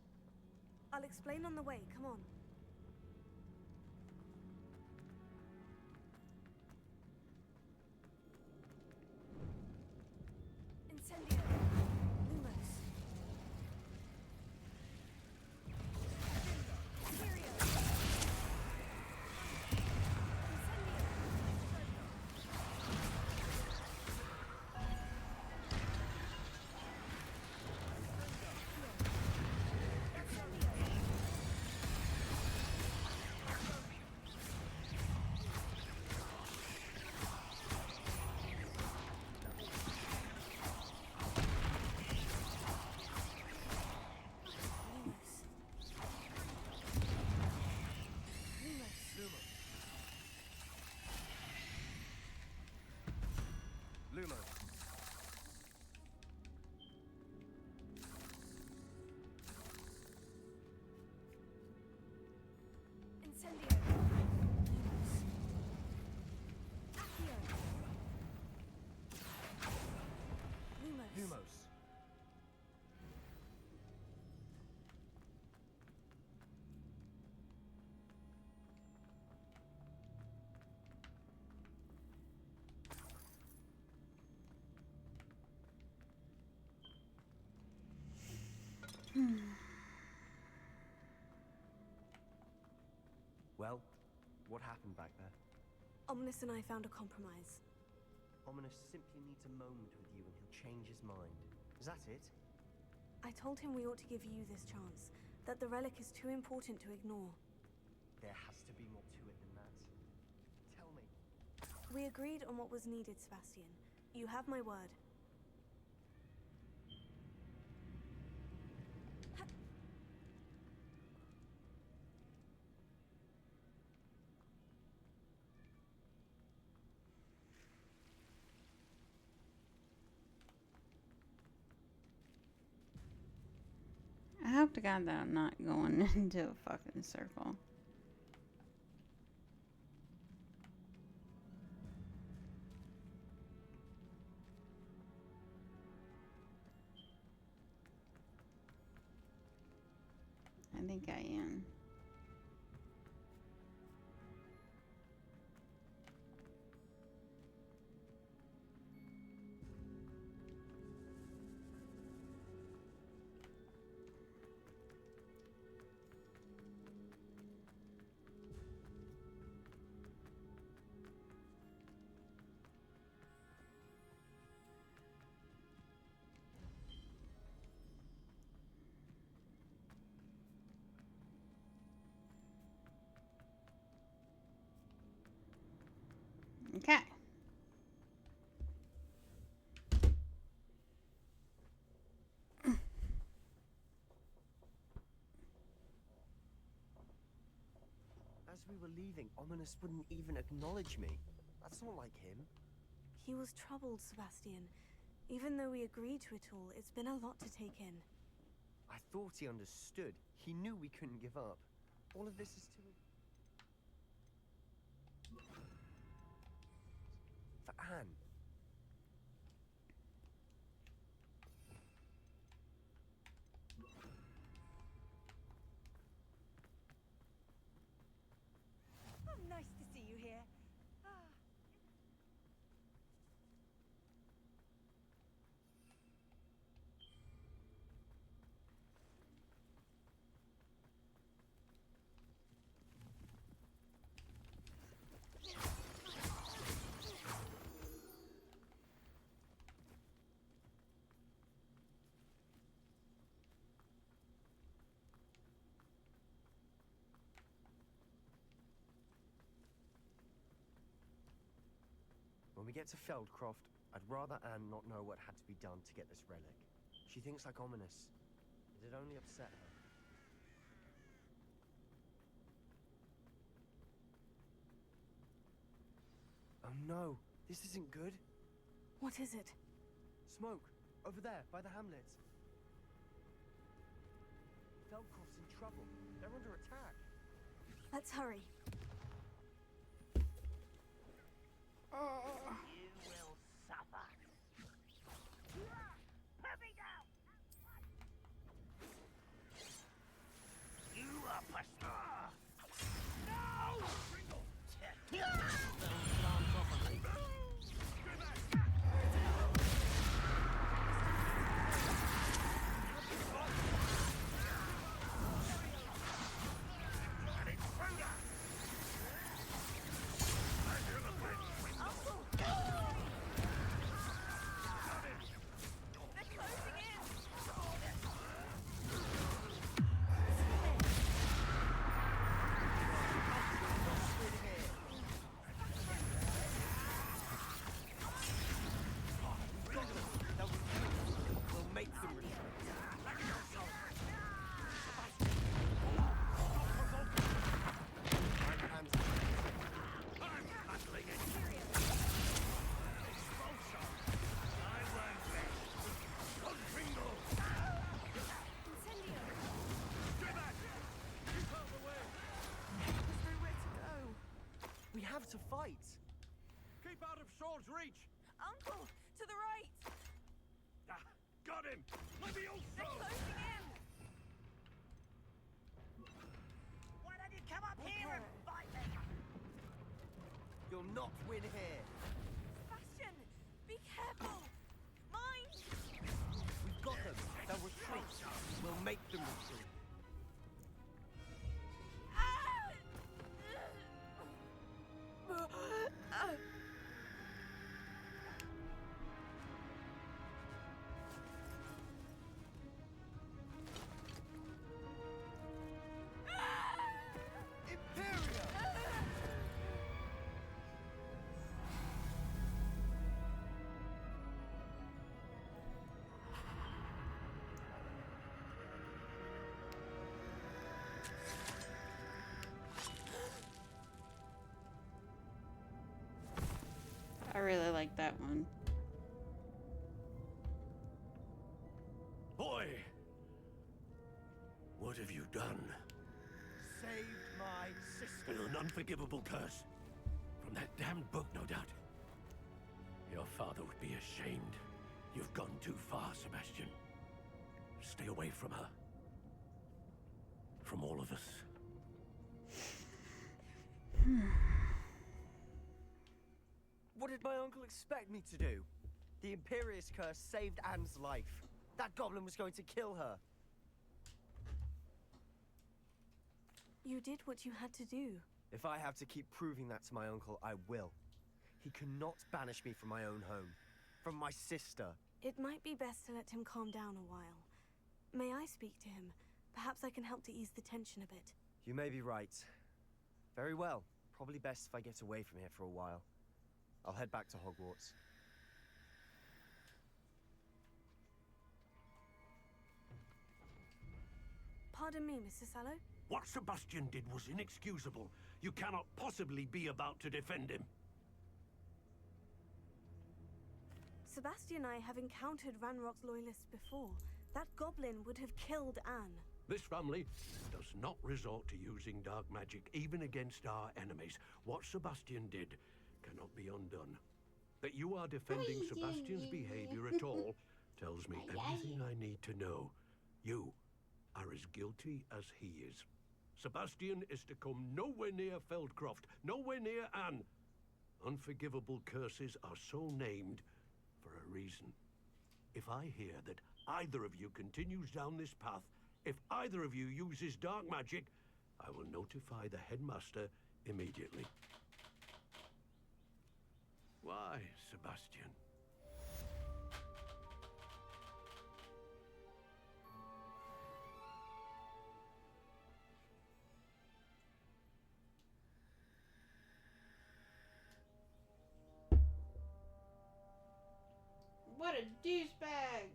I'll explain on the way. Come on. Incendio. Lumos. Lumos. Incendio. Lumos. Accio. Lumos. Lumos. Well, what happened back there? Ominous and I found a compromise. Ominous simply needs a moment with you and he'll change his mind. Is that it? I told him we ought to give you this chance, that the relic is too important to ignore. There has to be more to it than that. Tell me. We agreed on what was needed, Sebastian. You have my word. I hope to God that I'm not going into a fucking circle. I think I am. Okay. As we were leaving, Ominous wouldn't even acknowledge me. That's not like him. He was troubled, Sebastian. Even though we agreed to it all, it's been a lot to take in. I thought he understood. He knew we couldn't give up. All of this is too... For Anne. Oh, nice to see you here. When we get to Feldcroft, I'd rather Anne not know what had to be done to get this relic. She thinks like Ominous. It'd only upset her. Oh no, this isn't good. What is it? Smoke, over there, by the hamlet. Feldcroft's in trouble. They're under attack. Let's hurry. You will suffer. Put me down! You are past. No! We have to fight. Keep out of Shaw's reach. Uncle, to the right. Ah, got him. Let me also. They're closing in. Why don't you come up here and fight me? You'll not win here. Sebastian, be careful. Mine. We've got them. They'll retreat. We'll make them retreat. I really like that one. Boy! What have you done? Saved my sister. With an unforgivable curse. From that damned book, no doubt. Your father would be ashamed. You've gone too far, Sebastian. Stay away from her. From all of us. What did my uncle expect me to do? The Imperious curse saved Anne's life. That goblin was going to kill her. You did what you had to do. If I have to keep proving that to my uncle, I will. He cannot banish me from my own home. From my sister. It might be best to let him calm down a while. May I speak to him? Perhaps I can help to ease the tension a bit. You may be right. Very well. Probably best if I get away from here for a while. I'll head back to Hogwarts. Pardon me, Mr. Sallow. What Sebastian did was inexcusable. You cannot possibly be about to defend him. Sebastian and I have encountered Ranrock's loyalists before. That goblin would have killed Anne. This family does not resort to using dark magic, even against our enemies. What Sebastian did cannot be undone. That you are defending Sebastian's behavior at all tells me everything I need to know. You are as guilty as he is. Sebastian is to come nowhere near Feldcroft, nowhere near Anne. Unforgivable curses are so named for a reason. If I hear that either of you continues down this path, if either of you uses dark magic, I will notify the headmaster immediately. Why, Sebastian? What a douchebag!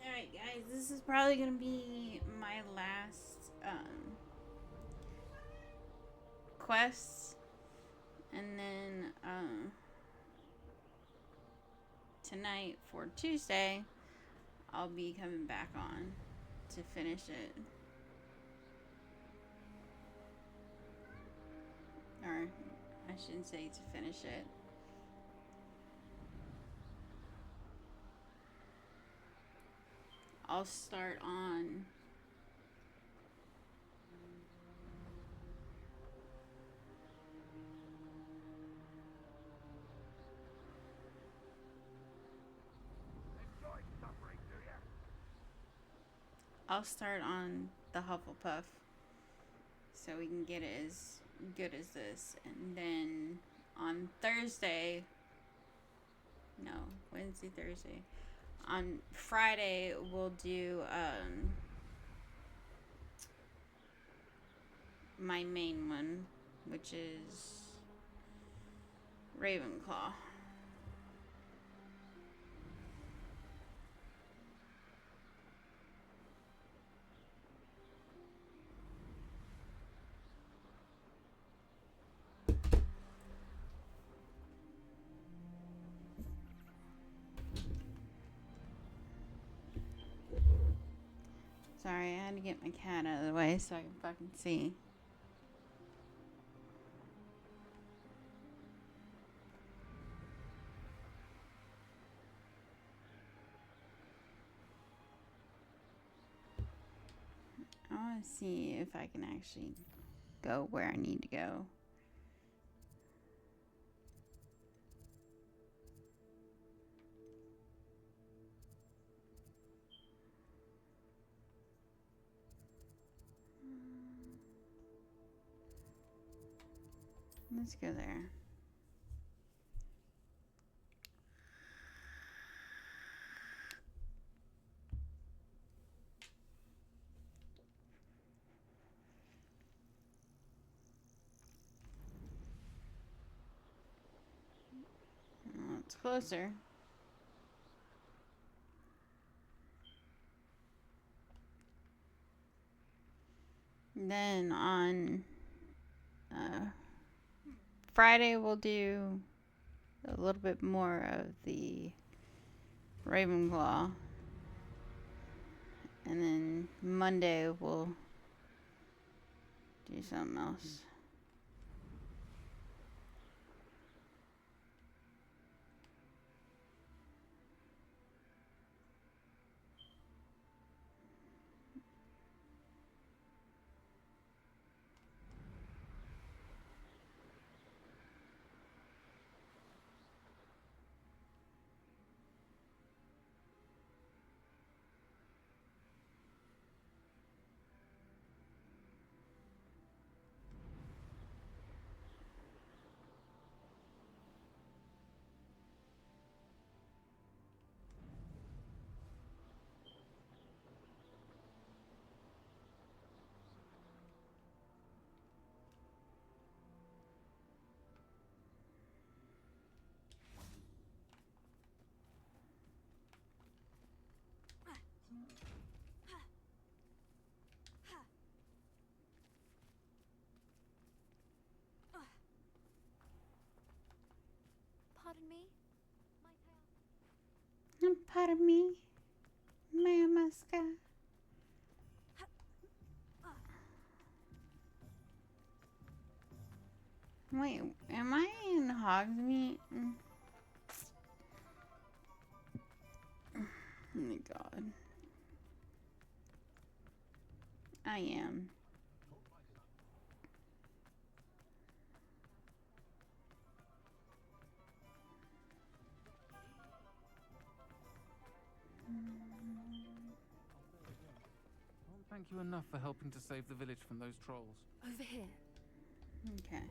Alright guys, this is probably gonna be my last quest, and then tonight for Tuesday I'll be coming back on to finish it, or I shouldn't say to finish it. I'll start on the Hufflepuff, so we can get it as good as this, and then on Thursday, no, Wednesday, Thursday, on Friday we'll do my main one, which is Ravenclaw. Sorry, I had to get my cat out of the way so I can fucking see. I want to see if I can actually go where I need to go. Let's go there. Well, it's closer. Then on Friday we'll do a little bit more of the Ravenclaw, and then Monday we'll do something else. me? Pardon me, Mamaska. Wait, am I in Hogsmeade? Oh my god. I am. Can't thank you enough for helping to save the village from those trolls. Over here. Okay.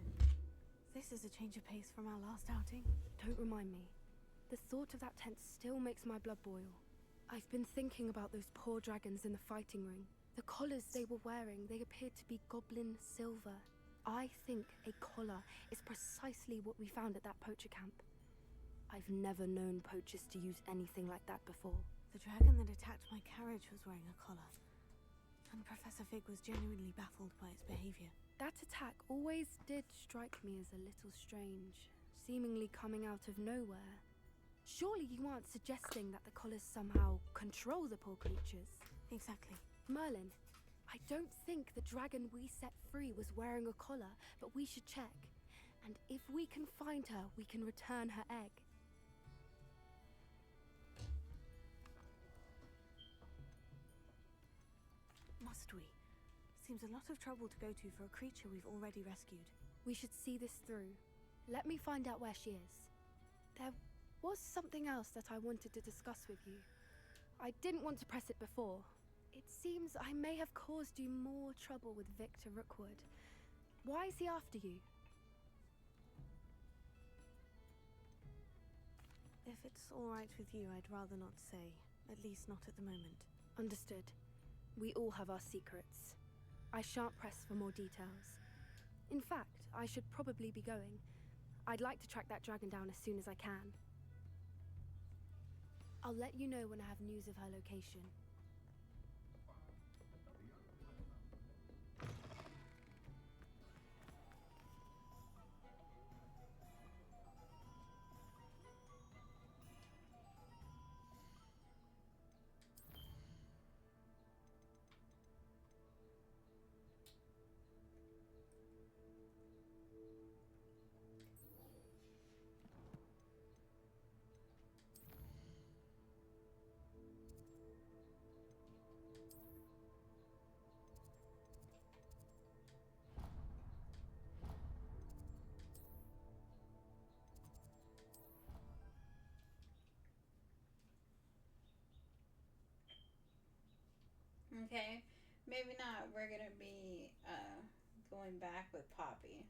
This is a change of pace from our last outing. Don't remind me. The thought of that tent still makes my blood boil. I've been thinking about those poor dragons in the fighting ring. The collars they were wearing, they appeared to be goblin silver. I think a collar is precisely what we found at that poacher camp. I've never known poachers to use anything like that before. The dragon that attacked my carriage was wearing a collar. And Professor Fig was genuinely baffled by its behavior. That attack always did strike me as a little strange, seemingly coming out of nowhere. Surely you aren't suggesting that the collars somehow control the poor creatures? Exactly. Merlin, I don't think the dragon we set free was wearing a collar, but we should check. And if we can find her, we can return her egg. Must we? Seems a lot of trouble to go to for a creature we've already rescued. We should see this through. Let me find out where she is. There was something else that I wanted to discuss with you. I didn't want to press it before. It seems I may have caused you more trouble with Victor Rookwood. Why is he after you? If it's all right with you, I'd rather not say. At least not at the moment. Understood. We all have our secrets. I shan't press for more details. In fact, I should probably be going. I'd like to track that dragon down as soon as I can. I'll let you know when I have news of her location. Okay, maybe not. We're gonna be going back with Poppy.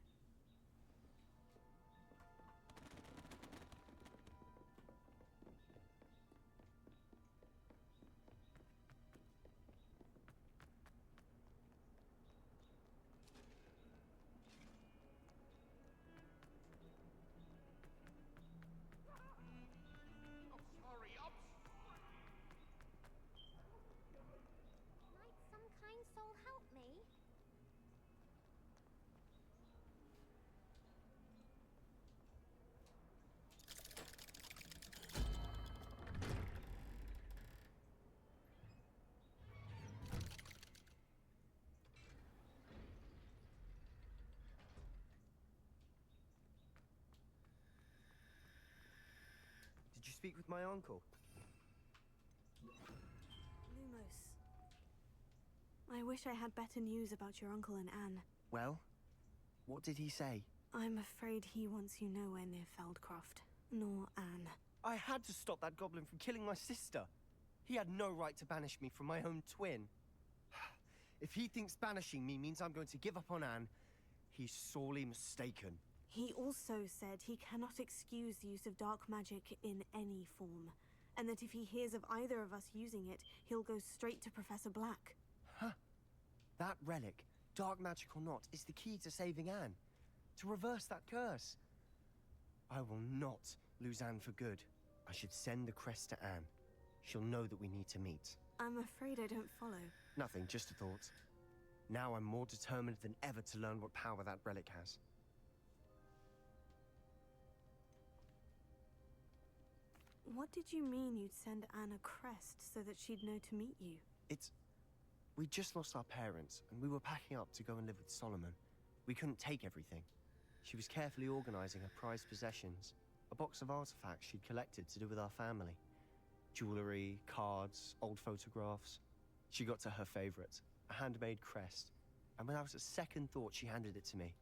Might some kind soul help me? Did you speak with my uncle? Lumos. I wish I had better news about your uncle and Anne. Well, what did he say? I'm afraid he wants you nowhere near Feldcroft, nor Anne. I had to stop that goblin from killing my sister. He had no right to banish me from my own twin. If he thinks banishing me means I'm going to give up on Anne, he's sorely mistaken. He also said he cannot excuse the use of dark magic in any form, and that if he hears of either of us using it, he'll go straight to Professor Black. Huh. That relic, dark magic or not, is the key to saving Anne. To reverse that curse. I will not lose Anne for good. I should send the crest to Anne. She'll know that we need to meet. I'm afraid I don't follow. Nothing, just a thought. Now I'm more determined than ever to learn what power that relic has. What did you mean you'd send Anne a crest so that she'd know to meet you? We just lost our parents, and we were packing up to go and live with Solomon. We couldn't take everything. She was carefully organizing her prized possessions, a box of artifacts she'd collected to do with our family. Jewelry, cards, old photographs. She got to her favorite, a handmade crest, and without a second thought she handed it to me.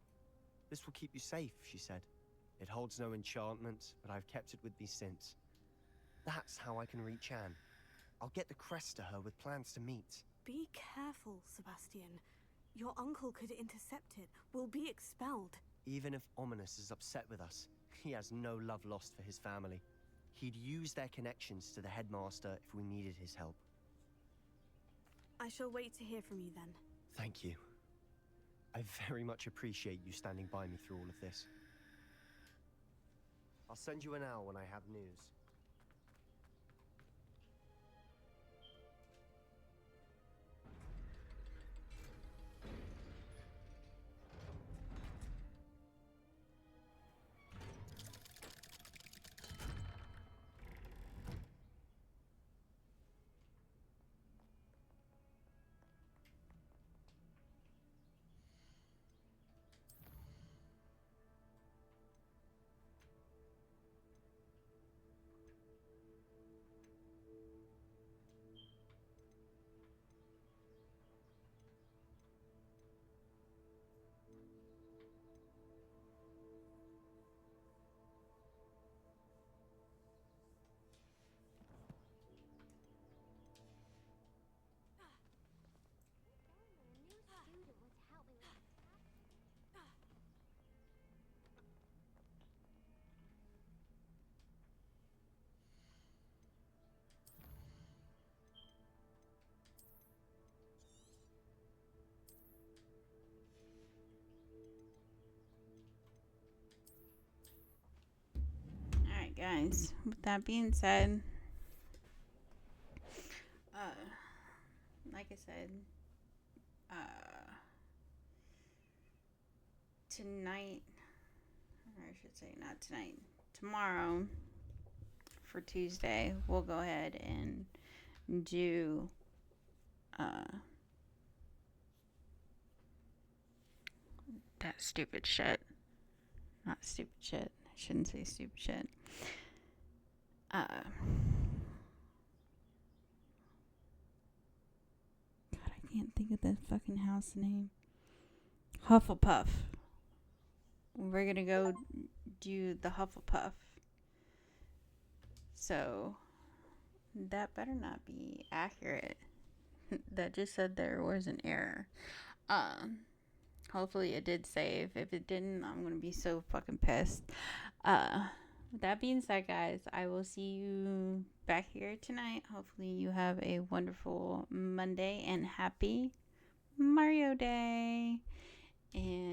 "This will keep you safe," she said. "It holds no enchantment, but I've kept it with me since. That's how I can reach Anne. I'll get the crest to her with plans to meet." Be careful, Sebastian. Your uncle could intercept it. We'll be expelled. Even if Ominous is upset with us, he has no love lost for his family. He'd use their connections to the headmaster if we needed his help. I shall wait to hear from you then. Thank you. I very much appreciate you standing by me through all of this. I'll send you an owl when I have news. Alright, guys. With that being said, like I said, tonight, or I should say not tonight, tomorrow for Tuesday, we'll go ahead and do that stupid shit. Not stupid shit. I shouldn't say stupid shit. God, I can't think of the fucking house name. Hufflepuff. We're gonna go do the Hufflepuff. So that better not be accurate. That just said there was an error. Hopefully it did save. If it didn't, I'm gonna be so fucking pissed. With that being said, guys, I will see you back here tonight. Hopefully you have a wonderful Monday and happy Mario Day. And